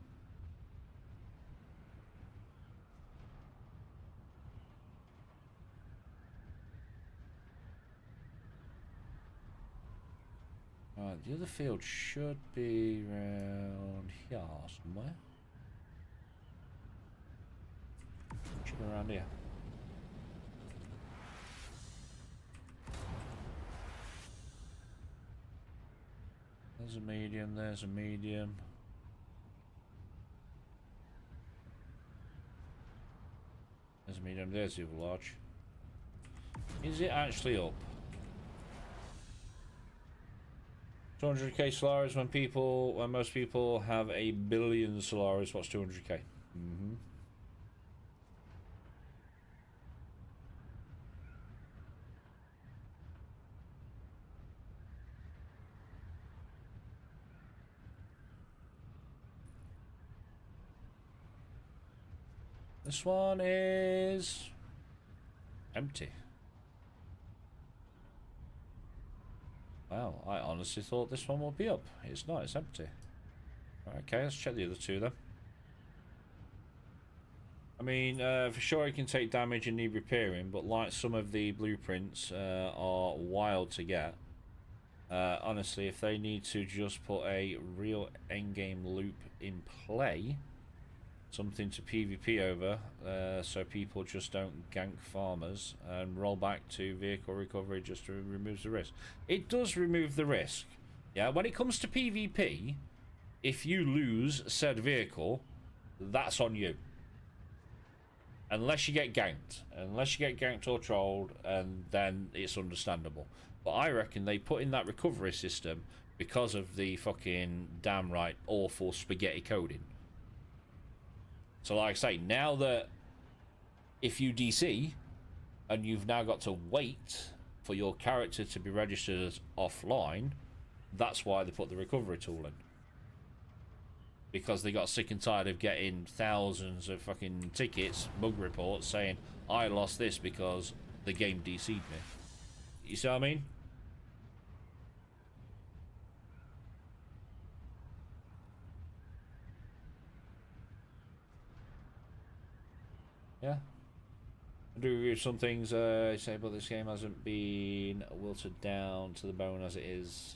Right, the other field should be around here somewhere. Should be around here. There's a medium, there's a medium. There's a medium, there's the other large. Is it actually up? 200k Solaris when most people have a billion Solaris. What's 200k? This one is empty. Wow, I honestly thought this one would be up. It's not, it's empty. Right, okay, let's check the other two then. I mean, for sure it can take damage and need repairing, but like some of the blueprints are wild to get. Honestly, if they need to just put a real endgame loop in play, something to PvP over, so people just don't gank farmers and roll back to vehicle recovery just to remove the risk. It does remove the risk. Yeah, when it comes to PvP, if you lose said vehicle, that's on you. Unless you get ganked. Unless you get ganked or trolled, and then it's understandable. But I reckon they put in that recovery system because of the fucking damn right awful spaghetti coding. So like I say, now that if you DC and you've now got to wait for your character to be registered as offline, that's why they put the recovery tool in. Because they got sick and tired of getting thousands of fucking tickets, bug reports saying, I lost this because the game DC'd me. You see what I mean? Yeah. I do agree with some things, say, but this game hasn't been wilted down to the bone as it is.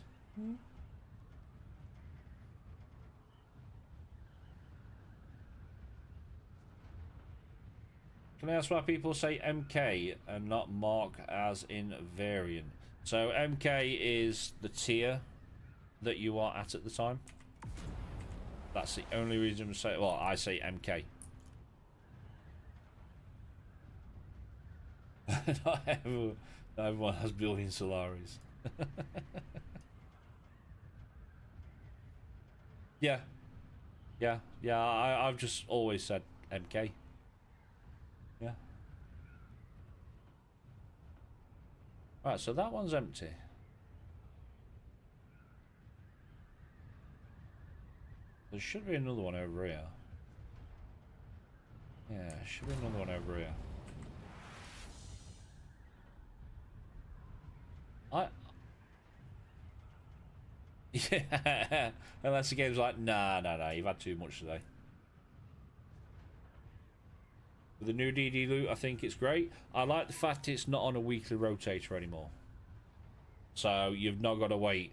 Can I ask why people say MK and not Mark as in variant? So MK is the tier that you are at the time. That's the only reason to say, well, I say MK. Not everyone has billion Solaris. Yeah. I've just always said MK. Yeah. Right, so that one's empty. There should be another one over here. Yeah, should be another one over here. Yeah, unless the game's like, nah, you've had too much today. With the new DD loot, I think it's great. I like the fact it's not on a weekly rotator anymore. So you've not got to wait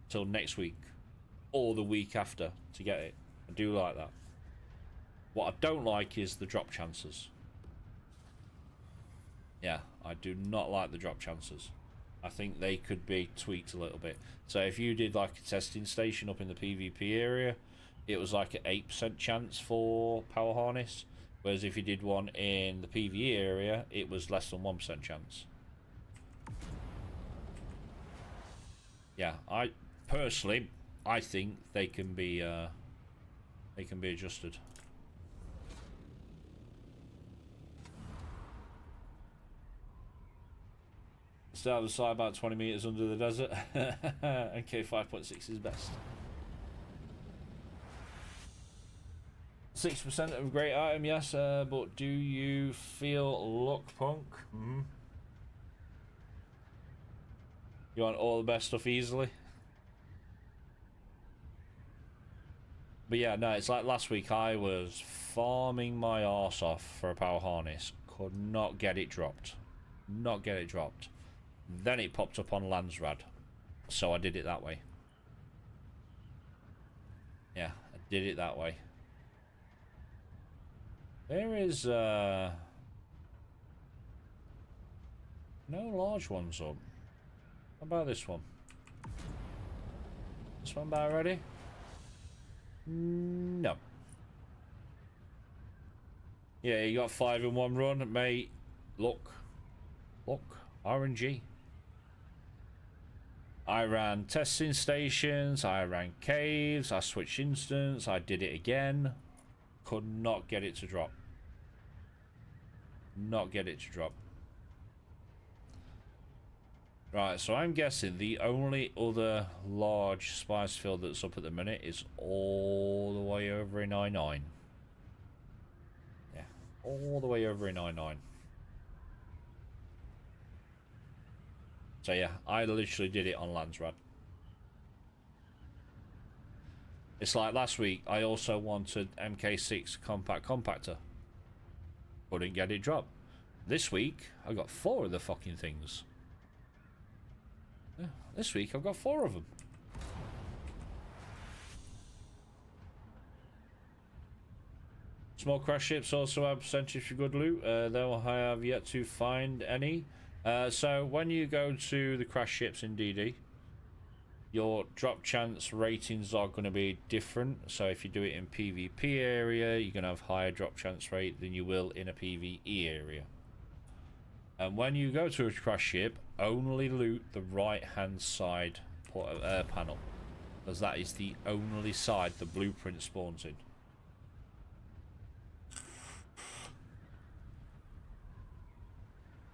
till next week or the week after to get it. I do like that. What I don't like is the drop chances. Yeah, I do not like the drop chances. I think they could be tweaked a little bit. So if you did like a testing station up in the PvP area, it was like an 8% chance for power harness. Whereas if you did one in the PvE area, it was less than 1% chance. Yeah, I personally, I think they can be adjusted. Start of the side about 20 meters under the desert. NK 5.6 is best. 6% of a great item, yes, but do you feel luck, punk? You want all the best stuff easily? But yeah, no, it's like last week I was farming my arse off for a power harness. Could not get it dropped. Not get it dropped. Then it popped up on Landsrad. So I did it that way. Yeah, I did it that way. There is no large ones up. How about this one? This one about ready? No. Yeah, you got 5 in one run, mate. Look, RNG. I ran testing stations, I ran caves, I switched instance, I did it again. Could not get it to drop. Not get it to drop. Right, so I'm guessing the only other large spice field that's up at the minute is all the way over in I-9. Yeah, all the way over in I-9. So yeah, I literally did it on Landsrad. It's like last week, I also wanted MK6 compact compactor. Couldn't get it dropped. This week, I got 4 of the fucking things. Yeah, this week, I've got 4 of them. Small crash ships also have percentage for good loot, though I have yet to find any. So when you go to the crash ships in DD, your drop chance ratings are going to be different. So if you do it in PvP area, you're going to have higher drop chance rate than you will in a PvE area. And when you go to a crash ship, only loot the right hand side panel, because that is the only side the blueprint spawns in.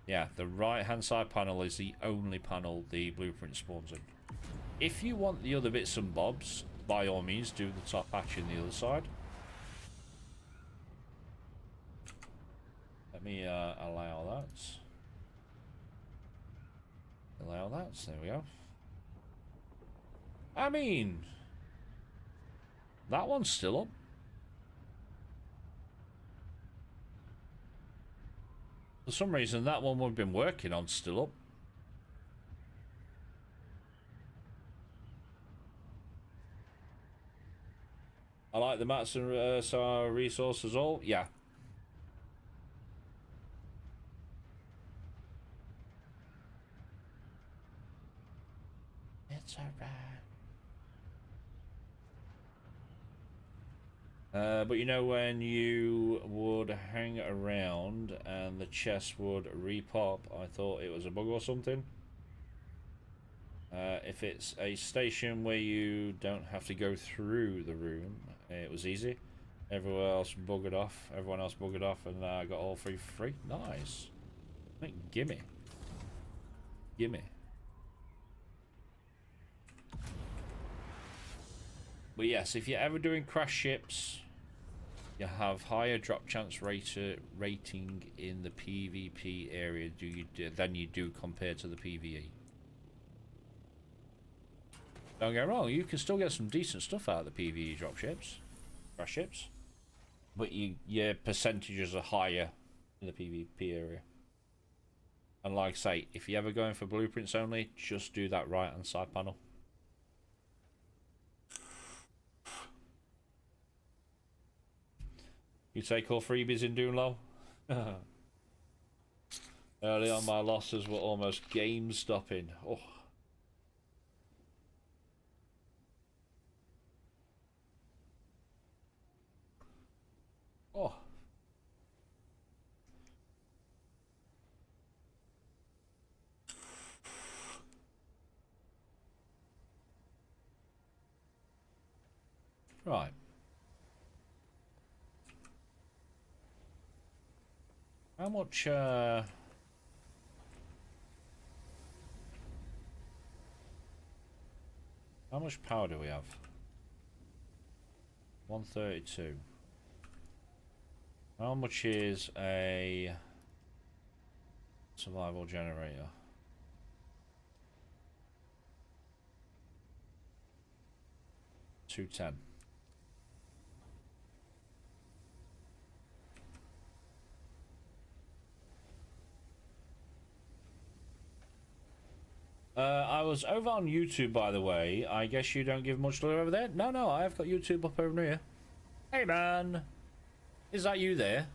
Yeah, the right hand side panel is the only panel the blueprint spawns in. If you want the other bits and bobs, by all means do the top hatch in the other side. Let me allow that. Allow that, there we go. I mean, that one's still up. For some reason, that one we've been working on still up. I like the mats and so resources all. Yeah. It's alright. But you know when you would hang around and the chest would repop, I thought it was a bug or something. If it's a station where you don't have to go through the room, it was easy. Everyone else buggered off, and I got all 3 for free. Nice. Gimme. Gimme. But yes, if you're ever doing crash ships, you have higher drop chance rating in the PvP area than you do compared to the PvE. Don't get me wrong, you can still get some decent stuff out of the PvE crash ships, but your percentages are higher in the PvP area. And like I say, if you're ever going for blueprints only, just do that right hand side panel. You take all freebies in Dune low. Early on, my losses were almost game stopping. Oh. Oh. Right. How much power do we have? 132. How much is a survival generator? 210. I was over on YouTube, by the way. I guess you don't give much love over there? No, I've got YouTube up over here. Hey, man. Is that you there?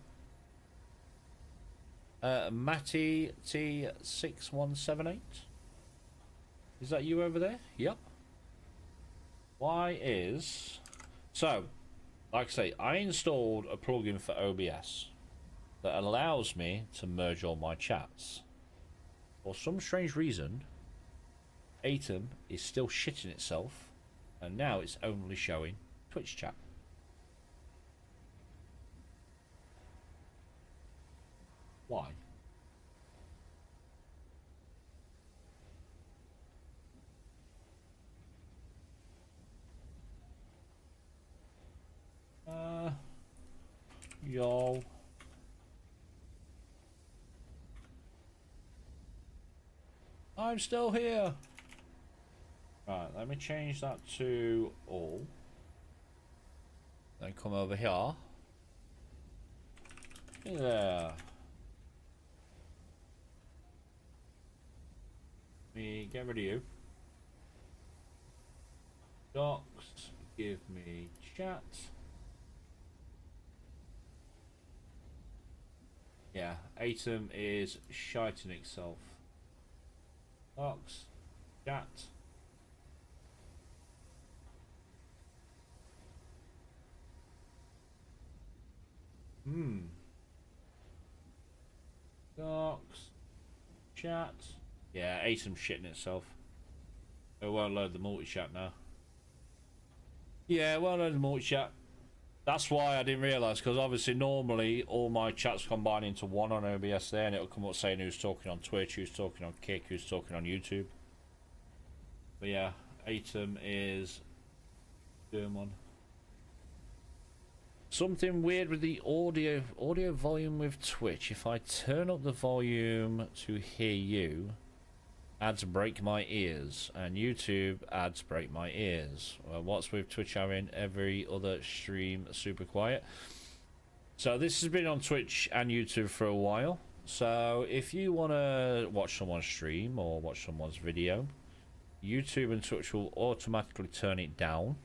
Matty T6178? Is that you over there? Yep. Why is... So, like I say, I installed a plugin for OBS. that allows me to merge all my chats. For some strange reason, Atom is still shitting itself, and now it's only showing Twitch chat. Why? Yo. I'm still here. Right, let me change that to all. Then come over here. There. Me get rid of you. Docs, give me chat. Yeah, Atom is shiting itself. Docs, chat. Docs, chat. Yeah, Atom's shitting itself. It won't load the multi-chat now. Yeah, it won't load the multi-chat. That's why I didn't realise, because obviously normally all my chats combine into one on OBS there, and it'll come up saying who's talking on Twitch, who's talking on Kick, who's talking on YouTube. But yeah, Atom is doing one. Something weird with the audio volume with Twitch. If I turn up the volume to hear you, ads break my ears, and YouTube ads break my ears. Well, what's with Twitch having every other stream super quiet? So this has been on Twitch and YouTube for a while. So if you want to watch someone's stream or watch someone's video, YouTube and Twitch will automatically turn it down.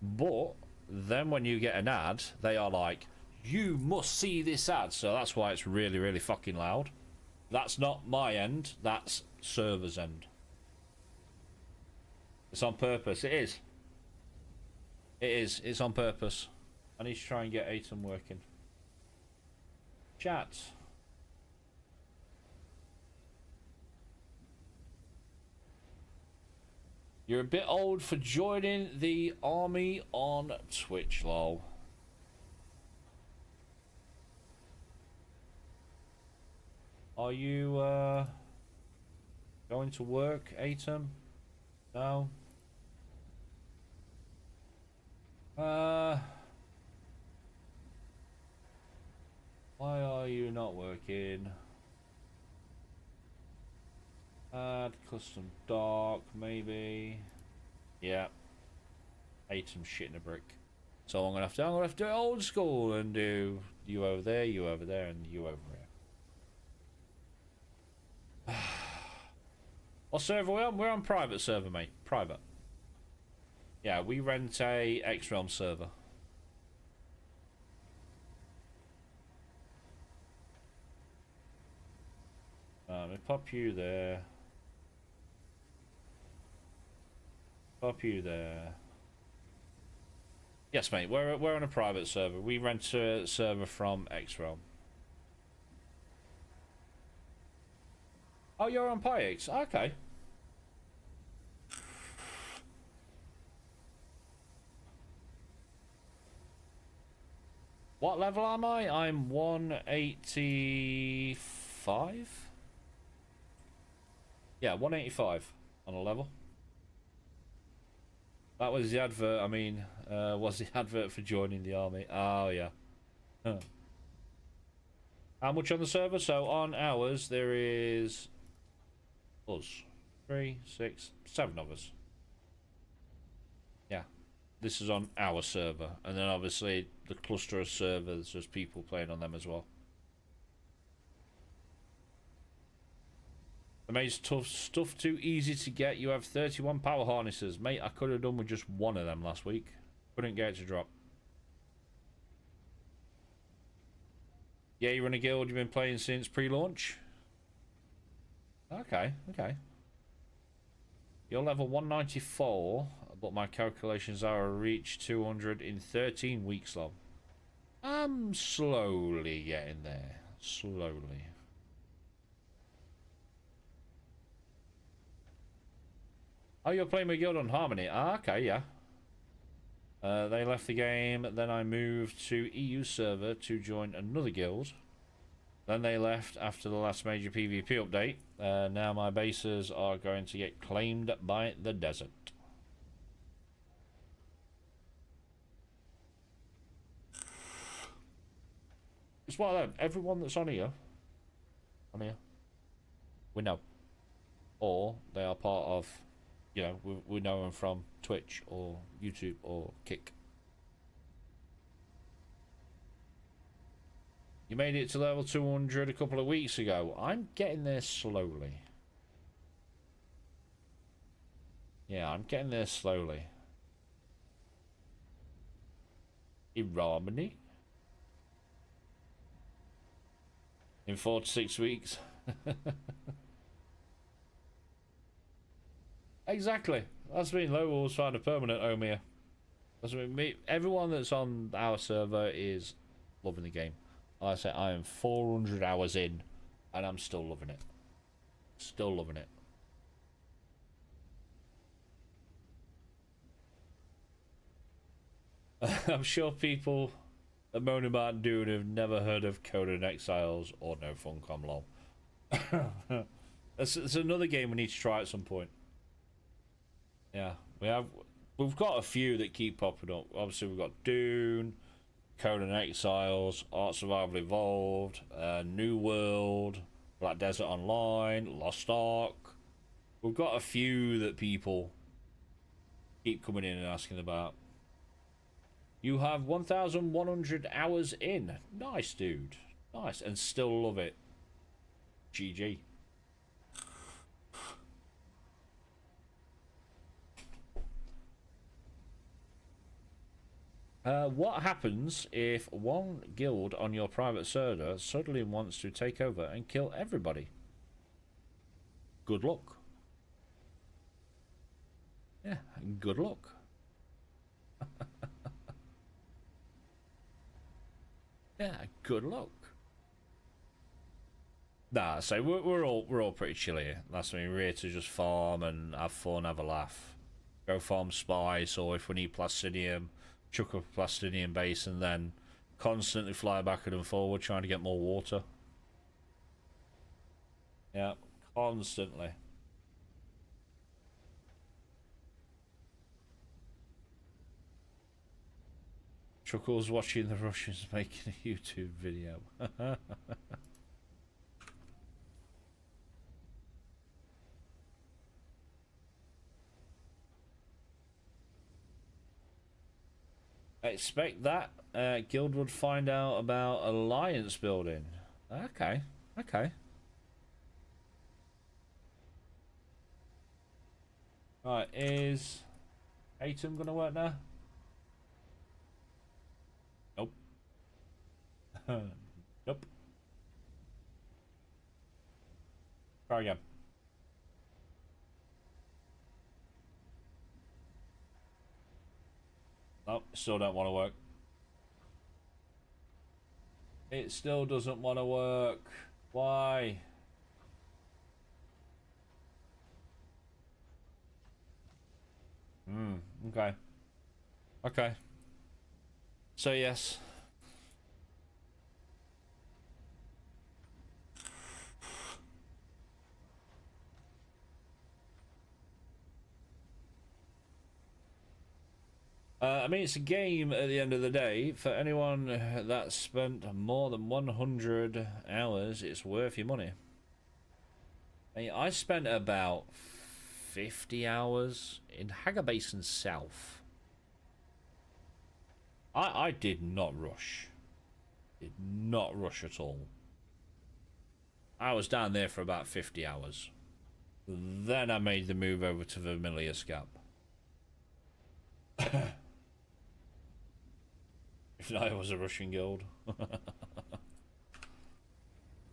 But then when you get an ad, they are like, you must see this ad. So that's why it's really, really fucking loud. That's not my end, that's server's end. It's on purpose. It is. It is. It's on purpose. I need to try and get Atom working. Chat. You're a bit old for joining the army on Twitch, lol. Are you going to work, Atom? No. Why are you not working? Add custom dark, maybe. Yeah. Atom shit in a brick. So I'm gonna have to do it old school and do you over there, and you over here. What server we on? We're on private server, mate. Private. Yeah, we rent a X-Realm server. Let me pop you there. Pop you there. Yes, mate. We're on a private server. We rent a server from X-Realm. Oh, you're on PyX? Okay. What level am I? I'm 185? Yeah, 185 on a level. That was the advert, I mean, was the advert for joining the army. Oh, yeah. Huh. How much on the server? So on ours, there is us. 3, 6, 7 of us. Yeah. This is on our server. And then obviously the cluster of servers, there's people playing on them as well. The mate's tough stuff too easy to get. You have 31 power harnesses. Mate, I could have done with just one of them last week. Couldn't get it to drop. Yeah, you run a guild you've been playing since pre-launch? Okay, okay. You're level 194, but my calculations are I reach 200 in 13 weeks long. I'm slowly getting there. Slowly. Oh, you're playing with Guild on Harmony? Ah, okay, yeah. They left the game, then I moved to EU server to join another guild. Then they left after the last major PvP update. Now my bases are going to get claimed by the desert. It's one of them. Everyone that's on here, we know. Or they are part of, you know, we know them from Twitch or YouTube or Kick. You made it to level 200 a couple of weeks ago. I'm getting there slowly. Yeah, I'm getting there slowly. Harmony? In 4 to 6 weeks. Exactly. That's been Lowell's found a permanent home here. That's what me. Everyone that's on our server is loving the game. Like I say, I am 400 hours in, and I'm still loving it. Still loving it. I'm sure people that moan about Dune have never heard of Conan Exiles or No Funcom LOL. It's another game we need to try at some point. Yeah, we've got a few that keep popping up. Obviously, we've got Dune, Conan Exiles, Art Survival Evolved, New World, Black Desert Online, Lost Ark. We've got a few that people keep coming in and asking about. You have 1,100 hours in. Nice, dude. Nice, and still love it. GG. What happens if one guild on your private server suddenly wants to take over and kill everybody? Good luck. Yeah, good luck. Yeah, good luck. Nah, so we're all pretty chill here. That's me. We're here to just farm and have fun, have a laugh. Go farm spice, or if we need plastidium, chuck up a plastidium base and then constantly fly backward and forward trying to get more water. Yeah, constantly. Chuckles watching the Russians making a YouTube video. I expect that Guild would find out about alliance building. Okay, okay. Right, is Atom gonna work now? Nope. Nope. Try again. Nope, still don't want to work. It still doesn't want to work. Why? Okay. Okay. So yes. I mean, it's a game at the end of the day. For anyone that spent more than 100 hours, it's worth your money. I spent about 50 hours in Hagar Basin South. I did not rush. Did not rush at all. I was down there for about 50 hours. Then I made the move over to Vermilius Gap. If not, it was a Russian guild.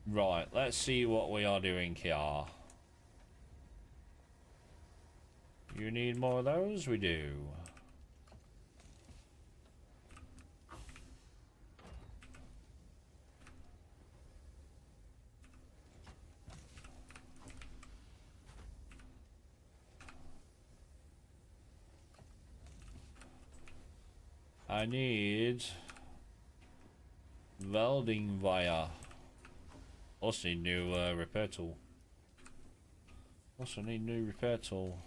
Right, let's see what we are doing here. You need more of those? We do. I need welding wire. Also need new repair tool. Also need new repair tool.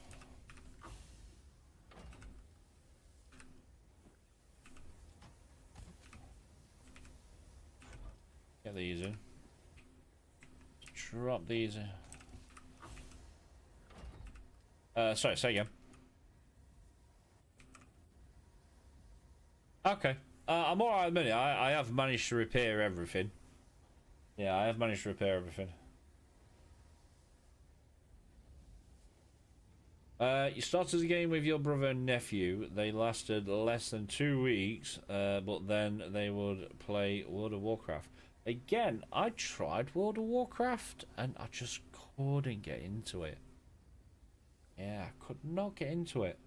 Get these in. Drop these in. Sorry, say again. Okay. I'm alright at the minute. I have managed to repair everything. Yeah, I have managed to repair everything. You started the game with your brother and nephew. They lasted less than 2 weeks, but then they would play World of Warcraft. Again, I tried World of Warcraft, and I just couldn't get into it. Yeah, I could not get into it.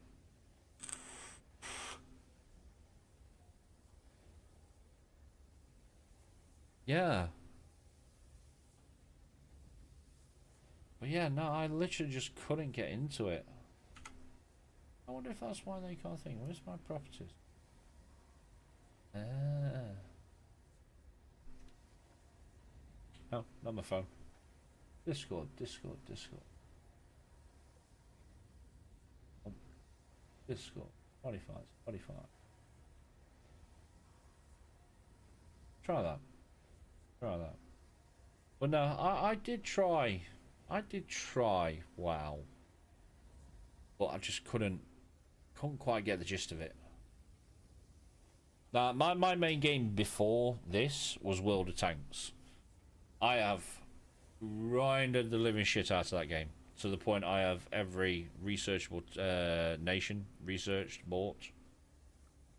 Yeah. But yeah, no, I literally just couldn't get into it. I wonder if that's why they can't think. Where's my properties? Oh, not my phone. Discord. Discord. Oh, Discord. Spotify. Try that. But no, I did try. WoW. But I just couldn't quite get the gist of it. Now, my main game before this was World of Tanks. I have grinded the living shit out of that game. To the point I have every researchable nation researched, bought.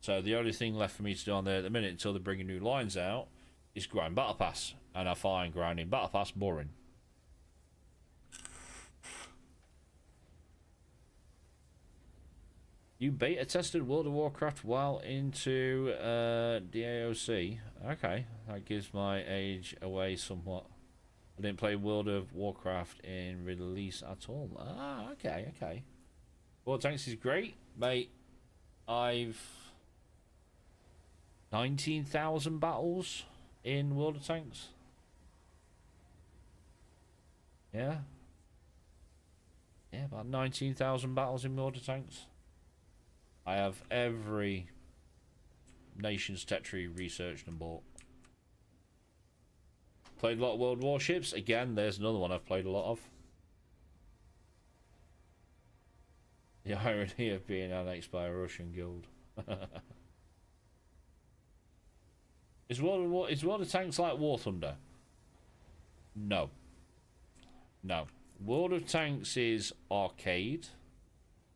So the only thing left for me to do on there at the minute until they're bringing new lines out is grind Battle Pass. And I find grinding Battle Pass boring. You beta tested World of Warcraft while into DAOC. Okay, that gives my age away somewhat. I didn't play World of Warcraft in release at all. Ah, okay. World of Tanks is great, mate. I've 19,000 battles in World of Tanks. Yeah, about 19,000 battles in World of Tanks. I have every nation's territory researched and bought. Played a lot of World Warships. Again, there's another one I've played a lot of. The irony of being annexed by a Russian guild. Is World of Tanks like War Thunder? No. World of Tanks is arcade.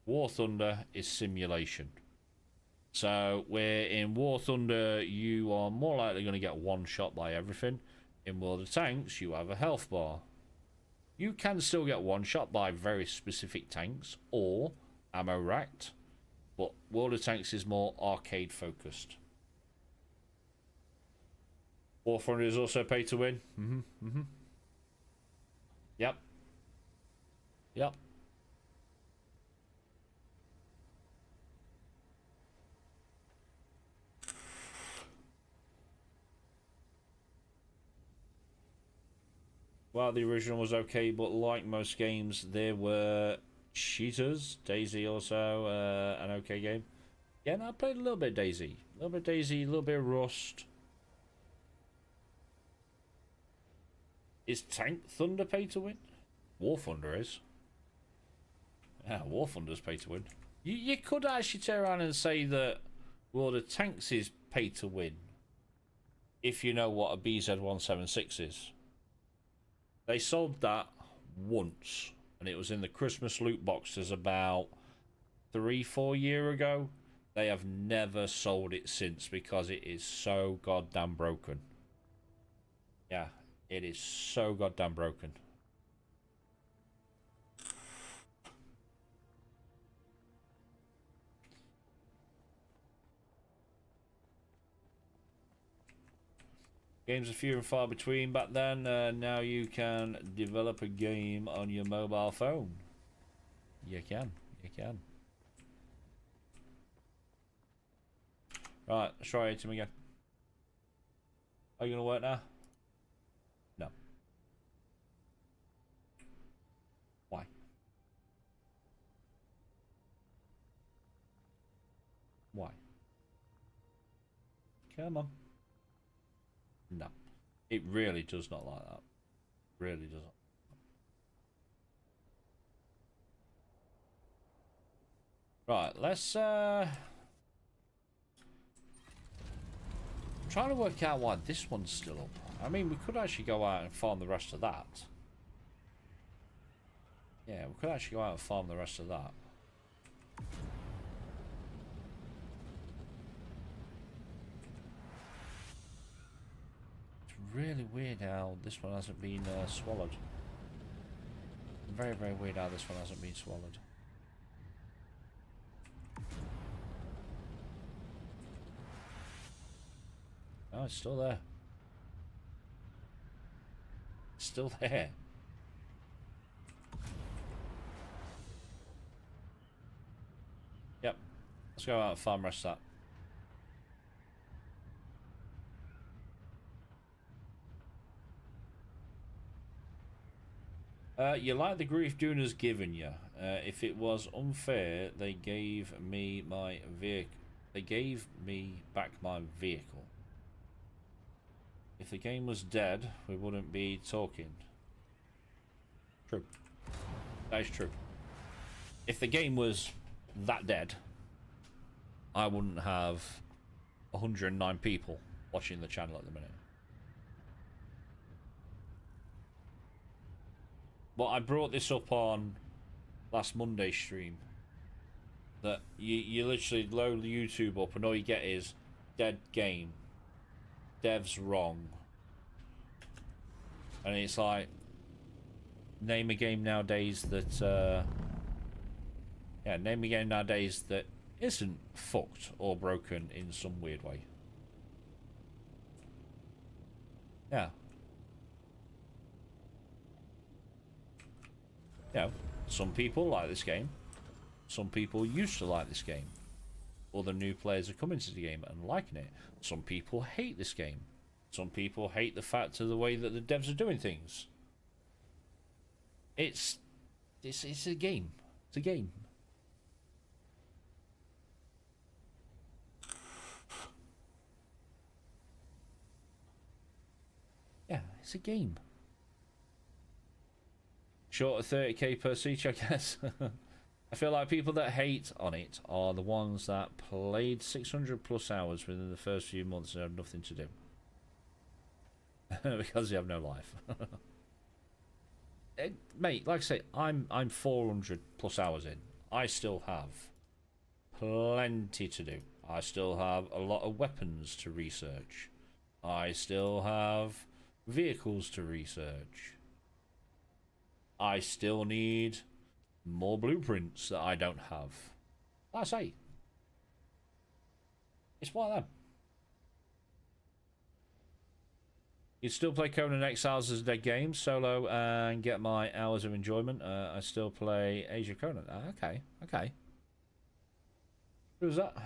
War Thunder is simulation. So where in War Thunder you are more likely going to get one shot by everything, in World of Tanks you have a health bar. You can still get one shot by very specific tanks or ammo racked, but World of Tanks is more arcade focused. War Thunder is also pay to win. Yep. Well, the original was okay, but like most games, there were cheaters. Daisy also an okay game. Yeah, and I played a little bit of Daisy. A little bit of Rust. Is Tank Thunder pay to win? War Thunder is. Yeah, War Thunder's pay to win. You could actually turn around and say that World of Tanks is pay to win if you know what a BZ-176 is. They sold that once, and it was in the Christmas loot boxes about 3-4 years ago. They have never sold it since because it is so goddamn broken. Yeah, it is so goddamn broken. Games are few and far between back then. Now you can develop a game on your mobile phone. You can. Right, let's try him again. Are you going to work now? No. Why? Why? Come on. No. It really does not like that. Really doesn't. Right, let's try to work out why this one's still up. I mean, we could actually go out and farm the rest of that. Yeah, we could actually go out and farm the rest of that. It's really weird how this one hasn't been swallowed. Very, very weird how this one hasn't been swallowed. Oh, it's still there. It's still there. Yep. Let's go out and farm rest that. You like the grief Dune has given you. If it was unfair, they gave me my vehicle. They gave me back my vehicle. If the game was dead, we wouldn't be talking. True. That is true. If the game was that dead, I wouldn't have 109 people watching the channel at the minute. But I brought this up on last Monday's stream. That you literally load YouTube up and all you get is dead game. Dev's wrong. And it's like, name a game nowadays that name a game nowadays that isn't fucked or broken in some weird way. Yeah. You know, some people like this game. Some people used to like this game. Other new players are coming to the game and liking it. Some people hate this game. Some people hate the fact of the way that the devs are doing things. It's a game. It's a game. Yeah, it's a game. Short of 30k per siege, I guess. I feel like people that hate on it are the ones that played 600 plus hours within the first few months and had nothing to do. Because you have no life. Mate, like I say, I'm 400 plus hours in. I still have plenty to do. I still have a lot of weapons to research. I still have vehicles to research. I still need more blueprints that I don't have. Like I say, it's one of them. You still play Conan Exiles as a dead game solo and get my hours of enjoyment. I still play Age of Conan. Okay, okay. Who's that?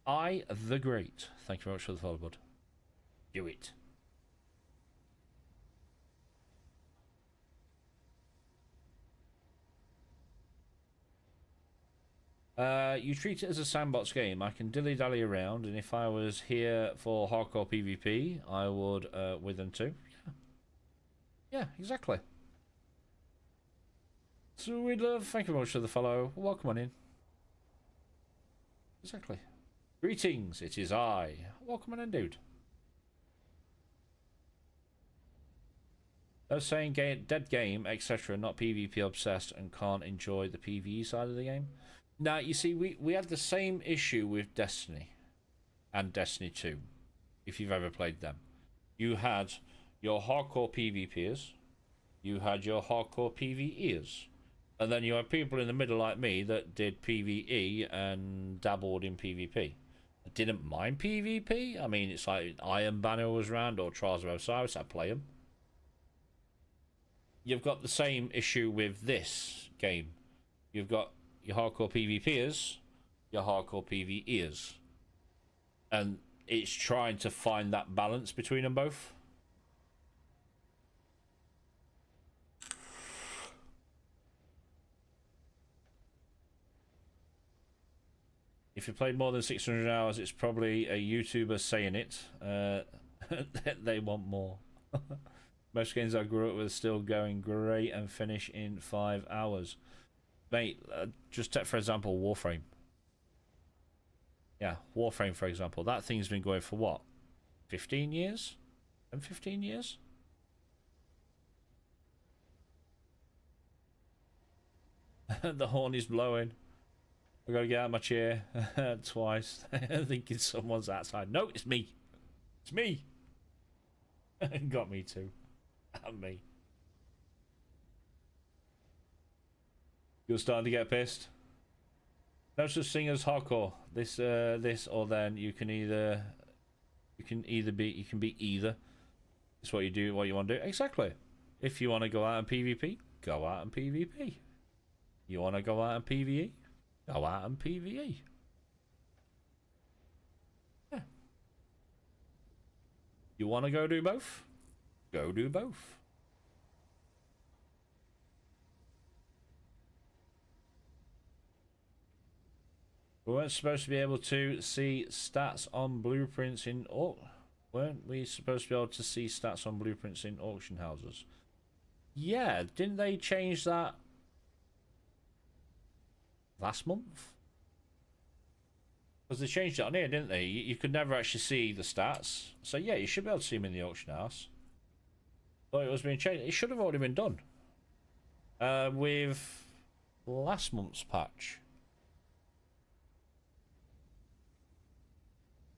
I the Great. Thank you very much for the follow, bud. Do it. You treat it as a sandbox game. I can dilly-dally around, and if I was here for hardcore PvP, I would with them too. Yeah, exactly. Sweet love, thank you very much for the follow. Welcome on in. Exactly. Greetings, it is I. Welcome on in, dude. Those saying dead game, etc., not PvP obsessed and can't enjoy the PvE side of the game. Now, you see, we had the same issue with Destiny and Destiny 2, if you've ever played them. You had your hardcore PvPers, you had your hardcore PvEers, and then you had people in the middle like me that did PvE and dabbled in PvP. I didn't mind PvP. I mean, it's like Iron Banner was around or Trials of Osiris, I'd play them. You've got the same issue with this game. You've got your hardcore PvPers, your hardcore PvEers. And it's trying to find that balance between them both. If you played more than 600 hours, it's probably a YouTuber saying it. They want more. Most games I grew up with are still going great and finish in 5 hours. Mate, just take for example Warframe. Yeah, Warframe for example. That thing's been going for what? 15 years? And 15 years? The horn is blowing. I gotta get out of my chair twice, thinking someone's outside. No, it's me. It's me. Got me too. And me. You're starting to get pissed. No such thing as hardcore. This or then. You can be either. It's what you do, what you want to do. Exactly. If you want to go out and PvP, go out and PvP. You want to go out and PvE, go out and PvE. Yeah. You want to go do both? Go do both. We weren't supposed to be able to see stats on blueprints in weren't we supposed to be able to see stats on blueprints in auction houses? Yeah, didn't they change that last month? Because they changed it on here, didn't they? You could never actually see the stats. So yeah, you should be able to see them in the auction house. But it was being changed. It should have already been done. With last month's patch.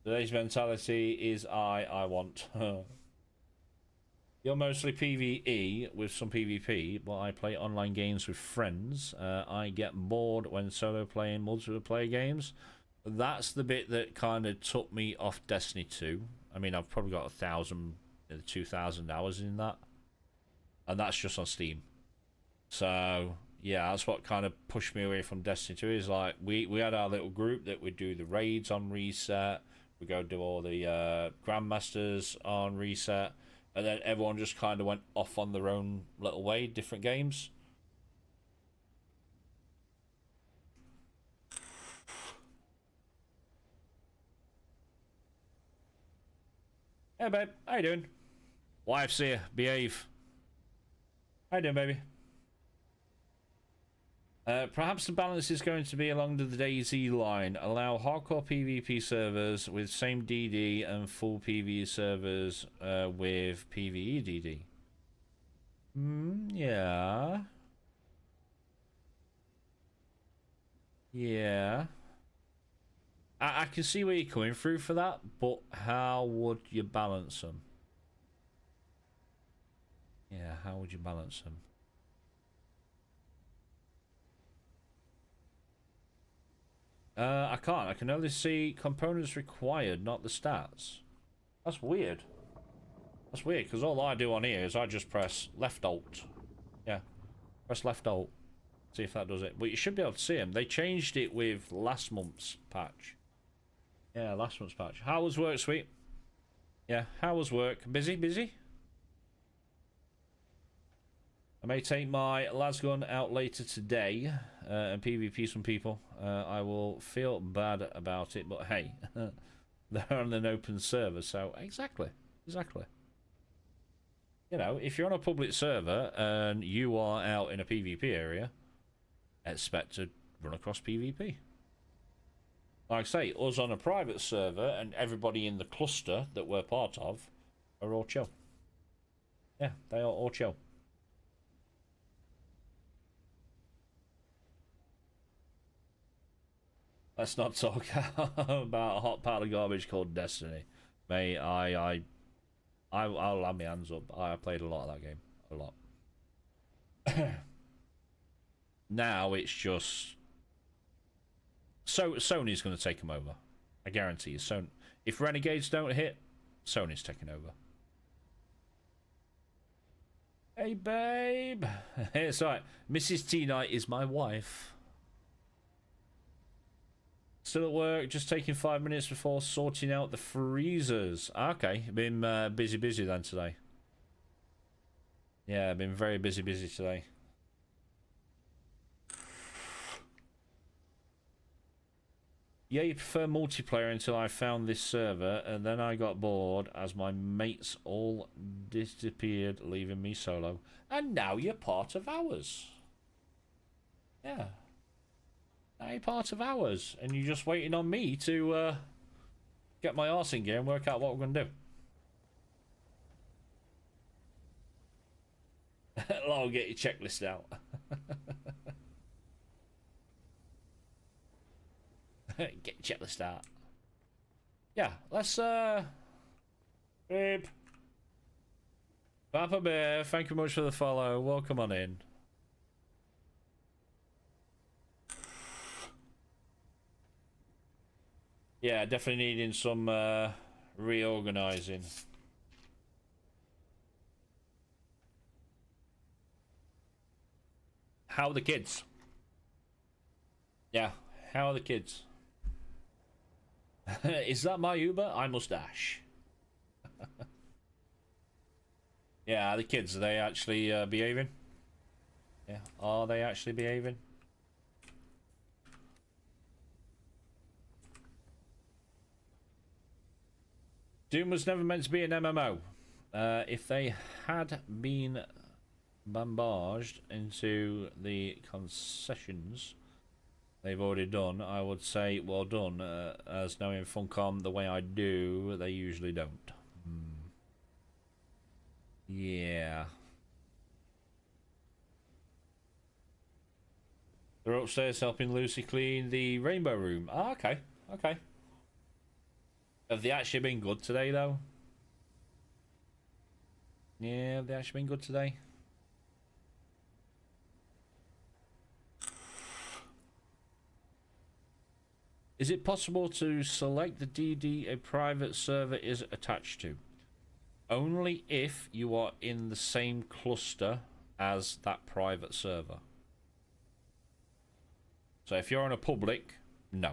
Today's mentality is I want. You're mostly PvE with some PvP, but I play online games with friends. I get bored when solo playing multiplayer games. That's the bit that kind of took me off Destiny 2. I mean, I've probably got 1,000, 2,000 hours in that. And that's just on Steam. So, yeah, that's what kind of pushed me away from Destiny 2. Is like, we had our little group that would do the raids on reset. We go do all the Grandmasters on reset. And then everyone just kind of went off on their own little way, different games. Hey, babe. How you doing? Wife's here. Behave. How you doing, baby? Perhaps the balance is going to be along the DayZ line. Allow hardcore PvP servers with same DD and full PvE servers with PvE DD. Yeah. Yeah. I can see where you're coming through for that, but how would you balance them? Yeah, how would you balance them? I can't. I can only see components required, not the stats. That's weird. That's weird, because all I do on here is I just press left alt. Yeah. Press left alt. See if that does it. But you should be able to see them. They changed it with last month's patch. Yeah, last month's patch. How was work, sweet? Yeah, how was work? Busy? Busy? I may take my lasgun out later today and PvP some people. I will feel bad about it, but hey, they're on an open server, so exactly. You know, if you're on a public server and you are out in a PvP area, expect to run across PvP. Like I say, us on a private server and everybody in the cluster that we're part of are all chill. Yeah, they are all chill. Let's not talk about a hot pile of garbage called Destiny. Mate, I'll have my hands up. I played a lot of that game. A lot. Now it's just... Sony's going to take them over. I guarantee you. If Renegades don't hit, Sony's taking over. Hey, babe. It's alright. Mrs. T-Night is my wife. Still at work, just taking 5 minutes before sorting out the freezers. Okay, been busy then today. Yeah, been very busy today. Yeah, you prefer multiplayer until I found this server, and then I got bored as my mates all disappeared, leaving me solo. And now you're part of ours. Yeah. Now you're part of ours, and you're just waiting on me to get my arse in gear and work out what we're going to do. I'll get your checklist out. Get your checklist out. Yeah, let's Beep. Papa Bear, thank you much for the follow. Welcome on in. Yeah, definitely needing some reorganizing. How are the kids? Yeah, how are the kids? Is that my Uber? I must dash. Yeah, are the kids, are they actually behaving? Yeah, are they actually behaving? Dune was never meant to be an MMO. If they had been bombarded into the concessions they've already done, I would say well done. As knowing Funcom the way I do, they usually don't. Yeah. They're upstairs helping Lucy clean the rainbow room. Ah, okay. Okay. Have they actually been good today, though? Yeah, have they actually been good today? Is it possible to select the DD a private server is attached to? Only if you are in the same cluster as that private server. So if you're on a public, no.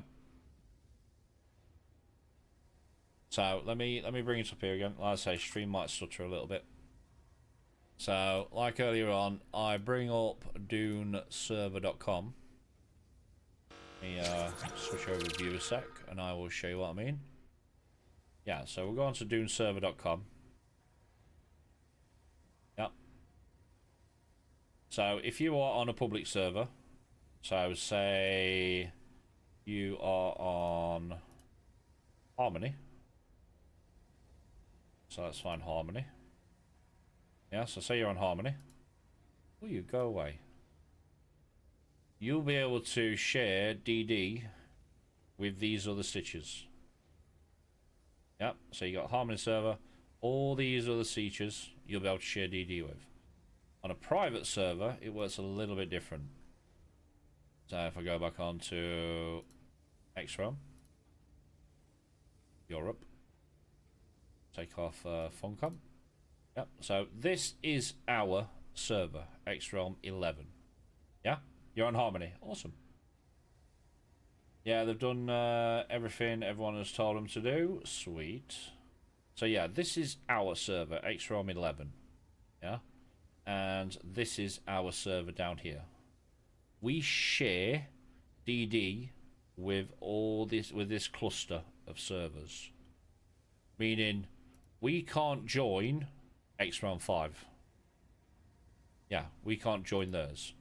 So let me bring it up here again. Like I say, stream might stutter a little bit. So like earlier on, I bring up duneserver.com. Let me switch over to view a sec, and I will show you what I mean. Yeah, so we'll go on to duneserver.com. Yep. So if you are on a public server, so say you are on Harmony. So let's find Harmony. Yeah, so say you're on Harmony. Will you go away? You'll be able to share DD with these other stitches. Yep, so you got Harmony server, all these other stitches you'll be able to share DD with. On a private server, it works a little bit different. So if I go back on to XROM, Europe, take off Funcom. Yep, so this is our server, XROM 11. Yeah? You're on Harmony. Awesome. Yeah, they've done everything everyone has told them to do. Sweet. So yeah, this is our server, XROM 11. Yeah? And this is our server down here. We share DD with all this, with this cluster of servers. Meaning, we can't join XROM 5. Yeah, we can't join theirs.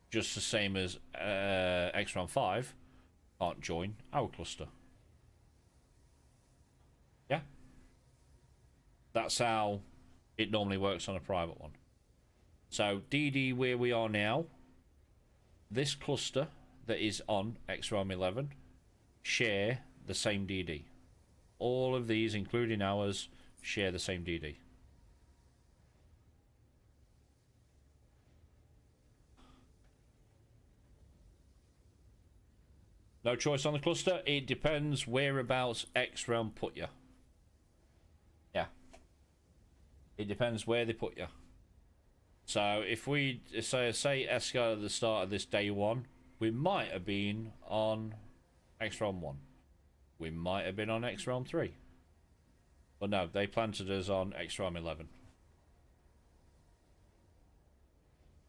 Just the same as XROM 5 can't join our cluster. Yeah? That's how it normally works on a private one. So, DD where we are now, this cluster that is on XROM 11 share the same DD. All of these, including ours, share the same DD. No choice on the cluster. It depends whereabouts XROM put you. Yeah. It depends where they put you. So if we say Esco at the start of this day one, we might have been on X-Realm 1. We might have been on X-Realm 3. But no, they planted us on X-Realm 11.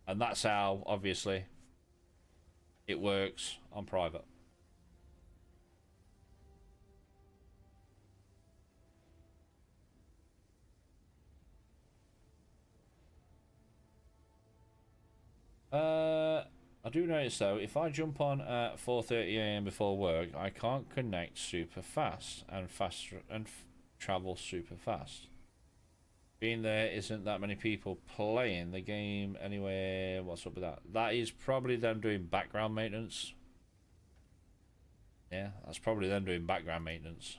And that's how, obviously, it works on private. I do notice though, if I jump on at 4:30 AM before work, I can't connect super fast and travel super fast. Being there isn't that many people playing the game anywhere. What's up with that? That is probably them doing background maintenance. Yeah, that's probably them doing background maintenance.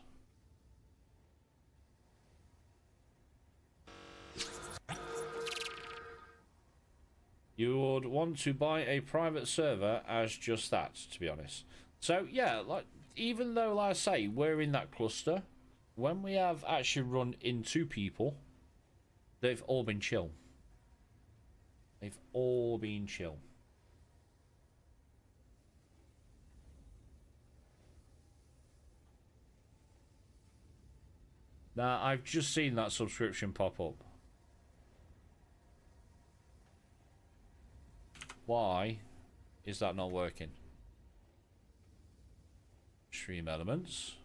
You would want to buy a private server as just that, to be honest. So yeah, like, even though, like I say, we're in that cluster, when we have actually run into people, they've all been chill. They've all been chill. Now, I've just seen that subscription pop up. Why is that not working? Stream elements.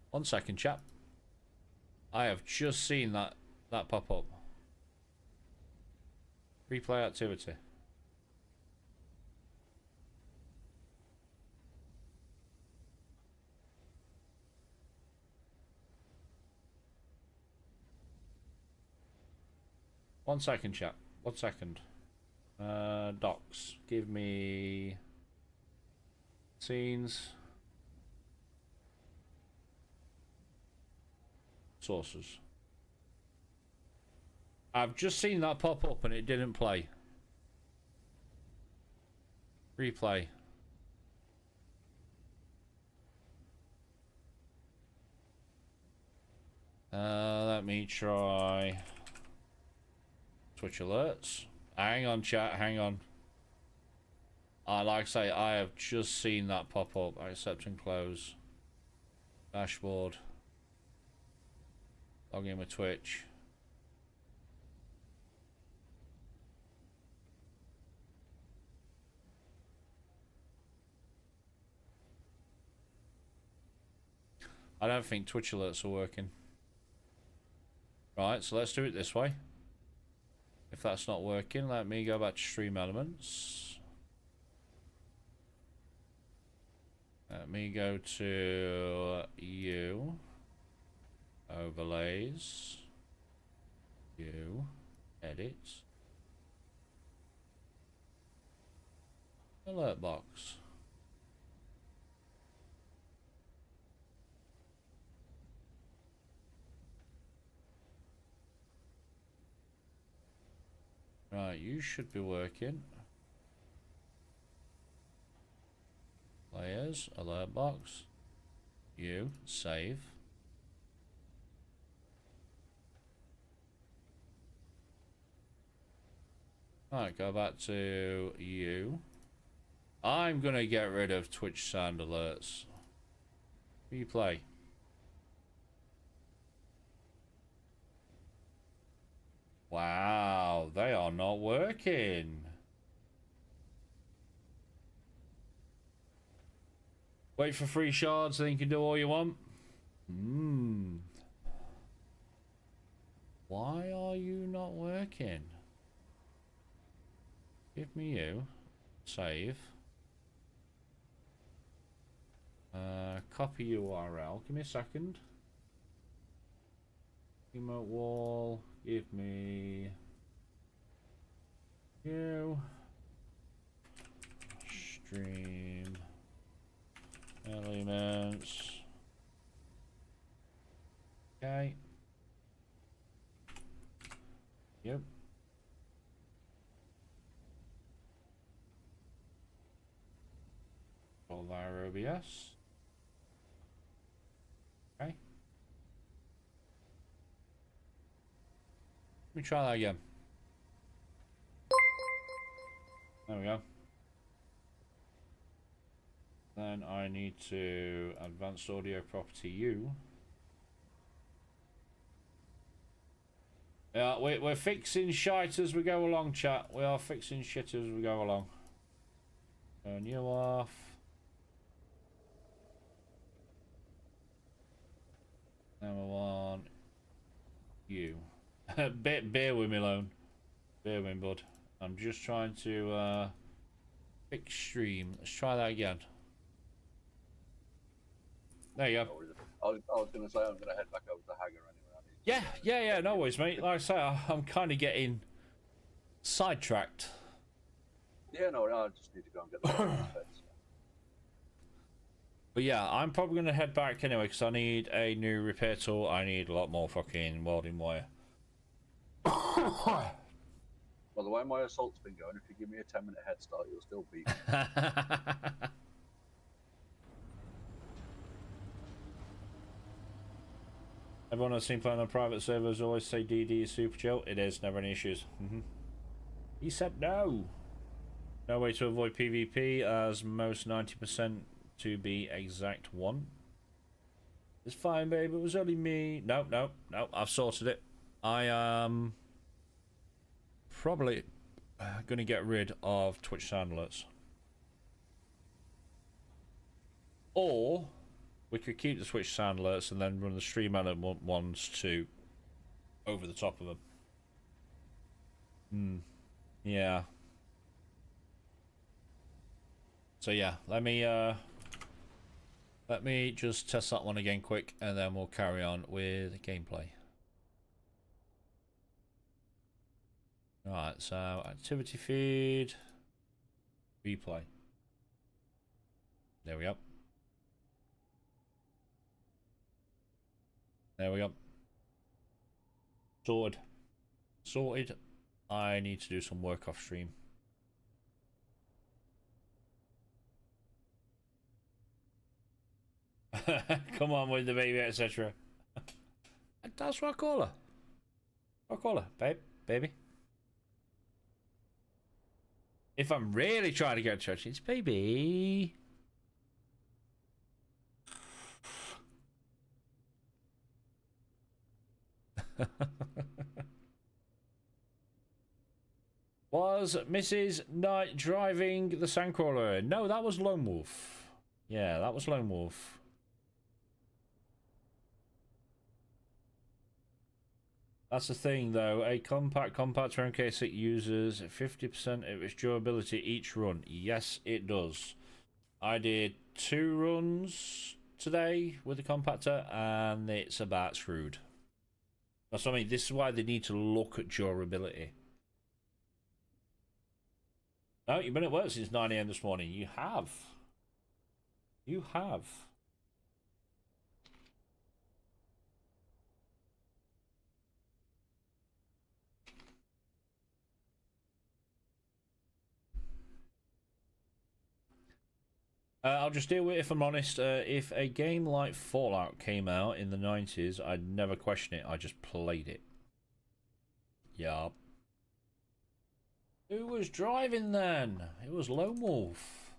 1 second, chap. I have just seen that pop up. Replay activity. One second, chat. 1 second. Docs. Give me scenes. Sources. I've just seen that pop up and it didn't play. Replay. Let me try Twitch alerts. Hang on, chat, hang on. Like I say, I have just seen that pop up. I accept and close. Dashboard. Log in with Twitch. I don't think Twitch alerts are working. Right, so let's do it this way. If that's not working, let me go back to stream elements. Let me go to you. Overlays. You. Edit. Alert box. Right, you should be working. Layers, alert box. You, save. Alright, go back to you. I'm gonna get rid of Twitch sound alerts. Replay. Wow, they are not working. Wait for free shards, then you can do all you want. Why are you not working? Give me you. Save. Copy URL. Give me a second. Emote wall. Give me you. Stream elements. Okay. Yep. All via OBS. Okay. Let me try that again. There we go. Then I need to advanced audio property you. Yeah, we're fixing shite as we go along, chat. We are fixing shit as we go along. Turn you off. Now we want you. Bear with me, Lone. Bear with me, bud. I'm just trying to fix stream. Let's try that again. There you go. I was going to say I'm going to head back over to Hager anyway. Yeah, no worries, mate. Like I say, I'm kind of getting sidetracked. Yeah, no, I just need to go and get the fence. But yeah, I'm probably going to head back anyway because I need a new repair tool. I need a lot more fucking welding wire. By the way my assault's been going, if you give me a 10-minute head start, you'll still beat me. Everyone I've seen playing on private servers always say DD is super chill. It is, never any issues. He said no. No way to avoid PvP as most 90% to be exact one. It's fine, babe. It was only me. No. I've sorted it. I am probably going to get rid of Twitch sound alerts. Or we could keep the Twitch sound alerts and then run the stream element ones too over the top of them. Yeah. So yeah, let me just test that one again quick and then we'll carry on with gameplay. Alright, so activity feed, replay. There we go. There we go. Sorted. I need to do some work off stream. Come on with the baby, etc. That's what I call her. I call her, baby. If I'm really trying to get to church, it's baby. Was Mrs. Knight driving the Sandcrawler? No, that was Lone Wolf. Yeah, that was Lone Wolf. That's the thing, though. A compact MK6 uses 50% of its durability each run. Yes, it does. I did 2 runs today with the compactor, and it's about screwed. That's what I mean. This is why they need to look at durability. No, you've been at work since 9 AM this morning. You have. You have. I'll just deal with it if I'm honest. If a game like Fallout came out in the 90s, I'd never question it. I just played it. Yeah. Who was driving then? It was Lone Wolf.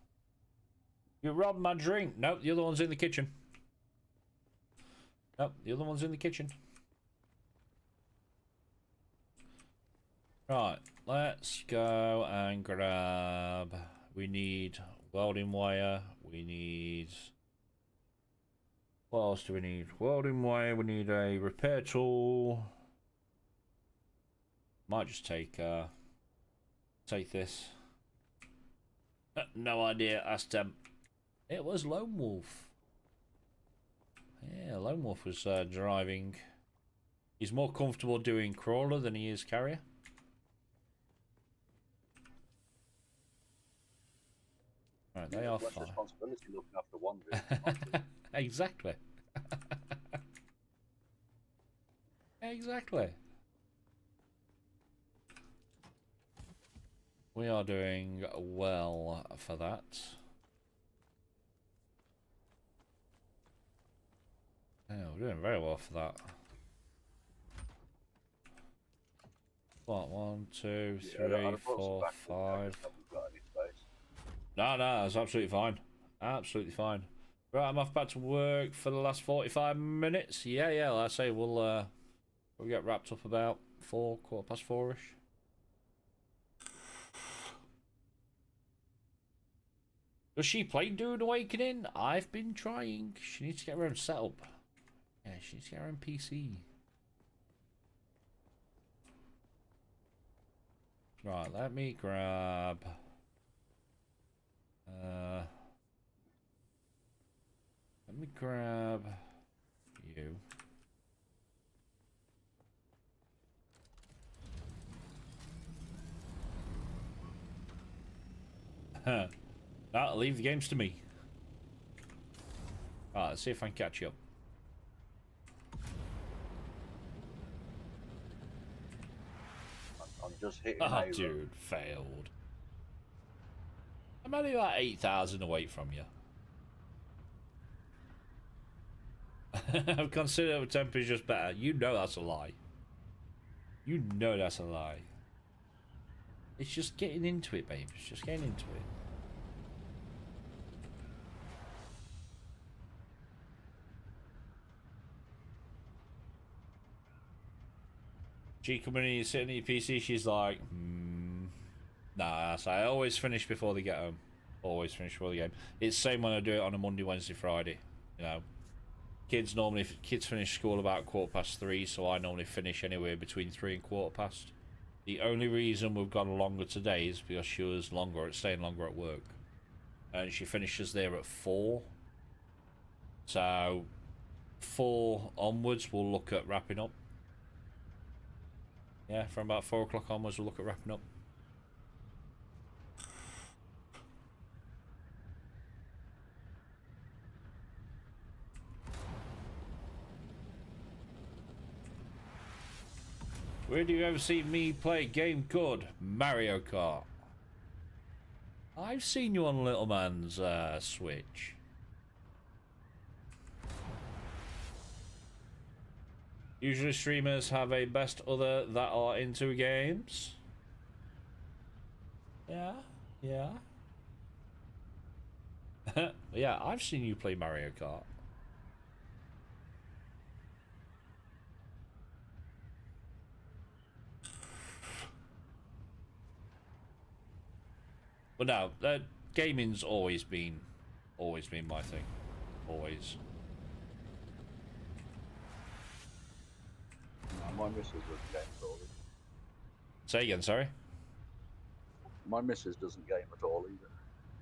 You robbed my drink. Nope, the other one's in the kitchen. Nope, the other one's in the kitchen. Right, let's go and grab... We need welding wire. We need... What else do we need? Welding wire. We need a repair tool. Might just take this. No idea. Asked him. It was Lone Wolf. Yeah, Lone Wolf was driving. He's more comfortable doing crawler than he is carrier. Right, they are fine. Responsibility looking after one. Exactly. Exactly. We are doing well for that. Yeah, we're doing very well for that. What? 1, 2, 3, 4, 5. No, No, that's absolutely fine. Absolutely fine. Right, I'm off back to work for the last 45 minutes. Yeah, like I say, we'll get wrapped up about 4:15-ish. Does she play Dune Awakening? I've been trying. She needs to get her own setup. Yeah, she needs to get her own PC. Right, let me grab... let me grab you. That'll leave the games to me. Alright, let's see if I can catch you up. I'm just hitting Oh, A. dude, failed. I'm only about 8,000 away from you. I've considered the temperature's just better. You know that's a lie. You know that's a lie. It's just getting into it, babe. It's just getting into it. She coming in, you sitting at your PC, she's like, nah, so I always finish before they get home. Always finish before the game. It's the same when I do it on a Monday, Wednesday, Friday. You know, kids finish school about 3:15, so I normally finish anywhere between 3 and 3:15. The only reason we've gone longer today is because she was staying longer at work, and she finishes there at 4. So 4 onwards, we'll look at wrapping up. Yeah, from about 4 o'clock onwards, we'll look at wrapping up. Where do you ever see me play a game called Mario Kart? I've seen you on Little Man's Switch. Usually streamers have a best other that are into games. Yeah. Yeah, I've seen you play Mario Kart. But no, gaming's always been my thing. Always. My missus doesn't game at all. Say again, sorry. My missus doesn't game at all either.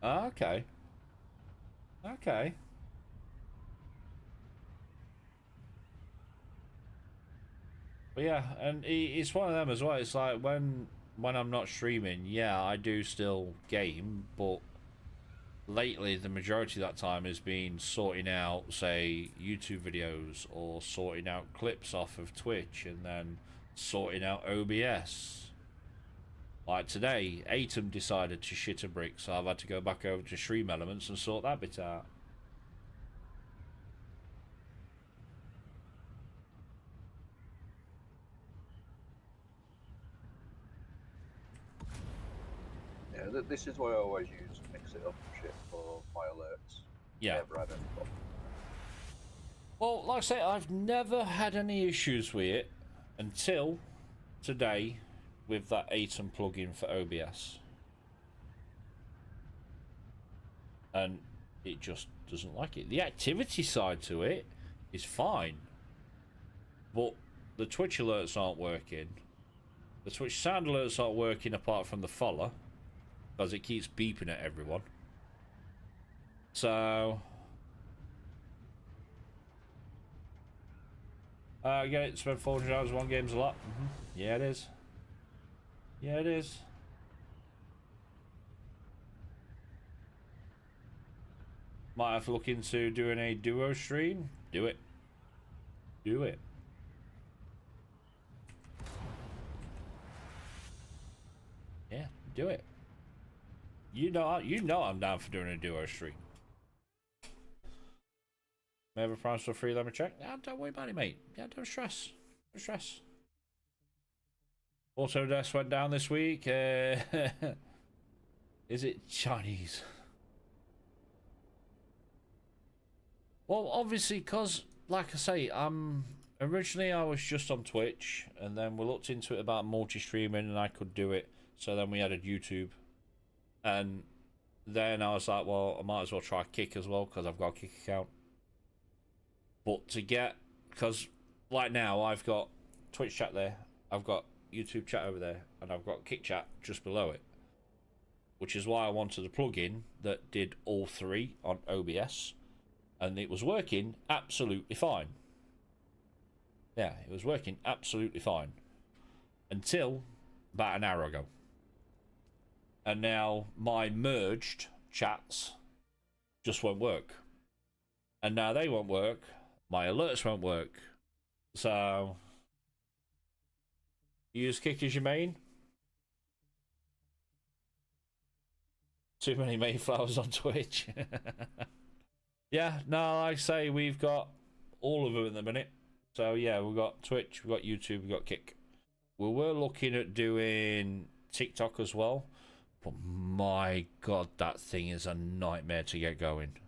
Ah, okay. Okay. But yeah, and it's one of them as well. It's like when I'm not streaming, yeah, I do still game, but lately the majority of that time has been sorting out, say, YouTube videos or sorting out clips off of Twitch and then sorting out OBS. Like today, Atom decided to shit a brick, so I've had to go back over to Stream Elements and sort that bit out. Yeah, this is why I always use Mix It Up and shit for my alerts. Yeah. Never had any problem. Well, like I say, I've never had any issues with it until today with that Atom plugin for OBS. And it just doesn't like it. The activity side to it is fine, but the Twitch alerts aren't working. The Twitch sound alerts aren't working apart from the follow, because it keeps beeping at everyone. So I get it, spend 400 hours on one game's a lot. Yeah, it is. Yeah, it is. Might have to look into doing a duo stream. Do it. Do it. Yeah, do it. You know I'm down for doing a duo stream. May I have a price for free? Let me check. Yeah, don't worry about it, mate. Yeah, don't stress. Don't stress. Autodesk went down this week. Is it Chinese? Well, obviously, because, like I say, originally I was just on Twitch, and then we looked into it about multi-streaming, and I could do it. So then we added YouTube, and then I was like, well, I might as well try Kick as well, because I've got a Kick account. But to get, because like now I've got Twitch chat there, I've got YouTube chat over there, and I've got Kick chat just below it. Which is why I wanted a plugin that did all three on OBS. And it was working absolutely fine. Yeah, it was working absolutely fine. Until about an hour ago. And now my merged chats just won't work. And now they won't work. My alerts won't work. So, you use Kick as your main? Too many Mayflowers on Twitch. Yeah, no, like I say, we've got all of them in the minute. So yeah, we've got Twitch, we've got YouTube, we've got Kick. We were looking at doing TikTok as well. But my God, that thing is a nightmare to get going.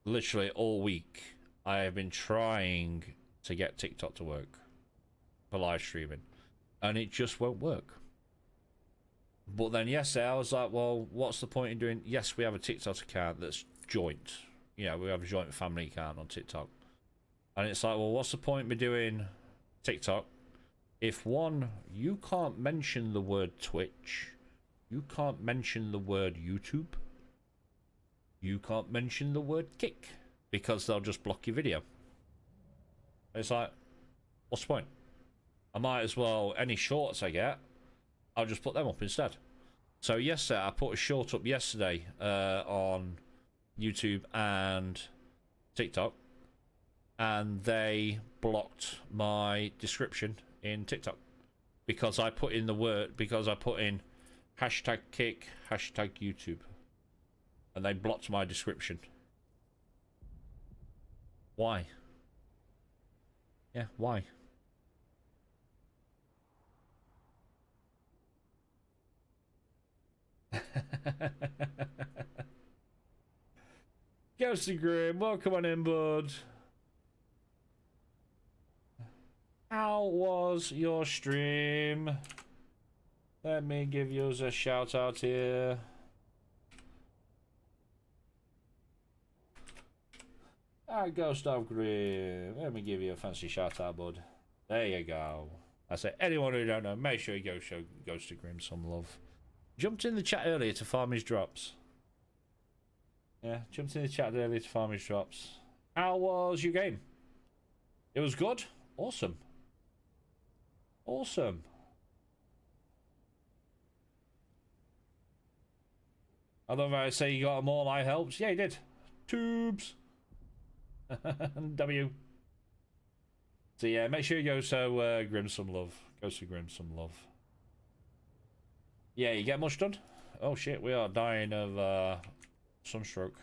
Literally all week, I have been trying to get TikTok to work for live streaming. And it just won't work. But then yesterday I was like, well, what's the point in doing... Yes, we have a TikTok account that's joint. You know, we have a joint family account on TikTok. And it's like, well, what's the point in doing TikTok if, one, you can't mention the word Twitch, you can't mention the word YouTube, you can't mention the word Kick, because they'll just block your video. It's like, what's the point? I might as well, any shorts I get, I'll just put them up instead. So yesterday, I put a short up yesterday on YouTube and TikTok, and they blocked my description in TikTok because I put in the word, because I put in hashtag Kick, hashtag YouTube, and they blocked my description. Why? Yeah, why? Ghosty Grim, welcome on in, bud. How was your stream? Let me give you a shout out here. Ghost of Grim. Let me give you a fancy shout out, bud. There you go. I say, anyone who don't know, make sure you go show Ghost of Grim some love. Jumped in the chat earlier to farm his drops. Yeah, jumped in the chat earlier to farm his drops. How was your game? It was good? Awesome. Awesome. I love how I say you got them all, I helped. Yeah, you did. Tubes. W. So yeah, make sure you go show Grim some love. Go to Grim some love. Yeah, you get much done? Oh shit, we are dying of sunstroke.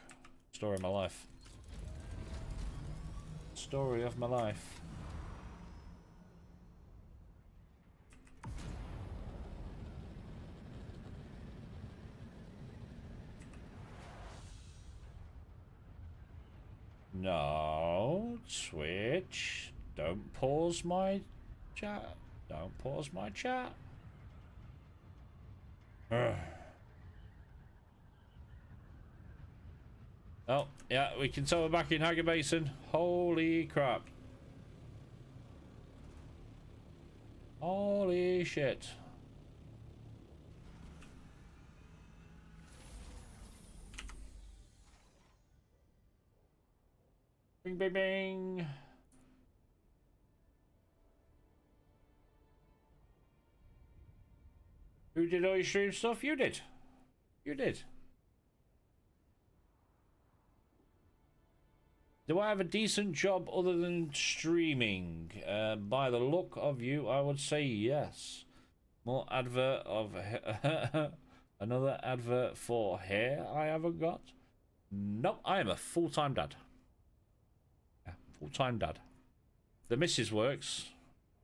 Story of my life. Story of my life. No, Twitch. Don't pause my chat. Don't pause my chat. Ugh. Oh, yeah, we can tell we're back in Hager Basin. Holy crap. Holy shit. Bing, bing, bing. Who did all your stream stuff? You did. You did. Do I have a decent job other than streaming? By the look of you, I would say yes. More advert of... Another advert for hair I haven't got? Nope, I am a full-time dad. Yeah, full-time dad. The missus works.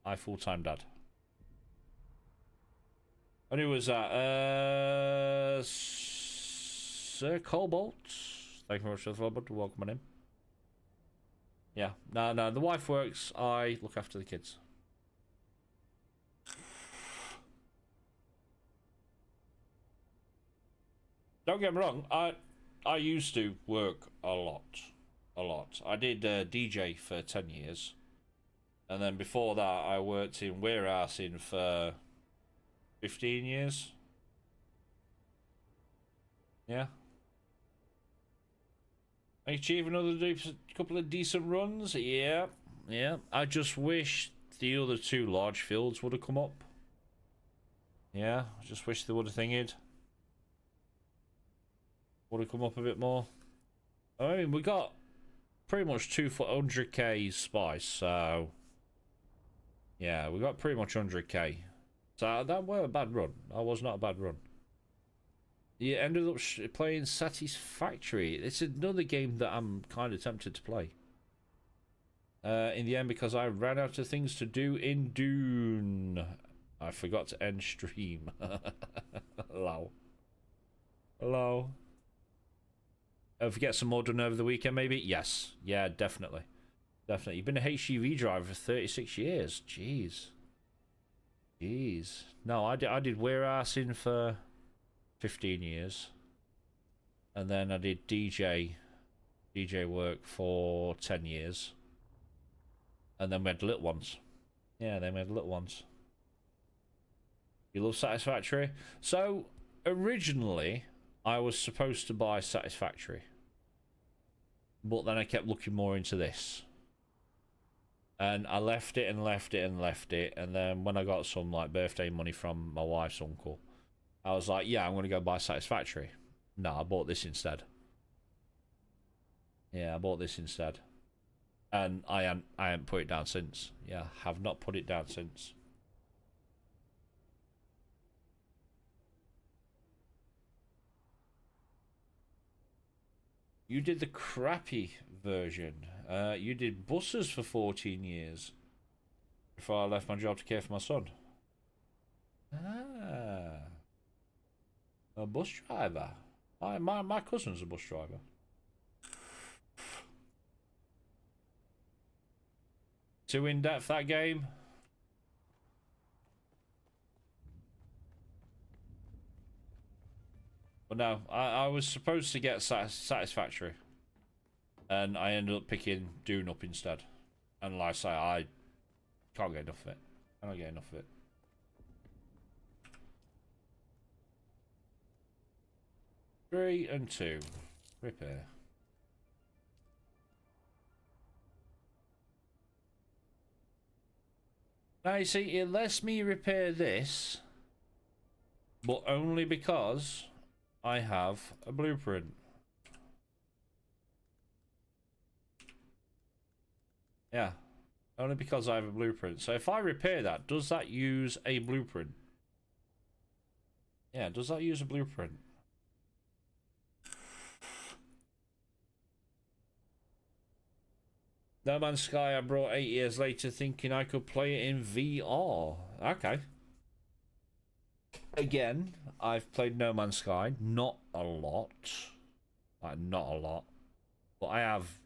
I full-time dad. And who was that? Sir Cobalt Thank you very much for the follow, bud. Welcome on in. Yeah, no, the wife works. I look after the kids. Don't get me wrong. I used to work a lot. I did DJ for 10 years. And then before that, I worked in warehousing for 15 years. Yeah. I achieved another couple of decent runs. Yeah. I just wish the other 2 large fields would have come up. Yeah, I just wish they would have thingied. Would have come up a bit more. I mean, we got pretty much 2 for 100k spice, so yeah, we got pretty much 100k. So that were a bad run. That was not a bad run. You ended up playing Satisfactory. It's another game that I'm kind of tempted to play. In the end, because I ran out of things to do in Dune. I forgot to end stream. Hello. Get some more done over the weekend, maybe? Yes. Yeah, definitely. You've been a HGV driver for 36 years. Jeez. No, I did warehousing for 15 years. And then I did DJ work for 10 years. And then we had little ones. Yeah, then we had little ones. You love Satisfactory? So, originally, I was supposed to buy Satisfactory. But then I kept looking more into this. And I left it. And then when I got some like birthday money from my wife's uncle, I was like, yeah, I'm going to go buy Satisfactory. No, I bought this instead. Yeah, I bought this instead. And I haven't put it down since. Yeah, have not put it down since. You did the crappy version. You did buses for 14 years before I left my job to care for my son. Ah. A bus driver. My cousin's a bus driver. Too in-depth, that game? But no, I was supposed to get Satisfactory. And I ended up picking Dune up instead. And like I say, I can't get enough of it. I don't get enough of it. Three and 2. Repair. Now you see, it lets me repair this, but only because I have a blueprint. Yeah, only because I have a blueprint. So if I repair that, does that use a blueprint? Yeah, does that use a blueprint? No Man's Sky I brought 8 years later thinking I could play it in VR. Okay. Again, I've played No Man's Sky. Not a lot. Like, not a lot. But I've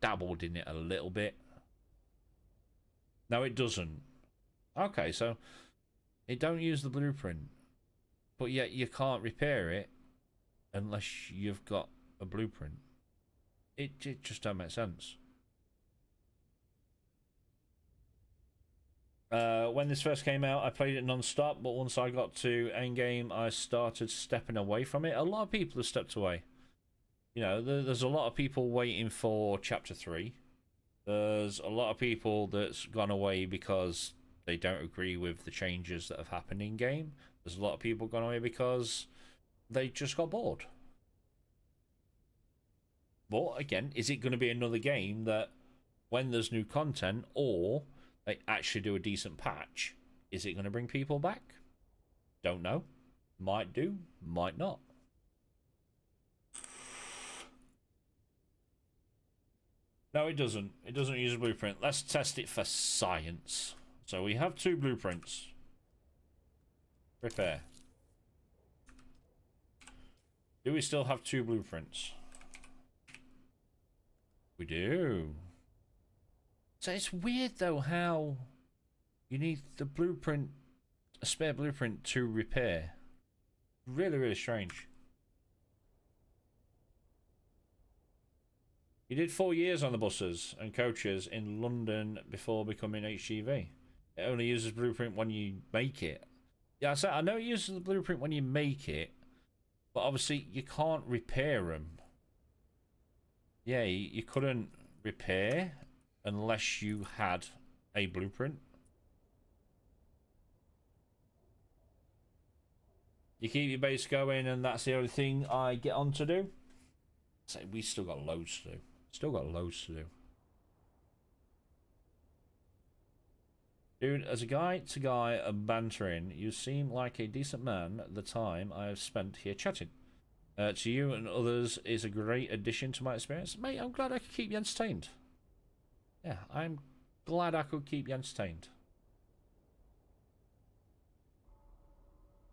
dabbled in it a little bit. No, it doesn't. Okay, so it don't use the blueprint. But yet you can't repair it unless you've got a blueprint. It just don't make sense. When this first came out, I played it non-stop, but once I got to endgame, I started stepping away from it. A lot of people have stepped away. You know, there's a lot of people waiting for Chapter 3. There's a lot of people that's gone away because they don't agree with the changes that have happened in-game. There's a lot of people gone away because they just got bored. But, again, is it going to be another game that when there's new content, or they actually do a decent patch, is it going to bring people back? Don't know. Might do, might not. No, it doesn't. It doesn't use a blueprint. Let's test it for science. So we have 2 blueprints. Repair. Do we still have 2 blueprints? We do. So it's weird though how you need the blueprint, a spare blueprint to repair. Really, really strange. You did 4 years on the buses and coaches in London before becoming HGV. It only uses blueprint when you make it. Yeah, I know it uses the blueprint when you make it, but obviously you can't repair them. Yeah, you couldn't repair unless you had a blueprint. You keep your base going and that's the only thing I get on to do. So we still got loads to do. Still got loads to do. Dude, as a guy to guy bantering, you seem like a decent man at the time I have spent here chatting. To you and others is a great addition to my experience. Mate, I'm glad I could keep you entertained. Yeah, I'm glad I could keep you entertained.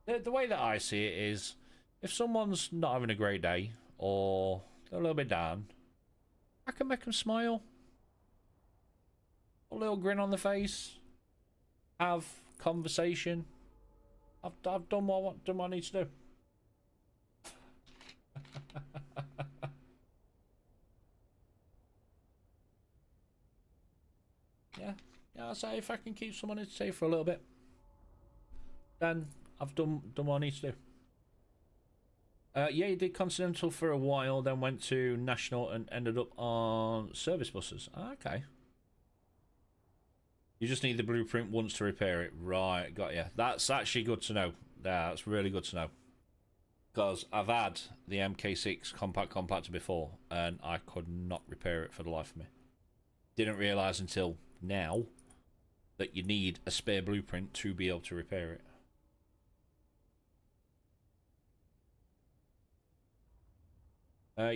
The way that I see it is, if someone's not having a great day, or they're a little bit down, I can make them smile. A little grin on the face. Have conversation. I've done what I need to do. Yeah, I'll say if I can keep someone entertained for a little bit, then I've done what I need to do. Yeah, you did Continental for a while, then went to National and ended up on service buses. Okay. You just need the blueprint once to repair it. Right, got you. That's actually good to know. Yeah, that's really good to know. Because I've had the MK6 compact compactor before, and I could not repair it for the life of me. Didn't realise until now that you need a spare blueprint to be able to repair it.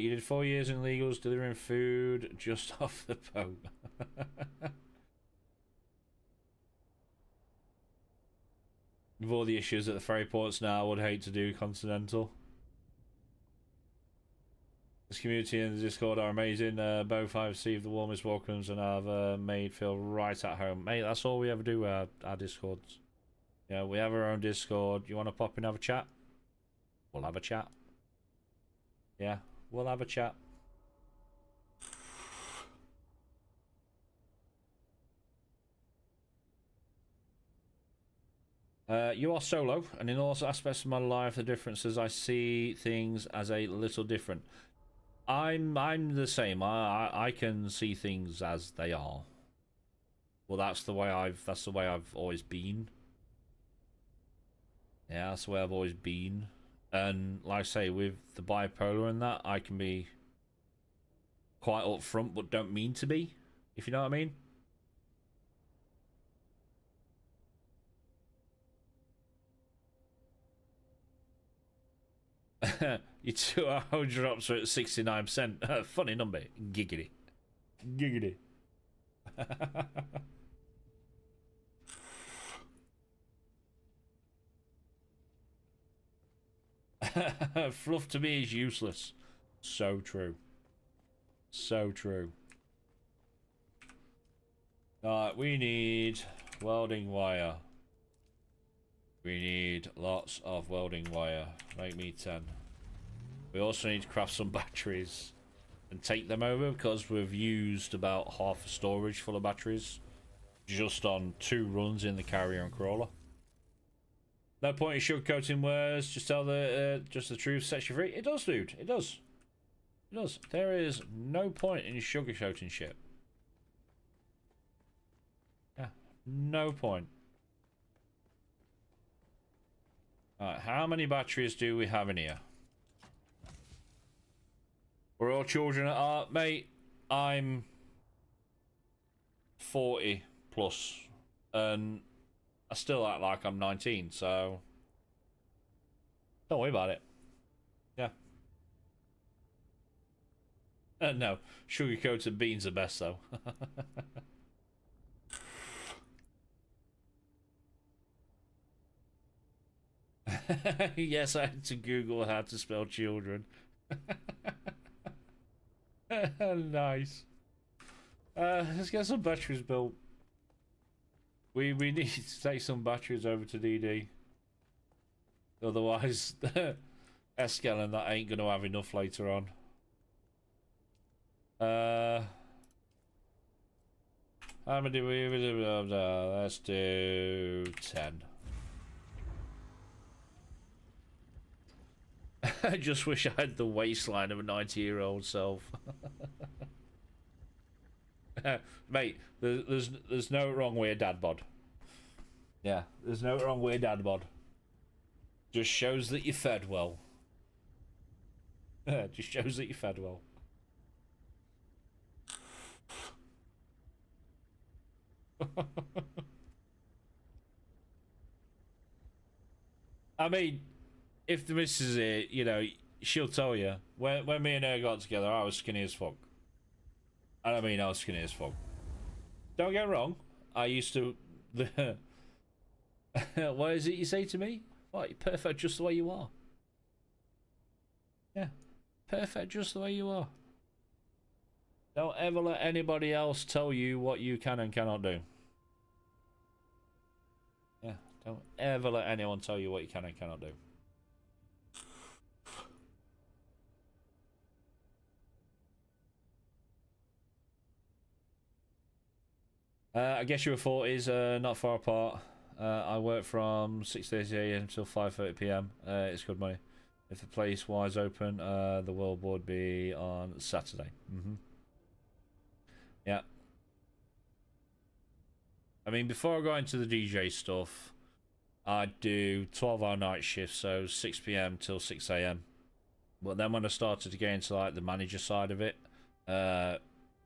You did 4 years in legals delivering food just off the boat. With all the issues at the ferry ports now, I would hate to do Continental. This community and the Discord are amazing. Both I've received the warmest welcomes and I've made feel right at home. Mate, that's all we ever do with our Discords. Yeah, we have our own Discord. You want to pop in and have a chat? We'll have a chat. Yeah, we'll have a chat. You are solo, and in all aspects of my life, the differences I see things as a little different. I'm the same. I can see things as they are. Well, that's the way I've always been. Yeah, that's the way I've always been. And like I say, with the bipolar and that, I can be quite upfront, but don't mean to be. If you know what I mean. Your 2-hour drops are at 69%. Funny number. Giggity. Giggity. Fluff to me is useless. So true. So true. Alright, we need welding wire. We need lots of welding wire. Make me 10. We also need to craft some batteries and take them over because we've used about half a storage full of batteries just on 2 runs in the carrier and crawler. No point in sugarcoating words. Just tell just the truth sets you free. It does, dude. It does. It does. There is no point in sugarcoating shit. Yeah, no point. Alright, how many batteries do we have in here? We're all children at heart, mate. I'm 40 plus, and I still act like I'm 19, so don't worry about it. Yeah. No, sugar-coated beans are best, though. Yes, I had to Google how to spell children. Nice. Let's get some batteries built. We need to take some batteries over to DD. Otherwise, Eskel and that ain't gonna have enough later on. How many do we? Let's do 10. I just wish I had the waistline of a 90-year-old self. Mate, there's no wrong way of dad bod. Yeah, there's no wrong way of dad bod. Just shows that you fed well. Just shows that you fed well. I mean, if the missus here, you know, she'll tell you. When me and her got together, I was skinny as fuck. I mean, I was skinny as fuck. Don't get wrong. I used to... What is it you say to me? What, you're perfect just the way you are. Yeah. Perfect just the way you are. Don't ever let anybody else tell you what you can and cannot do. Yeah. Don't ever let anyone tell you what you can and cannot do. I guess you were 40s, not far apart. I work from 6:30 AM until 5:30 PM. It's good money. If the place was open, the world would be on Saturday. Yeah. I mean, before I go into the DJ stuff, I do 12-hour night shifts, so 6 PM till 6 AM. But then when I started to get into like the manager side of it,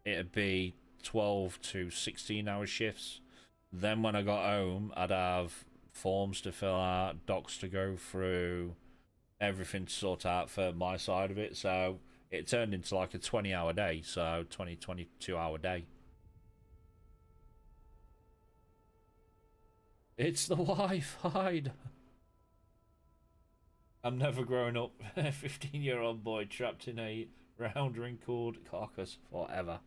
it'd be 12 to 16-hour shifts. Then when I got home, I'd have forms to fill out, docs to go through, everything to sort out for my side of it. So it turned into like a 20-hour day, so 22-hour day. It's the wife, hide. I'm never growing up. A 15-year-old boy trapped in a round wrinkled carcass forever.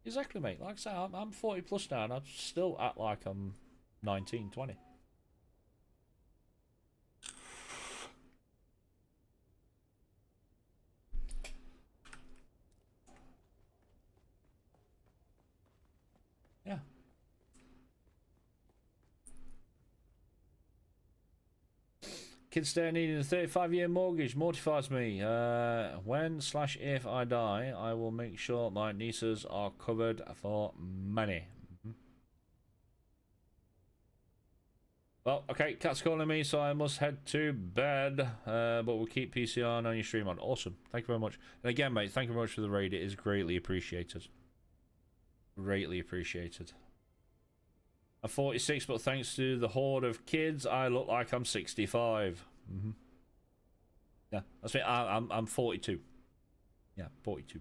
Exactly, mate. Like I say, I'm 40 plus now, and I still act like I'm 19, 20. Yeah. Kids still needing a 35-year mortgage mortifies me. When/if I die, I will make sure my nieces are covered for money. Well, okay, Cat's calling me, so I must head to bed. But we'll keep PCR on your stream on. Awesome. Thank you very much. And again, mate, thank you very much for the raid. It is greatly appreciated. Greatly appreciated. I'm 46, but thanks to the horde of kids, I look like I'm 65. Yeah, that's me. I'm 42. Yeah, 42.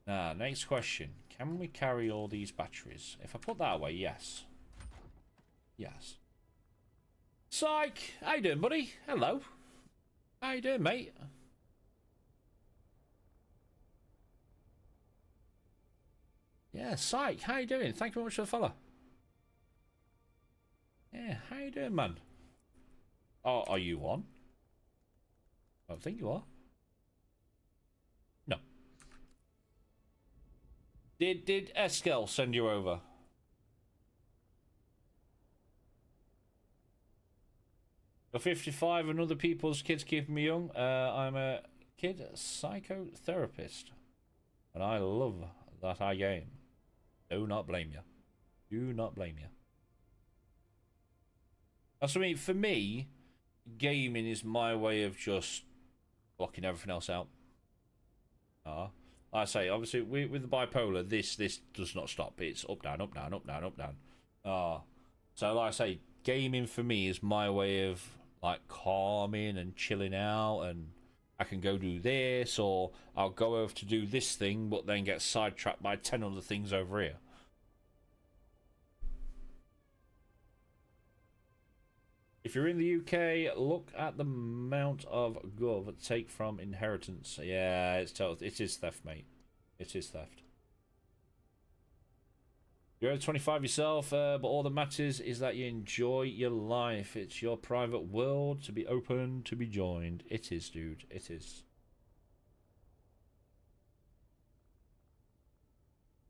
Now, next question. Can we carry all these batteries? If I put that away, yes. Yes. Psych! How you doing, buddy? Hello. How you doing, mate? Yeah, Psych, how you doing? Thank you very much for the follow. Yeah, how you doing, man? Oh, are you on? I don't think you are. No. Did Eskel send you over? You're 55 and other people's kids keeping me young. I'm a kid psychotherapist. And I love that I game. Do not blame you. Do not blame you. That's what I mean. For me, gaming is my way of just blocking everything else out. Like I say, obviously, with the bipolar, this does not stop. It's up, down, up, down, up, down, up, down. So like I say, gaming for me is my way of like calming and chilling out, and I can go do this, or I'll go over to do this thing, but then get sidetracked by 10 other things over here. If you're in the UK, look at the amount of gov take from inheritance. Yeah, it is theft, mate. It is theft. You're over 25 yourself, but all that matters is that you enjoy your life. It's your private world to be open, to be joined. It is, dude. It is.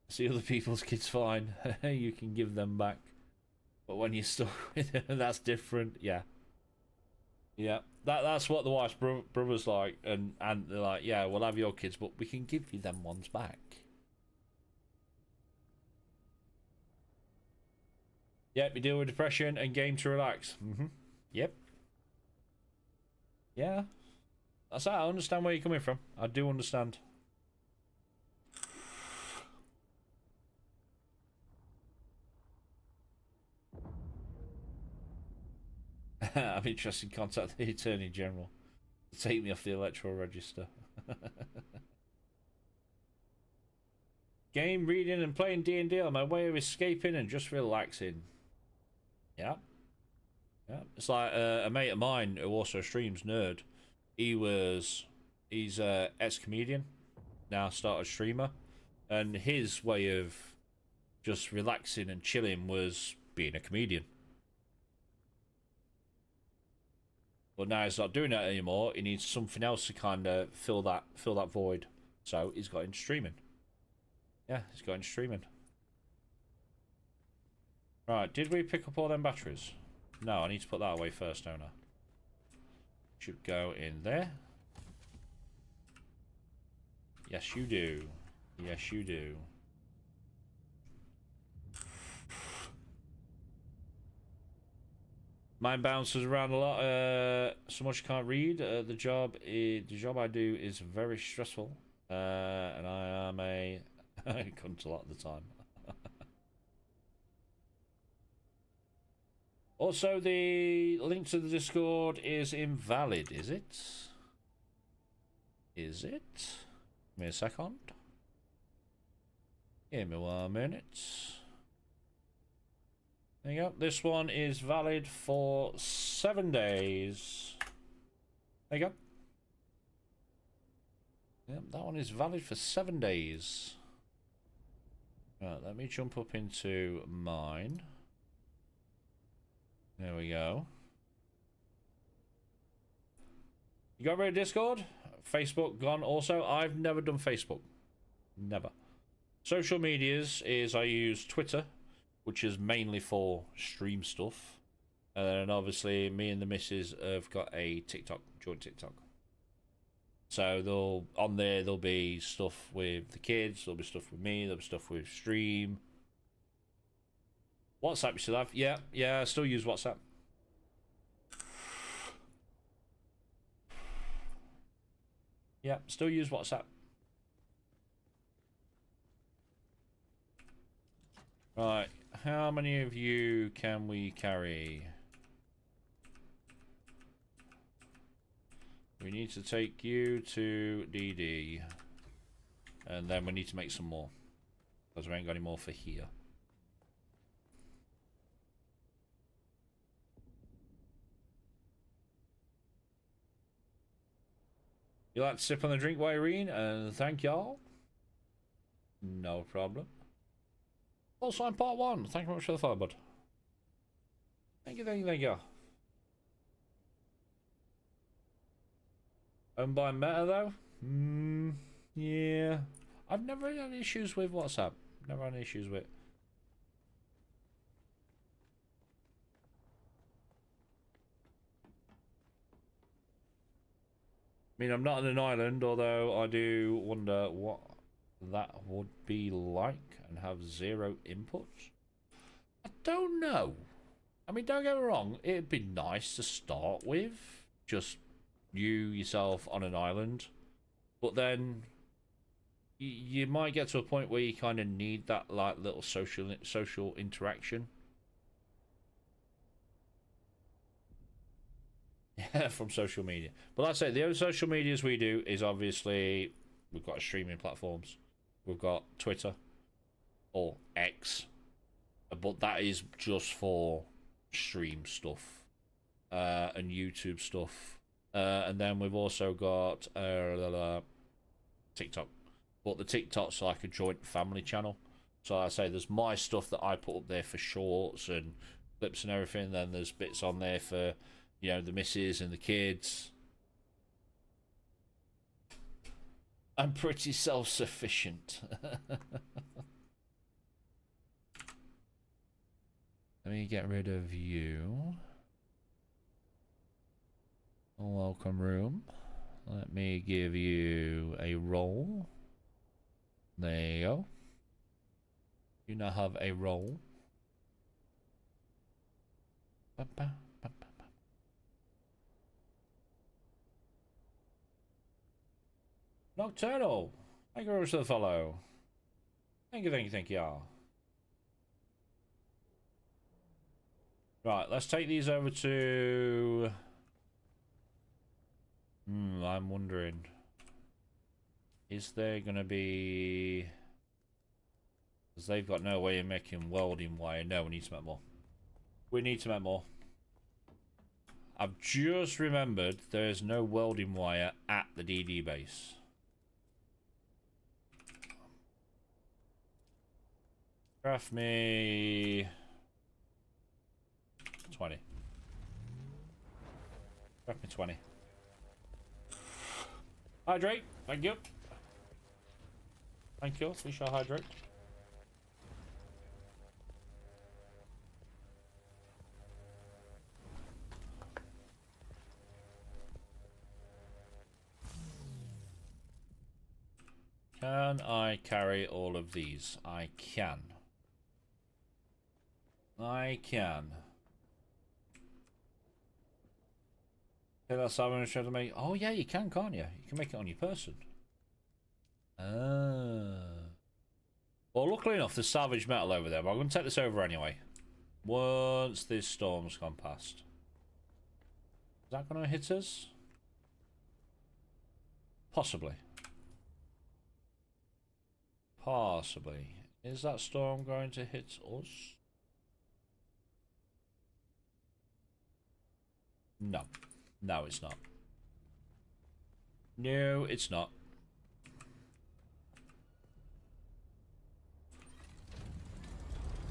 See other people's kids fine. You can give them back. But when you're stuck with them, that's different. Yeah. Yeah. That's what the wife's brother's like. And they're like, yeah, we'll have your kids, but we can give you them ones back. Yep, you deal with depression and game to relax. Yep. Yeah. That's that. I understand where you're coming from. I do understand. I'm interested in contact the Attorney General to take me off the electoral register. Game reading and playing D&D are my way of escaping and just relaxing. Yeah. Yeah. It's like a mate of mine who also streams, Nerd. He's a ex-comedian, now started streamer, and his way of just relaxing and chilling was being a comedian. But now he's not doing that anymore. He needs something else to kind of fill that void. So he's got into streaming. Yeah, he's got into streaming. Right, did we pick up all them batteries? No, I need to put that away first, don't I? Should go in there. Yes, you do. Yes, you do. Mine bounces around a lot. So much I can't read. The job I do is very stressful, and I am a cunt a lot of the time. Also, the link to the Discord is invalid. Is it? Is it? Give me a second. Give me 1 minute. There you go. This one is valid for 7 days. There you go. Yep, that one is valid for 7 days. Right, let me jump up into mine. There we go. You got rid of Discord? Facebook gone also. I've never done Facebook. Never. Social medias is I use Twitter, which is mainly for stream stuff. And then obviously me and the missus have got a TikTok, joint TikTok. So there'll be stuff with the kids, there'll be stuff with me, there'll be stuff with stream. WhatsApp you still have? Yeah, I still use WhatsApp. Yeah, still use WhatsApp. Right, how many of you can we carry? We need to take you to DD. And then we need to make some more. Because we ain't got any more for here. You like to sip on the drink, Irene? And thank y'all. No problem. Also, on part 1. Thank you very much for the follow, bud. Thank you, thank you, thank you. Owned by Meta, though? Yeah. I've never had any issues with WhatsApp. Never had any issues with it. I mean, I'm not on an island, although I do wonder what that would be like and have 0 input. I don't know. I mean, don't get me wrong, it'd be nice to start with. Just you, yourself, on an island. But then you might get to a point where you kind of need that like little social interaction. Yeah, from social media. But like I say, the only social medias we do is obviously we've got streaming platforms. We've got Twitter or X, but that is just for stream stuff. and YouTube stuff. And then we've also got TikTok. But the TikTok's like a joint family channel. So I say there's my stuff that I put up there for shorts and clips and everything. Then there's bits on there for, you know, the missus and the kids. I'm pretty self-sufficient. Let me get rid of you. Welcome room. Let me give you a roll. There you go. You now have a roll. Nocturnal. Thank you very much for the follow. Thank you. Right, let's take these over to... I'm wondering. Is there going to be... Because they've got no way of making welding wire. No, we need to make more. We need to make more. I've just remembered there is no welding wire at the DD base. Craft me 20. Craft me 20. Hydrate. Thank you. Thank you. We shall hydrate. Can I carry all of these? I can. I can. Okay, that's how I'm trying to make. Oh yeah, you can, can't you? You can make it on your person. Well, luckily enough, there's salvage metal over there, but I'm going to take this over anyway. Once this storm's gone past. Is that going to hit us? Possibly. Possibly. Is that storm going to hit us? No. No, it's not. No, it's not.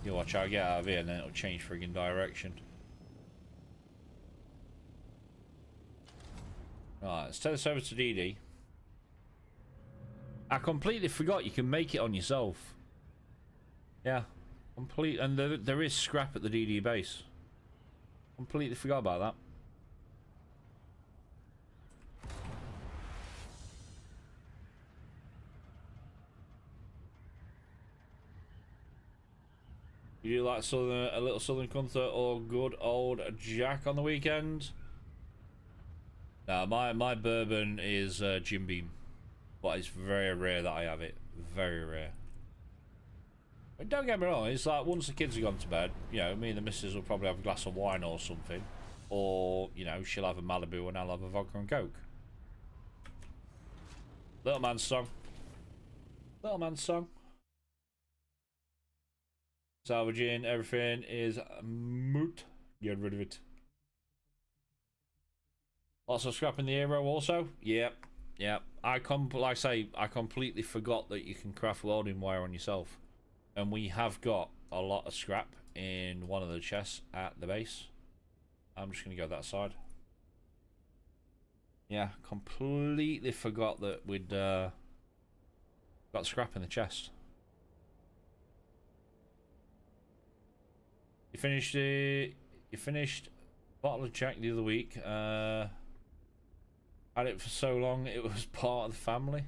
You watch how I get out of here and then it'll change friggin' direction. Right, let's take this over to DD. I completely forgot you can make it on yourself. Yeah. Complete, and there is scrap at the DD base. Completely forgot about that. You do like a little Southern Comfort or good old Jack on the weekend? No, my bourbon is Jim Beam. But it's very rare that I have it. Very rare. But don't get me wrong, it's like once the kids have gone to bed, you know, me and the missus will probably have a glass of wine or something. Or, you know, she'll have a Malibu and I'll have a vodka and coke. Little man's song. Little man's song. Salvaging everything is moot. Get rid of it. Lots of scrap in the aero also. Yep. Yep. Like I say, I completely forgot that you can craft welding wire on yourself. And we have got a lot of scrap in one of the chests at the base. I'm just going to go that side. Yeah, completely forgot that we'd got scrap in the chest. You finished bottle of Jack the other week. Had it for so long it was part of the family.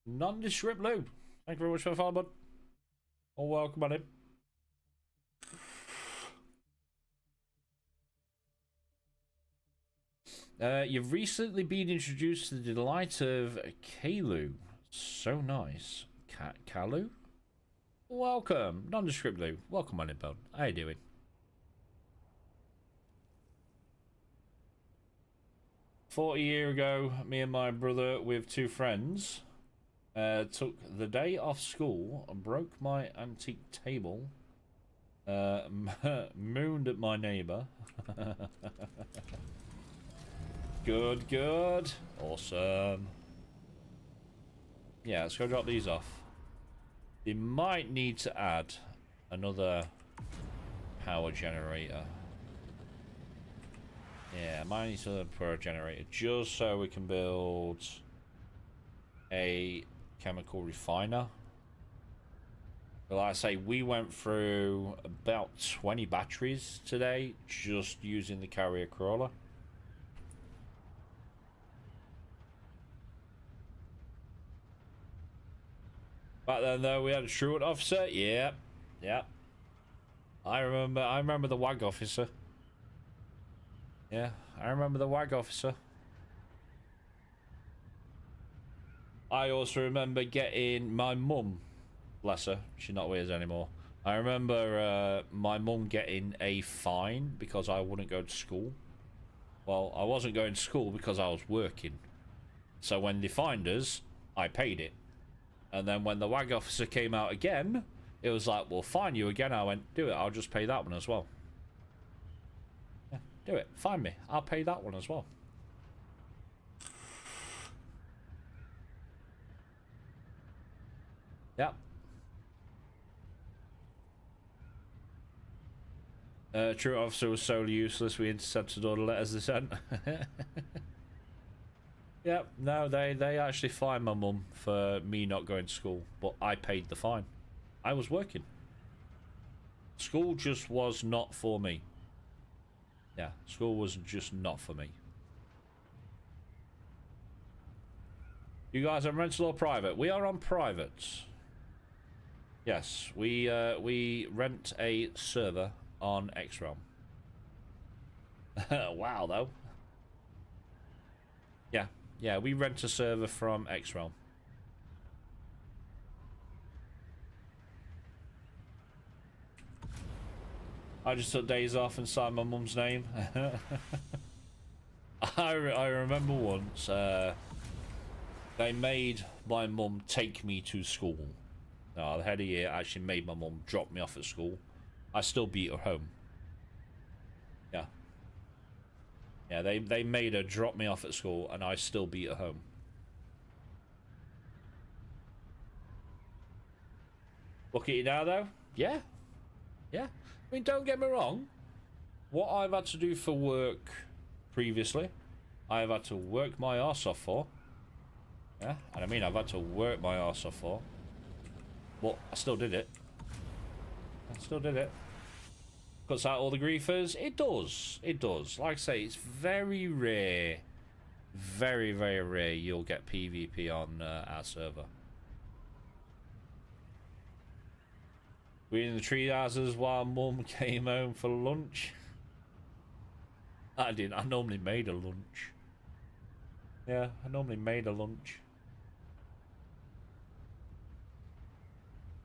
Nondescript lube. Thank you very much for the follow, bud. Oh, welcome on in. You've recently been introduced to the delight of Kalu. So nice. Kalu? Welcome. Nondescript Lou. Welcome on in, bud. How you doing? 40 years ago, me and my brother with 2 friends took the day off school and broke my antique table. Mooned at my neighbour. Good, good. Awesome. Yeah, let's go drop these off. They might need to add another power generator. Yeah, might need to put a generator just so we can build a chemical refiner. But like I say, we went through about 20 batteries today just using the carrier crawler. Back then though, we had a truant officer. Yeah, yeah. I remember the WAG officer. Yeah, I remember the WAG officer. I also remember getting my mum, bless her, she's not with us anymore. I remember my mum getting a fine because I wouldn't go to school. Well, I wasn't going to school because I was working. So when they fined us, I paid it. And then when the WAG officer came out again, it was like, we'll fine you again. I went, do it, I'll just pay that one as well. Yeah, do it, fine me, I'll pay that one as well. Yep. True officer was solely useless. We intercepted all the letters they sent. Yep. No, they actually fined my mum for me not going to school, but I paid the fine. I was working. School just was not for me. Yeah, school was just not for me. You guys are rental or private? We are on private. Yes, we rent a server on X-Realm. Wow, though. Yeah, we rent a server from X-Realm. I just took days off and signed my mum's name. I remember once they made my mum take me to school. No, the head of year actually made my mum drop me off at school. I still beat her home. Yeah. Yeah, they made her drop me off at school and I still beat her home. Look at you now though. Yeah. Yeah. I mean, don't get me wrong. What I've had to do for work previously, I've had to work my arse off for. Yeah, and I mean I've had to work my arse off for. But I still did it. I still did it. Cuts out all the griefers. It does. It does. Like I say, it's very rare. Very, very rare you'll get PvP on our server. We in the tree houses while mum came home for lunch. I didn't. I normally made a lunch. Yeah, I normally made a lunch.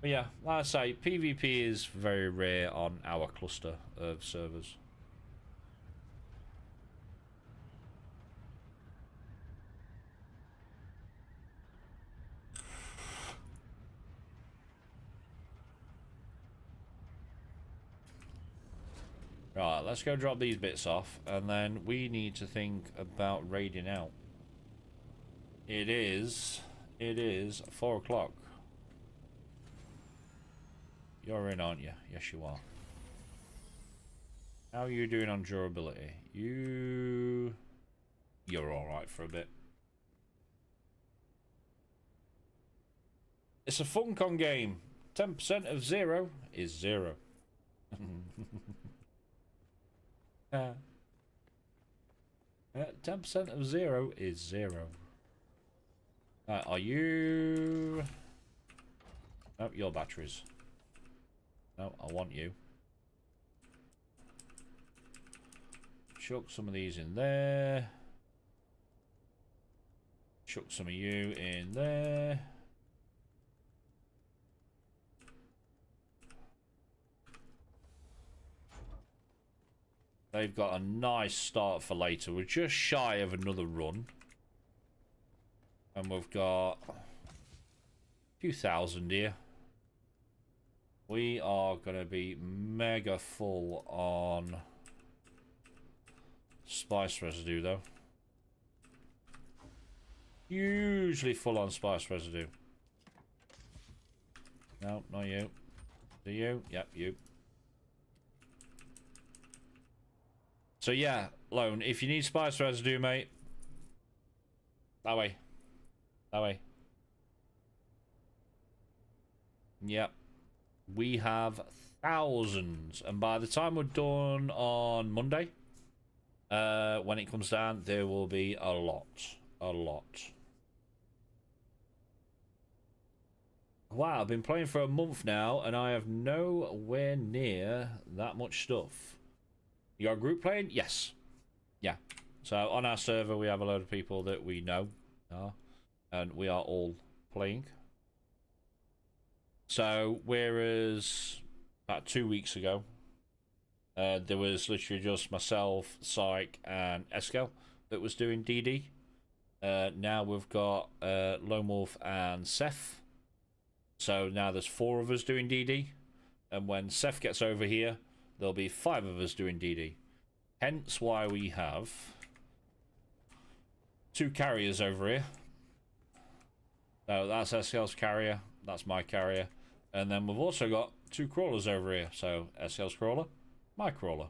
But yeah, like I say, PvP is very rare on our cluster of servers. Right, let's go drop these bits off, and then we need to think about raiding out. It is 4 o'clock. You're in, aren't you? Yes, you are. How are you doing on durability? You're alright for a bit. It's a Funcom game. 10% of 0 is 0. 10% of 0 is 0. Are you... Oh, your batteries. No, I want you. Chuck some of these in there. Chuck some of you in there. They've got a nice start for later. We're just shy of another run. And we've got a few thousand here. We are going to be mega full on spice residue, though. Usually full on spice residue. No, not you. Do you? Yep, you. So yeah, Lone, if you need spice residue, mate, that way. That way. Yep. We have thousands. And by the time we're done on Monday, when it comes down, there will be a lot. A lot. Wow, I've been playing for a month now, and I have nowhere near that much stuff. You got a group playing? Yes. Yeah. So on our server, we have a load of people that we know. And we are all playing. So, whereas about 2 weeks ago, there was literally just myself, Syke, and Eskel that was doing DD. Now we've got Lone Wolf and Seth. So now there's 4 of us doing DD. And when Seth gets over here, there'll be 5 of us doing DD. Hence why we have 2 carriers over here. So that's Eskel's carrier, that's my carrier. And then we've also got 2 crawlers over here. So Eskel's crawler, my crawler.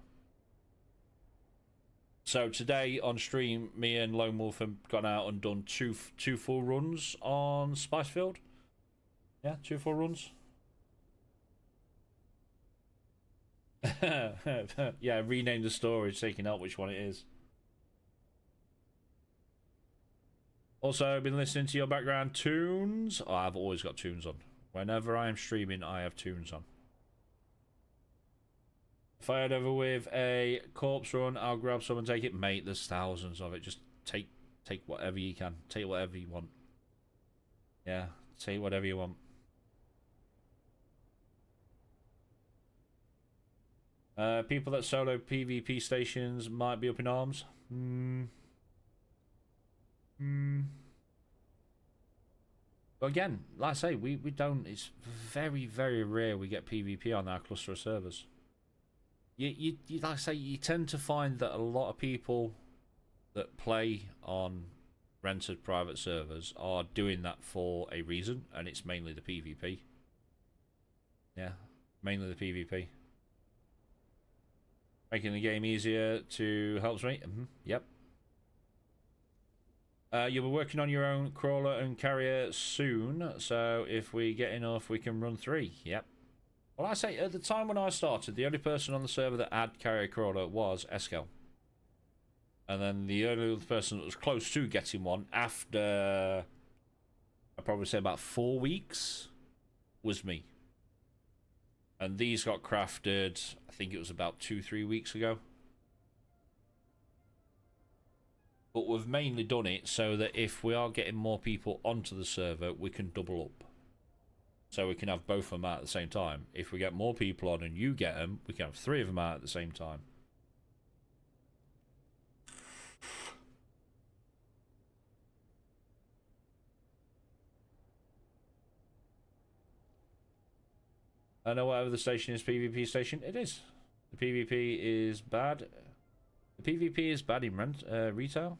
So today on stream, me and Lone Wolf have gone out and done two full runs on Spicefield. Yeah, 2 full runs. Yeah, rename the storage so you can help which one it is. Also, I've been listening to your background tunes. Oh, I've always got tunes on. Whenever I am streaming, I have tunes on. If I head over with a corpse run, I'll grab some and take it. Mate, there's thousands of it. Just take whatever you can. Take whatever you want. Yeah, take whatever you want. People that solo PvP stations might be up in arms. But again, like I say, we don't. It's very, very rare we get PvP on our cluster of servers. You like I say, you tend to find that a lot of people that play on rented private servers are doing that for a reason, and it's mainly the PvP. Yeah, mainly the PvP. Making the game easier to helps me. Yep. You'll be working on your own crawler and carrier soon, so if we get enough, we can run 3. Yep. Well, I say, at the time when I started, the only person on the server that had carrier crawler was Eskel. And then the only other person that was close to getting one after, I'd probably say about 4 weeks, was me. And these got crafted, I think it was about 2-3 weeks ago. But we've mainly done it so that if we are getting more people onto the server, we can double up. So we can have both of them out at the same time. If we get more people on and you get them, we can have 3 of them out at the same time. I know whatever the station is, PvP station, it is. The PvP is bad. The PvP is bad in retail.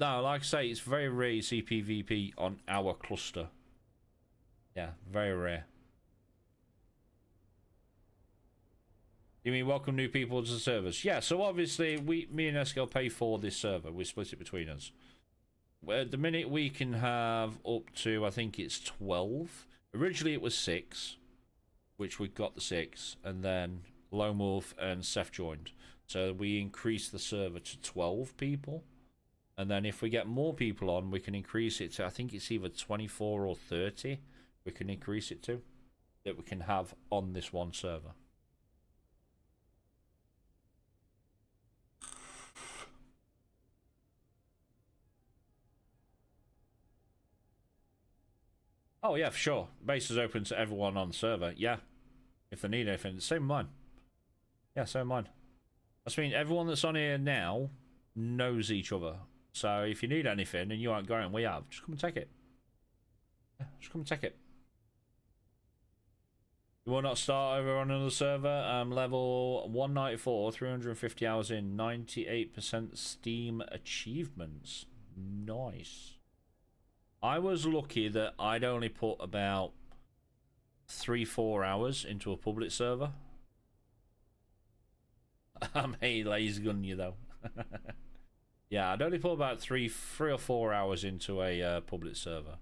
No, like I say, it's very rare you see PvP on our cluster. Yeah, very rare. You mean welcome new people to the servers? Yeah, so obviously me and Eskel pay for this server. We split it between us. At the minute we can have up to, I think it's 12. Originally it was 6, which we got the 6, and then Lone Wolf and Seth joined. So we increased the server to 12 people. And then if we get more people on, we can increase it to, I think it's either 24 or 30. We can increase it to, that we can have on this one server. Oh yeah, for sure. Base is open to everyone on the server. Yeah, if they need anything. Same with mine. Yeah, same with mine. I mean, everyone that's on here now knows each other. So if you need anything and you aren't going, we have. Just come and take it. Yeah, just come and take it. You will not start over on another server. Level 194, 350 hours in, 98% Steam achievements. Nice. I was lucky that I'd only put about 3-4 hours into a public server. I may lazy gun you though. Yeah, I'd only put about three or 4 hours into a public server.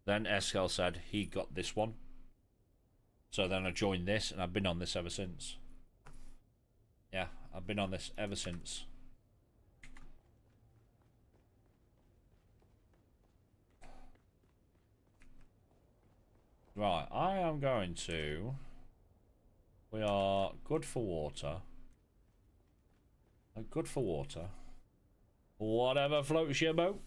Then Eskel said he got this one. So then I joined this, and I've been on this ever since. Yeah, I've been on this ever since. Right, I am going to... We are good for water. Good for water. Whatever floats your boat.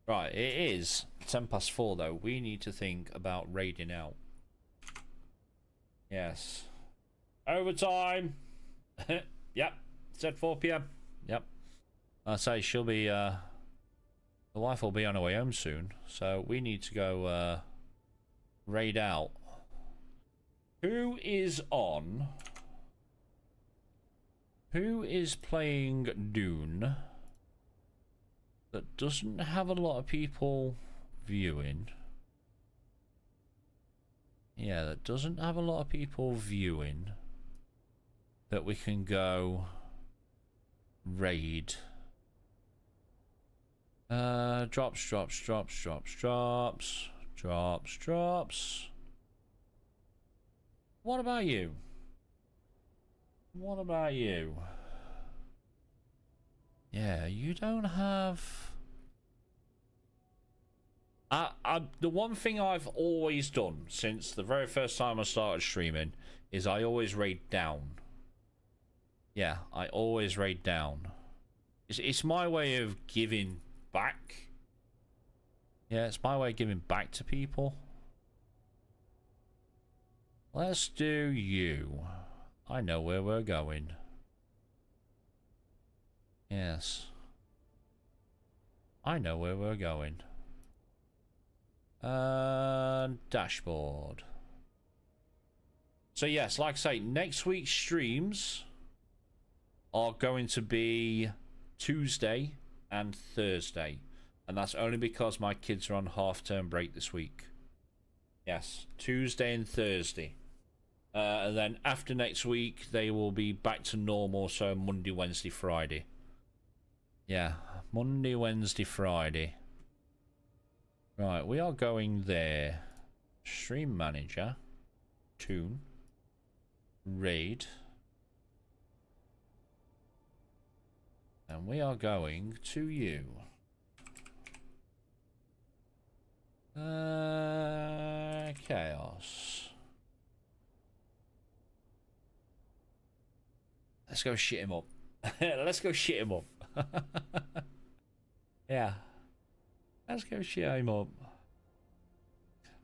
Right, it is 4:10 though. We need to think about raiding out. Yes. Overtime! Yep. Said 4 PM. Yep. I say she'll be, the wife will be on her way home soon. So we need to go, raid out. Who is on? Who is playing Dune? That doesn't have a lot of people viewing. Yeah, that doesn't have a lot of people viewing. That we can go raid. Drops. What about you? What about you? Yeah, you don't have... the one thing I've always done since the very first time I started streaming is I always raid down. Yeah, I always raid down. It's my way of giving back. Yeah, it's my way of giving back to people. Let's do you. I know where we're going. Yes. I know where we're going. Dashboard. So yes, like I say, next week's streams are going to be Tuesday and Thursday. And that's only because my kids are on half-term break this week. Yes, Tuesday and Thursday. And then after next week, they will be back to normal, so Monday, Wednesday, Friday. Yeah, Monday, Wednesday, Friday. Right, we are going there. Stream Manager. Tune. Raid. And we are going to you. Chaos. Let's go shit him up. Let's go shit him up. Yeah. Let's go shit him up.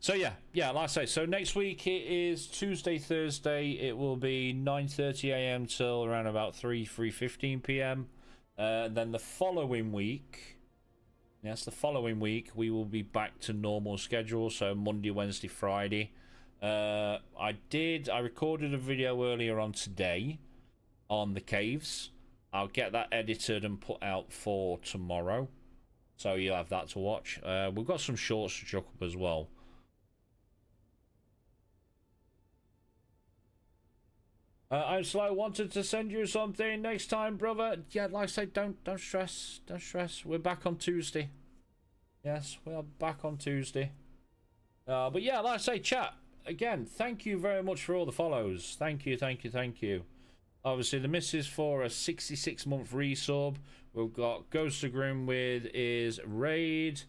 So yeah, like I say, so next week it is Tuesday, Thursday. It will be 9:30 AM till around about 3:15 PM. Then the following week, yes, the following week we will be back to normal schedule. So Monday, Wednesday, Friday. I recorded a video earlier on today on the caves. I'll get that edited and put out for tomorrow, so you'll have that to watch. We've got some shorts to chuck up as well. I'm slow. Wanted to send you something next time, brother. Yeah, like I say, don't stress. Don't stress. We're back on Tuesday. Yes, we are back on Tuesday. But yeah, like I say, chat again. Thank you very much for all the follows. Thank you. Obviously, the missus for a 66-month resub. We've got Ghost of Grim with his raid.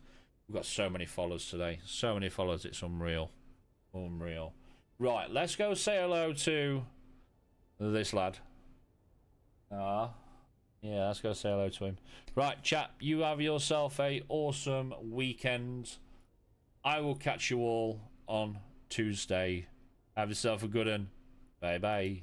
We've got so many followers today. So many followers, it's unreal. Unreal. Right, let's go say hello to this lad. Yeah, let's go say hello to him. Right, chat, you have yourself a awesome weekend. I will catch you all on Tuesday. Have yourself a good one. Bye-bye.